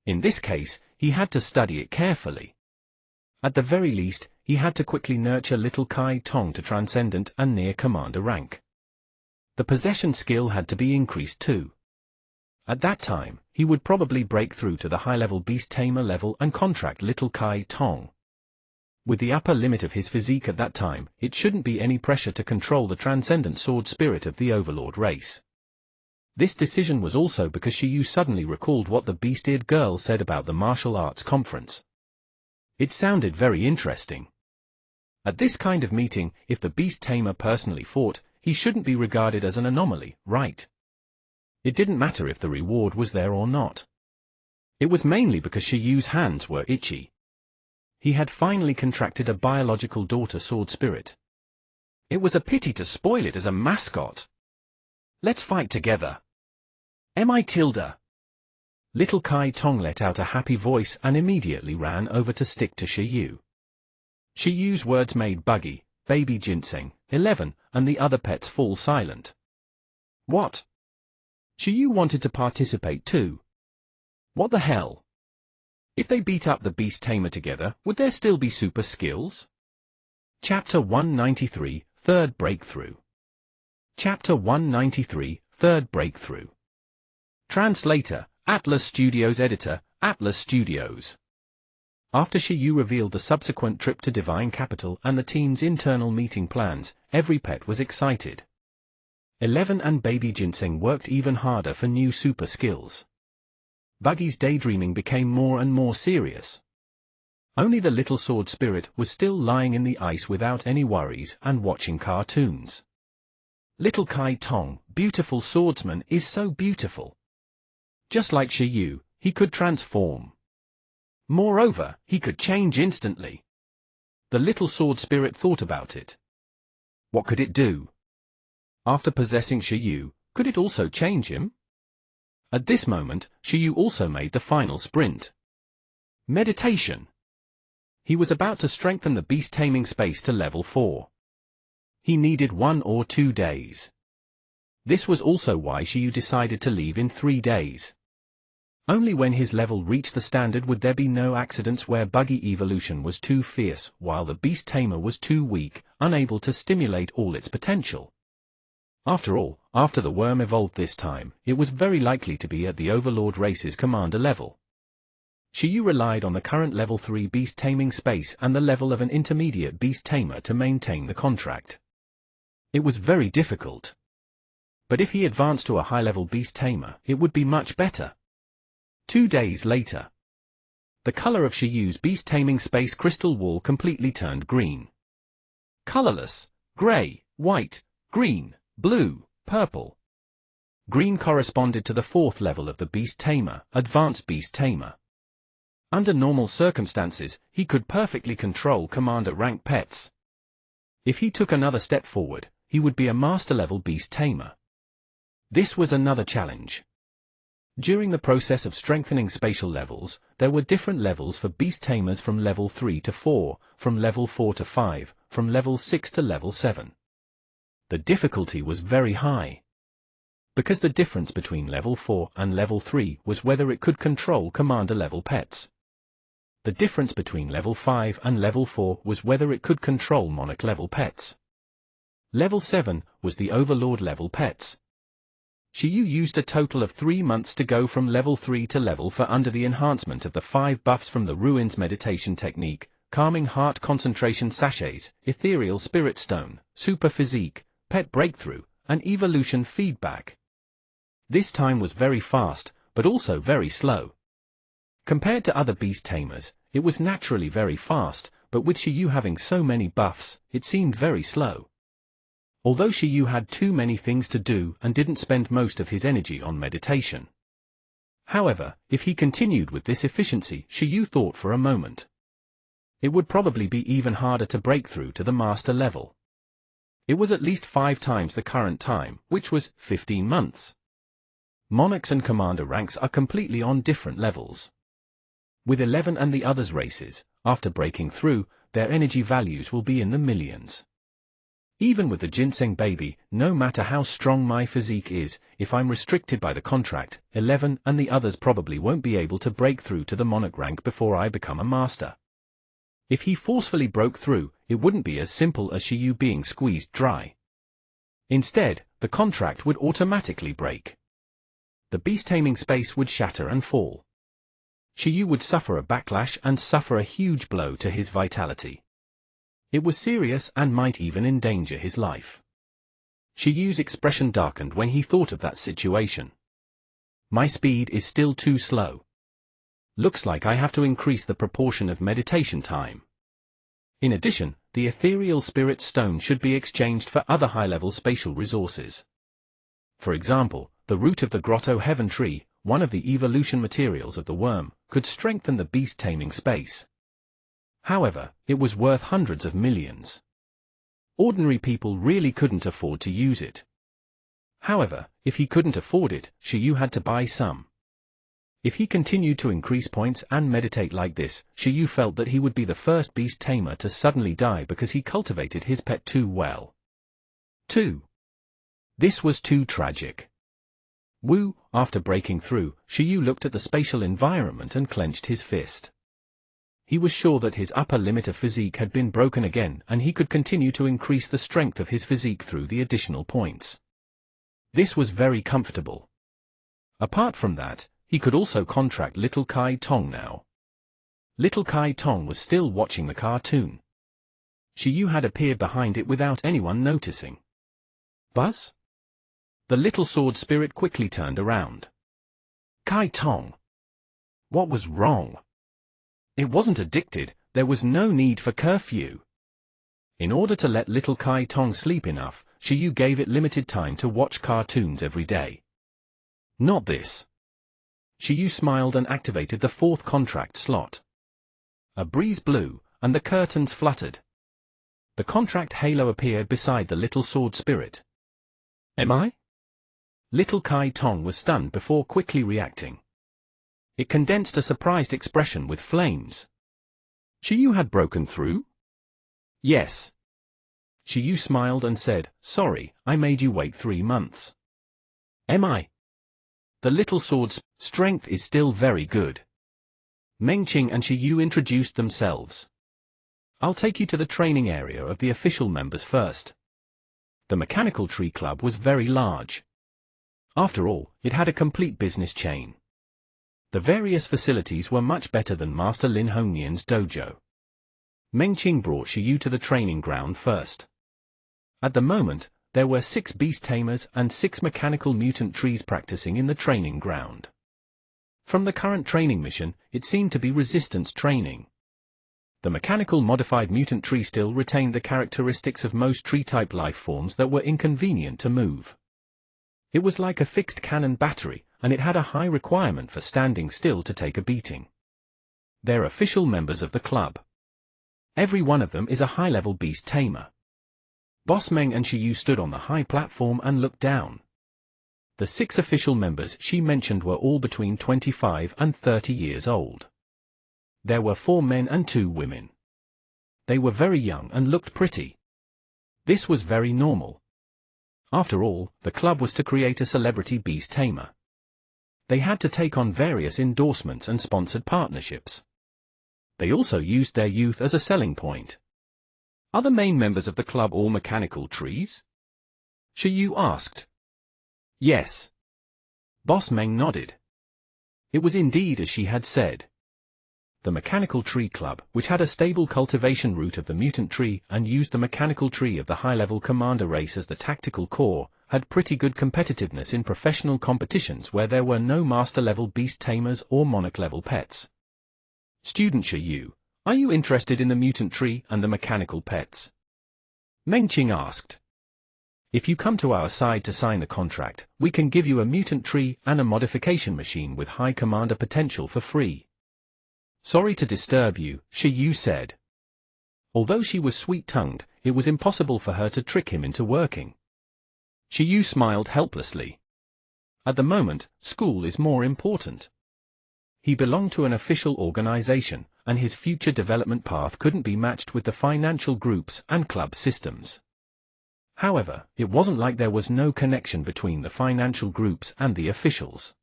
Speaker 1: In this case, he had to study it carefully. At the very least, he had to quickly nurture little Kai Tong to transcendent and near commander rank. The possession skill had to be increased too. At that time, he would probably break through to the high-level beast tamer level and contract Little Kai Tong. With the upper limit of his physique at that time, it shouldn't be any pressure to control the transcendent sword spirit of the Overlord race. This decision was also because Shiyu suddenly recalled what the beast-eared girl said about the martial arts conference. It sounded very interesting. At this kind of meeting, if the beast tamer personally fought, he shouldn't be regarded as an anomaly, right? It didn't matter if the reward was there or not. It was mainly because Shiyu's hands were itchy. He had finally contracted a biological daughter sword spirit. It was a pity to spoil it as a mascot. Let's fight together. M.I. Tilda. Little Kai Tong let out a happy voice and immediately ran over to stick to Shiyu. Shiyu's words made Buggy, Baby Ginseng, 11, and the other pets fall silent. What? Shiyu wanted to participate too. What the hell? If they beat up the beast tamer together, would there still be super skills? Chapter 193, Third Breakthrough. Chapter 193, Third Breakthrough. Translator, Atlas Studios. Editor, Atlas Studios. After Shiyu revealed the subsequent trip to Divine Capital and the team's internal meeting plans, every pet was excited. 11 and Baby Ginseng worked even harder for new super skills. Buggy's daydreaming became more and more serious. Only the little sword spirit was still lying in the ice without any worries and watching cartoons. Little Kai Tong, beautiful swordsman, is so beautiful. Just like Shiyu, he could transform. Moreover, he could change instantly. The little sword spirit thought about it. What could it do? After possessing Shiyu, could it also change him? At this moment, Shiyu also made the final sprint. Meditation. He was about to strengthen the beast taming space to level 4. He needed 1 or 2 days. This was also why Shiyu decided to leave in 3 days. Only when his level reached the standard would there be no accidents where Buggy evolution was too fierce, while the beast tamer was too weak, unable to stimulate all its potential. After all, after the worm evolved this time, it was very likely to be at the Overlord race's commander level. Shiyu relied on the current level 3 beast taming space and the level of an intermediate beast tamer to maintain the contract. It was very difficult. But if he advanced to a high-level beast tamer, it would be much better. 2 days later. The color of Shiyu's beast taming space crystal wall completely turned green. Colorless, gray, white, green, blue, purple. Green corresponded to the 4th level of the beast tamer, advanced beast tamer. Under normal circumstances, he could perfectly control commander rank pets. If he took another step forward, he would be a master level beast tamer. This was another challenge. During the process of strengthening spatial levels, there were different levels for beast tamers from level 3 to 4, from level 4 to 5, from level 6 to level 7. The difficulty was very high. Because the difference between level 4 and level 3 was whether it could control commander level pets. The difference between level 5 and level 4 was whether it could control monarch level pets. Level 7 was the Overlord level pets. Shiyu used a total of 3 months to go from level 3 to level 4 under the enhancement of the 5 buffs from the Ruins meditation technique, Calming Heart Concentration Sachets, Ethereal Spirit Stone, Super Physique, Pet Breakthrough, and Evolution Feedback. This time was very fast, but also very slow. Compared to other beast tamers, it was naturally very fast, but with Shiyu having so many buffs, it seemed very slow. Although Shiyu had too many things to do and didn't spend most of his energy on meditation. However, if he continued with this efficiency, Shiyu thought for a moment. It would probably be even harder to break through to the master level. It was at least 5 times the current time, which was 15 months. Monarchs and commander ranks are completely on different levels. With 11 and the others races, after breaking through, their energy values will be in the millions. Even with the Ginseng baby, no matter how strong my physique is, if I'm restricted by the contract, 11 and the others probably won't be able to break through to the monarch rank before I become a master. If he forcefully broke through, it wouldn't be as simple as Shiyu being squeezed dry. Instead, the contract would automatically break. The beast-taming space would shatter and fall. Shiyu would suffer a backlash and suffer a huge blow to his vitality. It was serious and might even endanger his life. Shiyu's expression darkened when he thought of that situation. My speed is still too slow. Looks like I have to increase the proportion of meditation time. In addition, the ethereal spirit stone should be exchanged for other high-level spatial resources. For example, the root of the grotto heaven tree, one of the evolution materials of the worm, could strengthen the beast-taming space. However, it was worth hundreds of millions. Ordinary people really couldn't afford to use it. However, if he couldn't afford it, Shiyu had to buy some. If he continued to increase points and meditate like this, Shiyu felt that he would be the first beast tamer to suddenly die because he cultivated his pet too well. 2. This was too tragic. Woo, after breaking through, Shiyu looked at the spatial environment and clenched his fist. He was sure that his upper limit of physique had been broken again and he could continue to increase the strength of his physique through the additional points. This was very comfortable. Apart from that, he could also contract Little Kai Tong now. Little Kai Tong was still watching the cartoon. Shiyu had appeared behind it without anyone noticing. Buzz? The little sword spirit quickly turned around. Kai Tong. What was wrong? It wasn't addicted, there was no need for curfew. In order to let Little Kai Tong sleep enough, Shiyu gave it limited time to watch cartoons every day. Not this. Shiyu smiled and activated the 4th contract slot. A breeze blew, and the curtains fluttered. The contract halo appeared beside the little sword spirit. Am I? Little Kai Tong was stunned before quickly reacting. It condensed a surprised expression with flames. Shiyu had broken through? Yes. Shiyu smiled and said, sorry, I made you wait 3 months. Am I? The little sword's strength is still very good. Mengqing and Shiyu introduced themselves. I'll take you to the training area of the official members first. The Mechanical Tree Club was very large. After all, it had a complete business chain. The various facilities were much better than Master Lin Hongnian's dojo. Mengqing brought Shiyu to the training ground first. At the moment, there were 6 beast tamers and 6 mechanical mutant trees practicing in the training ground. From the current training mission, it seemed to be resistance training. The mechanical modified mutant tree still retained the characteristics of most tree-type life forms that were inconvenient to move. It was like a fixed cannon battery, and it had a high requirement for standing still to take a beating. They're official members of the club. Every one of them is a high-level beast tamer. Boss Meng and Shiyu stood on the high platform and looked down. The 6 official members she mentioned were all between 25 and 30 years old. There were 4 men and 2 women. They were very young and looked pretty. This was very normal. After all, the club was to create a celebrity beast tamer. They had to take on various endorsements and sponsored partnerships. They also used their youth as a selling point. Are the main members of the club all mechanical trees? Shiyu asked. Yes. Boss Meng nodded. It was indeed as she had said. The Mechanical Tree Club, which had a stable cultivation route of the mutant tree and used the mechanical tree of the high-level commander race as the tactical core, had pretty good competitiveness in professional competitions where there were no master-level beast tamers or monarch-level pets. Student Shiyu, are you interested in the mutant tree and the mechanical pets? Mengqing asked. If you come to our side to sign the contract, we can give you a mutant tree and a modification machine with high commander potential for free. Sorry to disturb you, Shiyu said. Although she was sweet-tongued, it was impossible for her to trick him into working. Shiyu smiled helplessly. At the moment, school is more important. He belonged to an official organization, and his future development path couldn't be matched with the financial groups and club systems. However, it wasn't like there was no connection between the financial groups and the officials.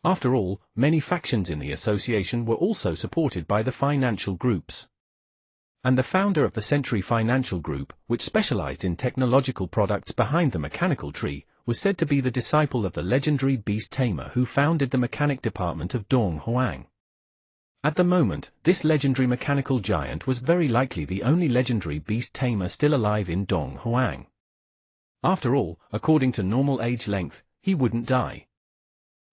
Speaker 1: After all, many factions in the association were also supported by the financial groups. And the founder of the Century Financial Group, which specialized in technological products behind the mechanical tree, was said to be the disciple of the legendary beast tamer who founded the mechanic department of Dong Huang. At the moment, this legendary mechanical giant was very likely the only legendary beast tamer still alive in Dong Huang. After all, according to normal age length, he wouldn't die.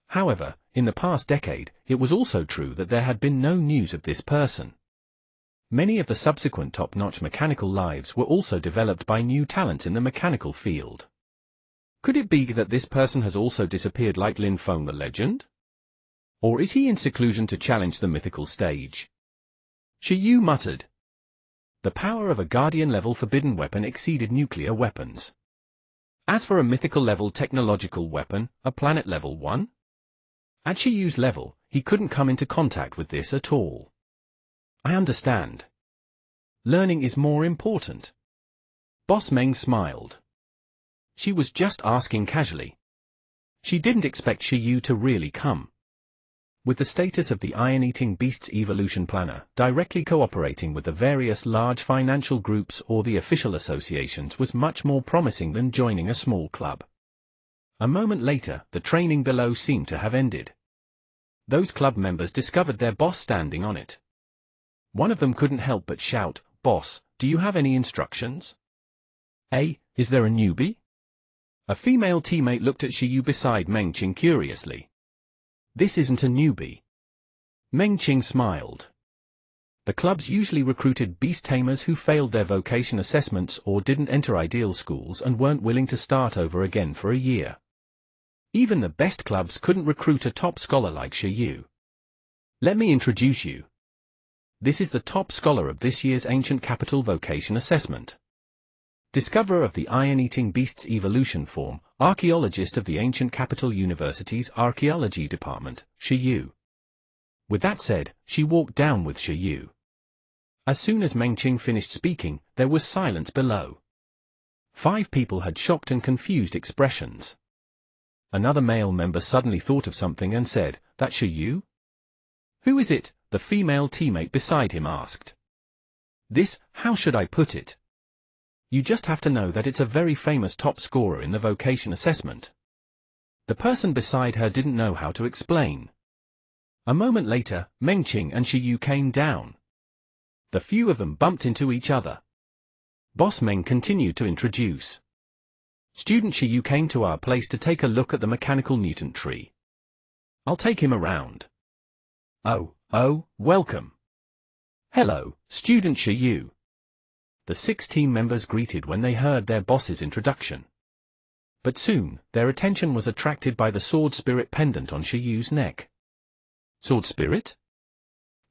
Speaker 1: However, in the past decade, it was also true that there had been no news of this person. Many of the subsequent top-notch mechanical lives were also developed by new talent in the mechanical field. Could it be that this person has also disappeared like Lin Feng the legend? Or is he in seclusion to challenge the mythical stage? Shi Yu muttered. The power of a Guardian-level forbidden weapon exceeded nuclear weapons. As for a mythical-level technological weapon, a planet-level one? At Shi Yu's level, he couldn't come into contact with this at all. I understand. Learning is more important. Boss Meng smiled. She was just asking casually. She didn't expect Shi Yu to really come. With the status of the Iron-Eating Beasts Evolution Planner, directly cooperating with the various large financial groups or the official associations was much more promising than joining a small club. A moment later, the training below seemed to have ended. Those club members discovered their boss standing on it. One of them couldn't help but shout, "Boss, do you have any instructions?" Is there a newbie? A female teammate looked at Shi Yu beside Meng Qing curiously. This isn't a newbie. Meng Qing smiled. The clubs usually recruited beast tamers who failed their vocation assessments or didn't enter ideal schools and weren't willing to start over again for a year. Even the best clubs couldn't recruit a top scholar like Shi Yu. Let me introduce you. This is the top scholar of this year's Ancient Capital Vocation Assessment. Discoverer of the Iron-Eating Beasts Evolution Form, archaeologist of the Ancient Capital University's Archaeology Department, Shi Yu. With that said, she walked down with Shi Yu. As soon as Meng Qing finished speaking, there was silence below. 5 people had shocked and confused expressions. Another male member suddenly thought of something and said, "That's Shi Yu?" "Who is it?" the female teammate beside him asked. How should I put it? You just have to know that it's a very famous top scorer in the vocation assessment. The person beside her didn't know how to explain. A moment later, Meng Qing and Shi Yu came down. The few of them bumped into each other. Boss Meng continued to introduce. Student Shi Yu came to our place to take a look at the mechanical mutant tree. I'll take him around. Oh, welcome. Hello, Student Shi Yu. The 6 team members greeted when they heard their boss's introduction. But soon, their attention was attracted by the sword spirit pendant on Shi Yu's neck. Sword spirit?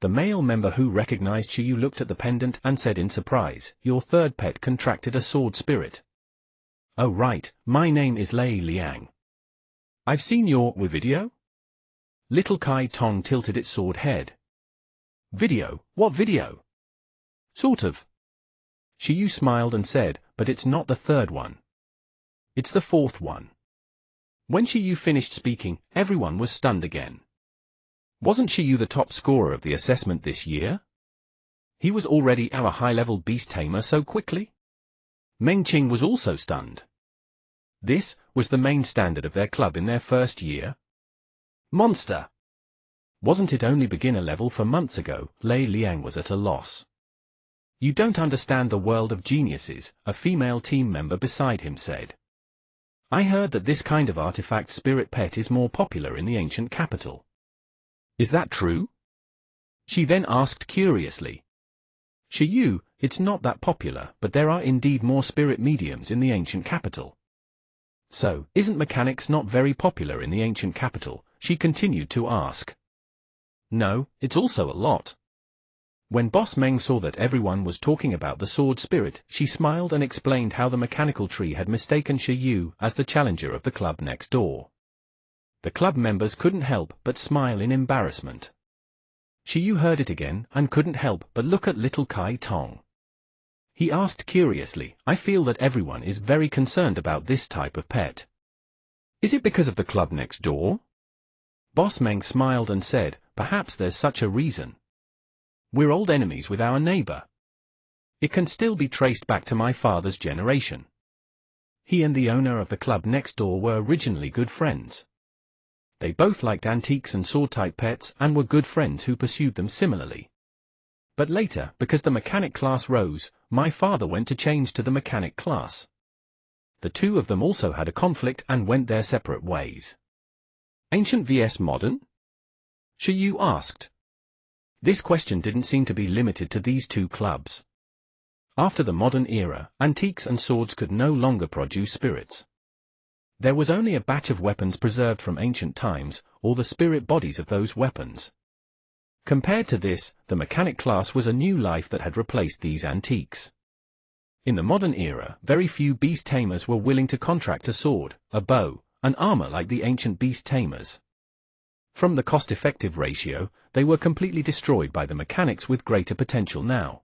Speaker 1: The male member who recognized Shi Yu looked at the pendant and said in surprise, "Your third pet contracted a sword spirit." "Oh right, my name is Lei Liang. I've seen your video?" Little Kai Tong tilted its sword head. "Video? What video?" "Sort of." Shi Yu smiled and said, "But it's not the third one. It's the 4th one." When Shi Yu finished speaking, everyone was stunned again. Wasn't Shi Yu the top scorer of the assessment this year? He was already our high-level beast tamer so quickly? Meng Qing was also stunned. This was the main standard of their club in their first year? Monster! Wasn't it only beginner level for months ago? Lei Liang was at a loss. You don't understand the world of geniuses, a female team member beside him said. I heard that this kind of artifact spirit pet is more popular in the ancient capital. Is that true? She then asked curiously. Shi Yu, it's not that popular, but there are indeed more spirit mediums in the ancient capital. So, isn't mechanics not very popular in the ancient capital? She continued to ask. No, it's also a lot. When Boss Meng saw that everyone was talking about the sword spirit, she smiled and explained how the mechanical tree had mistaken Shi Yu as the challenger of the club next door. The club members couldn't help but smile in embarrassment. Shi Yu heard it again and couldn't help but look at little Kai Tong. He asked curiously, I feel that everyone is very concerned about this type of pet. Is it because of the club next door? Boss Meng smiled and said, perhaps there's such a reason. We're old enemies with our neighbor. It can still be traced back to my father's generation. He and the owner of the club next door were originally good friends. They both liked antiques and sword-type pets and were good friends who pursued them similarly. But later, because the mechanic class rose, my father went to change to the mechanic class. The two of them also had a conflict and went their separate ways. Ancient vs modern? Shiyu asked. This question didn't seem to be limited to these two clubs. After the modern era, antiques and swords could no longer produce spirits. There was only a batch of weapons preserved from ancient times, or the spirit bodies of those weapons. Compared to this, the mechanic class was a new life that had replaced these antiques. In the modern era, very few beast tamers were willing to contract a sword, a bow, and armor like the ancient beast tamers. From the cost-effective ratio, they were completely destroyed by the mechanics with greater potential now.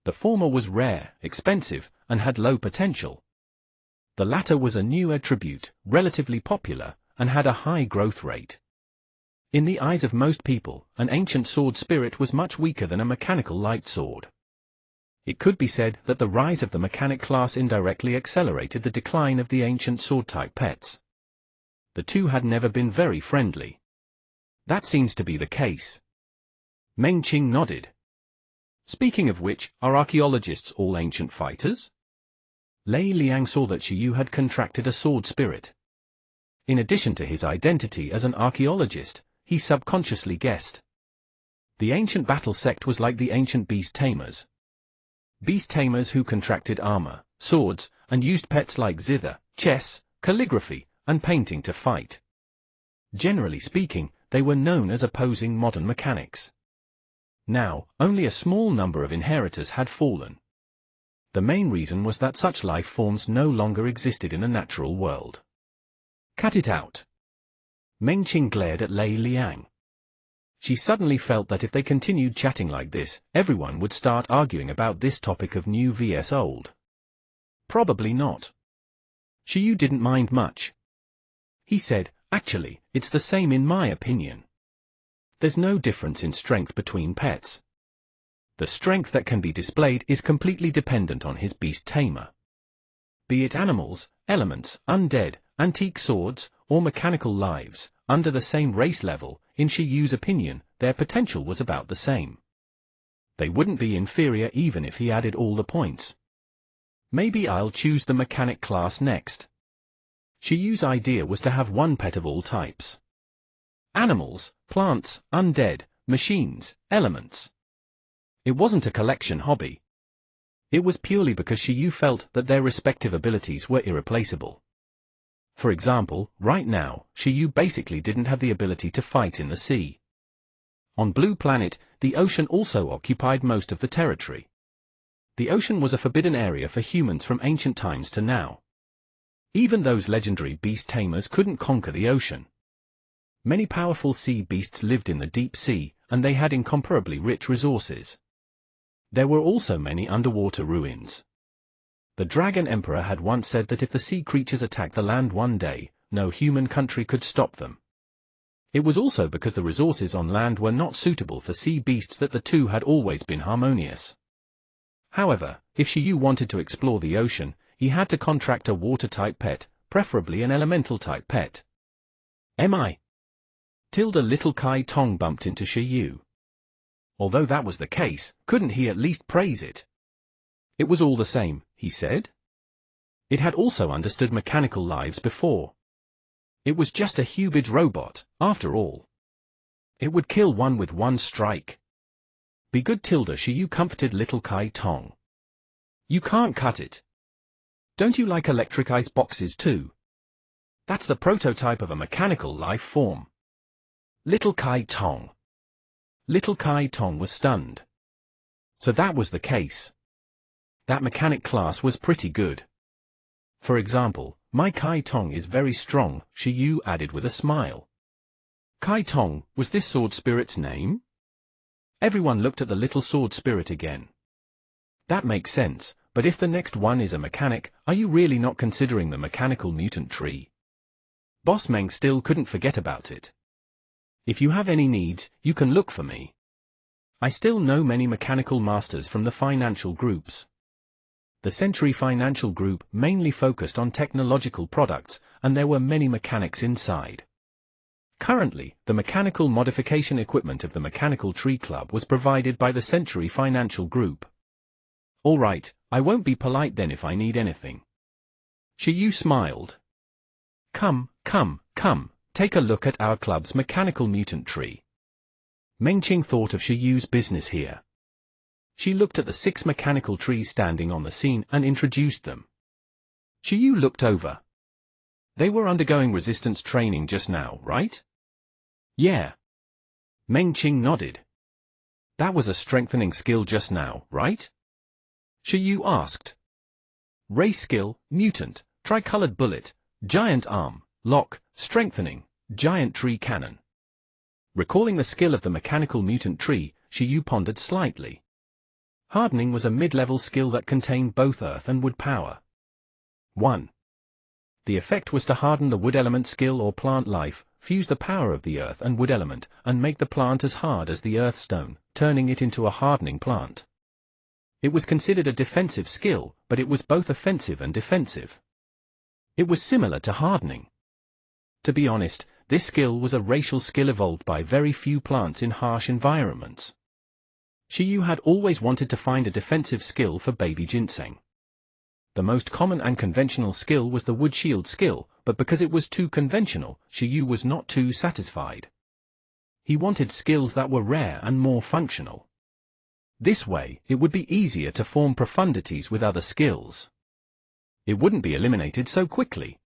Speaker 1: The former was rare, expensive, and had low potential. The latter was a new attribute, relatively popular, and had a high growth rate. In the eyes of most people, an ancient sword spirit was much weaker than a mechanical light sword. It could be said that the rise of the mechanic class indirectly accelerated the decline of the ancient sword-type pets. The two had never been very friendly. That seems to be the case. Meng Qing nodded. Speaking of which, are archaeologists all ancient fighters? Lei Liang saw that Shiyu had contracted a sword spirit. In addition to his identity as an archaeologist, he subconsciously guessed. The ancient battle sect was like the ancient beast tamers. Beast tamers who contracted armor, swords, and used pets like zither, chess, calligraphy, and painting to fight. Generally speaking, they were known as opposing modern mechanics. Now, only a small number of inheritors had fallen. The main reason was that such life forms no longer existed in the natural world. Cut it out. Meng Qing glared at Lei Liang. She suddenly felt that if they continued chatting like this, everyone would start arguing about this topic of new vs old. Probably not. Shiyu didn't mind much. He said, "Actually, it's the same in my opinion. There's no difference in strength between pets. The strength that can be displayed is completely dependent on his beast tamer. Be it animals, elements, undead, antique swords, or mechanical lives, under the same race level, in Shiyu's opinion, their potential was about the same. They wouldn't be inferior even if he added all the points. Maybe I'll choose the mechanic class next." Shiyu's idea was to have one pet of all types. Animals, plants, undead, machines, elements. It wasn't a collection hobby. It was purely because Shiyu felt that their respective abilities were irreplaceable. For example, right now, Shiyu basically didn't have the ability to fight in the sea. On Blue Planet, the ocean also occupied most of the territory. The ocean was a forbidden area for humans from ancient times to now. Even those legendary beast tamers couldn't conquer the ocean. Many powerful sea beasts lived in the deep sea, and they had incomparably rich resources. There were also many underwater ruins. The Dragon Emperor had once said that if the sea creatures attacked the land one day, no human country could stop them. It was also because the resources on land were not suitable for sea beasts that the two had always been harmonious. However, if Shiyu wanted to explore the ocean, he had to contract a water-type pet, preferably an elemental-type pet. "Mi?" Little Kai Tong bumped into Shiyu. Although that was the case, couldn't he at least praise it? It was all the same, he said. It had also understood mechanical lives before. It was just a Hubage robot, after all. It would kill one with one strike. "Be good, Tilda," Shiyu comforted little Kai Tong. "You can't cut it. Don't you like electric ice boxes too? That's the prototype of a mechanical life form." Little Kai Tong. Little Kai Tong was stunned. So that was the case. That mechanic class was pretty good. "For example, my Kai Tong is very strong," Shiyu added with a smile. Kai Tong, was this sword spirit's name? Everyone looked at the little sword spirit again. That makes sense, but if the next one is a mechanic, are you really not considering the mechanical mutant tree? Boss Meng still couldn't forget about it. "If you have any needs, you can look for me. I still know many mechanical masters from the financial groups." The Century Financial Group mainly focused on technological products, and there were many mechanics inside. Currently, the mechanical modification equipment of the Mechanical Tree Club was provided by the Century Financial Group. All right, I won't be polite then if I need anything. Shiyu smiled. Come, take a look at our club's mechanical mutant tree. Mengqing thought of Shiyu's business here. She looked at the 6 mechanical trees standing on the scene and introduced them. Shiyu looked over. They were undergoing resistance training just now, right? Yeah. Mengqing nodded. That was a strengthening skill just now, right? Shiyu asked. Race skill, mutant, tricolored bullet, giant arm, lock, strengthening, giant tree cannon. Recalling the skill of the mechanical mutant tree, Shiyu pondered slightly. Hardening was a mid-level skill that contained both earth and wood power. 1. The effect was to harden the wood element skill or plant life, fuse the power of the earth and wood element, and make the plant as hard as the earth stone, turning it into a hardening plant. It was considered a defensive skill, but it was both offensive and defensive. It was similar to hardening. To be honest, this skill was a racial skill evolved by very few plants in harsh environments. Shiyu had always wanted to find a defensive skill for baby ginseng. The most common and conventional skill was the wood shield skill, but because it was too conventional, Shiyu was not too satisfied. He wanted skills that were rare and more functional. This way, it would be easier to form profundities with other skills. It wouldn't be eliminated so quickly.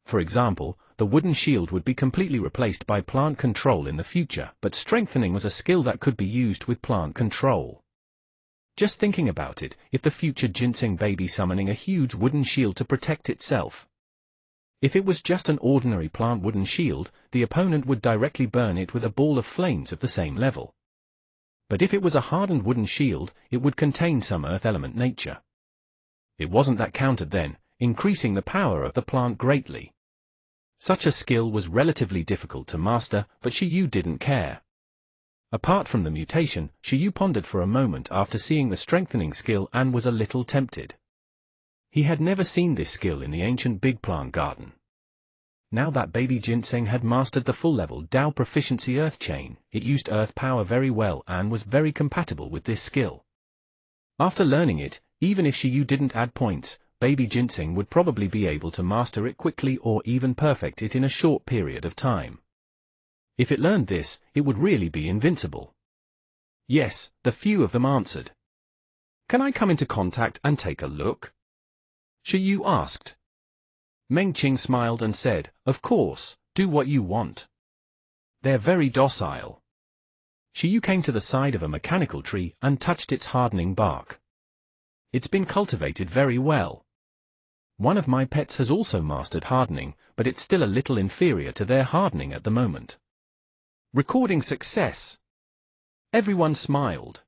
Speaker 1: For example, the wooden shield would be completely replaced by plant control in the future, but strengthening was a skill that could be used with plant control. Just thinking about it, if the future ginseng baby summoning a huge wooden shield to protect itself. If it was just an ordinary plant wooden shield, the opponent would directly burn it with a ball of flames of the same level. But if it was a hardened wooden shield, it would contain some earth element nature. It wasn't that countered then, increasing the power of the plant greatly. Such a skill was relatively difficult to master, but Shiyu didn't care. Apart from the mutation, Shiyu pondered for a moment after seeing the strengthening skill and was a little tempted. He had never seen this skill in the ancient big plant garden. Now that baby ginseng had mastered the full-level Dao proficiency earth chain, it used earth power very well and was very compatible with this skill. After learning it, even if Shiyu didn't add points, baby ginseng would probably be able to master it quickly or even perfect it in a short period of time. If it learned this, it would really be invincible. Yes, the few of them answered. Can I come into contact and take a look? Shiyu asked. Mengqing smiled and said, of course, do what you want. They're very docile. Shiyu came to the side of a mechanical tree and touched its hardening bark. It's been cultivated very well. One of my pets has also mastered hardening, but it's still a little inferior to their hardening at the moment. Recording success. Everyone smiled.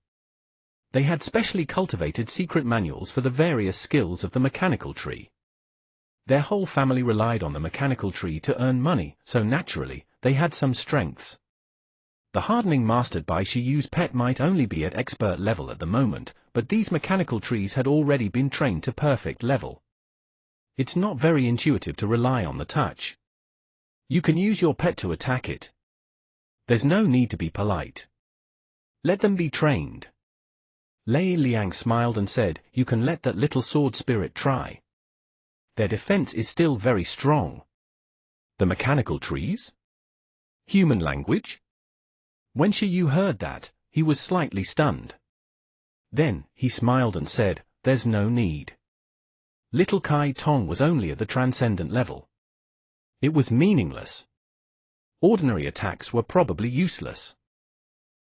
Speaker 1: They had specially cultivated secret manuals for the various skills of the mechanical tree. Their whole family relied on the mechanical tree to earn money, so naturally, they had some strengths. The hardening mastered by Shiyu's pet might only be at expert level at the moment, but these mechanical trees had already been trained to perfect level. It's not very intuitive to rely on the touch. You can use your pet to attack it. There's no need to be polite. Let them be trained. Lei Liang smiled and said, you can let that little sword spirit try. Their defense is still very strong. The mechanical trees? Human language? When Shiyu heard that, he was slightly stunned. Then, he smiled and said, there's no need. Little Kai Tong was only at the transcendent level. It was meaningless. Ordinary attacks were probably useless.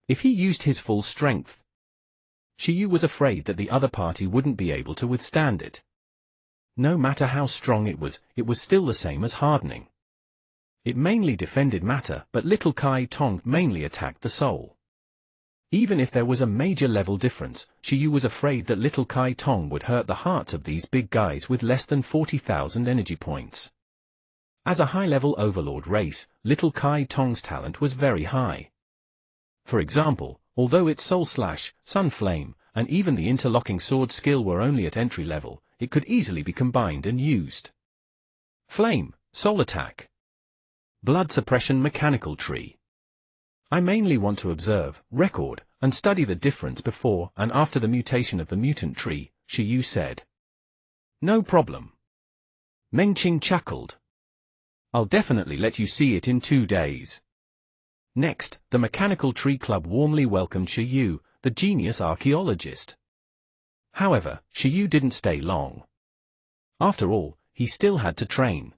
Speaker 1: If he used his full strength, Shiyu was afraid that the other party wouldn't be able to withstand it. No matter how strong it was still the same as hardening. It mainly defended matter, but Little Kai Tong mainly attacked the soul. Even if there was a major level difference, Shiyu was afraid that Little Kai Tong would hurt the hearts of these big guys with less than 40,000 energy points. As a high-level overlord race, Little Kai Tong's talent was very high. For example, although its Soul Slash, Sun Flame, and even the interlocking sword skill were only at entry level, it could easily be combined and used. Flame, Soul Attack. Blood Suppression Mechanical Tree. I mainly want to observe, record, and study the difference before and after the mutation of the mutant tree, Shiyu said. No problem. Meng Qing chuckled. I'll definitely let you see it in 2 days. Next, the Mechanical Tree Club warmly welcomed Shiyu, the genius archaeologist. However, Shiyu didn't stay long. After all, he still had to train.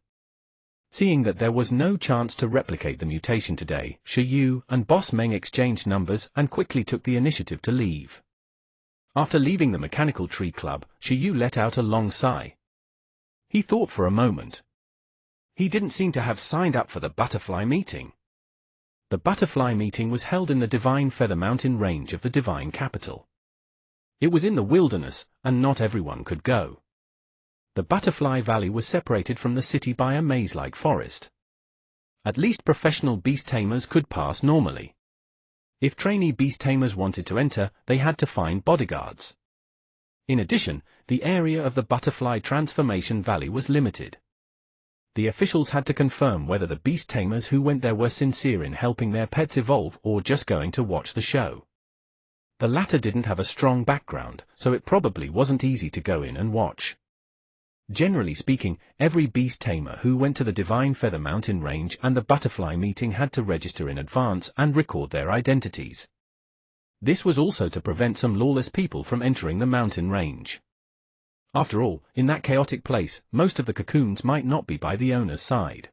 Speaker 1: Seeing that there was no chance to replicate the mutation today, Shiyu and Boss Meng exchanged numbers and quickly took the initiative to leave. After leaving the Mechanical Tree Club, Shiyu let out a long sigh. He thought for a moment. He didn't seem to have signed up for the butterfly meeting. The butterfly meeting was held in the Divine Feather Mountain range of the Divine Capital. It was in the wilderness, and not everyone could go. The Butterfly Valley was separated from the city by a maze-like forest. At least professional beast tamers could pass normally. If trainee beast tamers wanted to enter, they had to find bodyguards. In addition, the area of the Butterfly Transformation Valley was limited. The officials had to confirm whether the beast tamers who went there were sincere in helping their pets evolve or just going to watch the show. The latter didn't have a strong background, so it probably wasn't easy to go in and watch. Generally speaking, every beast tamer who went to the Divine Feather Mountain range and the butterfly meeting had to register in advance and record their identities. This was also to prevent some lawless people from entering the mountain range. After all, in that chaotic place, most of the cocoons might not be by the owner's side.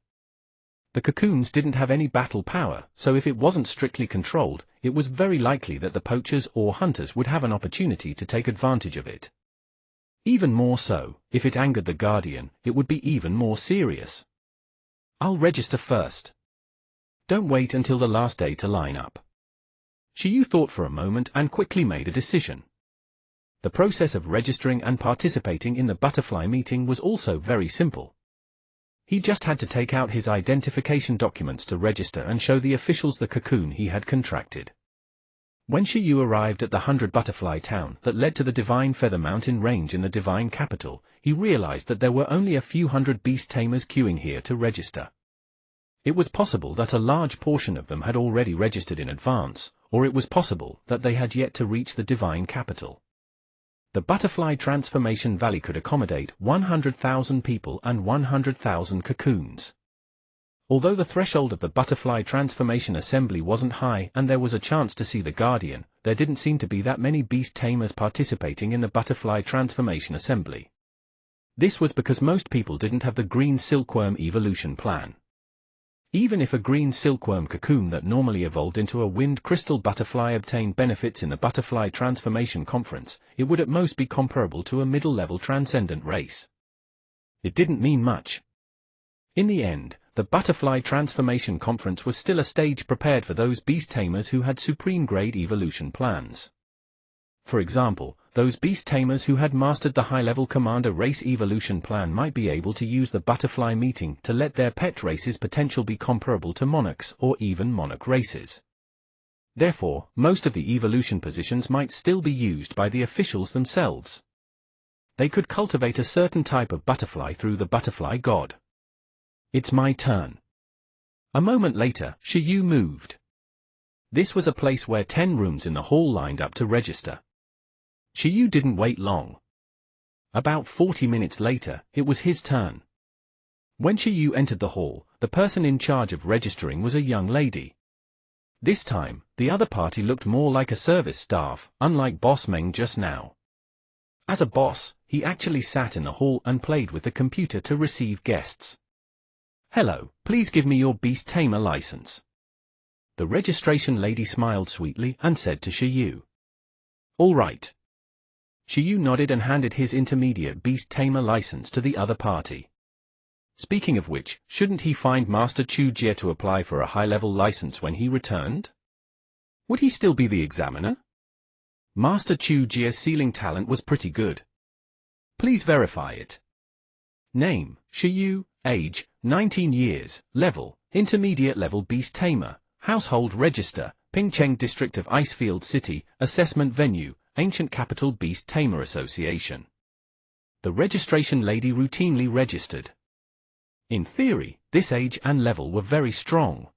Speaker 1: The cocoons didn't have any battle power, so if it wasn't strictly controlled, it was very likely that the poachers or hunters would have an opportunity to take advantage of it. Even more so, if it angered the Guardian, it would be even more serious. I'll register first. Don't wait until the last day to line up. Shiyu thought for a moment and quickly made a decision. The process of registering and participating in the butterfly meeting was also very simple. He just had to take out his identification documents to register and show the officials the cocoon he had contracted. When Shiyu arrived at the 100 Butterfly Town that led to the Divine Feather Mountain range in the Divine Capital, he realized that there were only a few hundred beast tamers queuing here to register. It was possible that a large portion of them had already registered in advance, or it was possible that they had yet to reach the Divine Capital. The Butterfly Transformation Valley could accommodate 100,000 people and 100,000 cocoons. Although the threshold of the Butterfly Transformation Assembly wasn't high and there was a chance to see the Guardian, there didn't seem to be that many beast tamers participating in the Butterfly Transformation Assembly. This was because most people didn't have the green silkworm evolution plan. Even if a green silkworm cocoon that normally evolved into a wind crystal butterfly obtained benefits in the Butterfly Transformation Conference, it would at most be comparable to a middle-level transcendent race. It didn't mean much. In the end, the Butterfly Transformation Conference was still a stage prepared for those beast tamers who had supreme-grade evolution plans. For example, those beast tamers who had mastered the high-level Commander Race evolution plan might be able to use the butterfly meeting to let their pet race's potential be comparable to monarchs or even monarch races. Therefore, most of the evolution positions might still be used by the officials themselves. They could cultivate a certain type of butterfly through the butterfly god. It's my turn. A moment later, Shiyu moved. This was a place where 10 rooms in the hall lined up to register. Shiyu didn't wait long. About 40 minutes later, it was his turn. When Shiyu entered the hall, the person in charge of registering was a young lady. This time, the other party looked more like a service staff, unlike Boss Meng just now. As a boss, he actually sat in the hall and played with the computer to receive guests. Hello, please give me your beast tamer license. The registration lady smiled sweetly and said to Shiyu. All right. Shiyu nodded and handed his intermediate beast tamer license to the other party. Speaking of which, shouldn't he find Master Chu Jie to apply for a high-level license when he returned? Would he still be the examiner? Master Chu Jie's sealing talent was pretty good. Please verify it. Name, Shiyu. Age, 19 years. Level, intermediate level beast tamer. Household register, Pingcheng District of Icefield City. Assessment venue, Ancient Capital Beast Tamer Association. The registration lady routinely registered. In theory, this age and level were very strong.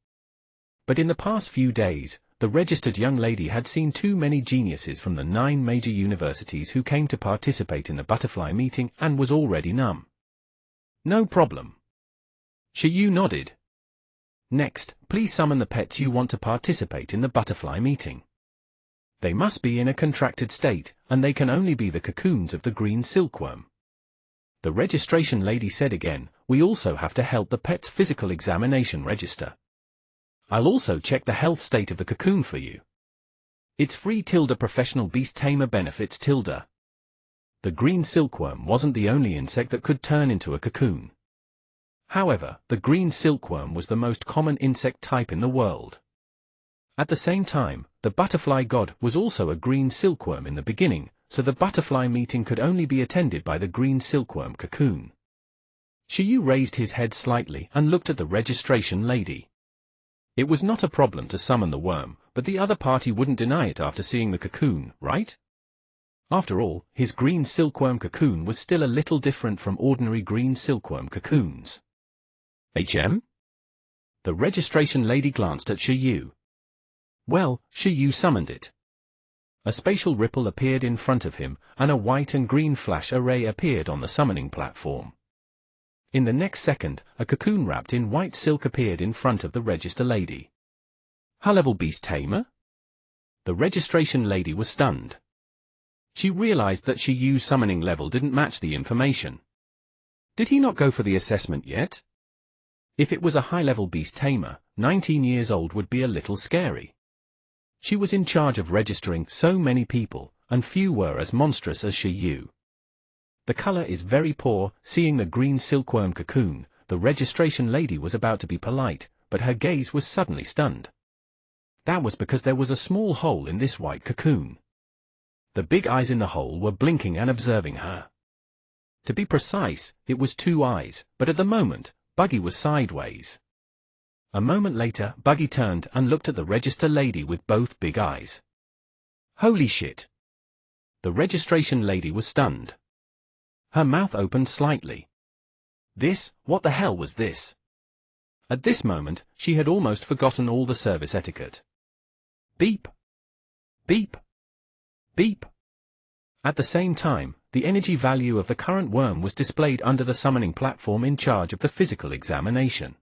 Speaker 1: But in the past few days, the registered young lady had seen too many geniuses from the 9 major universities who came to participate in the butterfly meeting and was already numb. No problem. Shiyu nodded. Next, please summon the pets you want to participate in the butterfly meeting. They must be in a contracted state, and they can only be the cocoons of the green silkworm. The registration lady said again, we also have to help the pet's physical examination register. I'll also check the health state of the cocoon for you. It's free -- professional beast tamer benefits -- The green silkworm wasn't the only insect that could turn into a cocoon. However, the green silkworm was the most common insect type in the world. At the same time, the butterfly god was also a green silkworm in the beginning, so the butterfly meeting could only be attended by the green silkworm cocoon. Shiyu raised his head slightly and looked at the registration lady. It was not a problem to summon the worm, but the other party wouldn't deny it after seeing the cocoon, right? After all, his green silkworm cocoon was still a little different from ordinary green silkworm cocoons. HM? The registration lady glanced at Shiyu. Well, Shiyu summoned it. A spatial ripple appeared in front of him, and a white and green flash array appeared on the summoning platform. In the next second, a cocoon wrapped in white silk appeared in front of the register lady. High-level beast tamer? The registration lady was stunned. She realized that Shiyu's summoning level didn't match the information. Did he not go for the assessment yet? If it was a high-level beast tamer, 19 years old would be a little scary. She was in charge of registering so many people, and few were as monstrous as Shiyu. The color is very poor. Seeing the green silkworm cocoon, the registration lady was about to be polite, but her gaze was suddenly stunned. That was because there was a small hole in this white cocoon. The big eyes in the hole were blinking and observing her. To be precise, it was 2 eyes, but at the moment, Buggy was sideways. A moment later, Buggy turned and looked at the register lady with both big eyes. Holy shit! The registration lady was stunned. Her mouth opened slightly. What the hell was this? At this moment, she had almost forgotten all the service etiquette. Beep! Beep! Beep! At the same time, the energy value of the current worm was displayed under the summoning platform in charge of the physical examination.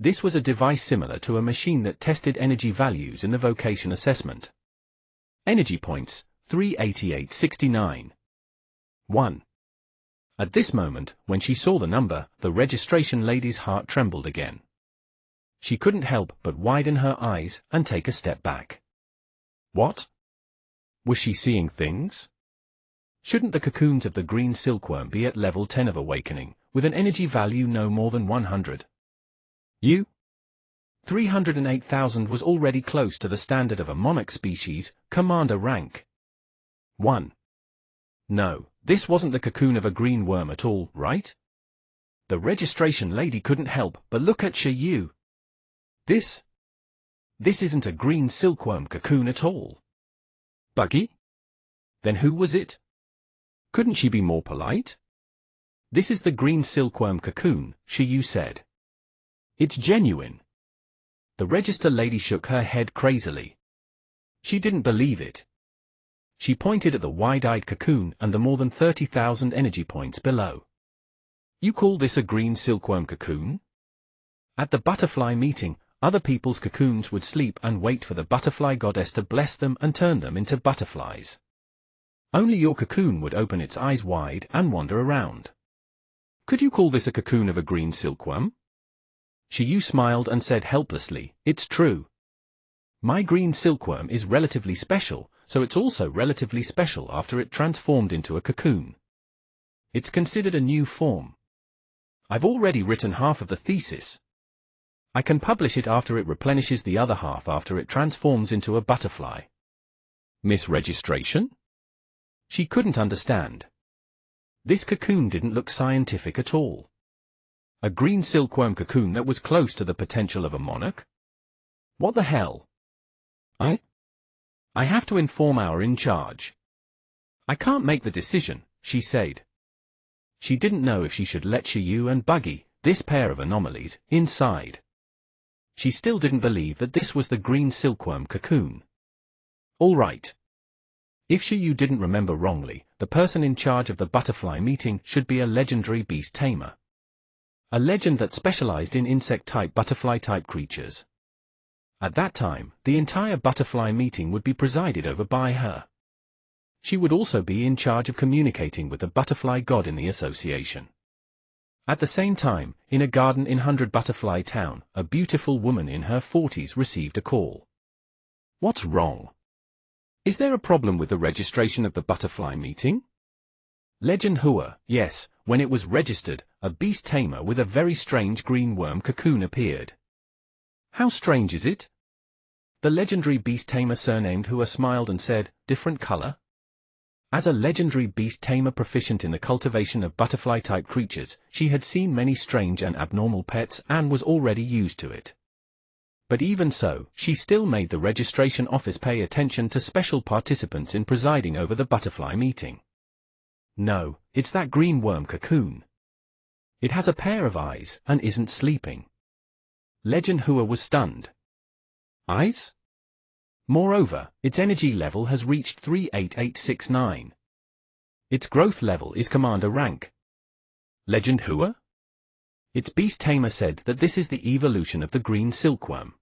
Speaker 1: This was a device similar to a machine that tested energy values in the vocation assessment. Energy points, 38869. 1. At this moment, when she saw the number, the registration lady's heart trembled again. She couldn't help but widen her eyes and take a step back. What? Was she seeing things? Shouldn't the cocoons of the green silkworm be at level 10 of awakening, with an energy value no more than 100? 308,000 was already close to the standard of a monarch species, commander rank. 1. No, this wasn't the cocoon of a green worm at all, right? The registration lady couldn't help but look at Shiyu. This isn't a green silkworm cocoon at all. Buggy? Then who was it? Couldn't she be more polite? This is the green silkworm cocoon, Shiyu said. It's genuine. The register lady shook her head crazily. She didn't believe it. She pointed at the wide-eyed cocoon and the more than 30,000 energy points below. You call this a green silkworm cocoon? At the butterfly meeting, other people's cocoons would sleep and wait for the butterfly goddess to bless them and turn them into butterflies. Only your cocoon would open its eyes wide and wander around. Could you call this a cocoon of a green silkworm? Shiyu smiled and said helplessly, it's true. My green silkworm is relatively special, so it's also relatively special after it transformed into a cocoon. It's considered a new form. I've already written half of the thesis. I can publish it after it replenishes the other half after it transforms into a butterfly. Misregistration? She couldn't understand. This cocoon didn't look scientific at all. A green silkworm cocoon that was close to the potential of a monarch? What the hell? I have to inform our in-charge. I can't make the decision, she said. She didn't know if she should let Shiyu and Buggy, this pair of anomalies, inside. She still didn't believe that this was the green silkworm cocoon. All right. If Shiyu didn't remember wrongly, the person in charge of the butterfly meeting should be a legendary beast tamer. A legend that specialized in insect-type butterfly-type creatures. At that time, the entire butterfly meeting would be presided over by her. She would also be in charge of communicating with the butterfly god in the association. At the same time, in a garden in 100 Butterfly Town, a beautiful woman in her 40s received a call. What's wrong? Is there a problem with the registration of the butterfly meeting? Legend Hua, yes, when it was registered, a beast tamer with a very strange green worm cocoon appeared. How strange is it? The legendary beast tamer surnamed Hua smiled and said, different color? As a legendary beast tamer proficient in the cultivation of butterfly-type creatures, she had seen many strange and abnormal pets and was already used to it. But even so, she still made the registration office pay attention to special participants in presiding over the butterfly meeting. No, it's that green worm cocoon. It has a pair of eyes and isn't sleeping. Legend Hua was stunned. Eyes? Moreover, its energy level has reached 38869. Its growth level is commander rank. Legend Hua? Its beast tamer said that this is the evolution of the green silkworm.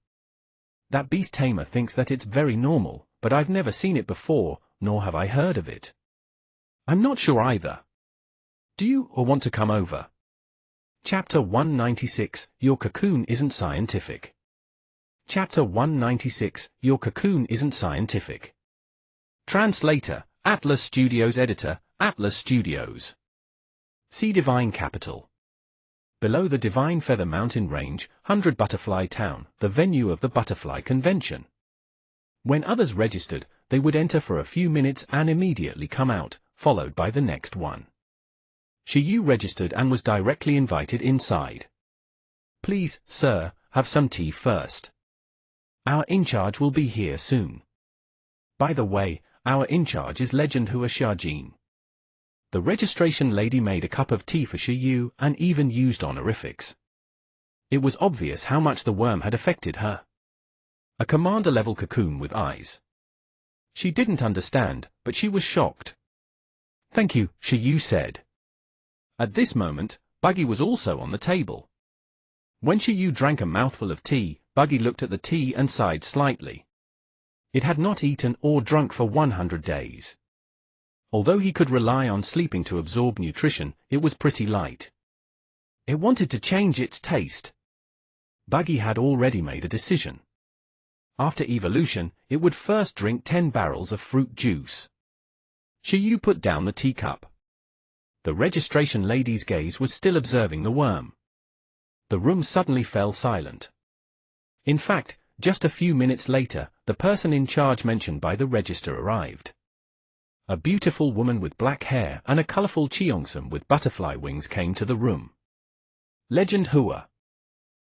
Speaker 1: That beast tamer thinks that it's very normal, but I've never seen it before, nor have I heard of it. I'm not sure either. Do you or want to come over? Chapter 196, Your Cocoon Isn't Scientific. Chapter 196, Your Cocoon Isn't Scientific. Translator, Atlas Studios. Editor, Atlas Studios. See Divine Capital. Below the Divine Feather Mountain Range, 100 Butterfly Town, the venue of the Butterfly Convention. When others registered, they would enter for a few minutes and immediately come out, followed by the next one. Shiyu registered and was directly invited inside. Please, sir, have some tea first. Our in-charge will be here soon. By the way, our in-charge is Legend Hua Xiajin. The registration lady made a cup of tea for Shiyu and even used honorifics. It was obvious how much the worm had affected her. A commander-level cocoon with eyes. She didn't understand, but she was shocked. Thank you, Shiyu said. At this moment, Buggy was also on the table. When Shiyu drank a mouthful of tea, Buggy looked at the tea and sighed slightly. It had not eaten or drunk for 100 days. Although he could rely on sleeping to absorb nutrition, it was pretty light. It wanted to change its taste. Buggy had already made a decision. After evolution, it would first drink 10 barrels of fruit juice. Shiyu put down the teacup. The registration lady's gaze was still observing the worm. The room suddenly fell silent. In fact, just a few minutes later, the person in charge mentioned by the register arrived. A beautiful woman with black hair and a colorful cheongsam with butterfly wings came to the room. Legend Hua.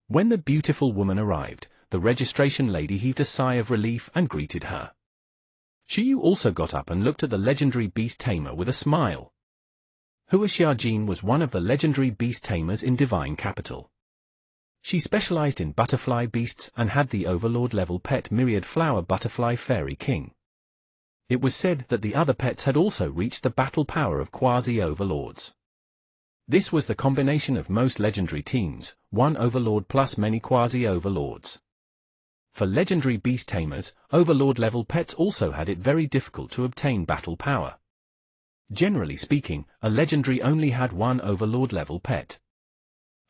Speaker 1: When the beautiful woman arrived, the registration lady heaved a sigh of relief and greeted her. Shiyu also got up and looked at the legendary beast tamer with a smile. Hua Xiajin was one of the legendary beast tamers in Divine Capital. She specialized in butterfly beasts and had the overlord-level pet Myriad Flower Butterfly Fairy King. It was said that the other pets had also reached the battle power of quasi-overlords. This was the combination of most legendary teams, one overlord plus many quasi-overlords. For legendary beast tamers, overlord-level pets also had it very difficult to obtain battle power. Generally speaking, a legendary only had one overlord-level pet.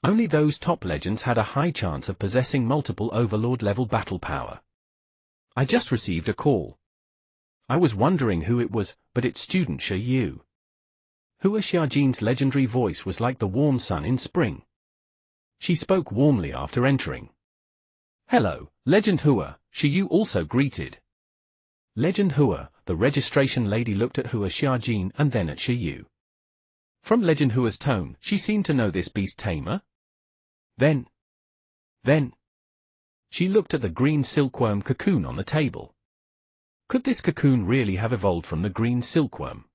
Speaker 1: Only those top legends had a high chance of possessing multiple overlord-level battle power. I just received a call. I was wondering who it was, but it's student Shiyu. Hua Xiajin's legendary voice was like the warm sun in spring. She spoke warmly after entering. Hello, Legend Hua, Shiyu also greeted. Legend Hua, the registration lady looked at Hua Xiajin and then at Shiyu. From Legend Hua's tone, she seemed to know this beast tamer. Then, she looked at the green silkworm cocoon on the table. Could this cocoon really have evolved from the green silkworm?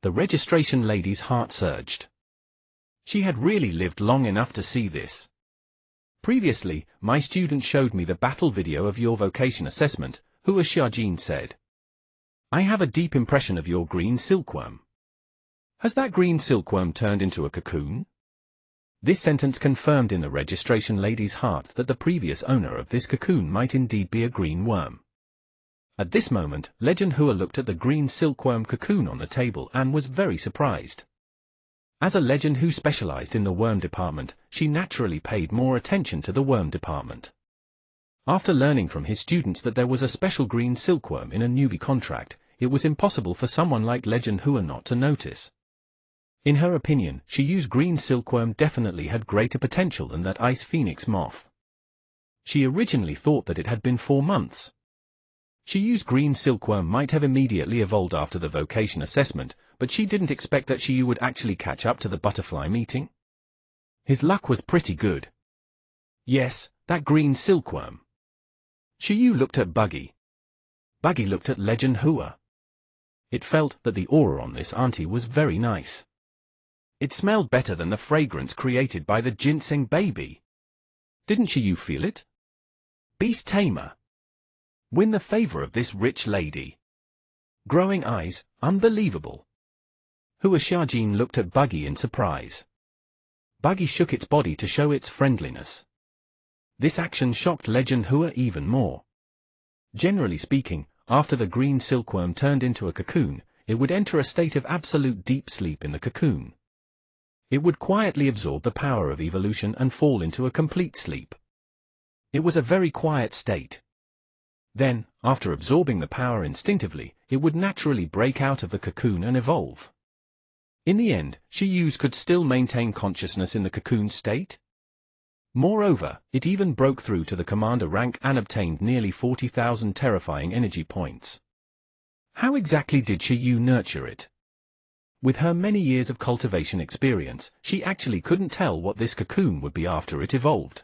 Speaker 1: The registration lady's heart surged. She had really lived long enough to see this. Previously, my student showed me the battle video of your vocation assessment, Hua Xiaojin said. I have a deep impression of your green silkworm. Has that green silkworm turned into a cocoon? This sentence confirmed in the registration lady's heart that the previous owner of this cocoon might indeed be a green worm. At this moment, Legend Hua looked at the green silkworm cocoon on the table and was very surprised. As a legend who specialized in the worm department, she naturally paid more attention to the worm department. After learning from his students that there was a special green silkworm in a newbie contract, it was impossible for someone like Legend Hua not to notice. In her opinion, Shiyu's green silkworm definitely had greater potential than that ice phoenix moth. She originally thought that it had been 4 months. Shiyu's green silkworm might have immediately evolved after the vocation assessment, but she didn't expect that Shiyu would actually catch up to the butterfly meeting. His luck was pretty good. Yes, that green silkworm. Shiyu looked at Buggy. Buggy looked at Legend Hua. It felt that the aura on this auntie was very nice. It smelled better than the fragrance created by the ginseng baby. Didn't Shiyu feel it? Beast tamer. Win the favor of this rich lady. Growing eyes, unbelievable. Hua Xiaojin looked at Buggy in surprise. Buggy shook its body to show its friendliness. This action shocked Legend Hua even more. Generally speaking, after the green silkworm turned into a cocoon, it would enter a state of absolute deep sleep in the cocoon. It would quietly absorb the power of evolution and fall into a complete sleep. It was a very quiet state. Then, after absorbing the power instinctively, it would naturally break out of the cocoon and evolve. In the end, Shiyu's could still maintain consciousness in the cocoon state. Moreover, it even broke through to the commander rank and obtained nearly 40,000 terrifying energy points. How exactly did Shiyu nurture it? With her many years of cultivation experience, she actually couldn't tell what this cocoon would be after it evolved.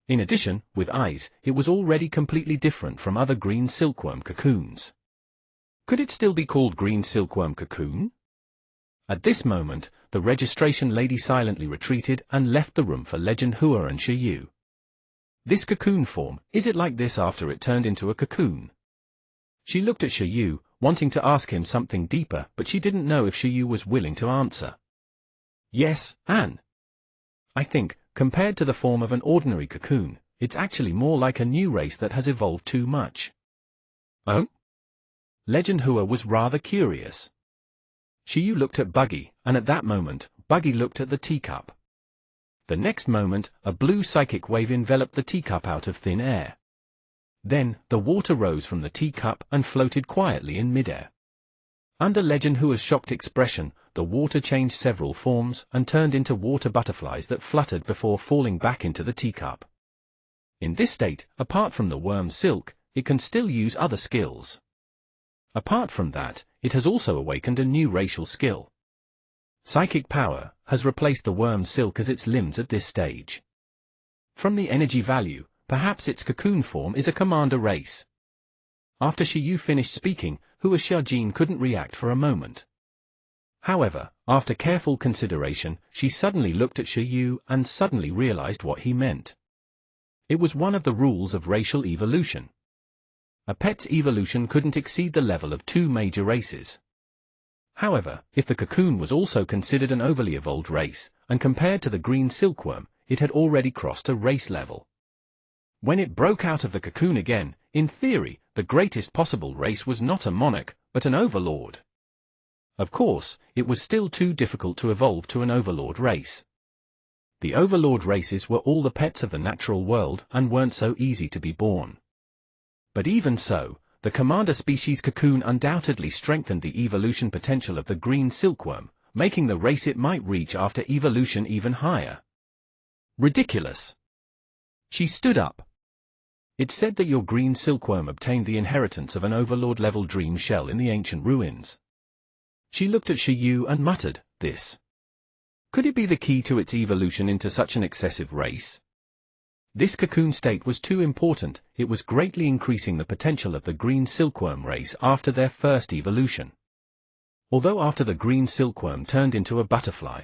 Speaker 1: In addition, with eyes, it was already completely different from other green silkworm cocoons. Could it still be called green silkworm cocoon? At this moment, the registration lady silently retreated and left the room for Legend Hua and Shiyu. This cocoon form, is it like this after it turned into a cocoon? She looked at Shiyu, wanting to ask him something deeper, but she didn't know if Shiyu was willing to answer. Yes, Anne. I think, compared to the form of an ordinary cocoon, it's actually more like a new race that has evolved too much. Oh? Legend Hua was rather curious. Shiyu looked at Buggy, and at that moment, Buggy looked at the teacup. The next moment, a blue psychic wave enveloped the teacup out of thin air. Then, the water rose from the teacup and floated quietly in midair. Under Legend Hua's shocked expression, the water changed several forms and turned into water butterflies that fluttered before falling back into the teacup. In this state, apart from the worm silk, it can still use other skills. Apart from that, it has also awakened a new racial skill. Psychic power has replaced the worm silk as its limbs at this stage. From the energy value, perhaps its cocoon form is a commander race. After Shiyu finished speaking, Hua Xiaojin couldn't react for a moment. However, after careful consideration, she suddenly looked at Shiyu and suddenly realized what he meant. It was one of the rules of racial evolution. A pet's evolution couldn't exceed the level of 2 major races. However, if the cocoon was also considered an overly evolved race, and compared to the green silkworm, it had already crossed a race level. When it broke out of the cocoon again, in theory, the greatest possible race was not a monarch, but an overlord. Of course, it was still too difficult to evolve to an overlord race. The overlord races were all the pets of the natural world and weren't so easy to be born. But even so, the commander species cocoon undoubtedly strengthened the evolution potential of the green silkworm, making the race it might reach after evolution even higher. Ridiculous! She stood up. It's said that your green silkworm obtained the inheritance of an overlord-level dream shell in the ancient ruins. She looked at Shiyu and muttered, this. Could it be the key to its evolution into such an excessive race? This cocoon state was too important, it was greatly increasing the potential of the green silkworm race after their first evolution. although after the green silkworm turned into a butterfly.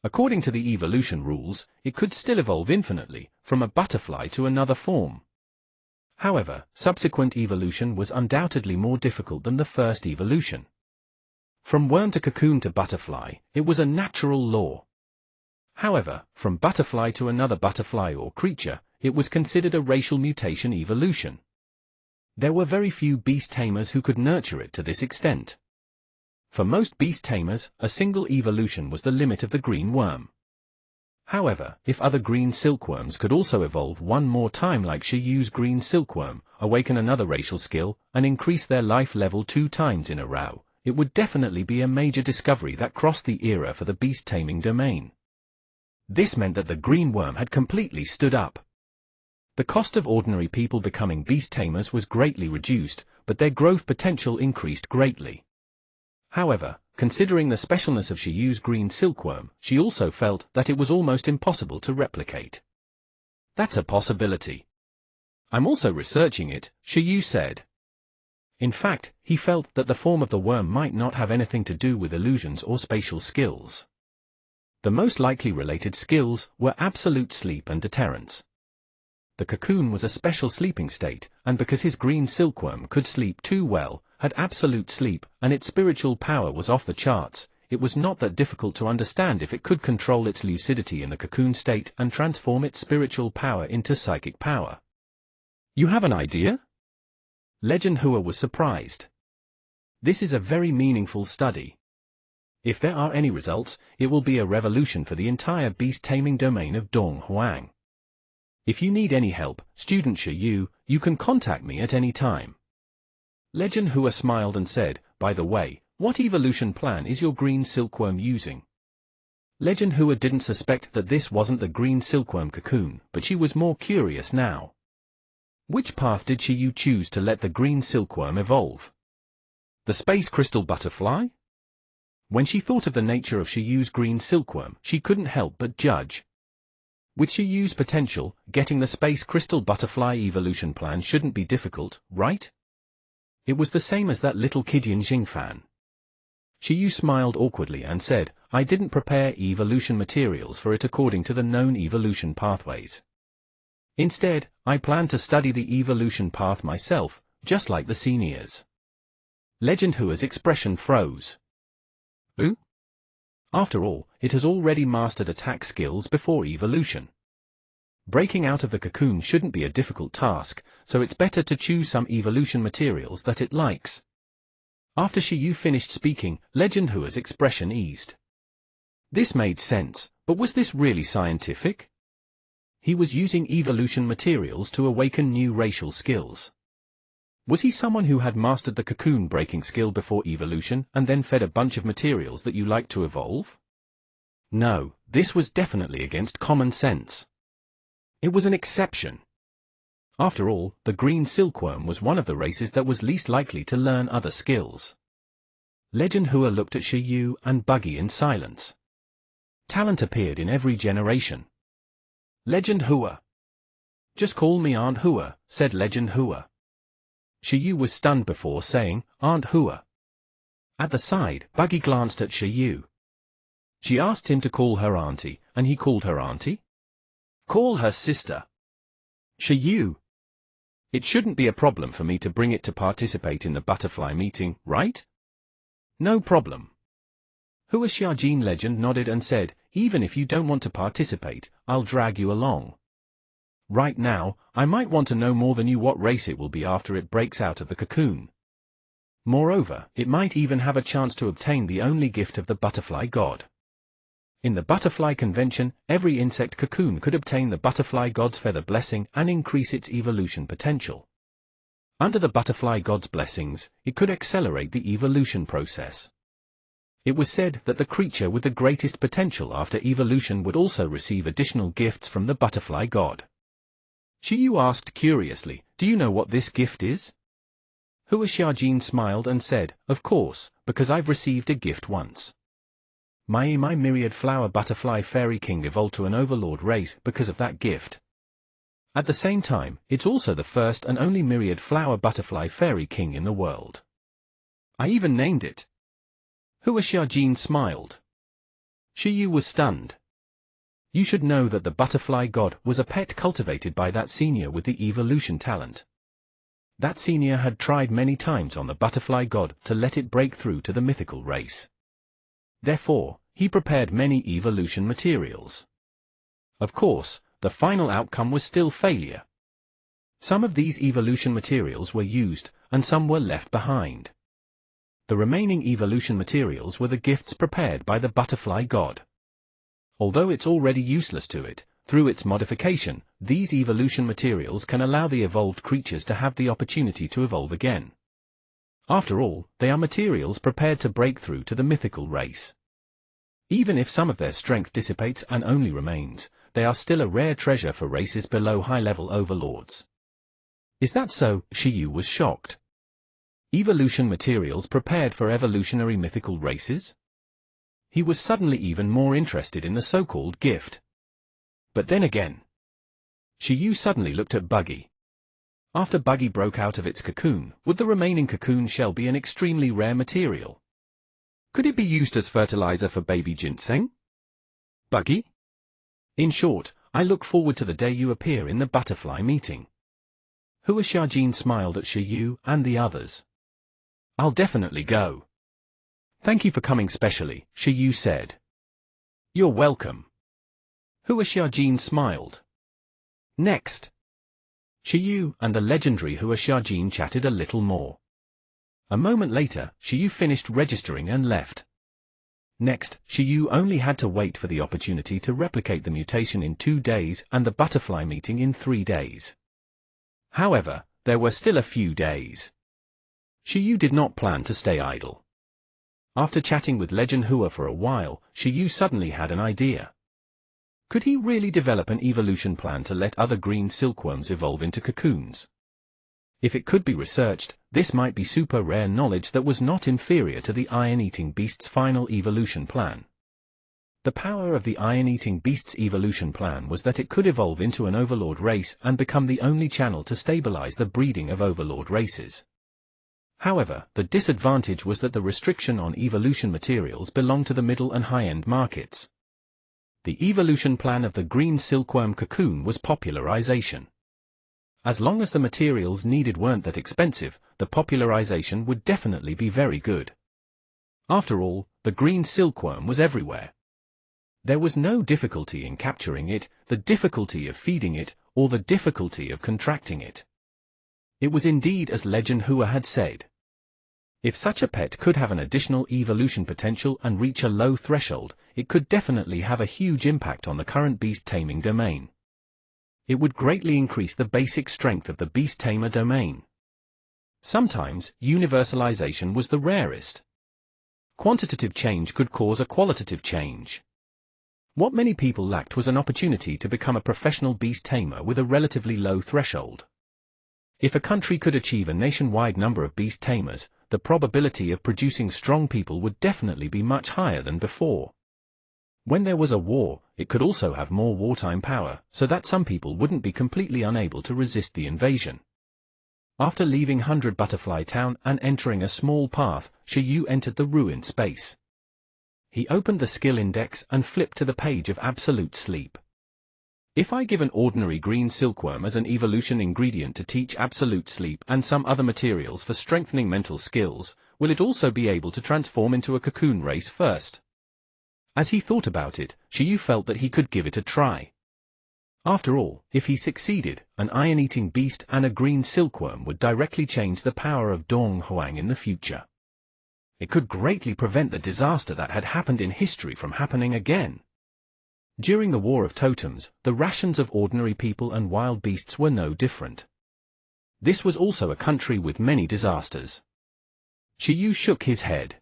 Speaker 1: According to the evolution rules, it could still evolve infinitely, from a butterfly to another form. However, subsequent evolution was undoubtedly more difficult than the first evolution. From worm to cocoon to butterfly, it was a natural law. However, from butterfly to another butterfly or creature, it was considered a racial mutation evolution. There were very few beast tamers who could nurture it to this extent. For most beast tamers, a single evolution was the limit of the green worm. However, if other green silkworms could also evolve one more time like Shiyu's green silkworm, awaken another racial skill, and increase their life level 2 times in a row, it would definitely be a major discovery that crossed the era for the beast taming domain. This meant that the green worm had completely stood up. The cost of ordinary people becoming beast tamers was greatly reduced, but their growth potential increased greatly. However, considering the specialness of Shiyu's green silkworm, she also felt that it was almost impossible to replicate. That's a possibility. I'm also researching it, Shiyu said. In fact, he felt that the form of the worm might not have anything to do with illusions or spatial skills. The most likely related skills were absolute sleep and deterrence. The cocoon was a special sleeping state, and because his green silkworm could sleep too well, had absolute sleep, and its spiritual power was off the charts, it was not that difficult to understand if it could control its lucidity in the cocoon state and transform its spiritual power into psychic power. You have an idea? Legend Hua was surprised. This is a very meaningful study. If there are any results, it will be a revolution for the entire beast-taming domain of Donghuang. If you need any help, student Shiyu, you can contact me at any time. Legend Hua smiled and said, by the way, what evolution plan is your green silkworm using? Legend Hua didn't suspect that this wasn't the green silkworm cocoon, but she was more curious now. Which path did Shiyu choose to let the green silkworm evolve? The space crystal butterfly? When she thought of the nature of Shiyu's green silkworm, she couldn't help but judge. With Shiyu's potential, getting the space crystal butterfly evolution plan shouldn't be difficult, right? It was the same as that little kid Yin Xingfan. Shiyu smiled awkwardly and said, I didn't prepare evolution materials for it according to the known evolution pathways. Instead, I plan to study the evolution path myself, just like the seniors. Legend Hua's expression froze. Who? After all, it has already mastered attack skills before evolution. Breaking out of the cocoon shouldn't be a difficult task, so it's better to choose some evolution materials that it likes. After Shiyu finished speaking, Legend Hua's expression eased. This made sense, but was this really scientific? He was using evolution materials to awaken new racial skills. Was he someone who had mastered the cocoon breaking skill before evolution and then fed a bunch of materials that you like to evolve? No, this was definitely against common sense. It was an exception. After all, the green silkworm was one of the races that was least likely to learn other skills. Legend Hua looked at Shiyu and Buggy in silence. Talent appeared in every generation. Legend Hua. Just call me Aunt Hua, said Legend Hua. Shiyu was stunned before saying, Aunt Hua. At the side, Buggy glanced at Shiyu. She asked him to call her auntie, and he called her auntie? Call her sister. Shiyu. It shouldn't be a problem for me to bring it to participate in the butterfly meeting, right? No problem. Hua Xiaojin Legend nodded and said, even if you don't want to participate, I'll drag you along. Right now, I might want to know more than you what race it will be after it breaks out of the cocoon. Moreover, it might even have a chance to obtain the only gift of the butterfly god. In the butterfly convention, every insect cocoon could obtain the butterfly god's feather blessing and increase its evolution potential. Under the butterfly god's blessings, it could accelerate the evolution process. It was said that the creature with the greatest potential after evolution would also receive additional gifts from the butterfly god. Shiyu asked curiously, do you know what this gift is? Hua Xiaojin smiled and said, of course, because I've received a gift once. My myriad flower butterfly fairy king evolved to an overlord race because of that gift. At the same time, it's also the first and only myriad flower butterfly fairy king in the world. I even named it. Hua Xiaojin smiled. Shiyu was stunned. You should know that the butterfly god was a pet cultivated by that senior with the evolution talent. That senior had tried many times on the butterfly god to let it break through to the mythical race. Therefore, he prepared many evolution materials. Of course, the final outcome was still failure. Some of these evolution materials were used, and some were left behind. The remaining evolution materials were the gifts prepared by the butterfly god. Although it's already useless to it, through its modification, these evolution materials can allow the evolved creatures to have the opportunity to evolve again. After all, they are materials prepared to break through to the mythical race. Even if some of their strength dissipates and only remains, they are still a rare treasure for races below high-level overlords. Is that so? Shiyu was shocked. Evolution materials prepared for evolutionary mythical races? He was suddenly even more interested in the so-called gift. But then again, Shiyu suddenly looked at Buggy. After Buggy broke out of its cocoon, would the remaining cocoon shell be an extremely rare material? Could it be used as fertilizer for baby ginseng? Buggy? In short, I look forward to the day you appear in the butterfly meeting. Hua Xiaojin smiled at Shiyu and the others. I'll definitely go. Thank you for coming specially, Shiyu said. You're welcome. Hua Xiaojin smiled. Next, Shiyu and the legendary Hua Xiaojin chatted a little more. A moment later, Shiyu finished registering and left. Next, Shiyu only had to wait for the opportunity to replicate the mutation in 2 days and the butterfly meeting in 3 days. However, there were still a few days. Shiyu did not plan to stay idle. After chatting with Legend Hua for a while, Shiyu suddenly had an idea. Could he really develop an evolution plan to let other green silkworms evolve into cocoons? If it could be researched, this might be super rare knowledge that was not inferior to the iron-eating beast's final evolution plan. The power of the iron-eating beast's evolution plan was that it could evolve into an overlord race and become the only channel to stabilize the breeding of overlord races. However, the disadvantage was that the restriction on evolution materials belonged to the middle and high-end markets. The evolution plan of the green silkworm cocoon was popularization. As long as the materials needed weren't that expensive, the popularization would definitely be very good. After all, the green silkworm was everywhere. There was no difficulty in capturing it, the difficulty of feeding it, or the difficulty of contracting it. It was indeed as Legend Hua had said. If such a pet could have an additional evolution potential and reach a low threshold, it could definitely have a huge impact on the current beast taming domain. It would greatly increase the basic strength of the beast tamer domain. Sometimes, universalization was the rarest. Quantitative change could cause a qualitative change. What many people lacked was an opportunity to become a professional beast tamer with a relatively low threshold. If a country could achieve a nationwide number of beast tamers, the probability of producing strong people would definitely be much higher than before. When there was a war, it could also have more wartime power, so that some people wouldn't be completely unable to resist the invasion. After leaving 100 Butterfly Town and entering a small path, Shiyu entered the ruined space. He opened the skill index and flipped to the page of absolute sleep. If I give an ordinary green silkworm as an evolution ingredient to teach absolute sleep and some other materials for strengthening mental skills, will it also be able to transform into a cocoon race first? As he thought about it, Shiyu felt that he could give it a try. After all, if he succeeded, an iron-eating beast and a green silkworm would directly change the power of Dong Huang in the future. It could greatly prevent the disaster that had happened in history from happening again. During the War of Totems, the rations of ordinary people and wild beasts were no different. This was also a country with many disasters. Shiyu shook his head.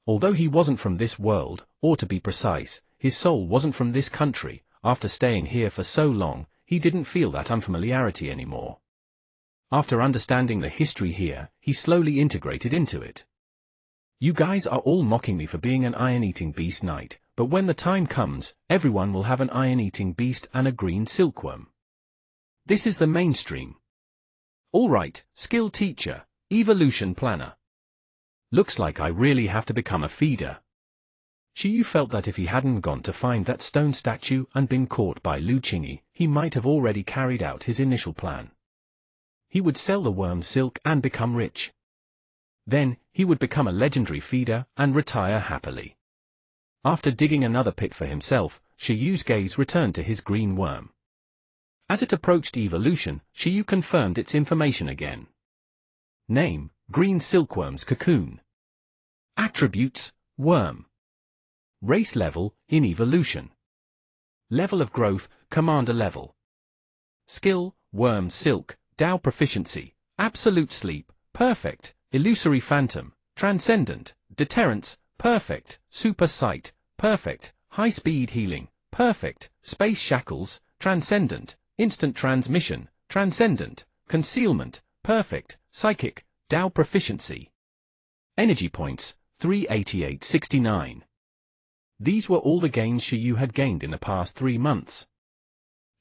Speaker 1: Although he wasn't from this world, or to be precise, his soul wasn't from this country, after staying here for so long, he didn't feel that unfamiliarity anymore. After understanding the history here, he slowly integrated into it. You guys are all mocking me for being an iron-eating beast knight, but when the time comes, everyone will have an iron-eating beast and a green silkworm. This is the mainstream. All right, skill teacher, evolution planner. Looks like I really have to become a feeder. Xiyu felt that if he hadn't gone to find that stone statue and been caught by Lu Qingyi, he might have already carried out his initial plan. He would sell the worm silk and become rich. Then, he would become a legendary feeder and retire happily. After digging another pit for himself, Xiyu's gaze returned to his green worm. As it approached evolution, Xiyu confirmed its information again. Name: Green Silkworm's Cocoon. Attributes: Worm. Race level: in evolution. Level of growth: Commander level. Skill: Worm Silk, Dao Proficiency, Absolute Sleep, Perfect, Illusory Phantom, Transcendent, Deterrence, Perfect, Super Sight, Perfect, High Speed Healing, Perfect, Space Shackles, Transcendent, Instant Transmission, Transcendent, Concealment, Perfect, Psychic, Dao Proficiency. Energy points: 38869. These were all the gains Xiyu had gained in the past 3 months.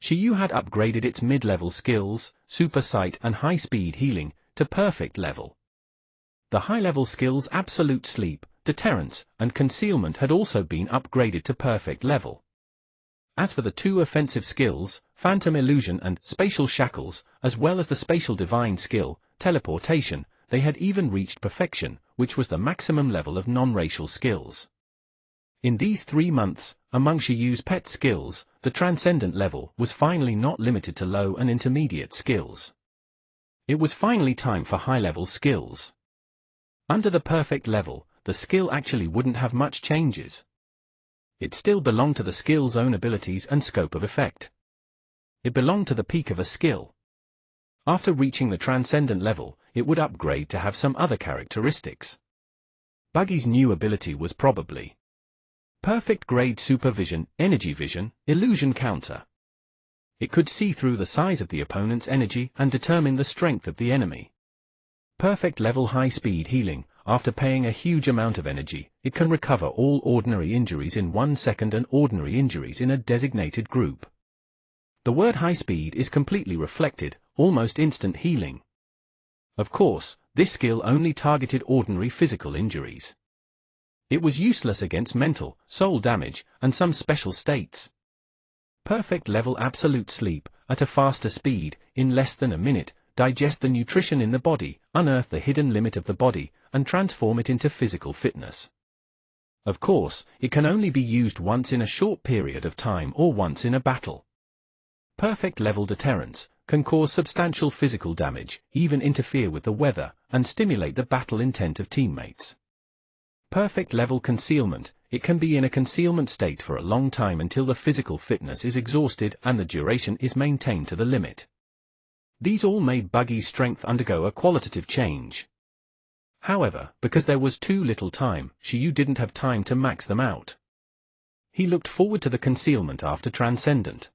Speaker 1: Xiyu had upgraded its mid-level skills, Super Sight and High Speed Healing, to perfect level. The high-level skills Absolute Sleep, Deterrence, and Concealment had also been upgraded to perfect level. As for the 2 offensive skills, Phantom Illusion and Spatial Shackles, as well as the Spatial Divine skill, Teleportation, they had even reached perfection, which was the maximum level of non-racial skills. In these 3 months, among Xiyu's pet skills, the Transcendent level was finally not limited to low and intermediate skills. It was finally time for high-level skills. Under the perfect level, the skill actually wouldn't have much changes. It still belonged to the skill's own abilities and scope of effect. It belonged to the peak of a skill. After reaching the Transcendent level, it would upgrade to have some other characteristics. Buggy's new ability was probably Perfect Grade Supervision, Energy Vision, Illusion Counter. It could see through the size of the opponent's energy and determine the strength of the enemy. Perfect Level High Speed Healing. After paying a huge amount of energy, it can recover all ordinary injuries in 1 second and ordinary injuries in a designated group. The word high speed is completely reflected, almost instant healing. Of course, this skill only targeted ordinary physical injuries. It was useless against mental, soul damage, and some special states. Perfect Level Absolute Sleep, at a faster speed, in less than a minute, digest the nutrition in the body, unearth the hidden limit of the body, and transform it into physical fitness. Of course, it can only be used once in a short period of time or once in a battle. Perfect Level Deterrence can cause substantial physical damage, even interfere with the weather, and stimulate the battle intent of teammates. Perfect Level Concealment, it can be in a concealment state for a long time until the physical fitness is exhausted and the duration is maintained to the limit. These all made Buggy's strength undergo a qualitative change. However, because there was too little time, Xiyu didn't have time to max them out. He looked forward to the concealment after Transcendent.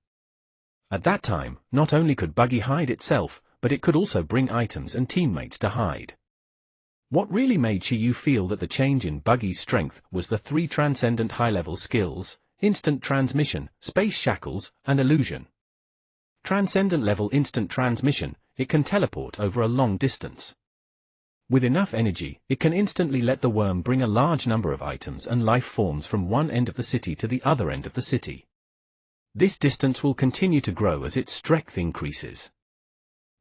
Speaker 1: At that time, not only could Buggy hide itself, but it could also bring items and teammates to hide. What really made Xiyu feel that the change in Buggy's strength was the 3 Transcendent high-level skills: Instant Transmission, Space Shackles, and Illusion. Transcendent level Instant Transmission, it can teleport over a long distance. With enough energy, it can instantly let the worm bring a large number of items and life forms from one end of the city to the other end of the city. This distance will continue to grow as its strength increases.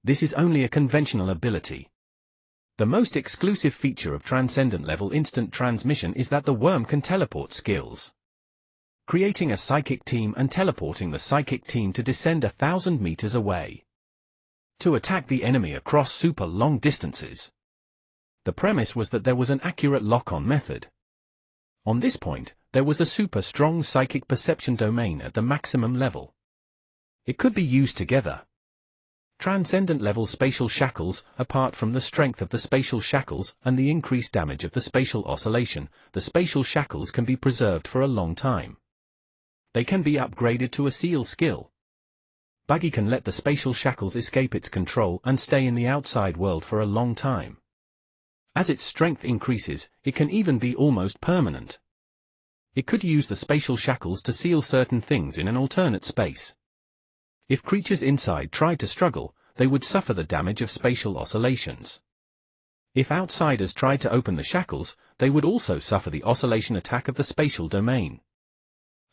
Speaker 1: This is only a conventional ability. The most exclusive feature of Transcendent level Instant Transmission is that the worm can teleport skills. Creating a psychic team and teleporting the psychic team to descend 1,000 meters away. To attack the enemy across super long distances. The premise was that there was an accurate lock-on method. On this point, there was a super strong psychic perception domain at the maximum level. It could be used together. Transcendent level Spatial Shackles, apart from the strength of the Spatial Shackles and the increased damage of the Spatial Oscillation, the Spatial Shackles can be preserved for a long time. They can be upgraded to a Seal skill. Buggy can let the Spatial Shackles escape its control and stay in the outside world for a long time. As its strength increases, it can even be almost permanent. It could use the Spatial Shackles to seal certain things in an alternate space. If creatures inside tried to struggle, they would suffer the damage of spatial oscillations. If outsiders tried to open the shackles, they would also suffer the oscillation attack of the spatial domain.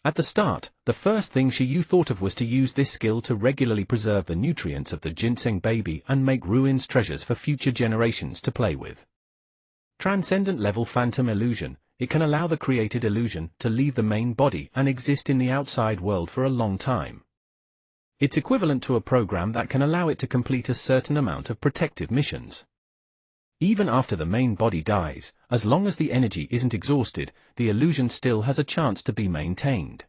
Speaker 1: At the start, the first thing Shiyu thought of was to use this skill to regularly preserve the nutrients of the ginseng baby and make ruins treasures for future generations to play with. Transcendent level phantom illusion. It can allow the created illusion to leave the main body and exist in the outside world for a long time. It's equivalent to a program that can allow it to complete a certain amount of protective missions. Even after the main body dies, as long as the energy isn't exhausted, the illusion still has a chance to be maintained.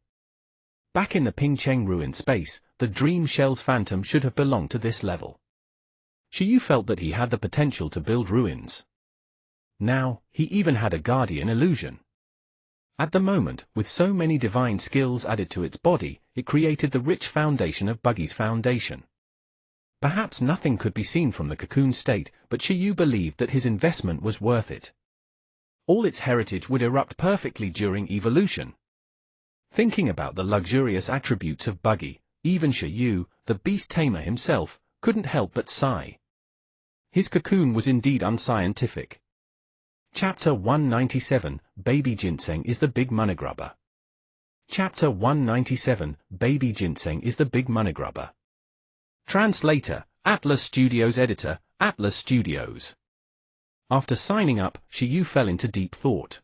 Speaker 1: Back in the Pingcheng ruin space, the Dream Shell's phantom should have belonged to this level. Shiyu felt that he had the potential to build ruins. Now, he even had a guardian illusion. At the moment, with so many divine skills added to its body, it created the rich foundation of Buggy's foundation. Perhaps nothing could be seen from the cocoon state, but Shiyu believed that his investment was worth it. All its heritage would erupt perfectly during evolution. Thinking about the luxurious attributes of Buggy, even Shiyu, the beast tamer himself, couldn't help but sigh. His cocoon was indeed unscientific. Chapter 197, Baby Ginseng is the Big Money Grubber. Chapter 197, Baby Ginseng is the Big Money Grubber. Translator, Atlas Studios. Editor, Atlas Studios. After signing up, Shiyu fell into deep thought.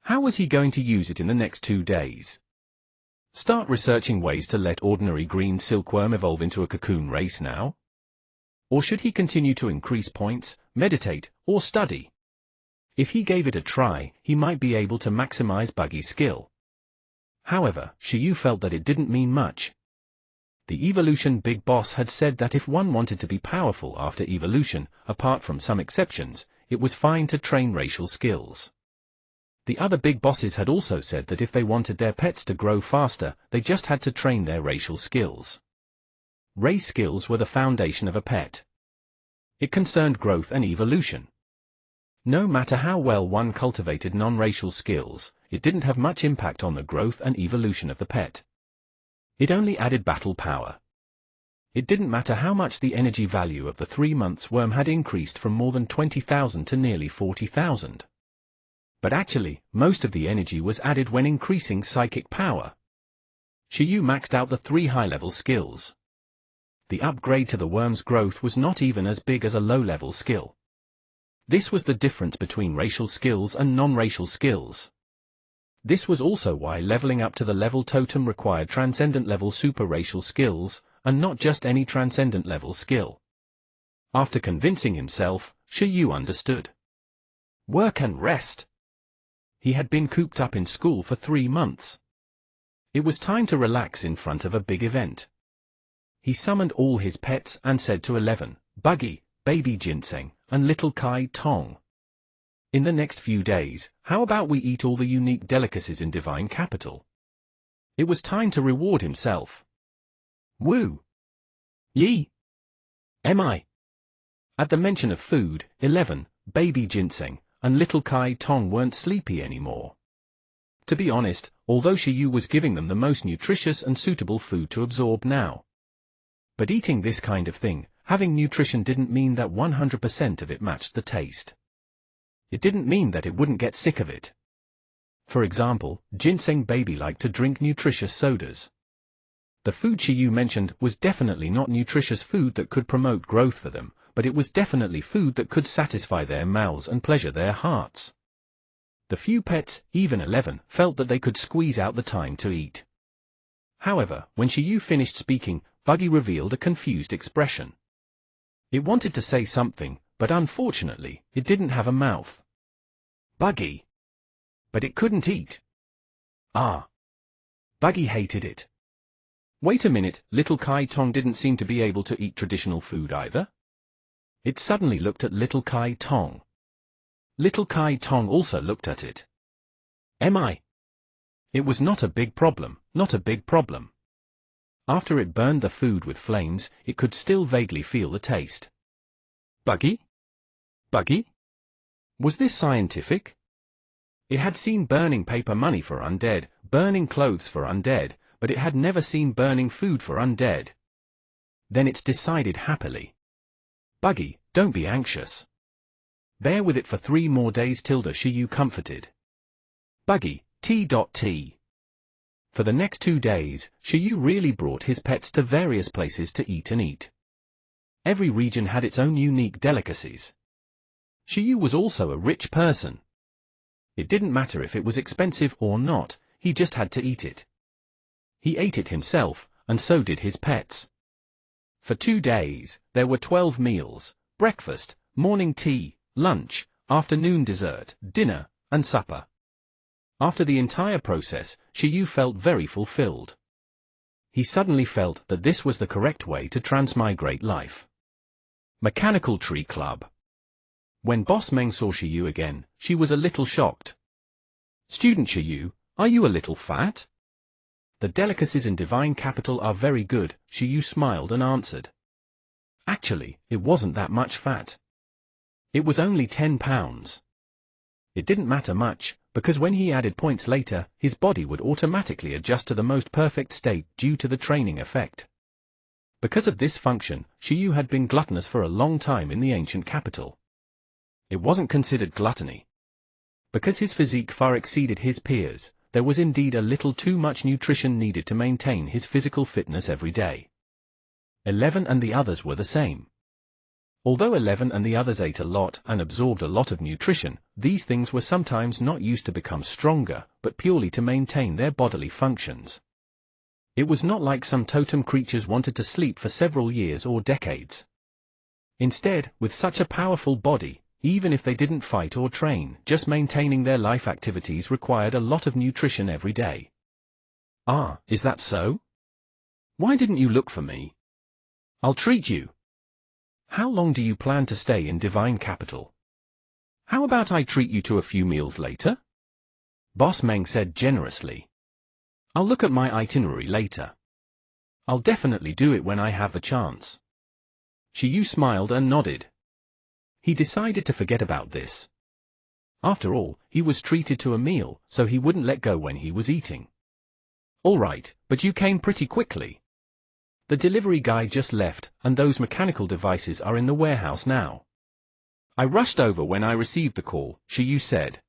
Speaker 1: How was he going to use it in the next 2 days? Start researching ways to let ordinary green silkworm evolve into a cocoon race now? Or should he continue to increase points, meditate, or study? If he gave it a try, he might be able to maximize Buggy's skill. However, Shiyu felt that it didn't mean much. The evolution big boss had said that if one wanted to be powerful after evolution, apart from some exceptions, it was fine to train racial skills. The other big bosses had also said that if they wanted their pets to grow faster, they just had to train their racial skills. Race skills were the foundation of a pet. It concerned growth and evolution. No matter how well one cultivated non-racial skills, it didn't have much impact on the growth and evolution of the pet. It only added battle power. It didn't matter how much the energy value of the 3 months worm had increased from more than 20,000 to nearly 40,000. But actually, most of the energy was added when increasing psychic power. Shiyu maxed out the 3 high-level skills. The upgrade to the worm's growth was not even as big as a low-level skill. This was the difference between racial skills and non-racial skills. This was also why leveling up to the level totem required transcendent level super racial skills, and not just any transcendent level skill. After convincing himself, Shiyu understood. Work and rest. He had been cooped up in school for 3 months. It was time to relax in front of a big event. He summoned all his pets and said to 11, Buggy, Baby Ginseng, and Little Kai Tong. In the next few days, how about we eat all the unique delicacies in Divine Capital? It was time to reward himself. Woo! Yi! Mi! At the mention of food, 11, Baby Ginseng, and Little Kai Tong weren't sleepy anymore. To be honest, although Shiyu was giving them the most nutritious and suitable food to absorb now. But eating this kind of thing, having nutrition didn't mean that 100% of it matched the taste. It didn't mean that it wouldn't get sick of it. For example, Ginseng Baby liked to drink nutritious sodas. The food Shiyu mentioned was definitely not nutritious food that could promote growth for them, but it was definitely food that could satisfy their mouths and pleasure their hearts. The few pets, even 11, felt that they could squeeze out the time to eat. However, when Shiyu finished speaking, Buggy revealed a confused expression. It wanted to say something, but unfortunately, it didn't have a mouth. Buggy. But it couldn't eat. Ah. Buggy hated it. Wait a minute, Little Kai Tong didn't seem to be able to eat traditional food either. It suddenly looked at Little Kai Tong. Little Kai Tong also looked at it. Mi. It was not a big problem, not a big problem. After it burned the food with flames, it could still vaguely feel the taste. Buggy? Buggy? Was this scientific? It had seen burning paper money for undead, burning clothes for undead, but it had never seen burning food for undead. Then it's decided happily. Buggy, don't be anxious. Bear with it for 3 more days, Shiyu comforted. Buggy, T.T. For the next 2 days, Shiyu really brought his pets to various places to eat and eat. Every region had its own unique delicacies. Shiyu was also a rich person. It didn't matter if it was expensive or not, he just had to eat it. He ate it himself, and so did his pets. For 2 days, there were 12 meals: breakfast, morning tea, lunch, afternoon dessert, dinner, and supper. After the entire process, Shiyu felt very fulfilled. He suddenly felt that this was the correct way to transmigrate life. Mechanical Tree Club. When Boss Meng saw Shiyu again, she was a little shocked. "Student Shiyu, are you a little fat?" "The delicacies in Divine Capital are very good," Shiyu smiled and answered. Actually, it wasn't that much fat. It was only 10 pounds. It didn't matter much, because when he added points later, his body would automatically adjust to the most perfect state due to the training effect. Because of this function, Shiyu had been gluttonous for a long time in the ancient capital. It wasn't considered gluttony. Because his physique far exceeded his peers, there was indeed a little too much nutrition needed to maintain his physical fitness every day. 11 and the others were the same. Although 11 and the others ate a lot and absorbed a lot of nutrition, these things were sometimes not used to become stronger, but purely to maintain their bodily functions. It was not like some totem creatures wanted to sleep for several years or decades. Instead, with such a powerful body, even if they didn't fight or train, just maintaining their life activities required a lot of nutrition every day. "Ah, is that so? Why didn't you look for me? I'll treat you. How long do you plan to stay in Divine Capital? How about I treat you to a few meals later?" Boss Meng said generously. "I'll look at my itinerary later. I'll definitely do it when I have the chance." Shiyu smiled and nodded. He decided to forget about this. After all, he was treated to a meal, so he wouldn't let go when he was eating. "All right, but you came pretty quickly. The delivery guy just left, and those mechanical devices are in the warehouse now." "I rushed over when I received the call," Shiyu said.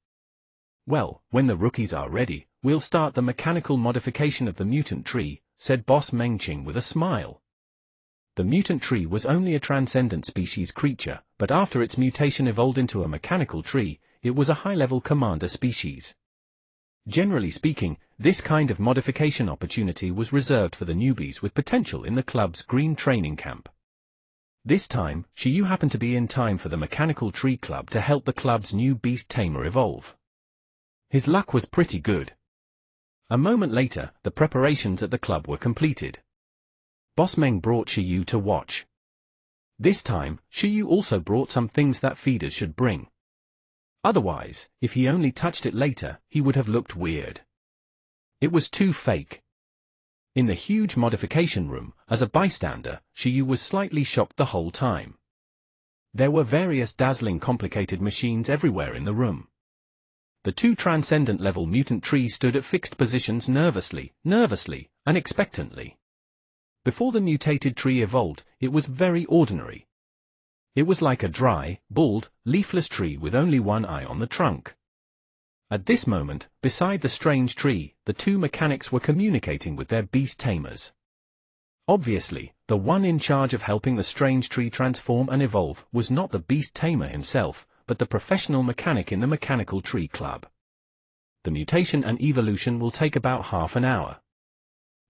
Speaker 1: "Well, when the rookies are ready, we'll start the mechanical modification of the mutant tree," said Boss Mengqing with a smile. The mutant tree was only a transcendent species creature, but after its mutation evolved into a mechanical tree, it was a high-level commander species. Generally speaking, this kind of modification opportunity was reserved for the newbies with potential in the club's green training camp. This time, Shiyu happened to be in time for the Mechanical Tree Club to help the club's new beast tamer evolve. His luck was pretty good. A moment later, the preparations at the club were completed. Boss Meng brought Shiyu to watch. This time, Shiyu also brought some things that feeders should bring. Otherwise, if he only touched it later, he would have looked weird. It was too fake. In the huge modification room, as a bystander, Shiyu was slightly shocked the whole time. There were various dazzling complicated machines everywhere in the room. The 2 transcendent-level mutant trees stood at fixed positions nervously, and expectantly. Before the mutated tree evolved, it was very ordinary. It was like a dry, bald, leafless tree with only one eye on the trunk. At this moment, beside the strange tree, the 2 mechanics were communicating with their beast tamers. Obviously, the one in charge of helping the strange tree transform and evolve was not the beast tamer himself, but the professional mechanic in the Mechanical Tree Club. The mutation and evolution will take about half an hour.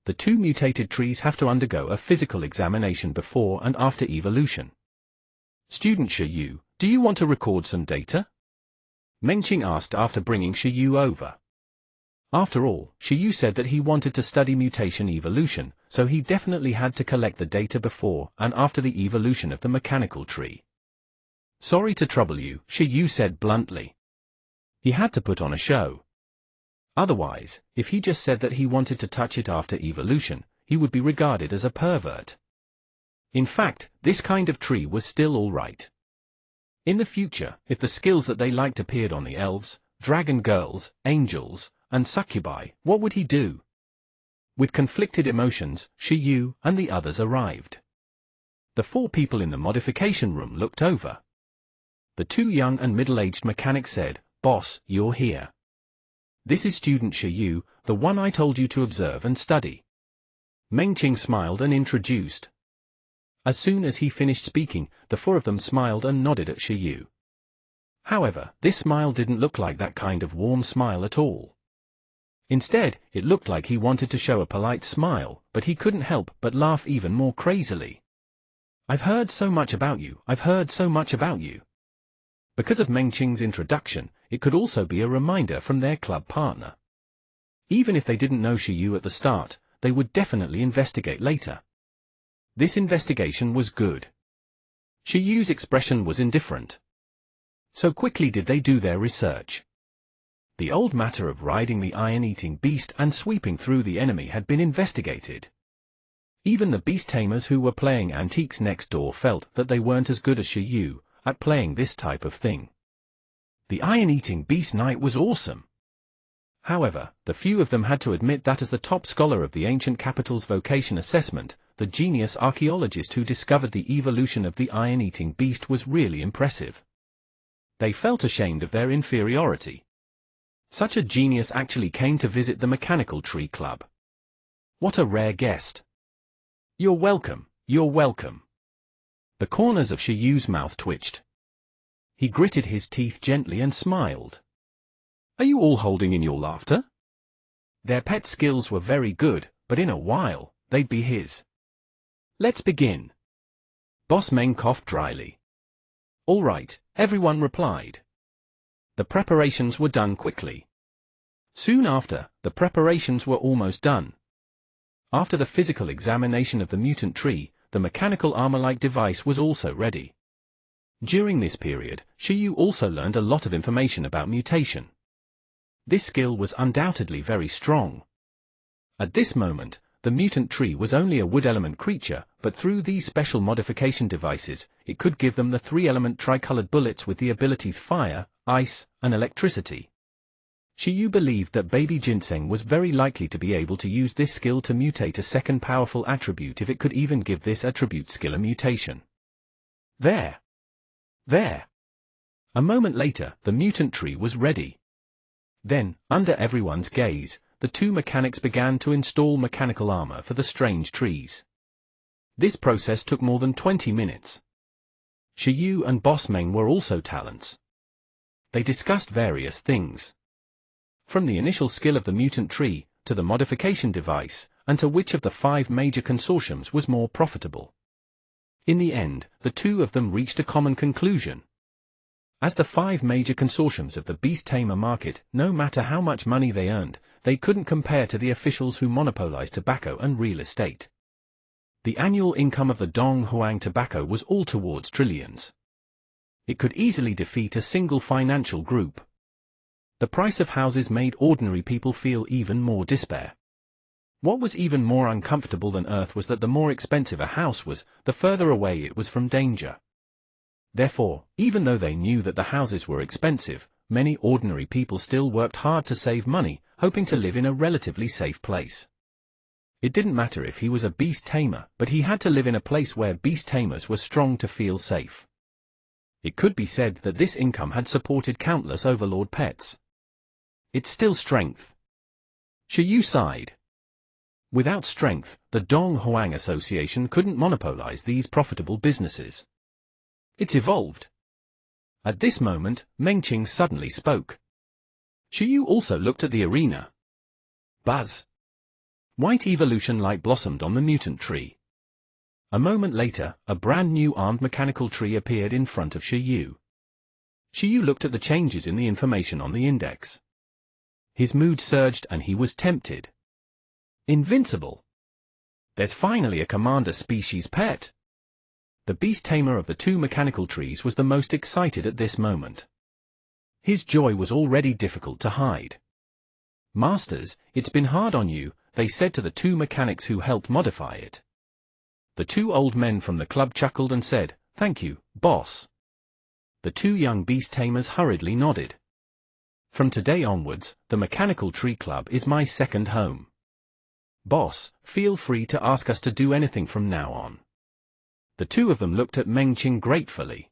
Speaker 1: The 2 mutated trees have to undergo a physical examination before and after evolution. "Student Shiyu, do you want to record some data?" Mengqing asked after bringing Shiyu over. After all, Shiyu said that he wanted to study mutation evolution, so he definitely had to collect the data before and after the evolution of the mechanical tree. "Sorry to trouble you," Shiyu said bluntly. He had to put on a show. Otherwise, if he just said that he wanted to touch it after evolution, he would be regarded as a pervert. In fact, this kind of tree was still all right. In the future, if the skills that they liked appeared on the elves, dragon girls, angels, and succubi, what would he do? With conflicted emotions, Shiyu and the others arrived. The 4 people in the modification room looked over. The two young and middle-aged mechanics said, "Boss, you're here. This is student Shiyu, the one I told you to observe and study." Meng Qing smiled and introduced. As soon as he finished speaking, the four of them smiled and nodded at Shiyu. However, this smile didn't look like that kind of warm smile at all. Instead, it looked like he wanted to show a polite smile, but he couldn't help but laugh even more crazily. "I've heard so much about you, I've heard so much about you." Because of Meng Qing's introduction, it could also be a reminder from their club partner. Even if they didn't know Shiyu at the start, they would definitely investigate later. This investigation was good. Shiyu's expression was indifferent. So quickly did they do their research. The old matter of riding the iron-eating beast and sweeping through the enemy had been investigated. Even the beast tamers who were playing antiques next door felt that they weren't as good as Shiyu at playing this type of thing. The iron-eating beast knight was awesome. However, the few of them had to admit that as the top scholar of the ancient capital's vocation assessment, the genius archaeologist who discovered the evolution of the iron-eating beast was really impressive. They felt ashamed of their inferiority. Such a genius actually came to visit the Mechanical Tree Club. What a rare guest. "You're welcome, you're welcome." The corners of Shiyu's mouth twitched. He gritted his teeth gently and smiled. "Are you all holding in your laughter?" Their pet skills were very good, but in a while, they'd be his. "Let's begin." Boss Meng coughed dryly. "All right," everyone replied. The preparations were done quickly. Soon after, the preparations were almost done. After the physical examination of the mutant tree, the mechanical armor-like device was also ready. During this period, Shiyu also learned a lot of information about mutation. This skill was undoubtedly very strong. At this moment, the mutant tree was only a wood-element creature, but through these special modification devices, it could give them the three-element tricolored bullets with the abilities fire, ice, and electricity. Shiyu believed that Baby Ginseng was very likely to be able to use this skill to mutate a second powerful attribute if it could even give this attribute skill a mutation. There! A moment later, the mutant tree was ready. Then, under everyone's gaze, the two mechanics began to install mechanical armor for the strange trees. This process took more than 20 minutes. Shiyu and Boss Meng were also talents. They discussed various things. From the initial skill of the mutant tree, to the modification device, and to which of the 5 major consortiums was more profitable. In the end, the two of them reached a common conclusion. As the 5 major consortiums of the beast tamer market, no matter how much money they earned, they couldn't compare to the officials who monopolized tobacco and real estate. The annual income of the Dong Huang tobacco was all towards trillions. It could easily defeat a single financial group. The price of houses made ordinary people feel even more despair. What was even more uncomfortable than earth was that the more expensive a house was, the further away it was from danger. Therefore, even though they knew that the houses were expensive, many ordinary people still worked hard to save money, hoping to live in a relatively safe place. It didn't matter if he was a beast tamer, but he had to live in a place where beast tamers were strong to feel safe. It could be said that this income had supported countless overlord pets. It's still strength. Shiyu sighed. Without strength, the Dong Huang Association couldn't monopolize these profitable businesses. It's evolved. At this moment, Meng Qing suddenly spoke. Shiyu also looked at the arena. Buzz! White evolution light blossomed on the mutant tree. A moment later, a brand new armed mechanical tree appeared in front of Shiyu. Shiyu looked at the changes in the information on the index. His mood surged and he was tempted. Invincible! There's finally a commander species pet! The beast tamer of the 2 mechanical trees was the most excited at this moment. His joy was already difficult to hide. Masters, it's been hard on you, they said to the 2 mechanics who helped modify it. The 2 old men from the club chuckled and said, "Thank you, boss." The 2 young beast tamers hurriedly nodded. From today onwards, the Mechanical Tree Club is my second home. Boss, feel free to ask us to do anything from now on. The 2 of them looked at Meng Qing gratefully.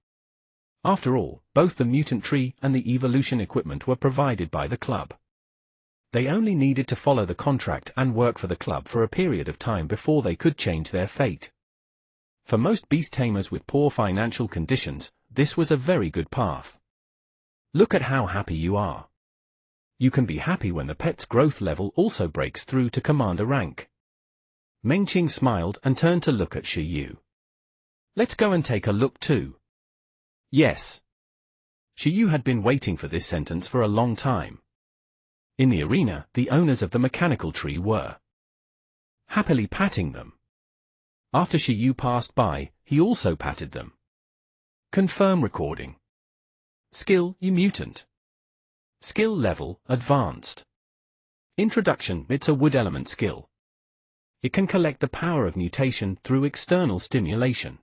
Speaker 1: After all, both the mutant tree and the evolution equipment were provided by the club. They only needed to follow the contract and work for the club for a period of time before they could change their fate. For most beast tamers with poor financial conditions, this was a very good path. Look at how happy you are. You can be happy when the pet's growth level also breaks through to commander rank. Meng Qing smiled and turned to look at Shi Yu. Let's go and take a look too. Yes. Shi Yu had been waiting for this sentence for a long time. In the arena, the owners of the mechanical tree were happily patting them. After Shi Yu passed by, he also patted them. Confirm recording. Skill, you mutant. Skill level, advanced. Introduction, it's a wood element skill. It can collect the power of mutation through external stimulation.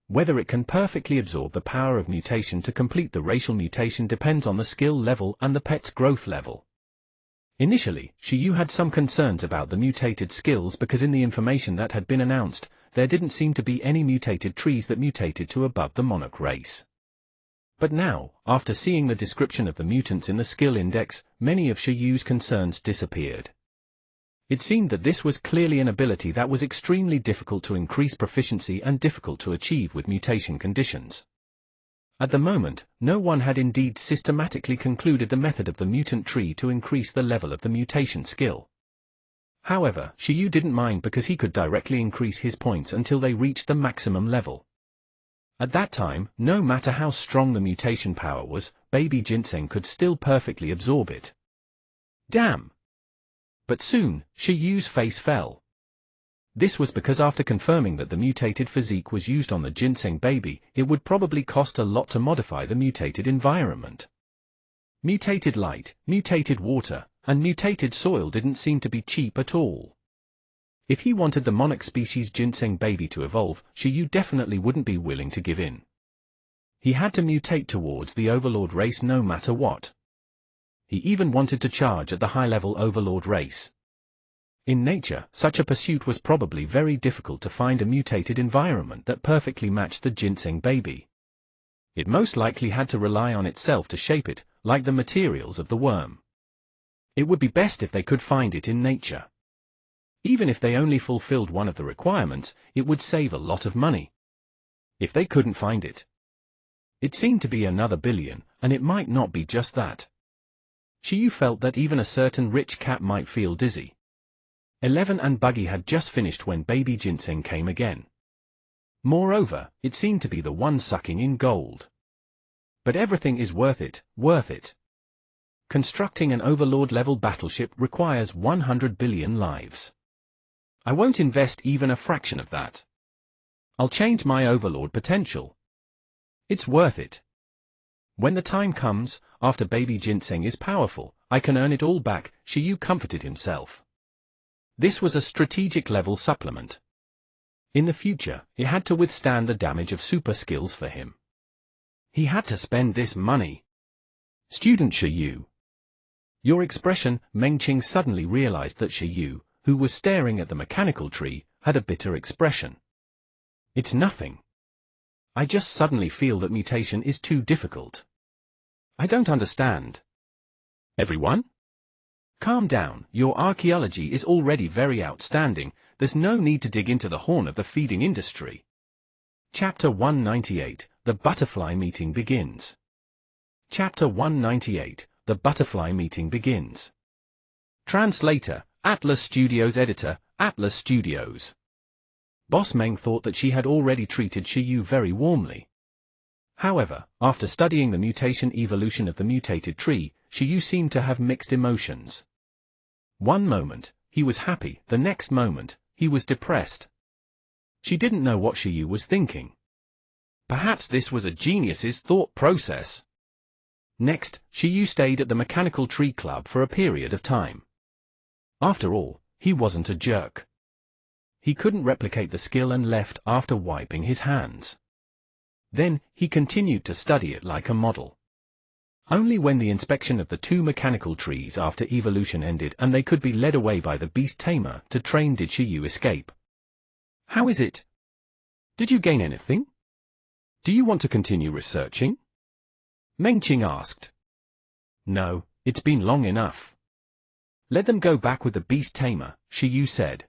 Speaker 1: Whether it can perfectly absorb the power of mutation to complete the racial mutation depends on the skill level and the pet's growth level. Initially, Shi Yu had some concerns about the mutated skills because in the information that had been announced, there didn't seem to be any mutated trees that mutated to above the monarch race. But now, after seeing the description of the mutants in the skill index, many of Shi Yu's concerns disappeared. It seemed that this was clearly an ability that was extremely difficult to increase proficiency and difficult to achieve with mutation conditions. At the moment, no one had indeed systematically concluded the method of the mutant tree to increase the level of the mutation skill. However, Shi Yu didn't mind because he could directly increase his points until they reached the maximum level. At that time, no matter how strong the mutation power was, baby ginseng could still perfectly absorb it. Damn! But soon, Shi Yu's face fell. This was because after confirming that the mutated physique was used on the ginseng baby, it would probably cost a lot to modify the mutated environment. Mutated light, mutated water, and mutated soil didn't seem to be cheap at all. If he wanted the monarch species ginseng baby to evolve, Shi Yu definitely wouldn't be willing to give in. He had to mutate towards the overlord race no matter what. He even wanted to charge at the high-level overlord race. In nature, such a pursuit was probably very difficult to find a mutated environment that perfectly matched the ginseng baby. It most likely had to rely on itself to shape it, like the materials of the worm. It would be best if they could find it in nature. Even if they only fulfilled one of the requirements, it would save a lot of money. If they couldn't find it, it seemed to be another billion, and it might not be just that. Shi Yu felt that even a certain rich cat might feel dizzy. 11 and Buggy had just finished when baby ginseng came again. Moreover, it seemed to be the one sucking in gold. But everything is worth it, worth it. Constructing an overlord-level battleship requires 100 billion lives. I won't invest even a fraction of that. I'll change my overlord potential. It's worth it. When the time comes, after baby ginseng is powerful, I can earn it all back, Shi Yu comforted himself. This was a strategic level supplement. In the future, it had to withstand the damage of super skills for him. He had to spend this money. Student Shi Yu. Your expression, Meng Qing suddenly realized that Shi Yu, who was staring at the mechanical tree, had a bitter expression. It's nothing. I just suddenly feel that mutation is too difficult. I don't understand. Everyone? Calm down, your archaeology is already very outstanding, there's no need to dig into the horn of the feeding industry. Chapter 198, The Butterfly Meeting Begins. Chapter 198, The Butterfly Meeting Begins. Translator, Atlas Studios. Editor, Atlas Studios. Boss Meng thought that she had already treated Shi Yu very warmly. However, after studying the mutation evolution of the mutated tree, Shi Yu seemed to have mixed emotions. One moment, he was happy, the next moment, he was depressed. She didn't know what Shi Yu was thinking. Perhaps this was a genius's thought process. Next, Shi Yu stayed at the Mechanical Tree Club for a period of time. After all, he wasn't a jerk. He couldn't replicate the skill and left after wiping his hands. Then, he continued to study it like a model. Only when the inspection of the two mechanical trees after evolution ended and they could be led away by the beast tamer to train did Shi Yu escape. How is it? Did you gain anything? Do you want to continue researching? Meng Qing asked. No, it's been long enough. Let them go back with the beast tamer, Shi Yu said.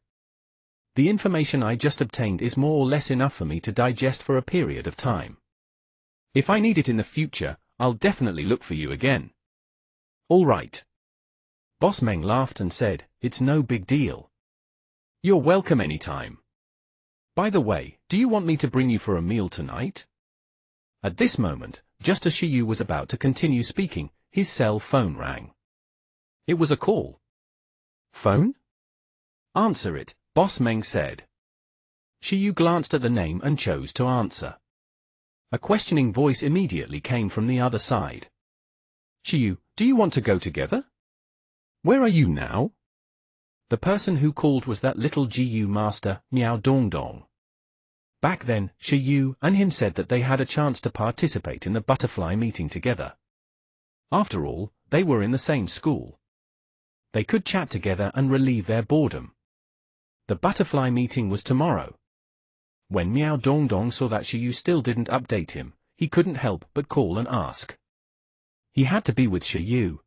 Speaker 1: The information I just obtained is more or less enough for me to digest for a period of time. If I need it in the future, I'll definitely look for you again. All right. Boss Meng laughed and said, it's no big deal. You're welcome anytime. By the way, do you want me to bring you for a meal tonight? At this moment, just as Shi Yu was about to continue speaking, his cell phone rang. It was a call. Phone? Answer it, Boss Meng said. Shi Yu glanced at the name and chose to answer. A questioning voice immediately came from the other side. Shi Yu, do you want to go together? Where are you now? The person who called was that little GU master, Miao Dongdong. Back then, Shi Yu and him said that they had a chance to participate in the butterfly meeting together. After all, they were in the same school. They could chat together and relieve their boredom. The butterfly meeting was tomorrow. When Miao Dongdong saw that Shi Yu still didn't update him, he couldn't help but call and ask. He had to be with Shi Yu.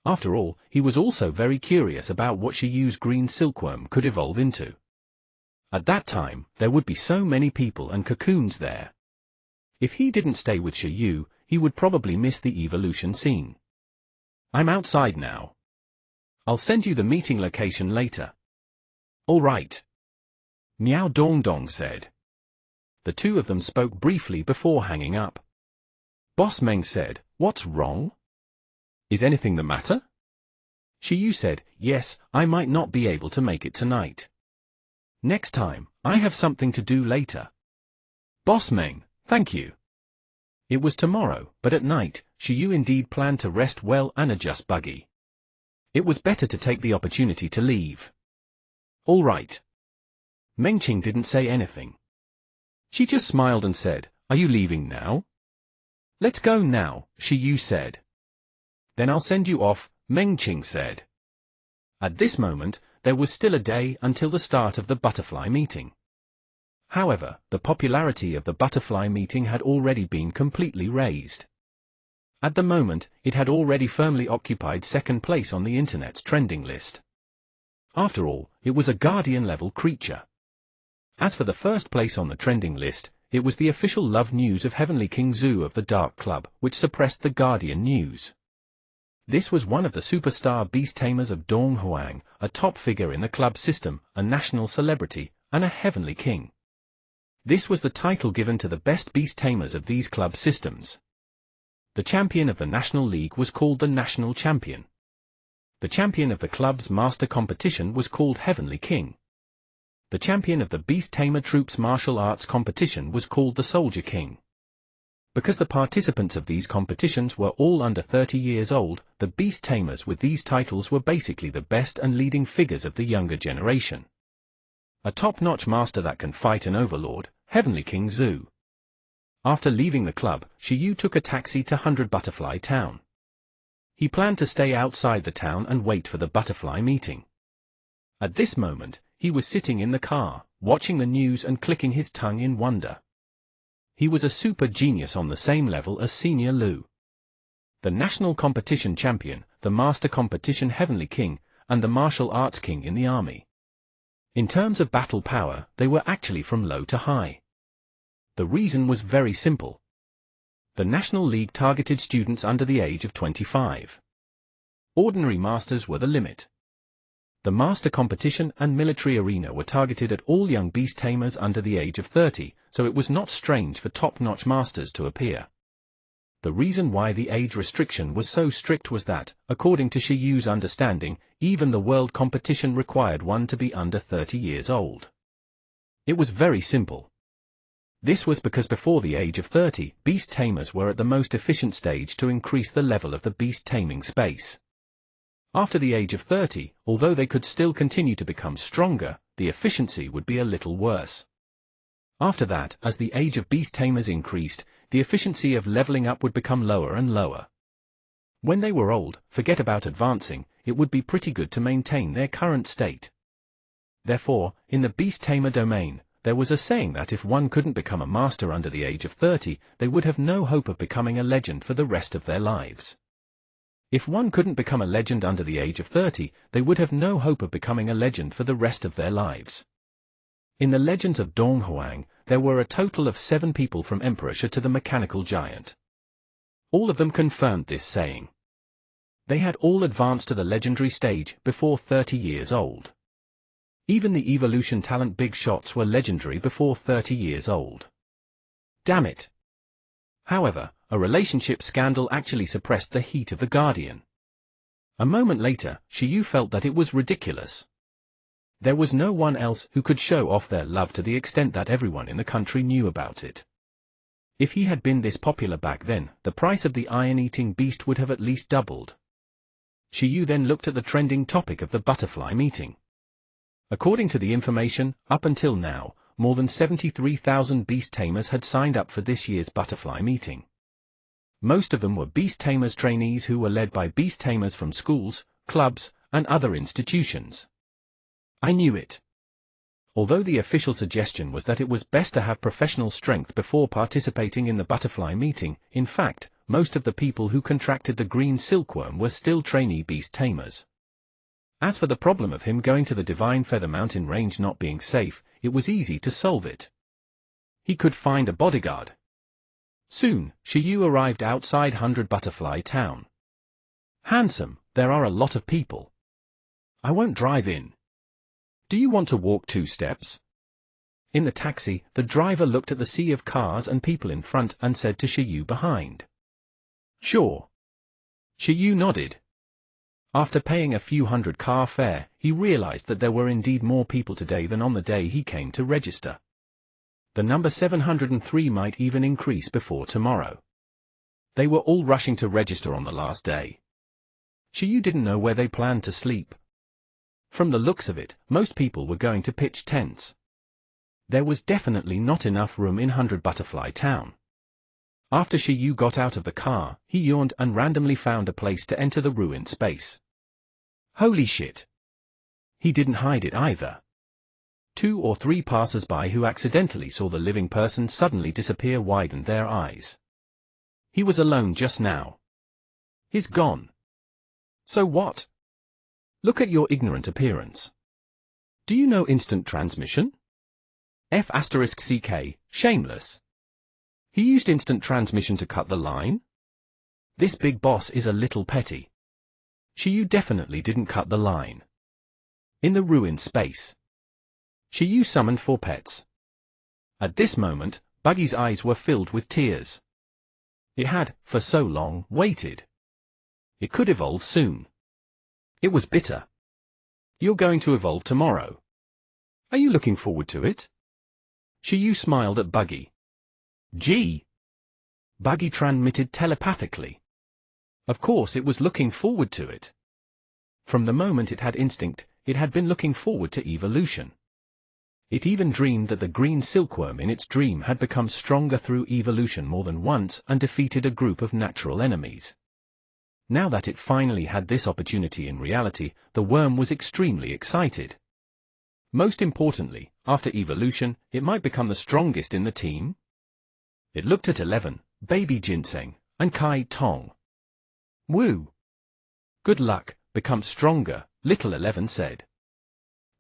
Speaker 1: After all, he was also very curious about what Shi Yu's green silkworm could evolve into. At that time, there would be so many people and cocoons there. If he didn't stay with Shi Yu, he would probably miss the evolution scene. I'm outside now. I'll send you the meeting location later. All right. Miao Dongdong said. The two of them spoke briefly before hanging up. Boss Meng said, what's wrong? Is anything the matter? Shi Yu said, yes, I might not be able to make it tonight. Next time, I have something to do later. Boss Meng, thank you. It was tomorrow, but at night, Shi Yu indeed planned to rest well and adjust buggy. It was better to take the opportunity to leave. All right. Meng Qing didn't say anything. She just smiled and said, are you leaving now? Let's go now, Shi Yu said. Then I'll send you off, Meng Qing said. At this moment, there was still a day until the start of the butterfly meeting. However, the popularity of the butterfly meeting had already been completely raised. At the moment, it had already firmly occupied second place on the internet's trending list. After all, it was a Guardian-level creature. As for the first place on the trending list, it was the official love news of Heavenly King Zhu of the Dark Club, which suppressed the Guardian news. This was one of the superstar beast tamers of Donghuang, a top figure in the club system, a national celebrity, and a heavenly king. This was the title given to the best beast tamers of these club systems. The champion of the National League was called the National Champion. The champion of the club's master competition was called Heavenly King. The champion of the Beast Tamer Troops martial arts competition was called the Soldier King. Because the participants of these competitions were all under 30 years old, the beast tamers with these titles were basically the best and leading figures of the younger generation. A top-notch master that can fight an overlord, Heavenly King Zhu. After leaving the club, Shi Yu took a taxi to 100 Butterfly Town. He planned to stay outside the town and wait for the butterfly meeting. At this moment, he was sitting in the car, watching the news and clicking his tongue in wonder. He was a super genius on the same level as Senior Lu. The national competition champion, the master competition Heavenly King, and the martial arts king in the army. In terms of battle power, they were actually from low to high. The reason was very simple. The National League targeted students under the age of 25. Ordinary masters were the limit. The master competition and military arena were targeted at all young beast tamers under the age of 30, so it was not strange for top-notch masters to appear. The reason why the age restriction was so strict was that, according to Shi Yu's understanding, even the world competition required one to be under 30 years old. It was very simple. This was because before the age of 30, beast tamers were at the most efficient stage to increase the level of the beast taming space. After the age of 30, although they could still continue to become stronger, the efficiency would be a little worse. After that, as the age of beast tamers increased, the efficiency of leveling up would become lower and lower. When they were old, forget about advancing, it would be pretty good to maintain their current state. Therefore, in the beast tamer domain, there was a saying that if one couldn't become a master under the age of 30, they would have no hope of becoming a legend for the rest of their lives. If one couldn't become a legend under the age of 30, they would have no hope of becoming a legend for the rest of their lives. In the legends of Dong Huang, there were a total of 7 people from Emperor Shi to the mechanical giant. All of them confirmed this saying. They had all advanced to the legendary stage before 30 years old. Even the evolution talent big shots were legendary before 30 years old. Damn it! However, a relationship scandal actually suppressed the heat of the Guardian. A moment later, Shi Yu felt that it was ridiculous. There was no one else who could show off their love to the extent that everyone in the country knew about it. If he had been this popular back then, the price of the iron-eating beast would have at least doubled. Shi Yu then looked at the trending topic of the butterfly meeting. According to the information, up until now, more than 73,000 beast tamers had signed up for this year's butterfly meeting. Most of them were beast tamers trainees who were led by beast tamers from schools, clubs, and other institutions. I knew it. Although the official suggestion was that it was best to have professional strength before participating in the butterfly meeting, in fact, most of the people who contracted the green silkworm were still trainee beast tamers. As for the problem of him going to the Divine Feather Mountain range not being safe, it was easy to solve it. He could find a bodyguard. Soon, Shi Yu arrived outside 100 Butterfly Town. Handsome, there are a lot of people. I won't drive in. Do you want to walk 2 steps? In the taxi, the driver looked at the sea of cars and people in front and said to Shi Yu behind. Sure. Shi Yu nodded. After paying a few hundred car fare, he realized that there were indeed more people today than on the day he came to register. The number 703 might even increase before tomorrow. They were all rushing to register on the last day. Shi Yu didn't know where they planned to sleep. From the looks of it, most people were going to pitch tents. There was definitely not enough room in 100 Butterfly Town. After Shi Yu got out of the car, he yawned and randomly found a place to enter the ruined space. Holy shit! He didn't hide it either. 2 or 3 passers-by who accidentally saw the living person suddenly disappear widened their eyes. He was alone just now. He's gone. So what? Look at your ignorant appearance. Do you know instant transmission? F*CK, shameless. He used instant transmission to cut the line? This big boss is a little petty. Shi Yu definitely didn't cut the line. In the ruined space, Shi Yu summoned 4 pets. At this moment, Buggy's eyes were filled with tears. It had, for so long, waited. It could evolve soon. It was bitter. You're going to evolve tomorrow. Are you looking forward to it? Shi Yu smiled at Buggy. Gee! Buggy transmitted telepathically. Of course it was looking forward to it. From the moment it had instinct, it had been looking forward to evolution. It even dreamed that the green silkworm in its dream had become stronger through evolution more than once and defeated a group of natural enemies. Now that it finally had this opportunity in reality, the worm was extremely excited. Most importantly, after evolution, it might become the strongest in the team. It looked at 11, Baby Ginseng, and Kai Tong. Woo! Good luck, become stronger, little 11 said.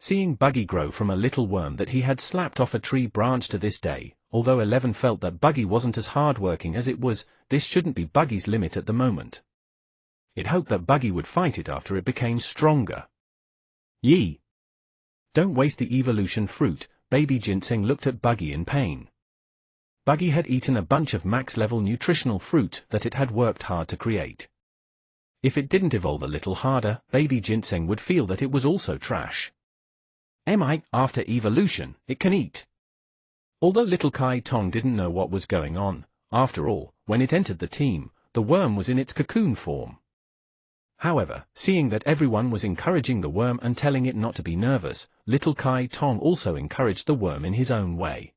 Speaker 1: Seeing Buggy grow from a little worm that he had slapped off a tree branch to this day, although 11 felt that Buggy wasn't as hard-working as it was, this shouldn't be Buggy's limit at the moment. It hoped that Buggy would fight it after it became stronger. Yee! Don't waste the evolution fruit, Baby Ginseng looked at Buggy in pain. Buggy had eaten a bunch of max-level nutritional fruit that it had worked hard to create. If it didn't evolve a little harder, Baby Ginseng would feel that it was also trash. After evolution, it can eat. Although little Kai Tong didn't know what was going on, after all, when it entered the team, the worm was in its cocoon form. However, seeing that everyone was encouraging the worm and telling it not to be nervous, little Kai Tong also encouraged the worm in his own way.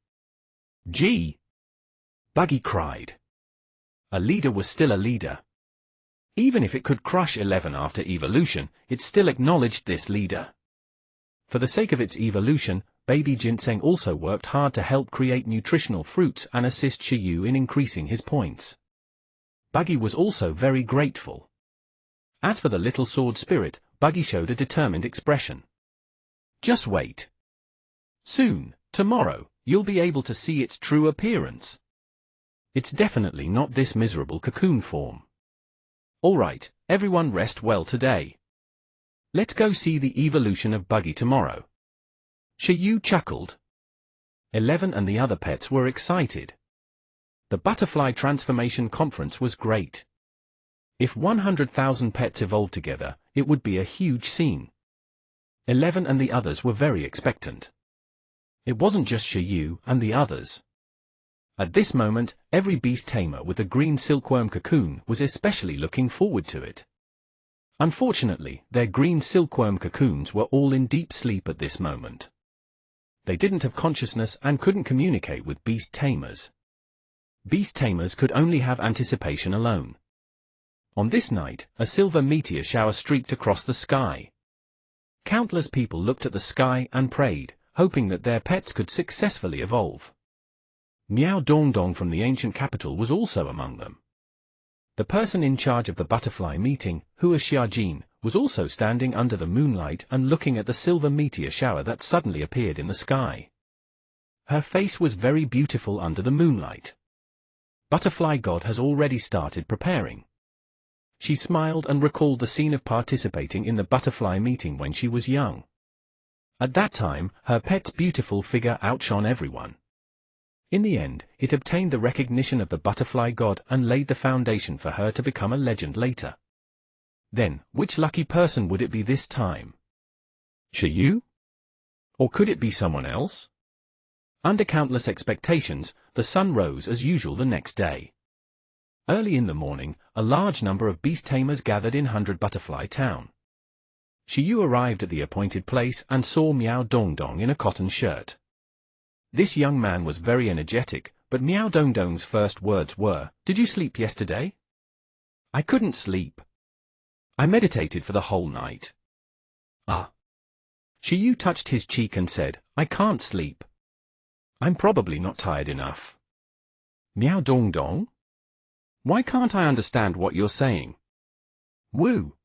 Speaker 1: Gee! Buggy cried. A leader was still a leader. Even if it could crush 11 after evolution, it still acknowledged this leader. For the sake of its evolution, Baby Ginseng also worked hard to help create nutritional fruits and assist Shiyu in increasing his points. Buggy was also very grateful. As for the little sword spirit, Buggy showed a determined expression. Just wait. Soon, tomorrow, you'll be able to see its true appearance. It's definitely not this miserable cocoon form. Alright, everyone rest well today. Let's go see the evolution of Buggy tomorrow. Shiyu chuckled. 11 and the other pets were excited. The Butterfly Transformation Conference was great. If 100,000 pets evolved together, it would be a huge scene. 11 and the others were very expectant. It wasn't just Shiyu and the others. At this moment, every beast tamer with a green silkworm cocoon was especially looking forward to it. Unfortunately, their green silkworm cocoons were all in deep sleep at this moment. They didn't have consciousness and couldn't communicate with beast tamers. Beast tamers could only have anticipation alone. On this night, a silver meteor shower streaked across the sky. Countless people looked at the sky and prayed, hoping that their pets could successfully evolve. Miao Dongdong from the ancient capital was also among them. The person in charge of the butterfly meeting, Hua Xiajin, was also standing under the moonlight and looking at the silver meteor shower that suddenly appeared in the sky. Her face was very beautiful under the moonlight. Butterfly God has already started preparing. She smiled and recalled the scene of participating in the butterfly meeting when she was young. At that time, her pet's beautiful figure outshone everyone. In the end, it obtained the recognition of the butterfly god and laid the foundation for her to become a legend later. Then, which lucky person would it be this time? Shiyu? Or could it be someone else? Under countless expectations, the sun rose as usual the next day. Early in the morning, a large number of beast tamers gathered in 100 Butterfly Town. Shiyu arrived at the appointed place and saw Miao Dongdong in a cotton shirt. This young man was very energetic, but Miao Dongdong's first words were, "Did you sleep yesterday?" "I couldn't sleep. I meditated for the whole night." "Ah." Shiyu touched his cheek and said, "I can't sleep. I'm probably not tired enough." "Miao Dongdong? Why can't I understand what you're saying?" "Wu.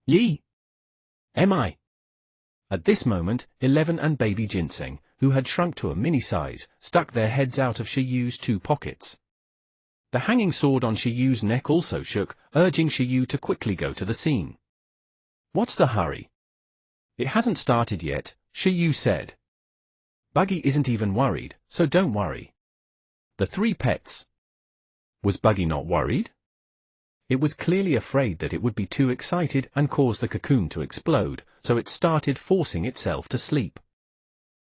Speaker 1: Yi. Am I?" At this moment, 11 and Baby Ginseng, who had shrunk to a mini-size, stuck their heads out of Shiyu's 2 pockets. The hanging sword on Shiyu's neck also shook, urging Shiyu to quickly go to the scene. "What's the hurry?" "It hasn't started yet," Shiyu said. "Buggy isn't even worried, so don't worry." The 3 pets. Was Buggy not worried? It was clearly afraid that it would be too excited and cause the cocoon to explode, so it started forcing itself to sleep.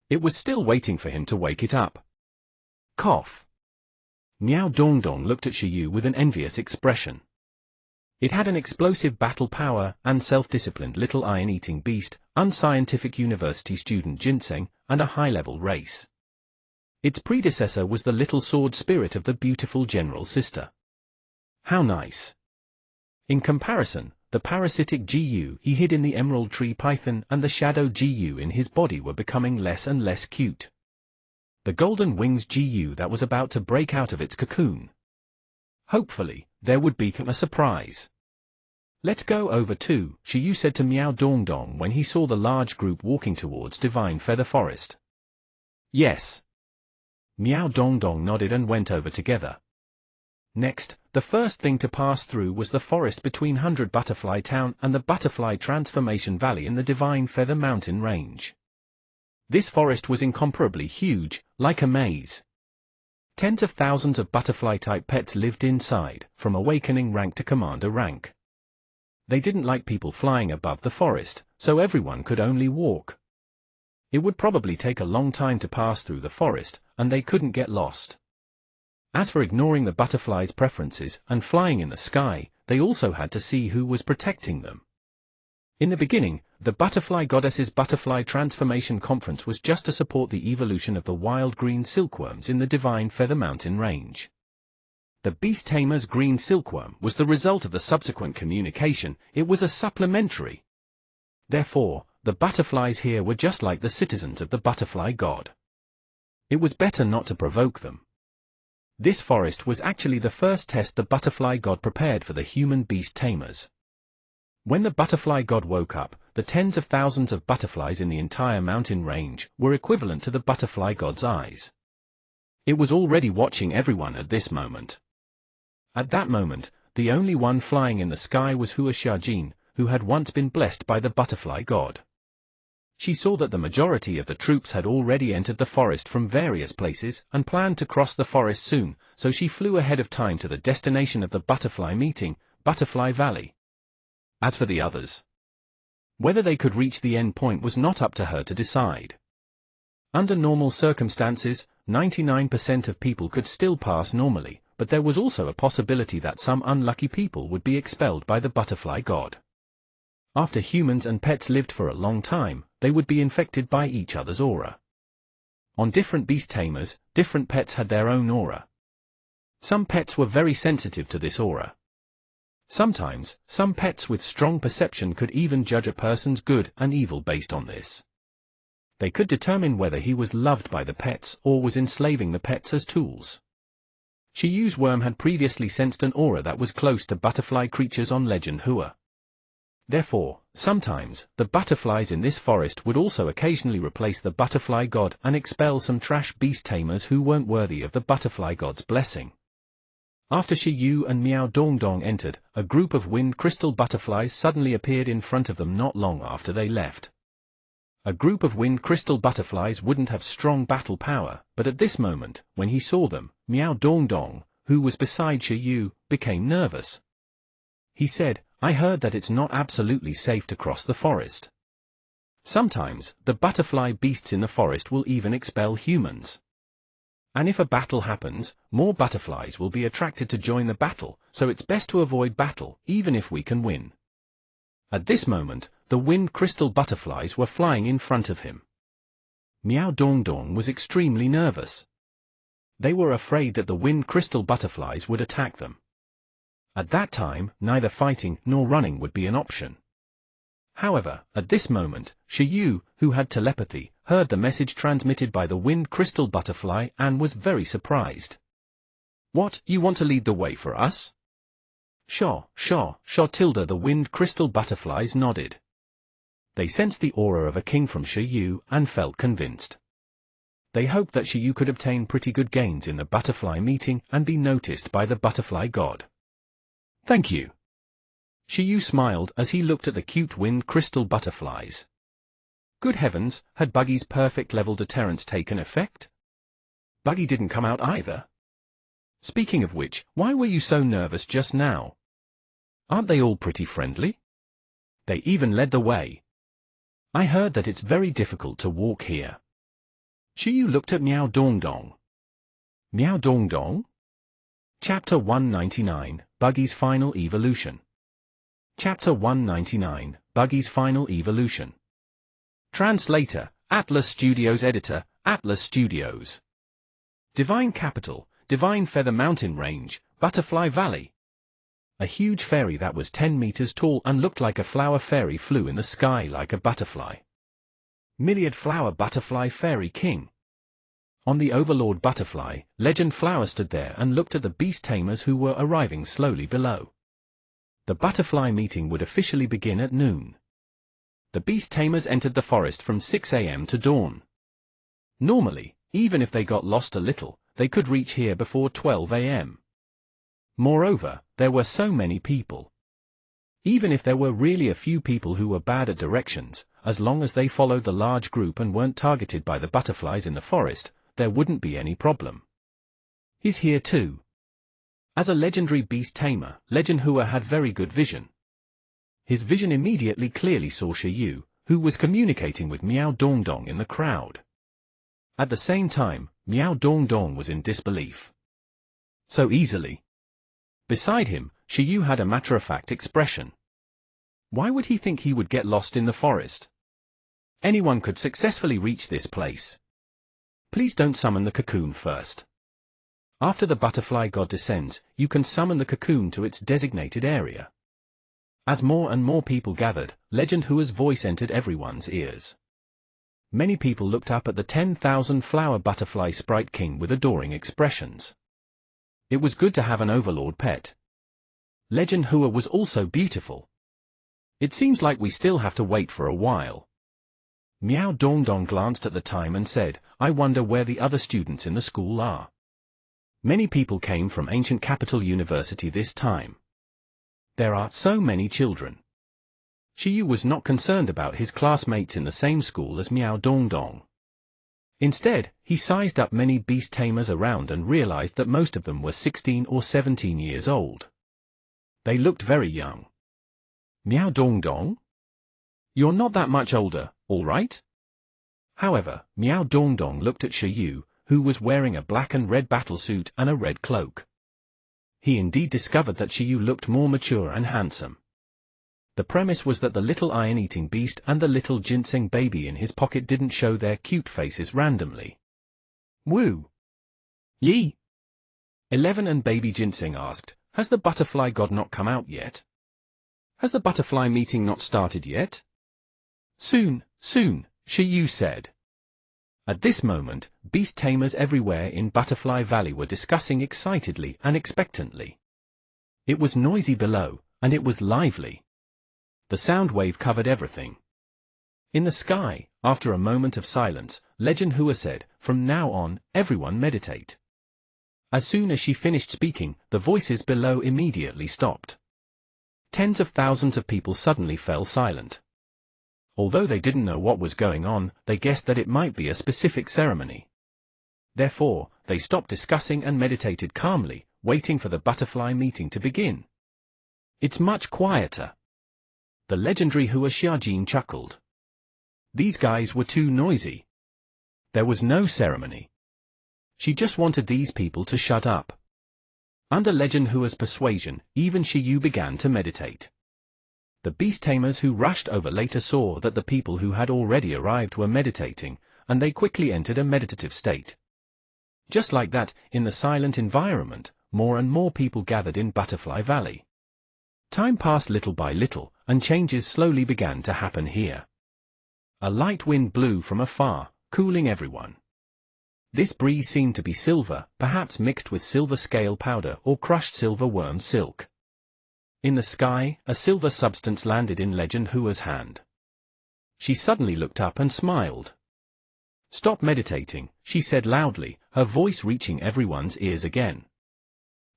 Speaker 1: It was still waiting for him to wake it up. Cough. Miao Dongdong looked at Shiyu with an envious expression. It had an explosive battle power and self-disciplined little iron-eating beast, unscientific university student Ginseng, and a high-level race. Its predecessor was the little sword spirit of the beautiful general sister. How nice. In comparison, the parasitic Jiyu he hid in the emerald tree python and the shadow Jiyu in his body were becoming less and less cute. The golden wings Jiyu that was about to break out of its cocoon. Hopefully, there would be a surprise. "Let's go over too," Shiyu said to Miao Dongdong when he saw the large group walking towards Divine Feather Forest. "Yes." Miao Dongdong nodded and went over together. Next, the first thing to pass through was the forest between 100 Butterfly Town and the Butterfly Transformation Valley in the Divine Feather Mountain Range. This forest was incomparably huge, like a maze. Tens of thousands of butterfly-type pets lived inside, from awakening rank to commander rank. They didn't like people flying above the forest, so everyone could only walk. It would probably take a long time to pass through the forest, and they couldn't get lost. As for ignoring the butterflies' preferences and flying in the sky, they also had to see who was protecting them. In the beginning, the Butterfly Goddess's Butterfly Transformation Conference was just to support the evolution of the wild green silkworms in the Divine Feather Mountain Range. The Beast Tamer's green silkworm was the result of the subsequent communication, it was a supplementary. Therefore, the butterflies here were just like the citizens of the butterfly god. It was better not to provoke them. This forest was actually the first test the butterfly god prepared for the human beast tamers. When the butterfly god woke up, the tens of thousands of butterflies in the entire mountain range were equivalent to the butterfly god's eyes. It was already watching everyone at this moment. At that moment, the only one flying in the sky was Hua Xiaojin, who had once been blessed by the butterfly god. She saw that the majority of the troops had already entered the forest from various places and planned to cross the forest soon, so she flew ahead of time to the destination of the butterfly meeting, Butterfly Valley. As for the others, whether they could reach the end point was not up to her to decide. Under normal circumstances, 99% of people could still pass normally, but there was also a possibility that some unlucky people would be expelled by the butterfly god. After humans and pets lived for a long time, they would be infected by each other's aura. On different beast tamers, different pets had their own aura. Some pets were very sensitive to this aura. Sometimes, some pets with strong perception could even judge a person's good and evil based on this. They could determine whether he was loved by the pets or was enslaving the pets as tools. Shiyu's worm had previously sensed an aura that was close to butterfly creatures on Legend Hua. Therefore, sometimes, the butterflies in this forest would also occasionally replace the butterfly god and expel some trash beast tamers who weren't worthy of the butterfly god's blessing. After Shiyu and Miao Dongdong entered, a group of wind crystal butterflies suddenly appeared in front of them not long after they left. A group of wind crystal butterflies wouldn't have strong battle power, but at this moment, when he saw them, Miao Dongdong, who was beside Shiyu, became nervous. He said, "I heard that it's not absolutely safe to cross the forest. Sometimes, the butterfly beasts in the forest will even expel humans. And if a battle happens, more butterflies will be attracted to join the battle, so it's best to avoid battle, even if we can win." At this moment, the wind crystal butterflies were flying in front of him. Miao Dongdong was extremely nervous. They were afraid that the wind crystal butterflies would attack them. At that time, neither fighting nor running would be an option. However, at this moment, Shiyu, who had telepathy, heard the message transmitted by the wind crystal butterfly and was very surprised. "What, you want to lead the way for us?" Sure, tilde the wind crystal butterflies nodded. They sensed the aura of a king from Shiyu and felt convinced. They hoped that Shiyu could obtain pretty good gains in the butterfly meeting and be noticed by the butterfly god. "Thank you." Shiyu smiled as he looked at the cute wind crystal butterflies. Good heavens, had Buggy's perfect level deterrence taken effect? Buggy didn't come out either. Speaking of which, why were you so nervous just now? Aren't they all pretty friendly? They even led the way. I heard that it's very difficult to walk here. Shiyu looked at Miao Dongdong. Miao Dongdong? Chapter 199, Buggy's Final Evolution. Chapter 199, Buggy's Final Evolution. Translator, Atlas Studios. Editor, Atlas Studios. Divine Capital, Divine Feather Mountain Range, Butterfly Valley. A huge fairy that was 10 meters tall and looked like a flower fairy flew in the sky like a butterfly. Myriad Flower Butterfly Fairy King. On the Overlord Butterfly, Legend Flower stood there and looked at the beast tamers who were arriving slowly below. The butterfly meeting would officially begin at noon. The beast tamers entered the forest from 6 a.m. to dawn. Normally, even if they got lost a little, they could reach here before 12 a.m. Moreover, there were so many people. Even if there were really a few people who were bad at directions, as long as they followed the large group and weren't targeted by the butterflies in the forest, there wouldn't be any problem. He's here too. As a legendary beast tamer, Legend Hua had very good vision. His vision immediately clearly saw Shiyu, who was communicating with Miao Dongdong in the crowd. At the same time, Miao Dongdong was in disbelief. So easily. Beside him, Shiyu had a matter-of-fact expression. Why would he think he would get lost in the forest? Anyone could successfully reach this place. Please don't summon the cocoon first. After the butterfly god descends, you can summon the cocoon to its designated area. As more and more people gathered, Legend Hua's voice entered everyone's ears. Many people looked up at the 10,000 flower butterfly sprite king with adoring expressions. It was good to have an overlord pet. Legend Hua was also beautiful. It seems like we still have to wait for a while. Miao Dongdong glanced at the time and said, I wonder where the other students in the school are. Many people came from ancient capital university this time. There are so many children. Shiyu was not concerned about his classmates in the same school as Miao Dongdong. Instead, he sized up many beast tamers around and realized that most of them were 16 or 17 years old. They looked very young. Miao Dongdong? You're not that much older, all right? However, Miao Dongdong looked at Shiyu, who was wearing a black and red battlesuit and a red cloak. He indeed discovered that Shiyu looked more mature and handsome. The premise was that the little iron-eating beast and the little ginseng baby in his pocket didn't show their cute faces randomly. Woo! Yi! 11 and baby ginseng asked, has the butterfly god not come out yet? Has the butterfly meeting not started yet? Soon, Shiyu said. At this moment, beast tamers everywhere in Butterfly Valley were discussing excitedly and expectantly. It was noisy below, and it was lively. The sound wave covered everything. In the sky, after a moment of silence, Legend Hua said, from now on, everyone meditate. As soon as she finished speaking, the voices below immediately stopped. Tens of thousands of people suddenly fell silent. Although they didn't know what was going on, they guessed that it might be a specific ceremony. Therefore, they stopped discussing and meditated calmly, waiting for the butterfly meeting to begin. It's much quieter. The legendary Hua Xiaojin chuckled. These guys were too noisy. There was no ceremony. She just wanted these people to shut up. Under Legend Hua's persuasion, even Shiyu began to meditate. The beast tamers who rushed over later saw that the people who had already arrived were meditating, and they quickly entered a meditative state. Just like that, in the silent environment, more and more people gathered in Butterfly Valley. Time passed little by little, and changes slowly began to happen here. A light wind blew from afar, cooling everyone. This breeze seemed to be silver, perhaps mixed with silver scale powder or crushed silver worm silk. In the sky, a silver substance landed in Legend Hua's hand. She suddenly looked up and smiled. Stop meditating, she said loudly, her voice reaching everyone's ears again.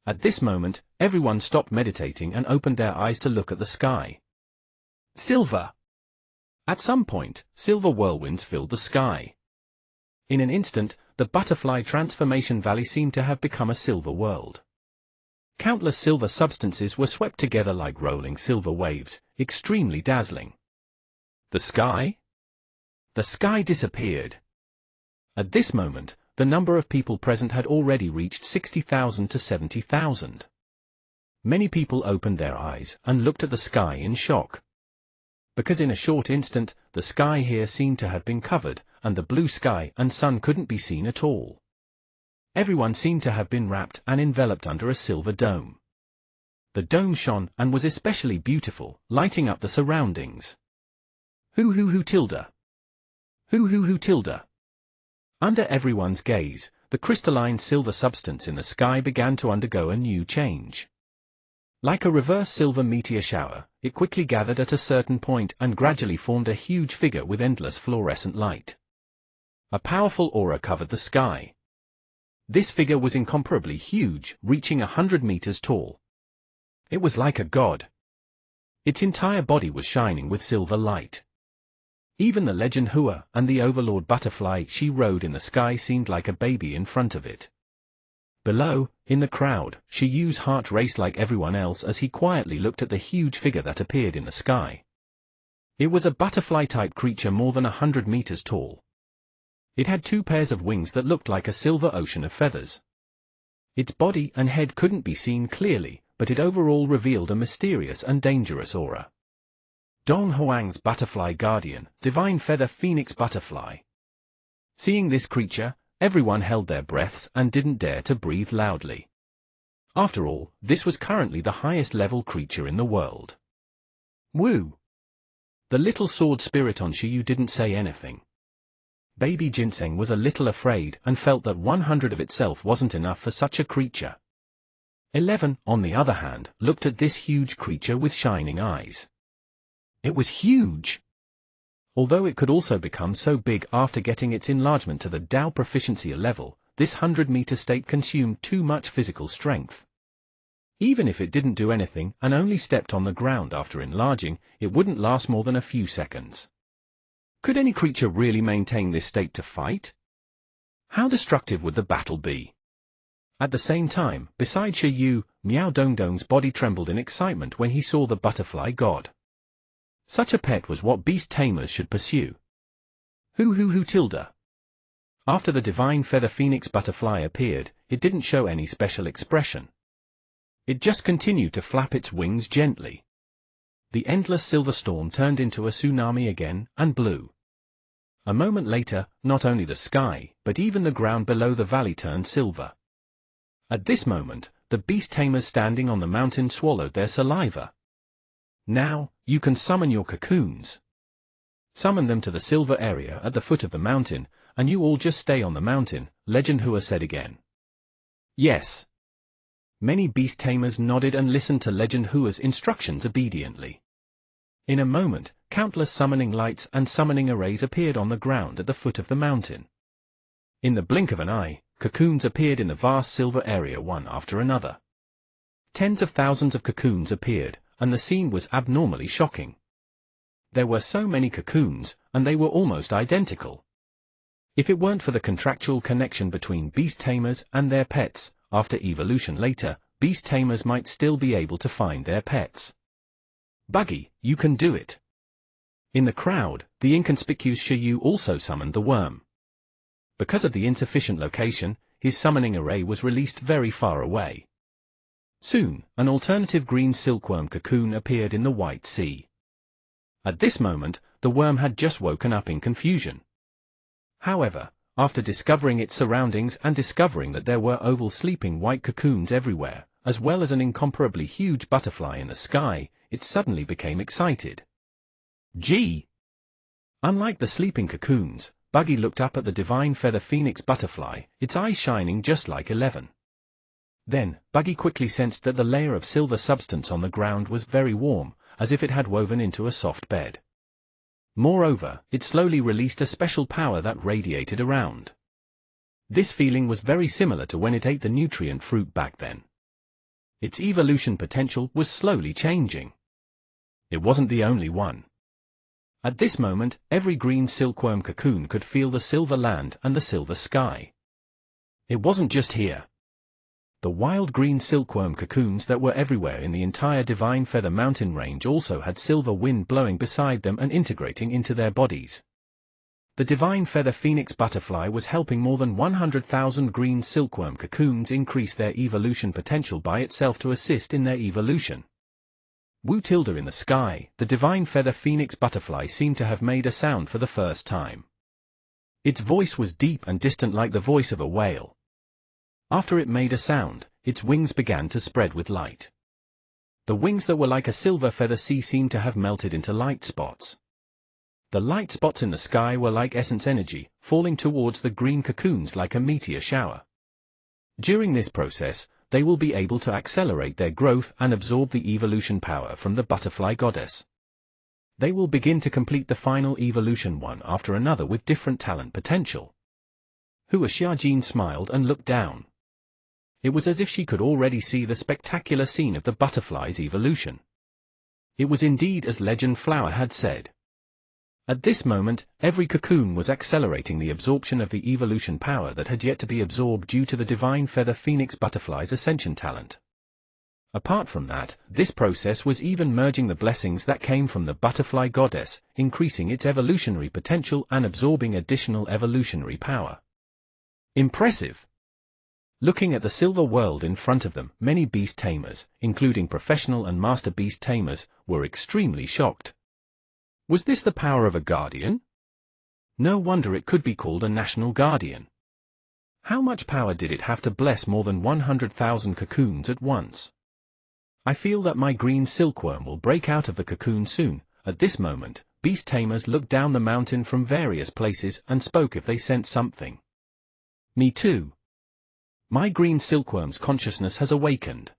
Speaker 1: At this moment, everyone stopped meditating and opened their eyes to look at the sky. Silver! At some point, silver whirlwinds filled the sky. In an instant, the Butterfly Transformation Valley seemed to have become a silver world. Countless silver substances were swept together like rolling silver waves, extremely dazzling. The sky? The sky disappeared. At this moment, the number of people present had already reached 60,000 to 70,000. Many people opened their eyes and looked at the sky in shock. Because in a short instant, the sky here seemed to have been covered, and the blue sky and sun couldn't be seen at all. Everyone seemed to have been wrapped and enveloped under a silver dome. The dome shone and was especially beautiful, lighting up the surroundings. Hoo tilde. Hoo tilde. Under everyone's gaze, the crystalline silver substance in the sky began to undergo a new change. Like a reverse silver meteor shower, it quickly gathered at a certain point and gradually formed a huge figure with endless fluorescent light. A powerful aura covered the sky. This figure was incomparably huge, reaching 100 meters tall. It was like a god. Its entire body was shining with silver light. Even the Legend Hua and the Overlord Butterfly she rode in the sky seemed like a baby in front of it. Below, in the crowd, Shiyu's heart raced like everyone else as he quietly looked at the huge figure that appeared in the sky. It was a butterfly-type creature more than 100 meters tall. It had two pairs of wings that looked like a silver ocean of feathers. Its body and head couldn't be seen clearly, but it overall revealed a mysterious and dangerous aura. Dong Huang's butterfly guardian, Divine Feather Phoenix Butterfly. Seeing this creature, everyone held their breaths and didn't dare to breathe loudly. After all, this was currently the highest level creature in the world. Woo! The little sword spirit on Shiyu didn't say anything. Baby Ginseng was a little afraid and felt that 100 of itself wasn't enough for such a creature. 11, on the other hand, looked at this huge creature with shining eyes. It was huge! Although it could also become so big after getting its enlargement to the Dao proficiency level, this 100-meter state consumed too much physical strength. Even if it didn't do anything and only stepped on the ground after enlarging, it wouldn't last more than a few seconds. Could any creature really maintain this state to fight? How destructive would the battle be? At the same time, beside Shiyu, Miao Dongdong's body trembled in excitement when he saw the butterfly god. Such a pet was what beast tamers should pursue. Tilda. After the divine feather phoenix butterfly appeared, it didn't show any special expression. It just continued to flap its wings gently. The endless silver storm turned into a tsunami again and blew. A moment later, not only the sky, but even the ground below the valley turned silver. At this moment, the beast tamers standing on the mountain swallowed their saliva. Now, you can summon your cocoons. Summon them to the silver area at the foot of the mountain, and you all just stay on the mountain, Legend Hua said again. Yes. Many beast tamers nodded and listened to Legend Hua's instructions obediently. In a moment, countless summoning lights and summoning arrays appeared on the ground at the foot of the mountain. In the blink of an eye, cocoons appeared in the vast silver area one after another. Tens of thousands of cocoons appeared, and the scene was abnormally shocking. There were so many cocoons, and they were almost identical. If it weren't for the contractual connection between beast tamers and their pets, after evolution later, beast tamers might still be able to find their pets. Buggy, you can do it. In the crowd, the inconspicuous Shiyu also summoned the worm. Because of the insufficient location, his summoning array was released very far away. Soon, an alternative green silkworm cocoon appeared in the White Sea. At this moment, the worm had just woken up in confusion. However, after discovering its surroundings and discovering that there were oval sleeping white cocoons everywhere, as well as an incomparably huge butterfly in the sky, it suddenly became excited. Gee! Unlike the sleeping cocoons, Buggy looked up at the divine feather phoenix butterfly, its eyes shining just like 11. Then, Buggy quickly sensed that the layer of silver substance on the ground was very warm, as if it had woven into a soft bed. Moreover, it slowly released a special power that radiated around. This feeling was very similar to when it ate the nutrient fruit back then. Its evolution potential was slowly changing. It wasn't the only one. At this moment, every green silkworm cocoon could feel the silver land and the silver sky. It wasn't just here. The wild green silkworm cocoons that were everywhere in the entire Divine Feather mountain range also had silver wind blowing beside them and integrating into their bodies. The Divine Feather Phoenix butterfly was helping more than 100,000 green silkworm cocoons increase their evolution potential by itself to assist in their evolution. Tilda in the sky, the Divine Feather Phoenix butterfly seemed to have made a sound for the first time. Its voice was deep and distant like the voice of a whale. After it made a sound, its wings began to spread with light. The wings that were like a silver feather sea seemed to have melted into light spots. The light spots in the sky were like essence energy, falling towards the green cocoons like a meteor shower. During this process, they will be able to accelerate their growth and absorb the evolution power from the butterfly goddess. They will begin to complete the final evolution one after another with different talent potential. Hua Xiaojin smiled and looked down. It was as if she could already see the spectacular scene of the butterfly's evolution. It was indeed as Legend Flower had said. At this moment, every cocoon was accelerating the absorption of the evolution power that had yet to be absorbed due to the Divine Feather Phoenix butterfly's ascension talent. Apart from that, this process was even merging the blessings that came from the butterfly goddess, increasing its evolutionary potential and absorbing additional evolutionary power. Impressive! Looking at the silver world in front of them, many beast tamers, including professional and master beast tamers, were extremely shocked. Was this the power of a guardian? No wonder it could be called a national guardian. How much power did it have to bless more than 100,000 cocoons at once? I feel that my green silkworm will break out of the cocoon soon. At this moment, beast tamers looked down the mountain from various places and spoke if they sensed something. Me too. My green silkworm's consciousness has awakened.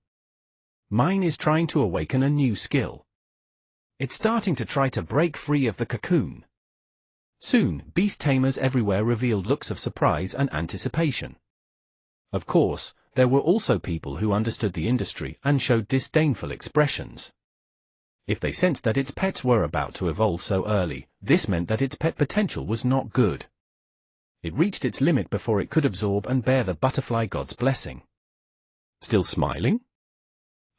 Speaker 1: Mine is trying to awaken a new skill. It's starting to try to break free of the cocoon. Soon, beast tamers everywhere revealed looks of surprise and anticipation. Of course, there were also people who understood the industry and showed disdainful expressions. If they sensed that its pets were about to evolve so early, this meant that its pet potential was not good. It reached its limit before it could absorb and bear the butterfly god's blessing. Still smiling?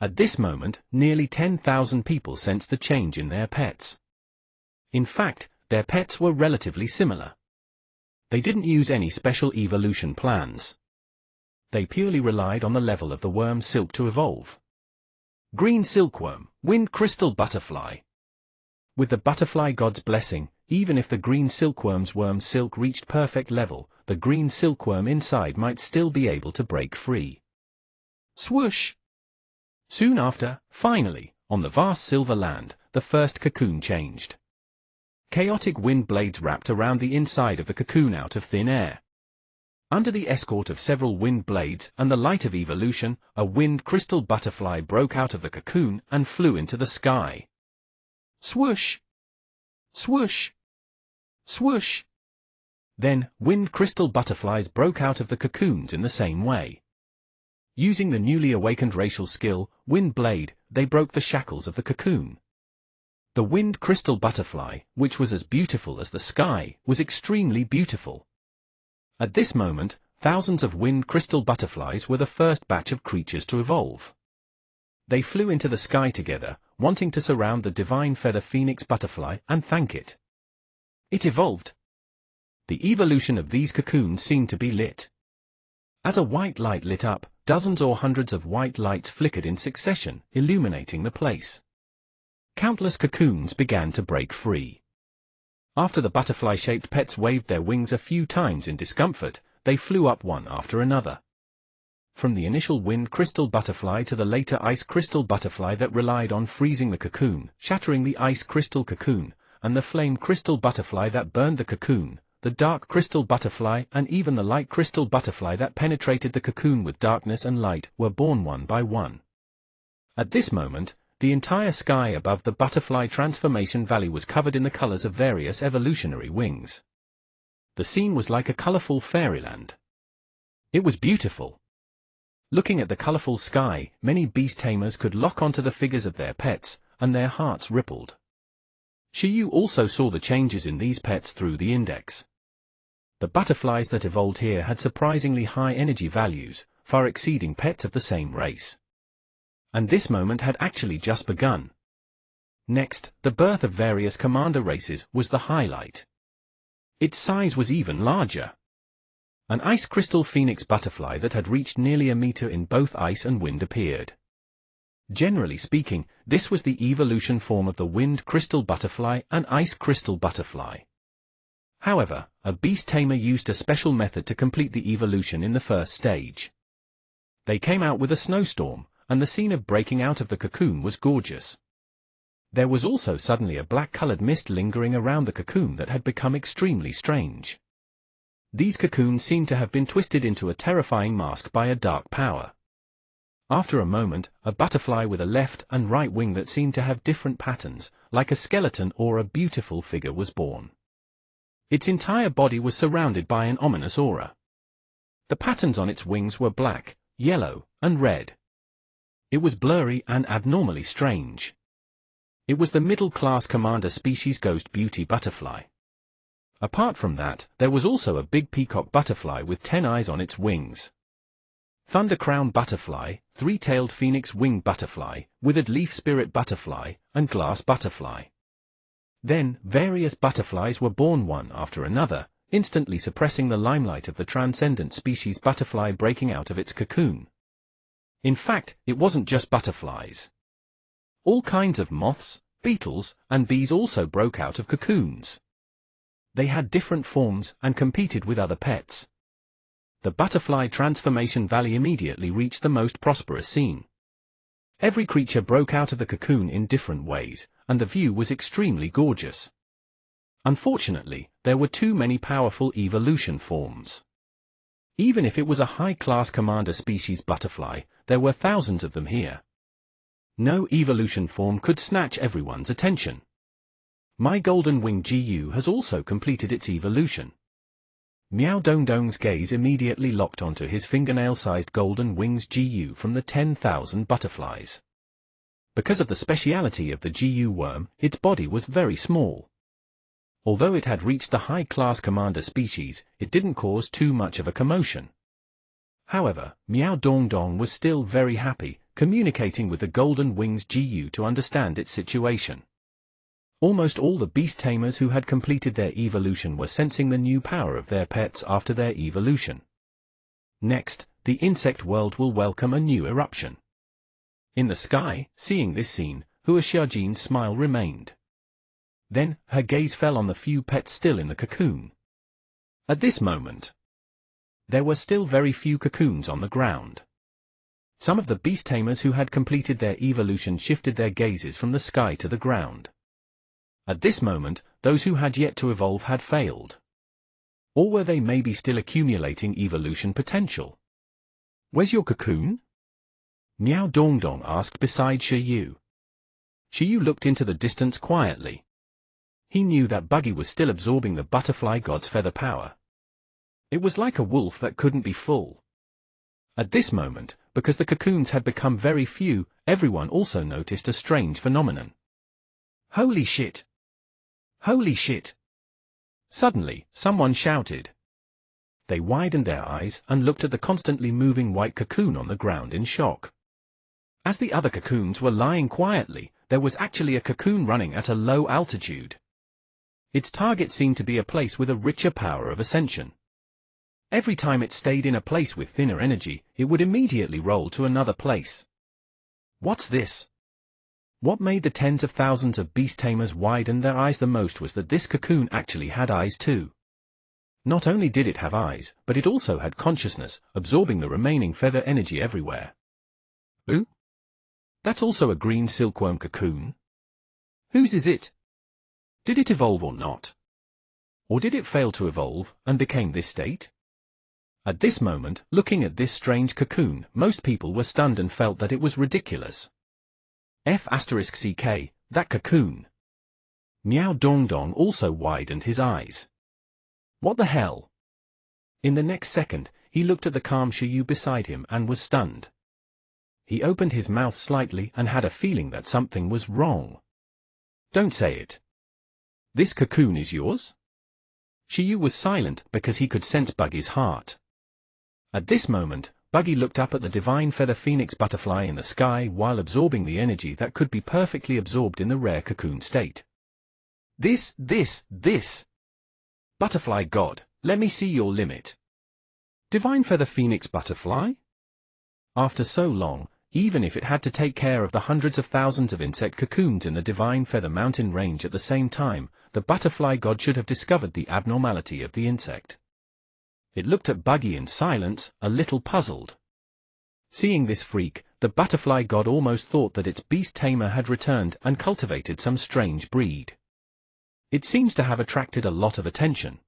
Speaker 1: At this moment, nearly 10,000 people sensed the change in their pets. In fact, their pets were relatively similar. They didn't use any special evolution plans. They purely relied on the level of the worm's silk to evolve. Green silkworm, wind crystal butterfly. With the butterfly god's blessing, even if the green silkworm's worm silk reached perfect level, the green silkworm inside might still be able to break free. Swoosh! Soon after, finally, on the vast silver land, the first cocoon changed. Chaotic wind blades wrapped around the inside of the cocoon out of thin air. Under the escort of several wind blades and the light of evolution, a wind crystal butterfly broke out of the cocoon and flew into the sky. Swoosh! Swoosh! Swoosh! Then, wind crystal butterflies broke out of the cocoons in the same way. Using the newly awakened racial skill, Wind Blade, they broke the shackles of the cocoon. The wind crystal butterfly, which was as beautiful as the sky, was extremely beautiful. At this moment, thousands of wind crystal butterflies were the first batch of creatures to evolve. They flew into the sky together, wanting to surround the divine feather phoenix butterfly and thank it. It evolved. The evolution of these cocoons seemed to be lit. As a white light lit up, dozens or hundreds of white lights flickered in succession, illuminating the place. Countless cocoons began to break free. After the butterfly-shaped pets waved their wings a few times in discomfort, they flew up one after another. From the initial wind crystal butterfly to the later ice crystal butterfly that relied on freezing the cocoon, shattering the ice crystal cocoon, and the flame crystal butterfly that burned the cocoon, the dark crystal butterfly and even the light crystal butterfly that penetrated the cocoon with darkness and light were born one by one. At this moment, the entire sky above the butterfly transformation valley was covered in the colors of various evolutionary wings. The scene was like a colorful fairyland. It was beautiful. Looking at the colorful sky, many beast tamers could lock onto the figures of their pets, and their hearts rippled. Shiyu also saw the changes in these pets through the index. The butterflies that evolved here had surprisingly high energy values, far exceeding pets of the same race. And this moment had actually just begun. Next, the birth of various commander races was the highlight. Its size was even larger. An ice crystal phoenix butterfly that had reached nearly a meter in both ice and wind appeared. Generally speaking, this was the evolution form of the wind crystal butterfly and ice crystal butterfly. However, a beast tamer used a special method to complete the evolution in the first stage. They came out with a snowstorm, and the scene of breaking out of the cocoon was gorgeous. There was also suddenly a black-colored mist lingering around the cocoon that had become extremely strange. These cocoons seemed to have been twisted into a terrifying mask by a dark power. After a moment, a butterfly with a left and right wing that seemed to have different patterns, like a skeleton or a beautiful figure, was born. Its entire body was surrounded by an ominous aura. The patterns on its wings were black, yellow, and red. It was blurry and abnormally strange. It was the middle-class commander species Ghost Beauty butterfly. Apart from that, there was also a big peacock butterfly with 10 eyes on its wings. Thundercrown butterfly, three-tailed phoenix winged butterfly, withered leaf spirit butterfly, and glass butterfly. Then, various butterflies were born one after another, instantly suppressing the limelight of the transcendent species butterfly breaking out of its cocoon. In fact, it wasn't just butterflies. All kinds of moths, beetles, and bees also broke out of cocoons. They had different forms and competed with other pets. The butterfly transformation valley immediately reached the most prosperous scene. Every creature broke out of the cocoon in different ways, and the view was extremely gorgeous. Unfortunately, there were too many powerful evolution forms. Even if it was a high-class commander species butterfly, there were thousands of them here. No evolution form could snatch everyone's attention. My golden wing GU has also completed its evolution. Meow Dongdong's gaze immediately locked onto his fingernail-sized golden wings GU from the 10,000 butterflies. Because of the speciality of the GU worm, its body was very small. Although it had reached the high-class commander species, it didn't cause too much of a commotion. However, Meow Dongdong was still very happy, communicating with the golden wings GU to understand its situation. Almost all the beast tamers who had completed their evolution were sensing the new power of their pets after their evolution. Next, the insect world will welcome a new eruption. In the sky, seeing this scene, Hua Xiaojin's smile remained. Then, her gaze fell on the few pets still in the cocoon. At this moment, there were still very few cocoons on the ground. Some of the beast tamers who had completed their evolution shifted their gazes from the sky to the ground. At this moment, those who had yet to evolve had failed. Or were they maybe still accumulating evolution potential? "Where's your cocoon?" Meow Dongdong asked beside Shiyu. Shiyu looked into the distance quietly. He knew that Buggy was still absorbing the butterfly god's feather power. It was like a wolf that couldn't be full. At this moment, because the cocoons had become very few, everyone also noticed a strange phenomenon. "Holy shit! Holy shit!" Suddenly, someone shouted. They widened their eyes and looked at the constantly moving white cocoon on the ground in shock. As the other cocoons were lying quietly, there was actually a cocoon running at a low altitude. Its target seemed to be a place with a richer power of ascension. Every time it stayed in a place with thinner energy, it would immediately roll to another place. What's this? What made the tens of thousands of beast tamers widen their eyes the most was that this cocoon actually had eyes too. Not only did it have eyes, but it also had consciousness, absorbing the remaining feather energy everywhere. Ooh? That's also a green silkworm cocoon? Whose is it? Did it evolve or not? Or did it fail to evolve, and became this state? At this moment, looking at this strange cocoon, most people were stunned and felt that it was ridiculous. F*CK, that cocoon. Meow Dongdong also widened his eyes. What the hell? In the next second, he looked at the calm Shiyu beside him and was stunned. He opened his mouth slightly and had a feeling that something was wrong. Don't say it. This cocoon is yours? Shiyu was silent because he could sense Buggy's heart. At this moment, Buggy looked up at the divine feather phoenix butterfly in the sky while absorbing the energy that could be perfectly absorbed in the rare cocoon state. This. Butterfly god, let me see your limit. Divine feather phoenix butterfly? After so long, even if it had to take care of the hundreds of thousands of insect cocoons in the divine feather mountain range at the same time, the butterfly god should have discovered the abnormality of the insect. It looked at Buggy in silence, a little puzzled. Seeing this freak, the butterfly god almost thought that its beast tamer had returned and cultivated some strange breed. It seems to have attracted a lot of attention.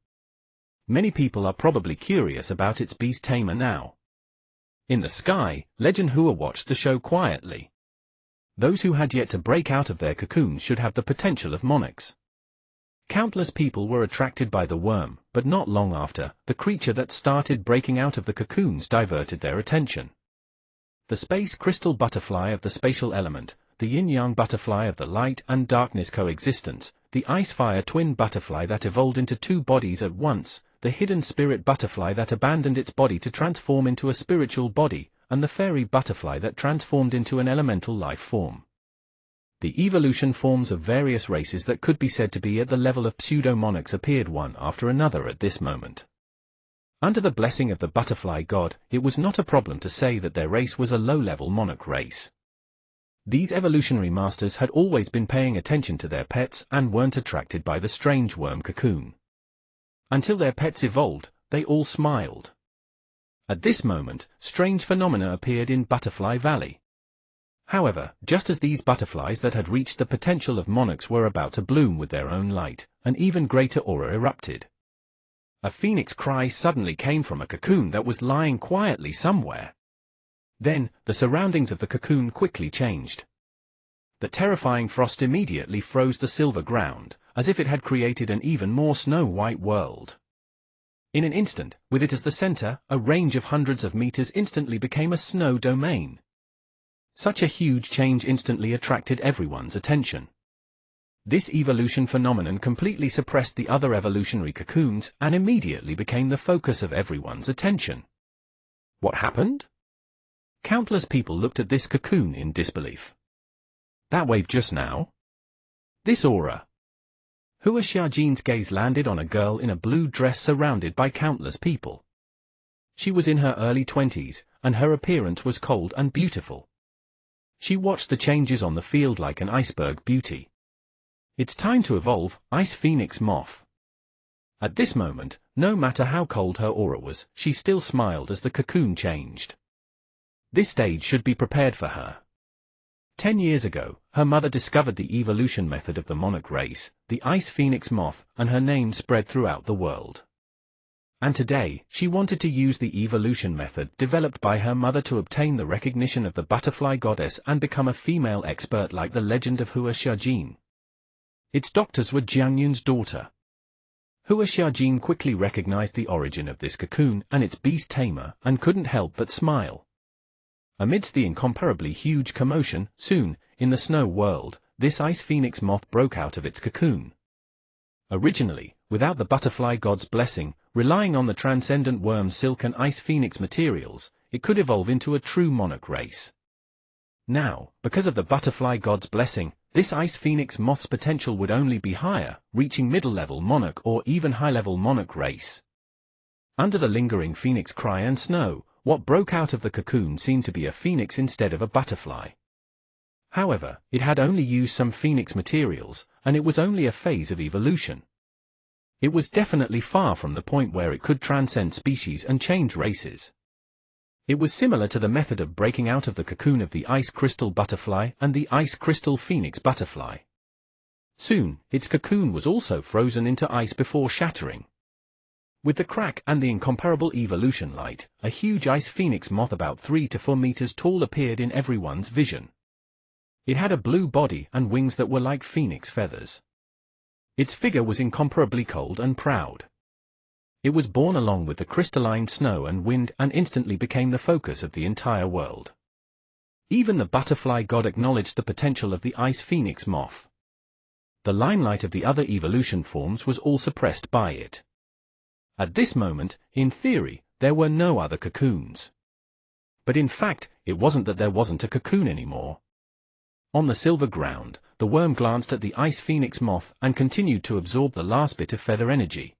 Speaker 1: Many people are probably curious about its beast tamer now. In the sky, Legend Hua watched the show quietly. Those who had yet to break out of their cocoons should have the potential of monarchs. Countless people were attracted by the worm, but not long after, the creature that started breaking out of the cocoons diverted their attention. The space crystal butterfly of the spatial element, the yin-yang butterfly of the light and darkness coexistence, the ice-fire twin butterfly that evolved into two bodies at once, the hidden spirit butterfly that abandoned its body to transform into a spiritual body, and the fairy butterfly that transformed into an elemental life form. The evolution forms of various races that could be said to be at the level of pseudo-monarchs appeared one after another at this moment. Under the blessing of the butterfly god, it was not a problem to say that their race was a low-level monarch race. These evolutionary masters had always been paying attention to their pets and weren't attracted by the strange worm cocoon. Until their pets evolved, they all smiled. At this moment, strange phenomena appeared in Butterfly Valley. However, just as these butterflies that had reached the potential of monarchs were about to bloom with their own light, an even greater aura erupted. A phoenix cry suddenly came from a cocoon that was lying quietly somewhere. Then, the surroundings of the cocoon quickly changed. The terrifying frost immediately froze the silver ground, as if it had created an even more snow-white world. In an instant, with it as the center, a range of hundreds of meters instantly became a snow domain. Such a huge change instantly attracted everyone's attention. This evolution phenomenon completely suppressed the other evolutionary cocoons and immediately became the focus of everyone's attention. What happened? Countless people looked at this cocoon in disbelief. That wave just now? This aura? Hua Xiaojin's gaze landed on a girl in a blue dress surrounded by countless people. She was in her early 20s, and her appearance was cold and beautiful. She watched the changes on the field like an iceberg beauty. It's time to evolve, Ice Phoenix Moth. At this moment, no matter how cold her aura was, she still smiled as the cocoon changed. This stage should be prepared for her. 10 years ago, her mother discovered the evolution method of the monarch race, the Ice Phoenix Moth, and her name spread throughout the world. And today, she wanted to use the evolution method developed by her mother to obtain the recognition of the butterfly goddess and become a female expert like the legend of Hua Xiaojin. Its doctors were Jiang Yun's daughter. Hua Xiaojin quickly recognized the origin of this cocoon and its beast tamer and couldn't help but smile. Amidst the incomparably huge commotion, soon, in the snow world, this Ice Phoenix Moth broke out of its cocoon. Originally, without the butterfly god's blessing, relying on the transcendent worm silk and ice phoenix materials, it could evolve into a true monarch race. Now, because of the butterfly god's blessing, this Ice Phoenix Moth's potential would only be higher, reaching middle-level monarch or even high-level monarch race. Under the lingering phoenix cry and snow, what broke out of the cocoon seemed to be a phoenix instead of a butterfly. However, it had only used some phoenix materials, and it was only a phase of evolution. It was definitely far from the point where it could transcend species and change races. It was similar to the method of breaking out of the cocoon of the ice crystal butterfly and the ice crystal phoenix butterfly. Soon, its cocoon was also frozen into ice before shattering. With the crack and the incomparable evolution light, a huge Ice Phoenix Moth about 3 to 4 meters tall appeared in everyone's vision. It had a blue body and wings that were like phoenix feathers. Its figure was incomparably cold and proud. It was born along with the crystalline snow and wind and instantly became the focus of the entire world. Even the butterfly god acknowledged the potential of the Ice Phoenix Moth. The limelight of the other evolution forms was all suppressed by it. At this moment, in theory, there were no other cocoons. But in fact, it wasn't that there wasn't a cocoon anymore. On the silver ground, the worm glanced at the Ice Phoenix Moth and continued to absorb the last bit of feather energy.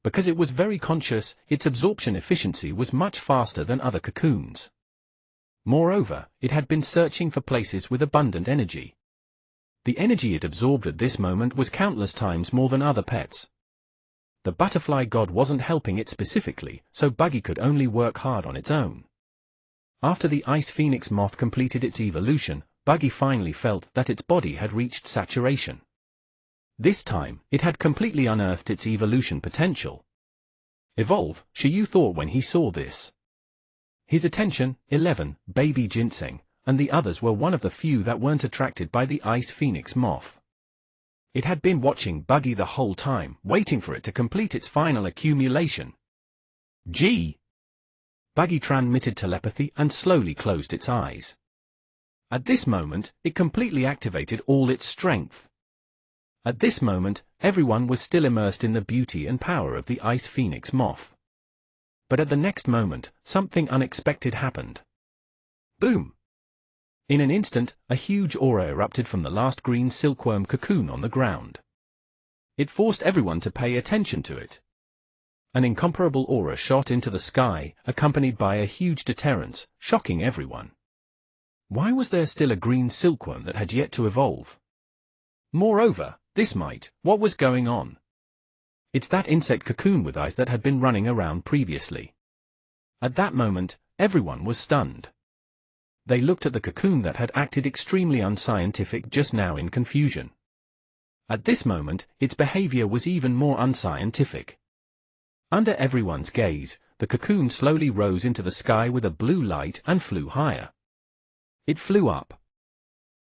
Speaker 1: Because it was very conscious, its absorption efficiency was much faster than other cocoons. Moreover, it had been searching for places with abundant energy. The energy it absorbed at this moment was countless times more than other pets. The butterfly god wasn't helping it specifically, so Buggy could only work hard on its own. After the Ice Phoenix Moth completed its evolution, Buggy finally felt that its body had reached saturation. This time, it had completely unearthed its evolution potential. Evolve, Shiyu thought when he saw this. His attention, 11, baby ginseng, and the others were one of the few that weren't attracted by the Ice Phoenix Moth. It had been watching Buggy the whole time, waiting for it to complete its final accumulation. Gee! Buggy transmitted telepathy and slowly closed its eyes. At this moment, it completely activated all its strength. At this moment, everyone was still immersed in the beauty and power of the Ice Phoenix Moth. But at the next moment, something unexpected happened. Boom! In an instant, a huge aura erupted from the last green silkworm cocoon on the ground. It forced everyone to pay attention to it. An incomparable aura shot into the sky, accompanied by a huge deterrence, shocking everyone. Why was there still a green silkworm that had yet to evolve? Moreover, what was going on? It's that insect cocoon with eyes that had been running around previously. At that moment, everyone was stunned. They looked at the cocoon that had acted extremely unscientific just now in confusion. At this moment, its behavior was even more unscientific. Under everyone's gaze, the cocoon slowly rose into the sky with a blue light and flew higher. It flew up.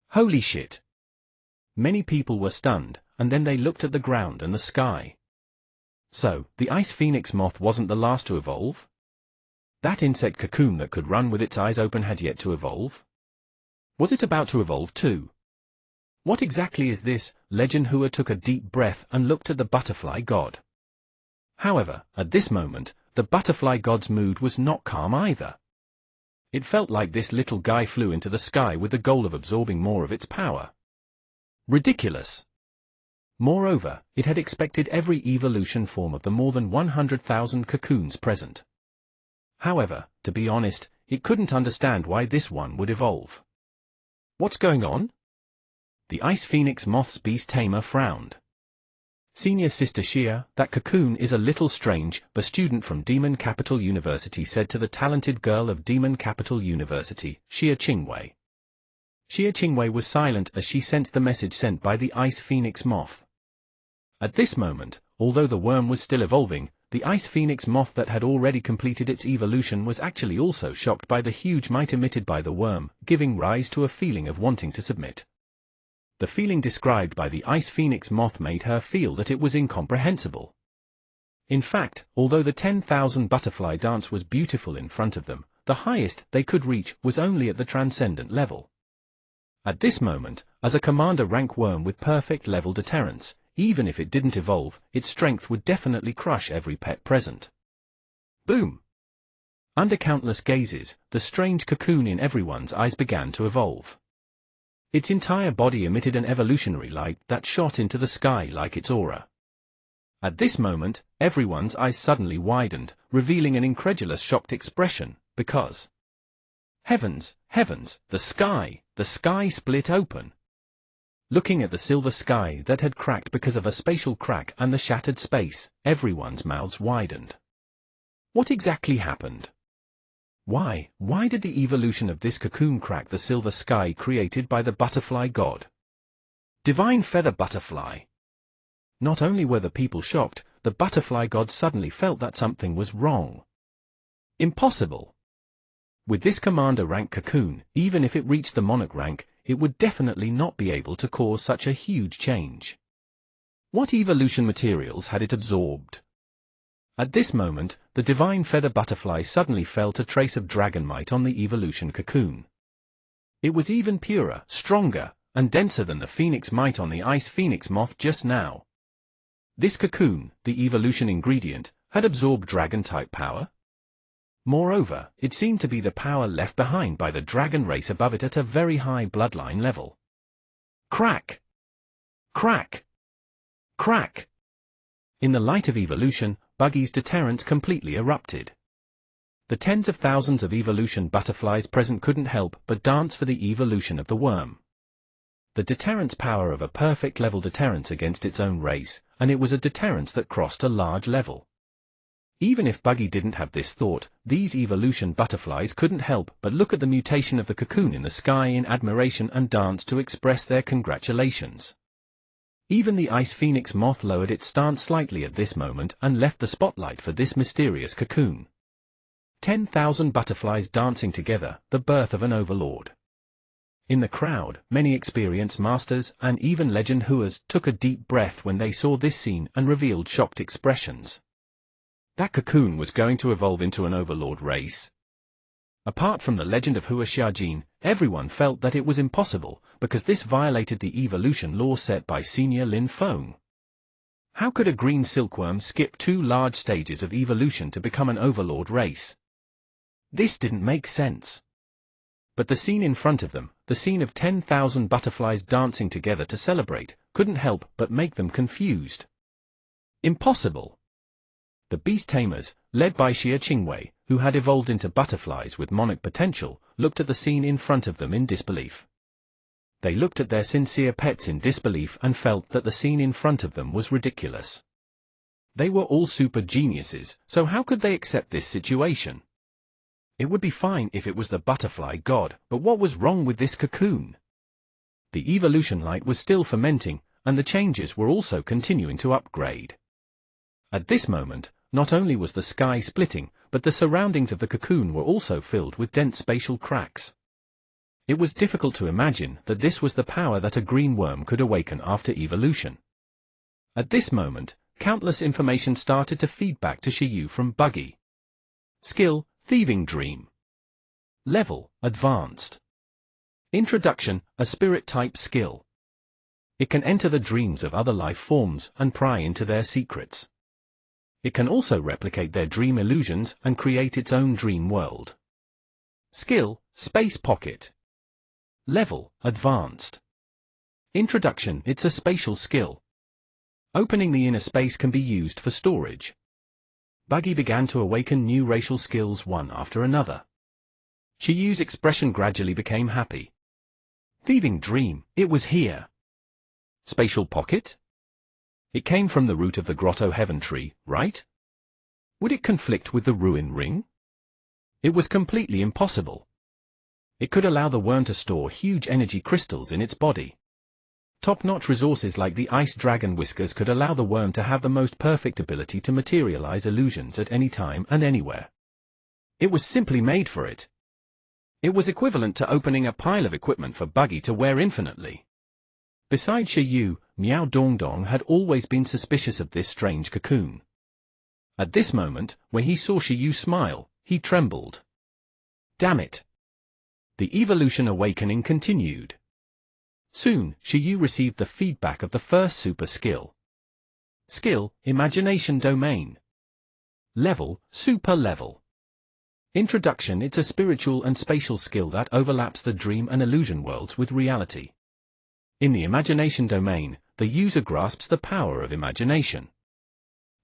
Speaker 1: Holy shit! Many people were stunned, and then they looked at the ground and the sky. So, the ice phoenix moth wasn't the last to evolve? That insect cocoon that could run with its eyes open had yet to evolve? Was it about to evolve too? What exactly is this? Legend Hua took a deep breath and looked at the butterfly god. However, at this moment, the butterfly god's mood was not calm either. It felt like this little guy flew into the sky with the goal of absorbing more of its power. Ridiculous! Moreover, it had expected every evolution form of the more than 100,000 cocoons present. However, to be honest, it couldn't understand why this one would evolve. What's going on? The ice phoenix moth's beast tamer frowned. Senior Sister Xia, that cocoon is a little strange, a student from Demon Capital University said to the talented girl of Demon Capital University, Xia Qingwei. Xia Qingwei was silent as she sensed the message sent by the ice phoenix moth. At this moment, although the worm was still evolving, the ice phoenix moth that had already completed its evolution was actually also shocked by the huge might emitted by the worm, giving rise to a feeling of wanting to submit. The feeling described by the ice phoenix moth made her feel that it was incomprehensible. In fact, although the 10,000 butterfly dance was beautiful in front of them, the highest they could reach was only at the transcendent level. At this moment, as a commander rank worm with perfect level deterrence, even if it didn't evolve, its strength would definitely crush every pet present. Boom! Under countless gazes, the strange cocoon in everyone's eyes began to evolve. Its entire body emitted an evolutionary light that shot into the sky like its aura. At this moment, everyone's eyes suddenly widened, revealing an incredulous shocked expression, because... Heavens, heavens, the sky split open. Looking at the silver sky that had cracked because of a spatial crack and the shattered space, everyone's mouths widened. What exactly happened? Why did the evolution of this cocoon crack the silver sky created by the butterfly god? Divine Feather Butterfly. Not only were the people shocked, the butterfly god suddenly felt that something was wrong. Impossible! With this commander rank cocoon, even if it reached the monarch rank, it would definitely not be able to cause such a huge change. What evolution materials had it absorbed? At this moment, the Divine Feather Butterfly suddenly felt a trace of dragon might on the evolution cocoon. It was even purer, stronger, and denser than the phoenix might on the ice phoenix moth just now. This cocoon, the evolution ingredient, had absorbed dragon-type power. Moreover, it seemed to be the power left behind by the dragon race above it at a very high bloodline level. Crack! Crack! Crack! In the light of evolution, Buggy's deterrence completely erupted. The tens of thousands of evolution butterflies present couldn't help but dance for the evolution of the worm. The deterrence power of a perfect level deterrence against its own race, and it was a deterrence that crossed a large level. Even if Buggy didn't have this thought, these evolution butterflies couldn't help but look at the mutation of the cocoon in the sky in admiration and dance to express their congratulations. Even the ice phoenix moth lowered its stance slightly at this moment and left the spotlight for this mysterious cocoon. 10,000 butterflies dancing together, the birth of an overlord. In the crowd, many experienced masters and even legend Huas took a deep breath when they saw this scene and revealed shocked expressions. That cocoon was going to evolve into an overlord race. Apart from the legend of Hua Xiaojin, everyone felt that it was impossible, because this violated the evolution law set by Senior Lin Feng. How could a green silkworm skip 2 large stages of evolution to become an overlord race? This didn't make sense. But the scene in front of them, the scene of 10,000 butterflies dancing together to celebrate, couldn't help but make them confused. Impossible! The beast tamers, led by Xia Qingwei, who had evolved into butterflies with monarch potential, looked at the scene in front of them in disbelief. They looked at their sincere pets in disbelief and felt that the scene in front of them was ridiculous. They were all super geniuses, so how could they accept this situation? It would be fine if it was the butterfly god, but what was wrong with this cocoon? The evolution light was still fermenting, and the changes were also continuing to upgrade. At this moment, not only was the sky splitting, but the surroundings of the cocoon were also filled with dense spatial cracks. It was difficult to imagine that this was the power that a green worm could awaken after evolution. At this moment, countless information started to feed back to Shiyu from Buggy. Skill, Thieving Dream. Level, Advanced. Introduction, a spirit-type skill. It can enter the dreams of other life forms and pry into their secrets. It can also replicate their dream illusions and create its own dream world. Skill, Space Pocket. Level, Advanced. Introduction, it's a spatial skill. Opening the inner space can be used for storage. Buggy began to awaken new racial skills one after another. Shiyu's expression gradually became happy. Thieving Dream, it was here. Spatial Pocket? It came from the root of the Grotto Heaven tree, right? Would it conflict with the Ruin Ring? It was completely impossible. It could allow the worm to store huge energy crystals in its body. Top-notch resources like the Ice Dragon Whiskers could allow the worm to have the most perfect ability to materialize illusions at any time and anywhere. It was simply made for it. It was equivalent to opening a pile of equipment for Buggy to wear infinitely. Besides Shiyu, Miao Dongdong had always been suspicious of this strange cocoon. At this moment, when he saw Shiyu smile, he trembled. Damn it! The evolution awakening continued. Soon, Shiyu received the feedback of the first super skill. Skill, Imagination Domain. Level, Super Level. Introduction, it's a spiritual and spatial skill that overlaps the dream and illusion worlds with reality. In the imagination domain, the user grasps the power of imagination.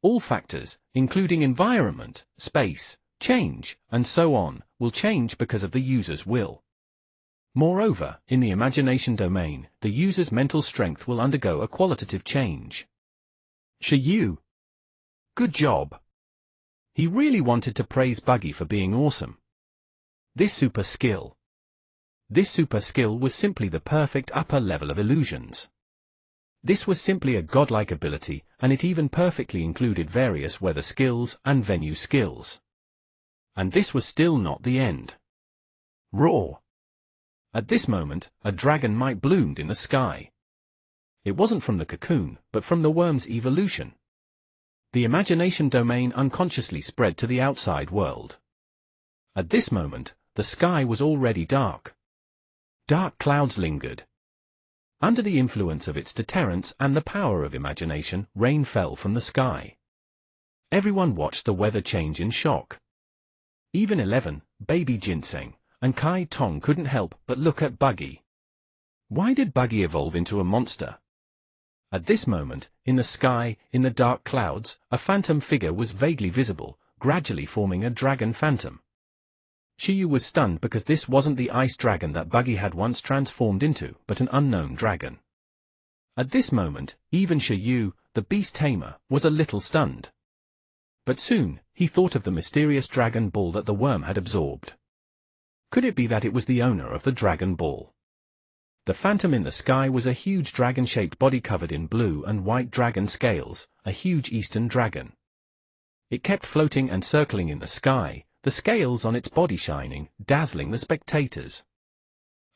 Speaker 1: All factors, including environment, space, change, and so on, will change because of the user's will. Moreover, in the imagination domain, the user's mental strength will undergo a qualitative change. Shiyu. Good job. He really wanted to praise Buggy for being awesome. This super skill was simply the perfect upper level of illusions. This was simply a godlike ability, and it even perfectly included various weather skills and venue skills. And this was still not the end. Roar! At this moment, a dragon might bloomed in the sky. It wasn't from the cocoon, but from the worm's evolution. The imagination domain unconsciously spread to the outside world. At this moment, the sky was already dark. Dark clouds lingered. Under the influence of its deterrence and the power of imagination, rain fell from the sky. Everyone watched the weather change in shock. Even 11, Baby Ginseng, and Kai Tong couldn't help but look at Buggy. Why did Buggy evolve into a monster? At this moment, in the sky, in the dark clouds, a phantom figure was vaguely visible, gradually forming a dragon phantom. Shiyu was stunned because this wasn't the ice dragon that Buggy had once transformed into, but an unknown dragon. At this moment, even Shiyu, the beast tamer, was a little stunned. But soon, he thought of the mysterious Dragon Ball that the worm had absorbed. Could it be that it was the owner of the Dragon Ball? The phantom in the sky was a huge dragon-shaped body covered in blue and white dragon scales, a huge eastern dragon. It kept floating and circling in the sky, the scales on its body shining, dazzling the spectators.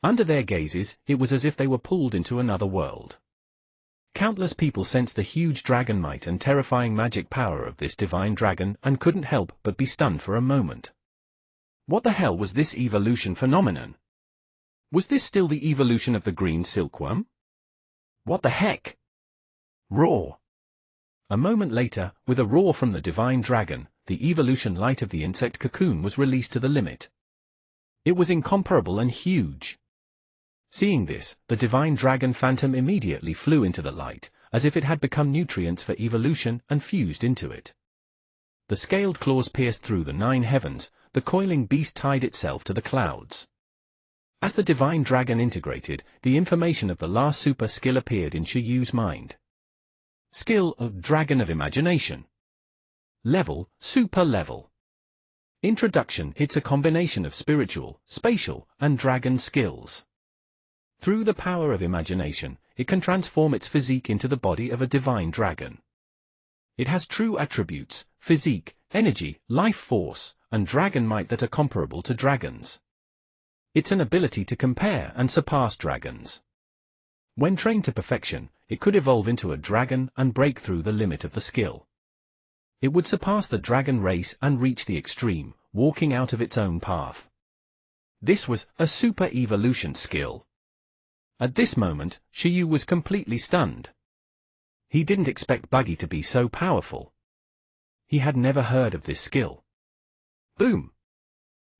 Speaker 1: Under their gazes, it was as if they were pulled into another world. Countless people sensed the huge dragon might and terrifying magic power of this divine dragon and couldn't help but be stunned for a moment. What the hell was this evolution phenomenon? Was this still the evolution of the green silkworm? What the heck? Roar! A moment later, with a roar from the divine dragon, the evolution light of the insect cocoon was released to the limit. It was incomparable and huge. Seeing this, the divine dragon phantom immediately flew into the light, as if it had become nutrients for evolution and fused into it. The scaled claws pierced through the 9 heavens, the coiling beast tied itself to the clouds. As the divine dragon integrated, the information of the last super skill appeared in Shiyu's mind. Skill of Dragon of Imagination. Level, Super Level. Introduction. It's a combination of spiritual, spatial, and dragon skills. Through the power of imagination, it can transform its physique into the body of a divine dragon. It has true attributes, physique, energy, life force, and dragon might that are comparable to dragons. It's an ability to compare and surpass dragons. When trained to perfection, it could evolve into a dragon and break through the limit of the skill. It would surpass the dragon race and reach the extreme, walking out of its own path. This was a super evolution skill. At this moment, Shiyu was completely stunned. He didn't expect Buggy to be so powerful. He had never heard of this skill. Boom!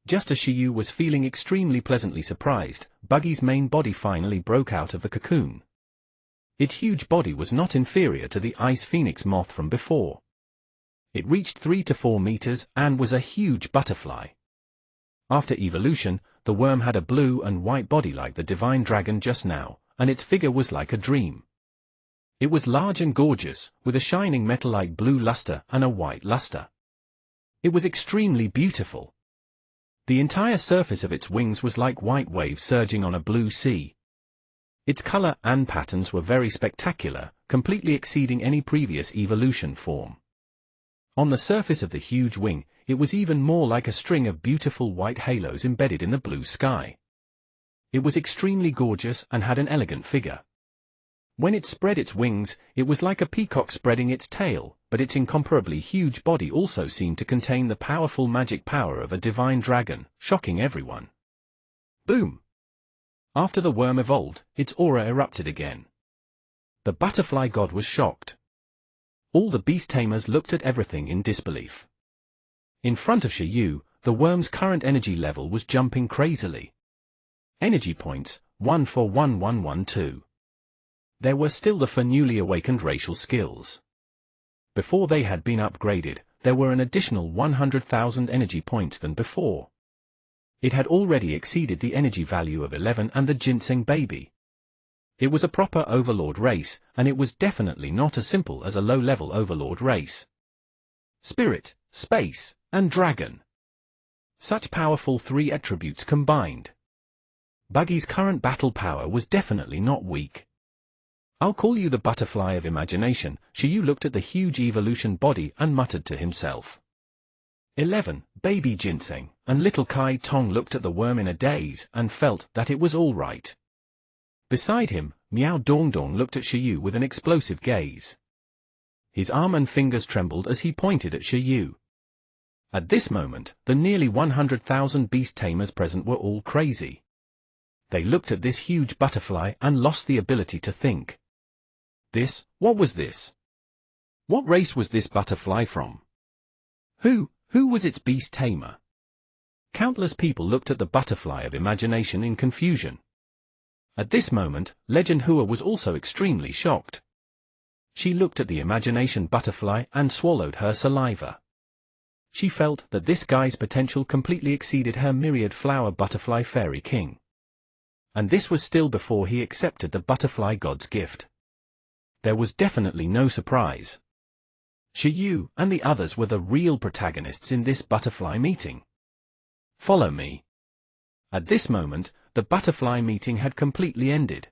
Speaker 1: Just as Shiyu was feeling extremely pleasantly surprised, Buggy's main body finally broke out of the cocoon. Its huge body was not inferior to the Ice Phoenix moth from before. It reached 3 to 4 meters and was a huge butterfly. After evolution, the worm had a blue and white body like the divine dragon just now, and its figure was like a dream. It was large and gorgeous, with a shining metal-like blue luster and a white luster. It was extremely beautiful. The entire surface of its wings was like white waves surging on a blue sea. Its color and patterns were very spectacular, completely exceeding any previous evolution form. On the surface of the huge wing, it was even more like a string of beautiful white halos embedded in the blue sky. It was extremely gorgeous and had an elegant figure. When it spread its wings, it was like a peacock spreading its tail, but its incomparably huge body also seemed to contain the powerful magic power of a divine dragon, shocking everyone. Boom! After the worm evolved, its aura erupted again. The butterfly god was shocked. All the beast tamers looked at everything in disbelief. In front of Shiyu, the worm's current energy level was jumping crazily. Energy points, 1 for 1112. There were still the 4 newly awakened racial skills. Before they had been upgraded, there were an additional 100,000 energy points than before. It had already exceeded the energy value of 11 and the ginseng baby. It was a proper overlord race, and it was definitely not as simple as a low-level overlord race. Spirit, space, and dragon. Such powerful 3 attributes combined. Buggy's current battle power was definitely not weak. I'll call you the butterfly of imagination. Shiyu looked at the huge evolution body and muttered to himself. 11, baby ginseng, and little Kai Tong looked at the worm in a daze and felt that it was all right. Beside him, Miao Dongdong looked at Shiyu with an explosive gaze. His arm and fingers trembled as he pointed at Shiyu. At this moment, the nearly 100,000 beast tamers present were all crazy. They looked at this huge butterfly and lost the ability to think. What was this? What race was this butterfly from? Who was its beast tamer? Countless people looked at the butterfly of imagination in confusion. At this moment, Legend Hua was also extremely shocked. She looked at the imagination butterfly and swallowed her saliva. She felt that this guy's potential completely exceeded her myriad flower butterfly fairy king. And this was still before he accepted the butterfly god's gift. There was definitely no surprise. Shiyu and the others were the real protagonists in this butterfly meeting. Follow me. At this moment, the butterfly meeting had completely ended.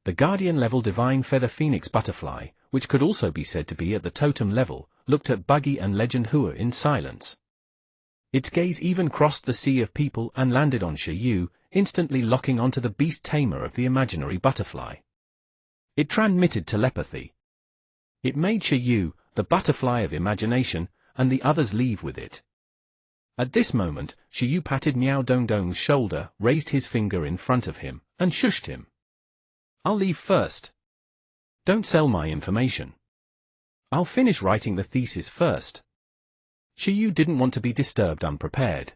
Speaker 1: The Guardian-level Divine Feather Phoenix butterfly, which could also be said to be at the totem level, looked at Buggy and Legend Hua in silence. Its gaze even crossed the sea of people and landed on Shiyu, instantly locking onto the beast tamer of the imaginary butterfly. It transmitted telepathy. It made Shiyu, the butterfly of imagination, and the others leave with it. At this moment, Shiyu patted Miao Dongdong's shoulder, raised his finger in front of him, and shushed him. I'll leave first. Don't sell my information. I'll finish writing the thesis first. Shiyu didn't want to be disturbed unprepared.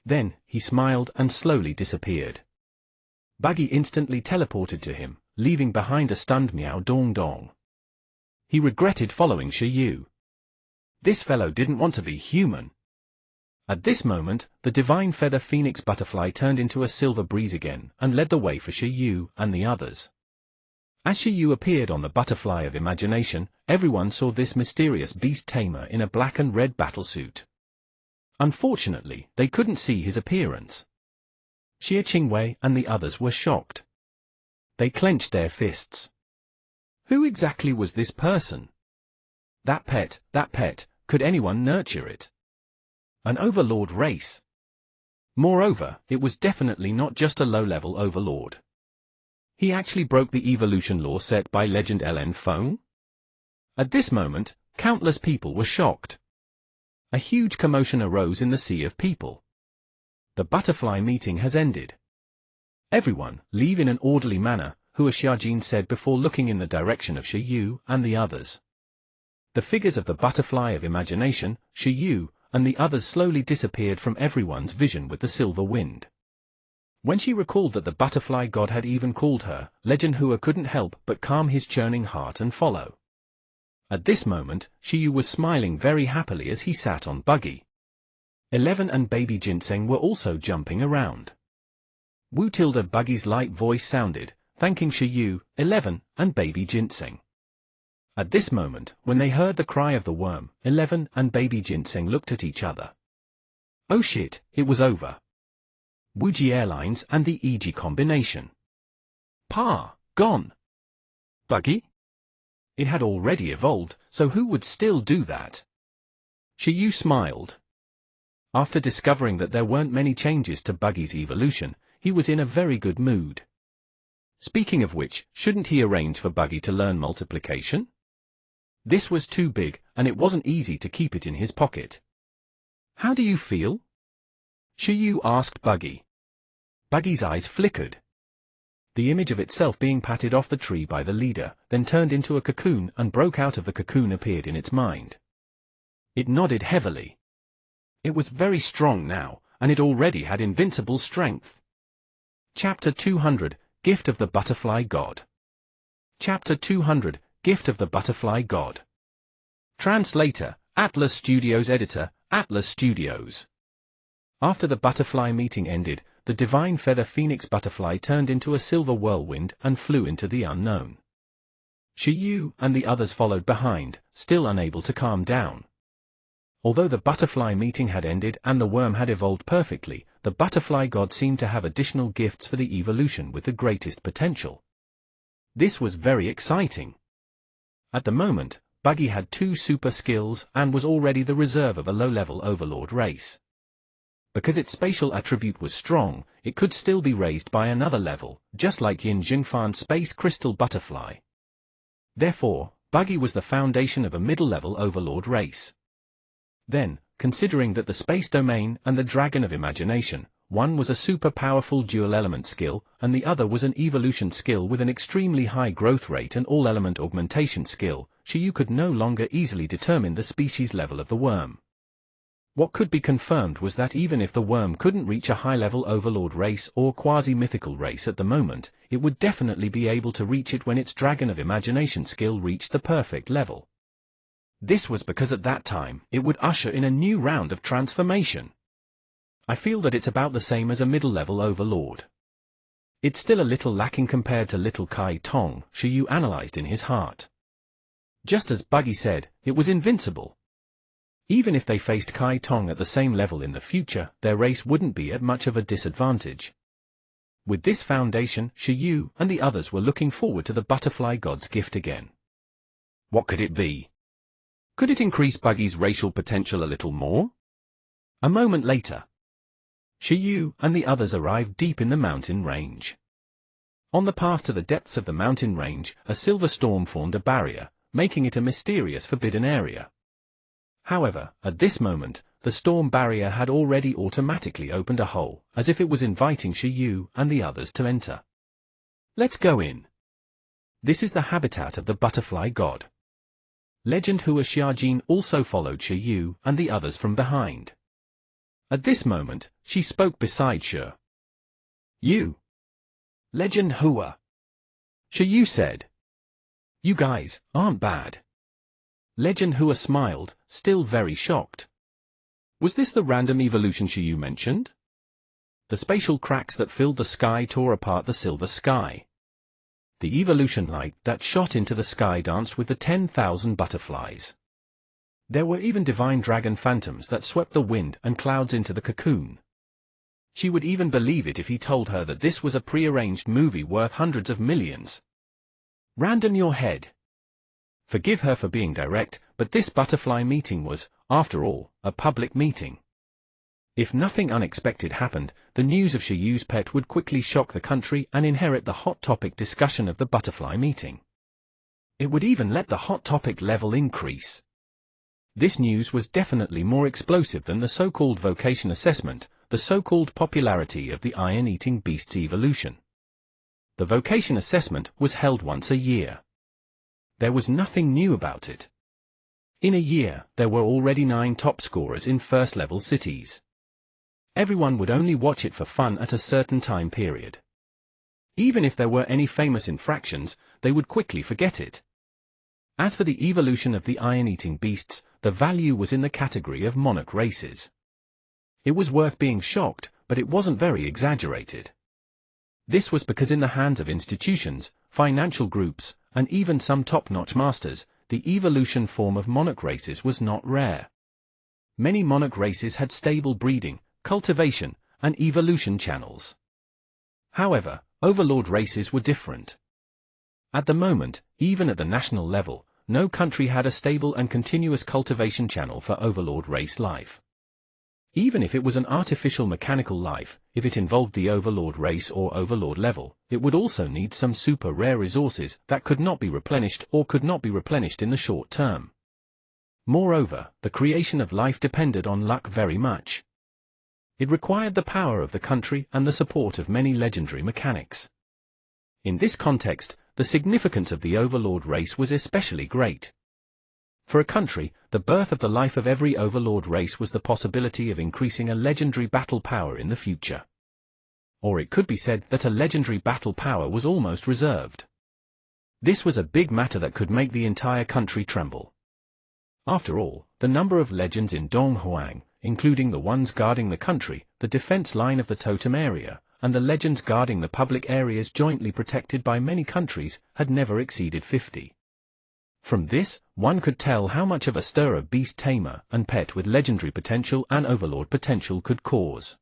Speaker 1: Then, he smiled and slowly disappeared. Buggy instantly teleported to him, leaving behind a stunned Miao Dongdong. He regretted following Shiyu. This fellow didn't want to be human. At this moment, the Divine Feather Phoenix butterfly turned into a silver breeze again and led the way for Shiyu and the others. As Shiyu appeared on the butterfly of imagination, everyone saw this mysterious beast tamer in a black and red battlesuit. Unfortunately, they couldn't see his appearance. Xie Qingwei and the others were shocked. They clenched their fists. Who exactly was this person? That pet, could anyone nurture it? An overlord race. Moreover, it was definitely not just a low-level overlord. He actually broke the evolution law set by Legend Ln Feng? At this moment, countless people were shocked. A huge commotion arose in the sea of people. The butterfly meeting has ended. Everyone, leave in an orderly manner, Hua Xiaojin said before looking in the direction of Shi Yu and the others. The figures of the butterfly of imagination, Shi Yu, and the others slowly disappeared from everyone's vision with the silver wind. When she recalled that the butterfly god had even called her, Legend Hua couldn't help but calm his churning heart and follow. At this moment, Shi Yu was smiling very happily as he sat on buggy. 11 and baby Ginseng were also jumping around. Wu Tilda Buggy's light voice sounded, thanking Shi Yu, 11, and baby Ginseng. At this moment, when they heard the cry of the worm, 11 and baby Ginseng looked at each other. Oh shit, it was over. Wuji Airlines and the EG combination. Gone. Buggy? It had already evolved, so who would still do that? Shi Yu smiled. After discovering that there weren't many changes to Buggy's evolution, he was in a very good mood. Speaking of which, shouldn't he arrange for Buggy to learn multiplication? This was too big, and it wasn't easy to keep it in his pocket. How do you feel? Shi Yu asked Buggy. Buggy's eyes flickered. The image of itself being patted off the tree by the leader, then turned into a cocoon and broke out of the cocoon appeared in its mind. It nodded heavily. It was very strong now, and it already had invincible strength. Chapter 200, Gift of the Butterfly God. Chapter 200, Gift of the Butterfly God. Translator, Atlas Studios. Editor, Atlas Studios. After the butterfly meeting ended, the divine feather phoenix butterfly turned into a silver whirlwind and flew into the unknown. Shi Yu and the others followed behind, still unable to calm down. Although the butterfly meeting had ended and the worm had evolved perfectly, the butterfly god seemed to have additional gifts for the evolution with the greatest potential. This was very exciting. At the moment, Buggy had 2 super skills and was already the reserve of a low-level overlord race. Because its spatial attribute was strong, it could still be raised by another level, just like Yin Jingfan's space crystal butterfly. Therefore, Buggy was the foundation of a middle-level overlord race. Then, considering that the space domain and the dragon of imagination, one was a super powerful dual-element skill, and the other was an evolution skill with an extremely high growth rate and all-element augmentation skill, Shi Yu could no longer easily determine the species level of the worm. What could be confirmed was that even if the worm couldn't reach a high-level overlord race or quasi-mythical race at the moment, it would definitely be able to reach it when its dragon of imagination skill reached the perfect level. This was because at that time, it would usher in a new round of transformation. I feel that it's about the same as a middle-level overlord. It's still a little lacking compared to little Kai Tong, Shi Yu analyzed in his heart. Just as Buggy said, it was invincible. Even if they faced Kai Tong at the same level in the future, their race wouldn't be at much of a disadvantage. With this foundation, Shi Yu and the others were looking forward to the butterfly god's gift again. What could it be? Could it increase Buggy's racial potential a little more? A moment later, Shi Yu and the others arrived deep in the mountain range. On the path to the depths of the mountain range, a silver storm formed a barrier, making it a mysterious forbidden area. However, at this moment, the storm barrier had already automatically opened a hole, as if it was inviting Shi Yu and the others to enter. Let's go in. This is the habitat of the butterfly god. Legend Hua Xiaojin also followed Shi Yu and the others from behind. At this moment, she spoke beside Shi Yu. Legend Hua. Shi Yu said. You guys aren't bad. Legend Hua smiled, still very shocked. Was this the random evolution Shi Yu mentioned? The spatial cracks that filled the sky tore apart the silver sky. The evolution light that shot into the sky danced with the 10,000 butterflies. There were even divine dragon phantoms that swept the wind and clouds into the cocoon. She would even believe it if he told her that this was a prearranged movie worth hundreds of millions. Random your head. Forgive her for being direct, but this butterfly meeting was, after all, a public meeting. If nothing unexpected happened, the news of Shiyu's pet would quickly shock the country and inherit the hot topic discussion of the butterfly meeting. It would even let the hot topic level increase. This news was definitely more explosive than the so-called vocation assessment, the so-called popularity of the iron-eating beast's evolution. The vocation assessment was held once a year. There was nothing new about it. In a year, there were already 9 top scorers in first-level cities. Everyone would only watch it for fun at a certain time period. Even if there were any famous infractions, they would quickly forget it. As for the evolution of the iron-eating beasts, the value was in the category of monarch races. It was worth being shocked, but it wasn't very exaggerated. This was because in the hands of institutions, financial groups, and even some top-notch masters, the evolution form of monarch races was not rare. Many monarch races had stable breeding, cultivation, and evolution channels. However, overlord races were different. At the moment, even at the national level, no country had a stable and continuous cultivation channel for overlord race life. Even if it was an artificial mechanical life, if it involved the overlord race or overlord level, it would also need some super rare resources that could not be replenished or could not be replenished in the short term. Moreover, the creation of life depended on luck very much. It required the power of the country and the support of many legendary mechanics. In this context, the significance of the overlord race was especially great. For a country, the birth of the life of every overlord race was the possibility of increasing a legendary battle power in the future. Or it could be said that a legendary battle power was almost reserved. This was a big matter that could make the entire country tremble. After all, the number of legends in Donghuang, including the ones guarding the country, the defense line of the totem area, and the legends guarding the public areas jointly protected by many countries, had never exceeded 50. From this, one could tell how much of a stir a beast tamer and pet with legendary potential and overlord potential could cause.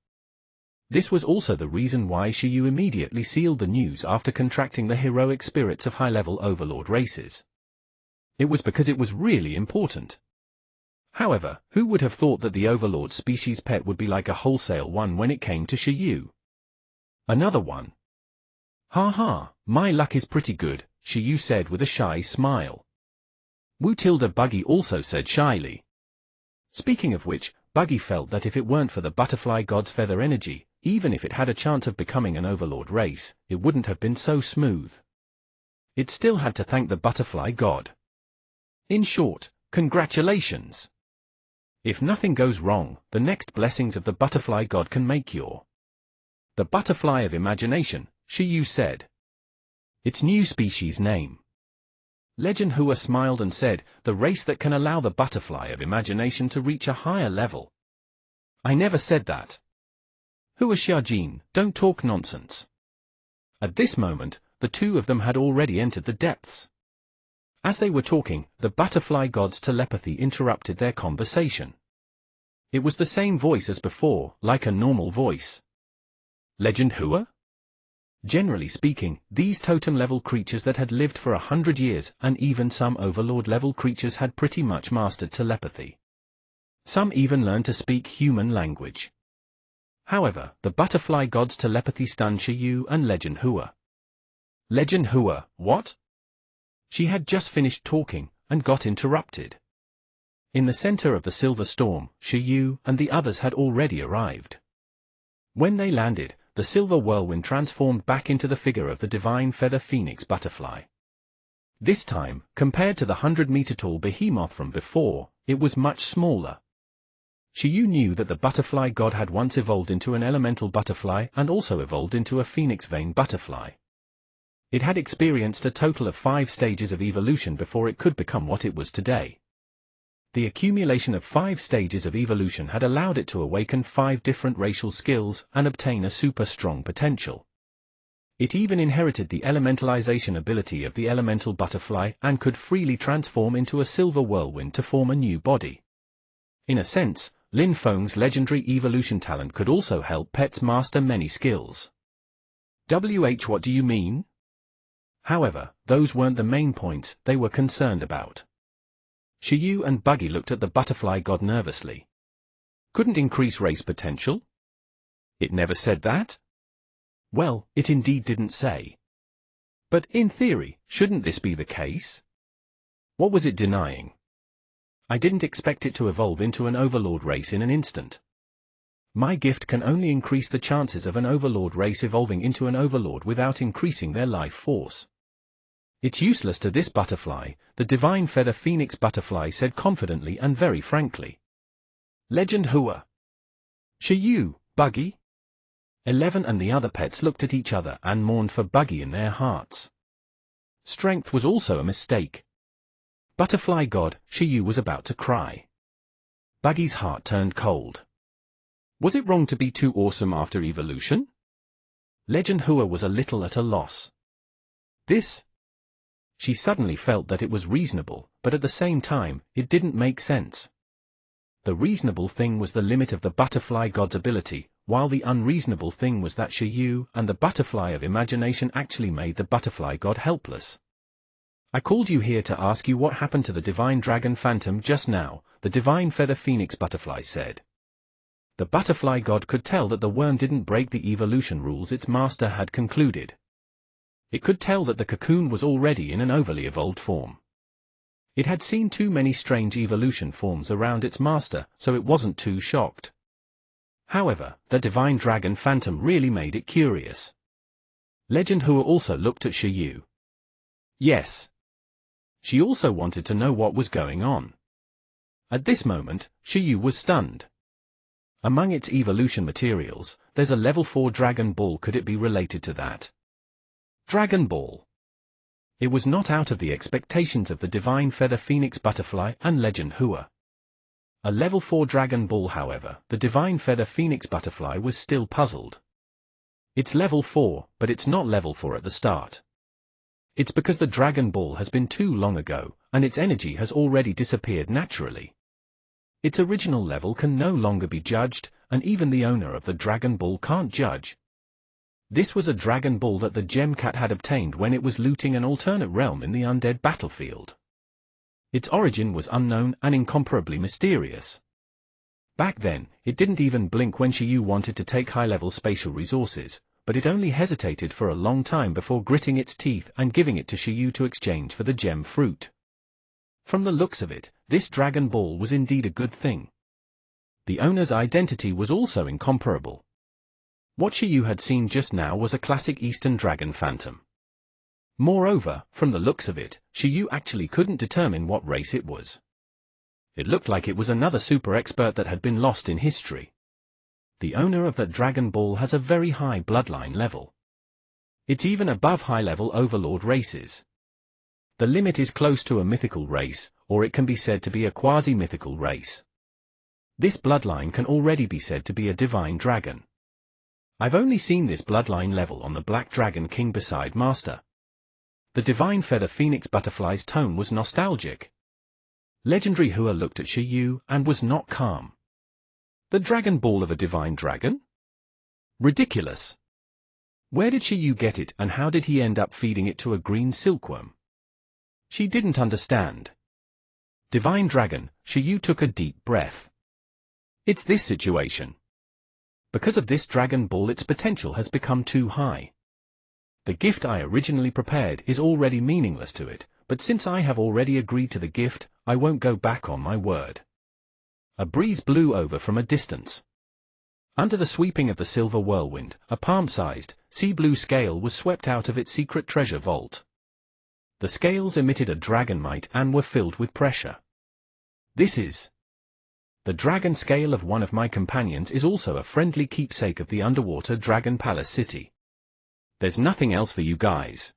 Speaker 1: This was also the reason why Shiyu immediately sealed the news after contracting the heroic spirits of high-level overlord races. It was because it was really important. However, who would have thought that the overlord species pet would be like a wholesale one when it came to Shiyu? Another one. Ha ha, my luck is pretty good, Shiyu said with a shy smile. Wu-tilda Buggy also said shyly. Speaking of which, Buggy felt that if it weren't for the butterfly god's feather energy, even if it had a chance of becoming an overlord race, it wouldn't have been so smooth. It still had to thank the butterfly god. In short, congratulations. If nothing goes wrong, the next blessings of the butterfly god can make your. The butterfly of imagination, Shiyu said. Its new species name. Legend Hua smiled and said, the race that can allow the butterfly of imagination to reach a higher level. I never said that. Hua Xiaojin, don't talk nonsense. At this moment, the two of them had already entered the depths. As they were talking, the butterfly god's telepathy interrupted their conversation. It was the same voice as before, like a normal voice. Legend Hua? Generally speaking, these totem-level creatures that had lived for 100 years and even some overlord-level creatures had pretty much mastered telepathy. Some even learned to speak human language. However, the butterfly god's telepathy stunned Shiyu and Legend Hua. Legend Hua, what? She had just finished talking, and got interrupted. In the center of the Silver Storm, Shiyu and the others had already arrived. When they landed, the silver whirlwind transformed back into the figure of the divine feather phoenix butterfly. This time, compared to the 100-meter-tall behemoth from before, it was much smaller. Shiyu knew that the butterfly god had once evolved into an elemental butterfly and also evolved into a phoenix vein butterfly. It had experienced a total of 5 stages of evolution before it could become what it was today. The accumulation of 5 stages of evolution had allowed it to awaken 5 different racial skills and obtain a super strong potential. It even inherited the elementalization ability of the elemental butterfly and could freely transform into a silver whirlwind to form a new body. In a sense, Lin Feng's legendary evolution talent could also help pets master many skills. What do you mean? However, those weren't the main points they were concerned about. Shiyu and Buggy looked at the butterfly god nervously. Couldn't increase race potential? It never said that? Well, it indeed didn't say. But in theory, shouldn't this be the case? What was it denying? I didn't expect it to evolve into an overlord race in an instant. My gift can only increase the chances of an overlord race evolving into an overlord without increasing their life force. It's useless to this butterfly, the divine feather phoenix butterfly said confidently and very frankly. Legend Hua. Shiyu, Buggy? 11 and the other pets looked at each other and mourned for Buggy in their hearts. Strength was also a mistake. Butterfly god, Shiyu was about to cry. Buggy's heart turned cold. Was it wrong to be too awesome after evolution? Legend Hua was a little at a loss. She suddenly felt that it was reasonable, but at the same time, it didn't make sense. The reasonable thing was the limit of the butterfly god's ability, while the unreasonable thing was that Shiyu and the butterfly of imagination actually made the butterfly god helpless. I called you here to ask you what happened to the divine dragon phantom just now, the divine feather phoenix butterfly said. The butterfly god could tell that the worm didn't break the evolution rules its master had concluded. It could tell that the cocoon was already in an overly evolved form. It had seen too many strange evolution forms around its master, so it wasn't too shocked. However, the divine dragon phantom really made it curious. Legend Hua also looked at Shiyu. Yes. She also wanted to know what was going on. At this moment, Shiyu was stunned. Among its evolution materials, there's a level 4 Dragon Ball. Could it be related to that? Dragon Ball. It was not out of the expectations of the divine feather phoenix butterfly and Legend Hua. A level 4 Dragon Ball, however, the divine feather phoenix butterfly was still puzzled. It's level 4, but it's not level 4 at the start. It's because the Dragon Ball has been too long ago, and its energy has already disappeared naturally. Its original level can no longer be judged, and even the owner of the Dragon Ball can't judge. This was a Dragon Ball that the Gem Cat had obtained when it was looting an alternate realm in the undead battlefield. Its origin was unknown and incomparably mysterious. Back then, it didn't even blink when Shiyu wanted to take high-level spatial resources, but it only hesitated for a long time before gritting its teeth and giving it to Shiyu to exchange for the gem fruit. From the looks of it, this Dragon Ball was indeed a good thing. The owner's identity was also incomparable. What Shiyu had seen just now was a classic Eastern Dragon Phantom. Moreover, from the looks of it, Shiyu actually couldn't determine what race it was. It looked like it was another super expert that had been lost in history. The owner of that Dragon Ball has a very high bloodline level. It's even above high-level overlord races. The limit is close to a mythical race, or it can be said to be a quasi-mythical race. This bloodline can already be said to be a divine dragon. I've only seen this bloodline level on the Black Dragon King beside Master. The divine feather phoenix butterfly's tone was nostalgic. Legendary Hua looked at Shiyu and was not calm. The Dragon Ball of a divine dragon? Ridiculous. Where did Shiyu get it and how did he end up feeding it to a green silkworm? She didn't understand. Divine dragon, Shiyu took a deep breath. It's this situation. Because of this Dragon Ball, its potential has become too high. The gift I originally prepared is already meaningless to it, but since I have already agreed to the gift, I won't go back on my word. A breeze blew over from a distance. Under the sweeping of the silver whirlwind, a palm-sized, sea-blue scale was swept out of its secret treasure vault. The scales emitted a dragon might and were filled with pressure. This is the dragon scale of one of my companions, is also a friendly keepsake of the underwater Dragon Palace City. There's nothing else for you guys.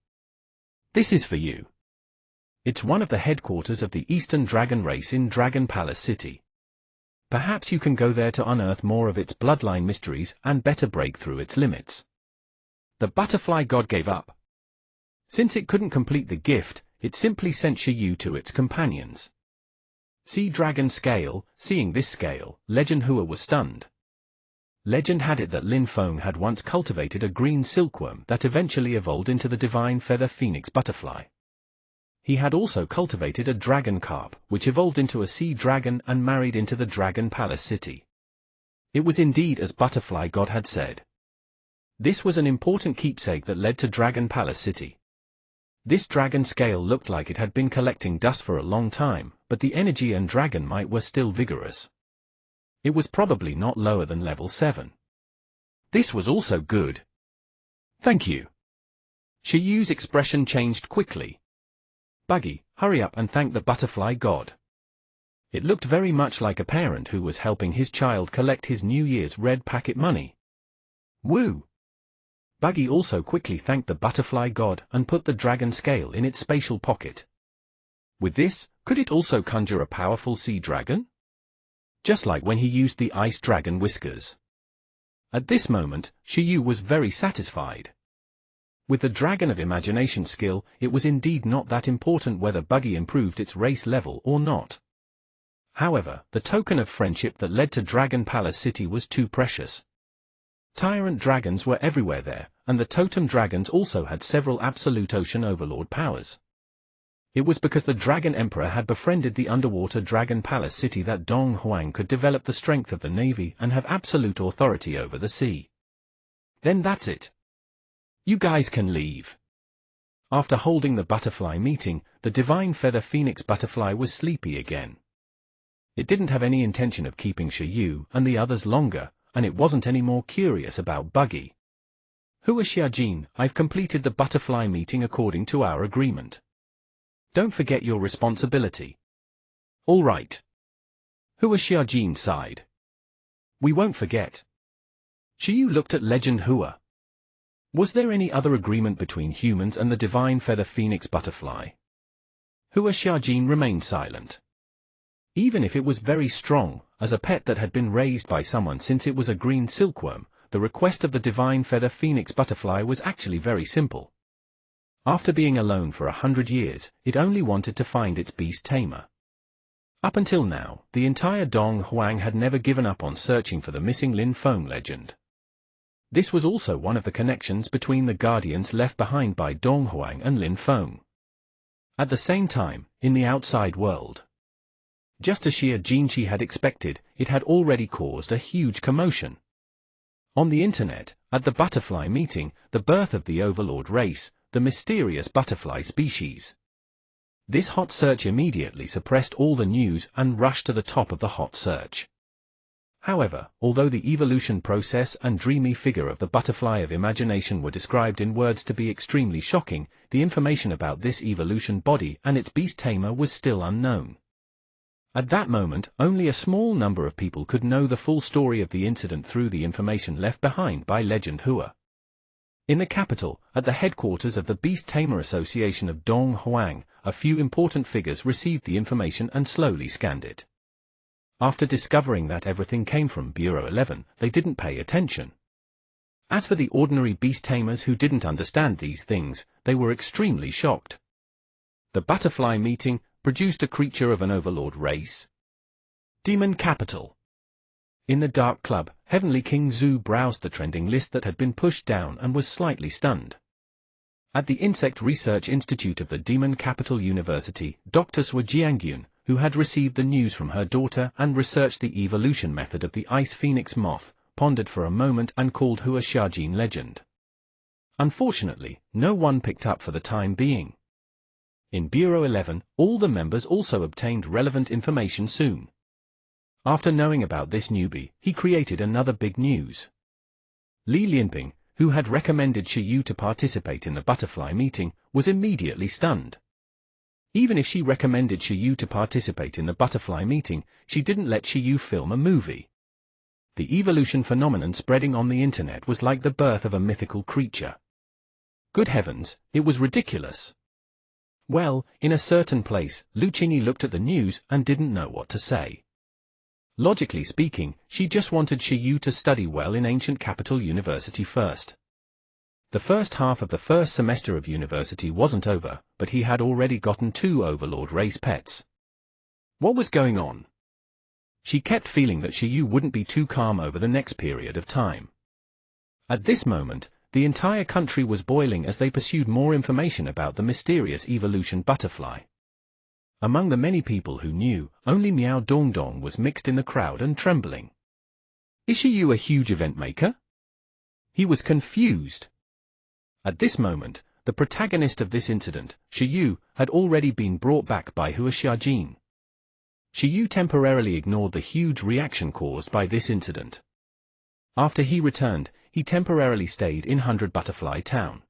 Speaker 1: This is for you. It's one of the headquarters of the Eastern Dragon race in Dragon Palace City. Perhaps you can go there to unearth more of its bloodline mysteries and better break through its limits. the butterfly god gave up. Since it couldn't complete the gift, it simply sent Shiyu to its companions. Sea Dragon Scale. Seeing this scale, Legend Hua was stunned. Legend had it that Lin Feng had once cultivated a green silkworm that eventually evolved into the divine feather phoenix butterfly. He had also cultivated a dragon carp, which evolved into a sea dragon and married into the Dragon Palace city. It was indeed as Butterfly God had said. This was an important keepsake that led to Dragon Palace city. This dragon scale looked like it had been collecting dust for a long time, but the energy and dragon might were still vigorous. It was probably not lower than level 7. This was also good. Thank you. Shiyu's expression changed quickly. Buggy, hurry up and thank the butterfly god. It looked very much like a parent who was helping his child collect his New Year's red packet money. Woo! Buggy also quickly thanked the butterfly god and put the dragon scale in its spatial pocket. With this, could it also conjure a powerful sea dragon? Just like when he used the ice dragon whiskers. At this moment, Shiyu was very satisfied. With the Dragon of Imagination skill, it was indeed not that important whether Buggy improved its race level or not. However, the token of friendship that led to Dragon Palace City was too precious. Tyrant dragons were everywhere there, and the totem dragons also had several absolute ocean overlord powers. It was because the Dragon Emperor had befriended the underwater Dragon Palace City that Dong Huang could develop the strength of the navy and have absolute authority over the sea. Then that's it. You guys can leave. After holding the butterfly meeting, the divine feather phoenix butterfly was sleepy again. It didn't have any intention of keeping Shiyu and the others longer, and it wasn't any more curious about Buggy. Hua Xiaojin, I've completed the butterfly meeting according to our agreement. Don't forget your responsibility. All right. Hua Xiaojin sighed. We won't forget. Shiyu looked at Legend Hua. Was there any other agreement between humans and the divine feather phoenix butterfly? Hua Xiaojin remained silent. Even if it was very strong, as a pet that had been raised by someone since it was a green silkworm, the request of the divine feather phoenix butterfly was actually very simple. After being alone for 100 years, it only wanted to find its beast tamer. Up until now, the entire Dong Huang had never given up on searching for the missing Lin Feng legend. This was also one of the connections between the guardians left behind by Dong Huang and Lin Feng. At the same time, in the outside world, just as Xia Jinqi had expected, it had already caused a huge commotion. On the internet, at the butterfly meeting, the birth of the overlord race, the mysterious butterfly species. This hot search immediately suppressed all the news and rushed to the top of the hot search. However, although the evolution process and dreamy figure of the butterfly of imagination were described in words to be extremely shocking, the information about this evolution body and its beast tamer was still unknown. At that moment, only a small number of people could know the full story of the incident through the information left behind by Legend Hua. In the capital, at the headquarters of the Beast Tamer Association of Dong Huang, a few important figures received the information and slowly scanned it. After discovering that everything came from Bureau 11, they didn't pay attention. As for the ordinary beast tamers who didn't understand these things, they were extremely shocked. The butterfly meeting produced a creature of an overlord race. Demon Capital. In the Dark Club, Heavenly King Zhu browsed the trending list that had been pushed down and was slightly stunned. At the Insect Research Institute of the Demon Capital University, Dr. Sua Jiangyun, who had received the news from her daughter and researched the evolution method of the ice phoenix moth, pondered for a moment and called Hua Xiaojin legend. Unfortunately, no one picked up for the time being. In Bureau 11, all the members also obtained relevant information soon. After knowing about this newbie, he created another big news. Li Lianping, who had recommended Shiyu to participate in the butterfly meeting, was immediately stunned. Even if she recommended Shiyu to participate in the butterfly meeting, she didn't let Shiyu film a movie. The evolution phenomenon spreading on the internet was like the birth of a mythical creature. Good heavens, it was ridiculous. Well, in a certain place, Lu Qingyi looked at the news and didn't know what to say. Logically speaking, she just wanted Shiyu to study well in Ancient Capital University first. The first half of the first semester of university wasn't over, but he had already gotten 2 Overlord race pets. What was going on? She kept feeling that Shiyu wouldn't be too calm over the next period of time. At this moment, the entire country was boiling as they pursued more information about the mysterious evolution butterfly. Among the many people who knew, only Miao Dongdong was mixed in the crowd and trembling. Is Shiyu a huge event maker? He was confused. At this moment, the protagonist of this incident, Shiyu, had already been brought back by Hua Xiaojin. Shiyu temporarily ignored the huge reaction caused by this incident. After he returned, he temporarily stayed in 100 Butterfly Town.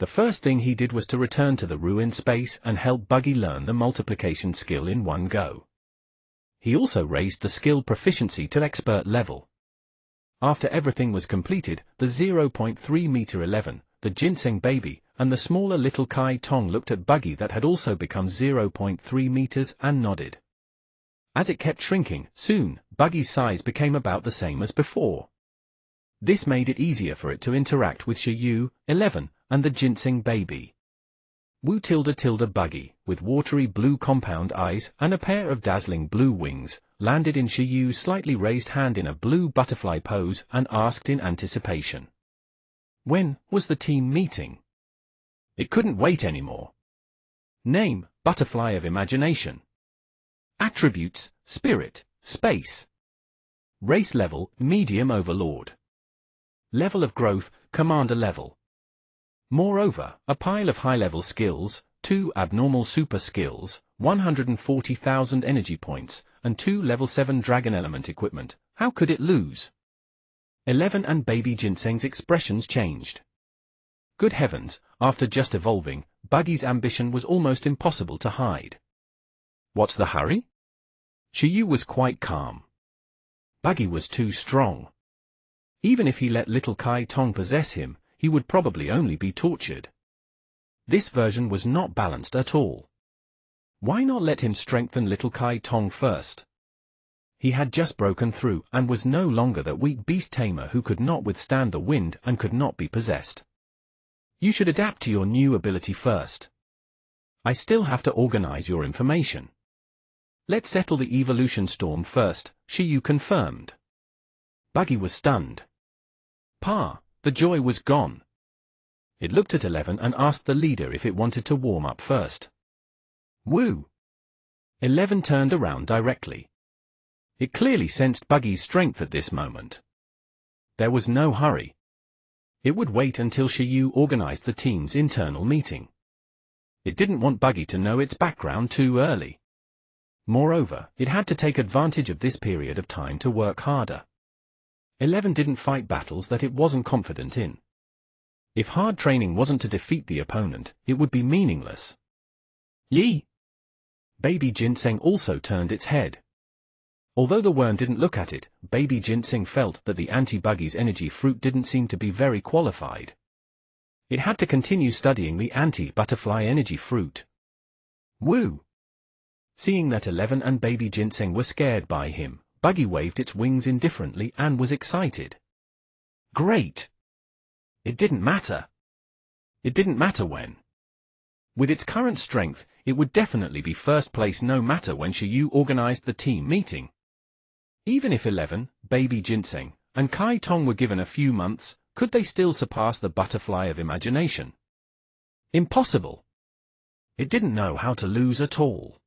Speaker 1: The first thing he did was to return to the ruined space and help Buggy learn the multiplication skill in one go. He also raised the skill proficiency to expert level. After everything was completed, the 0.3 meter 11, the ginseng baby, and the smaller little Kai Tong looked at Buggy that had also become 0.3 meters and nodded. As it kept shrinking, soon, Buggy's size became about the same as before. This made it easier for it to interact with Shiyu, 11, and the ginseng baby. Wu tilde Buggy, with watery blue compound eyes and a pair of dazzling blue wings, landed in Shiyu's slightly raised hand in a blue butterfly pose and asked in anticipation. When was the team meeting? It couldn't wait anymore. Name, Butterfly of Imagination. Attributes, Spirit, Space. Race level, Medium Overlord. Level of growth, Commander level. Moreover, a pile of high-level skills, 2 abnormal super skills, 140,000 energy points, and 2 level 7 dragon element equipment. How could it lose? 11 and baby Ginseng's expressions changed. Good heavens, after just evolving, Buggy's ambition was almost impossible to hide. What's the hurry? Shiyu was quite calm. Buggy was too strong. Even if he let little Kai Tong possess him, he would probably only be tortured. This version was not balanced at all. Why not let him strengthen little Kai Tong first? He had just broken through and was no longer that weak beast tamer who could not withstand the wind and could not be possessed. You should adapt to your new ability first. I still have to organize your information. Let's settle the evolution storm first, Shiyu confirmed. Buggy was stunned. Pa, the joy was gone. It looked at 11 and asked the leader if it wanted to warm up first. Woo! 11 turned around directly. It clearly sensed Buggy's strength at this moment. There was no hurry. It would wait until Shiyu organized the team's internal meeting. It didn't want Buggy to know its background too early. Moreover, it had to take advantage of this period of time to work harder. 11 didn't fight battles that it wasn't confident in. If hard training wasn't to defeat the opponent, it would be meaningless. Yi! Baby Ginseng also turned its head. Although the worm didn't look at it, baby Ginseng felt that the anti-Buggy's energy fruit didn't seem to be very qualified. It had to continue studying the anti-butterfly energy fruit. Woo! Seeing that 11 and baby Ginseng were scared by him, Buggy waved its wings indifferently and was excited. Great! It didn't matter. It didn't matter when. With its current strength, it would definitely be first place no matter when Shiyu organized the team meeting. Even if 11, baby Ginseng, and Kai Tong were given a few months, could they still surpass the Butterfly of Imagination? Impossible. It didn't know how to lose at all.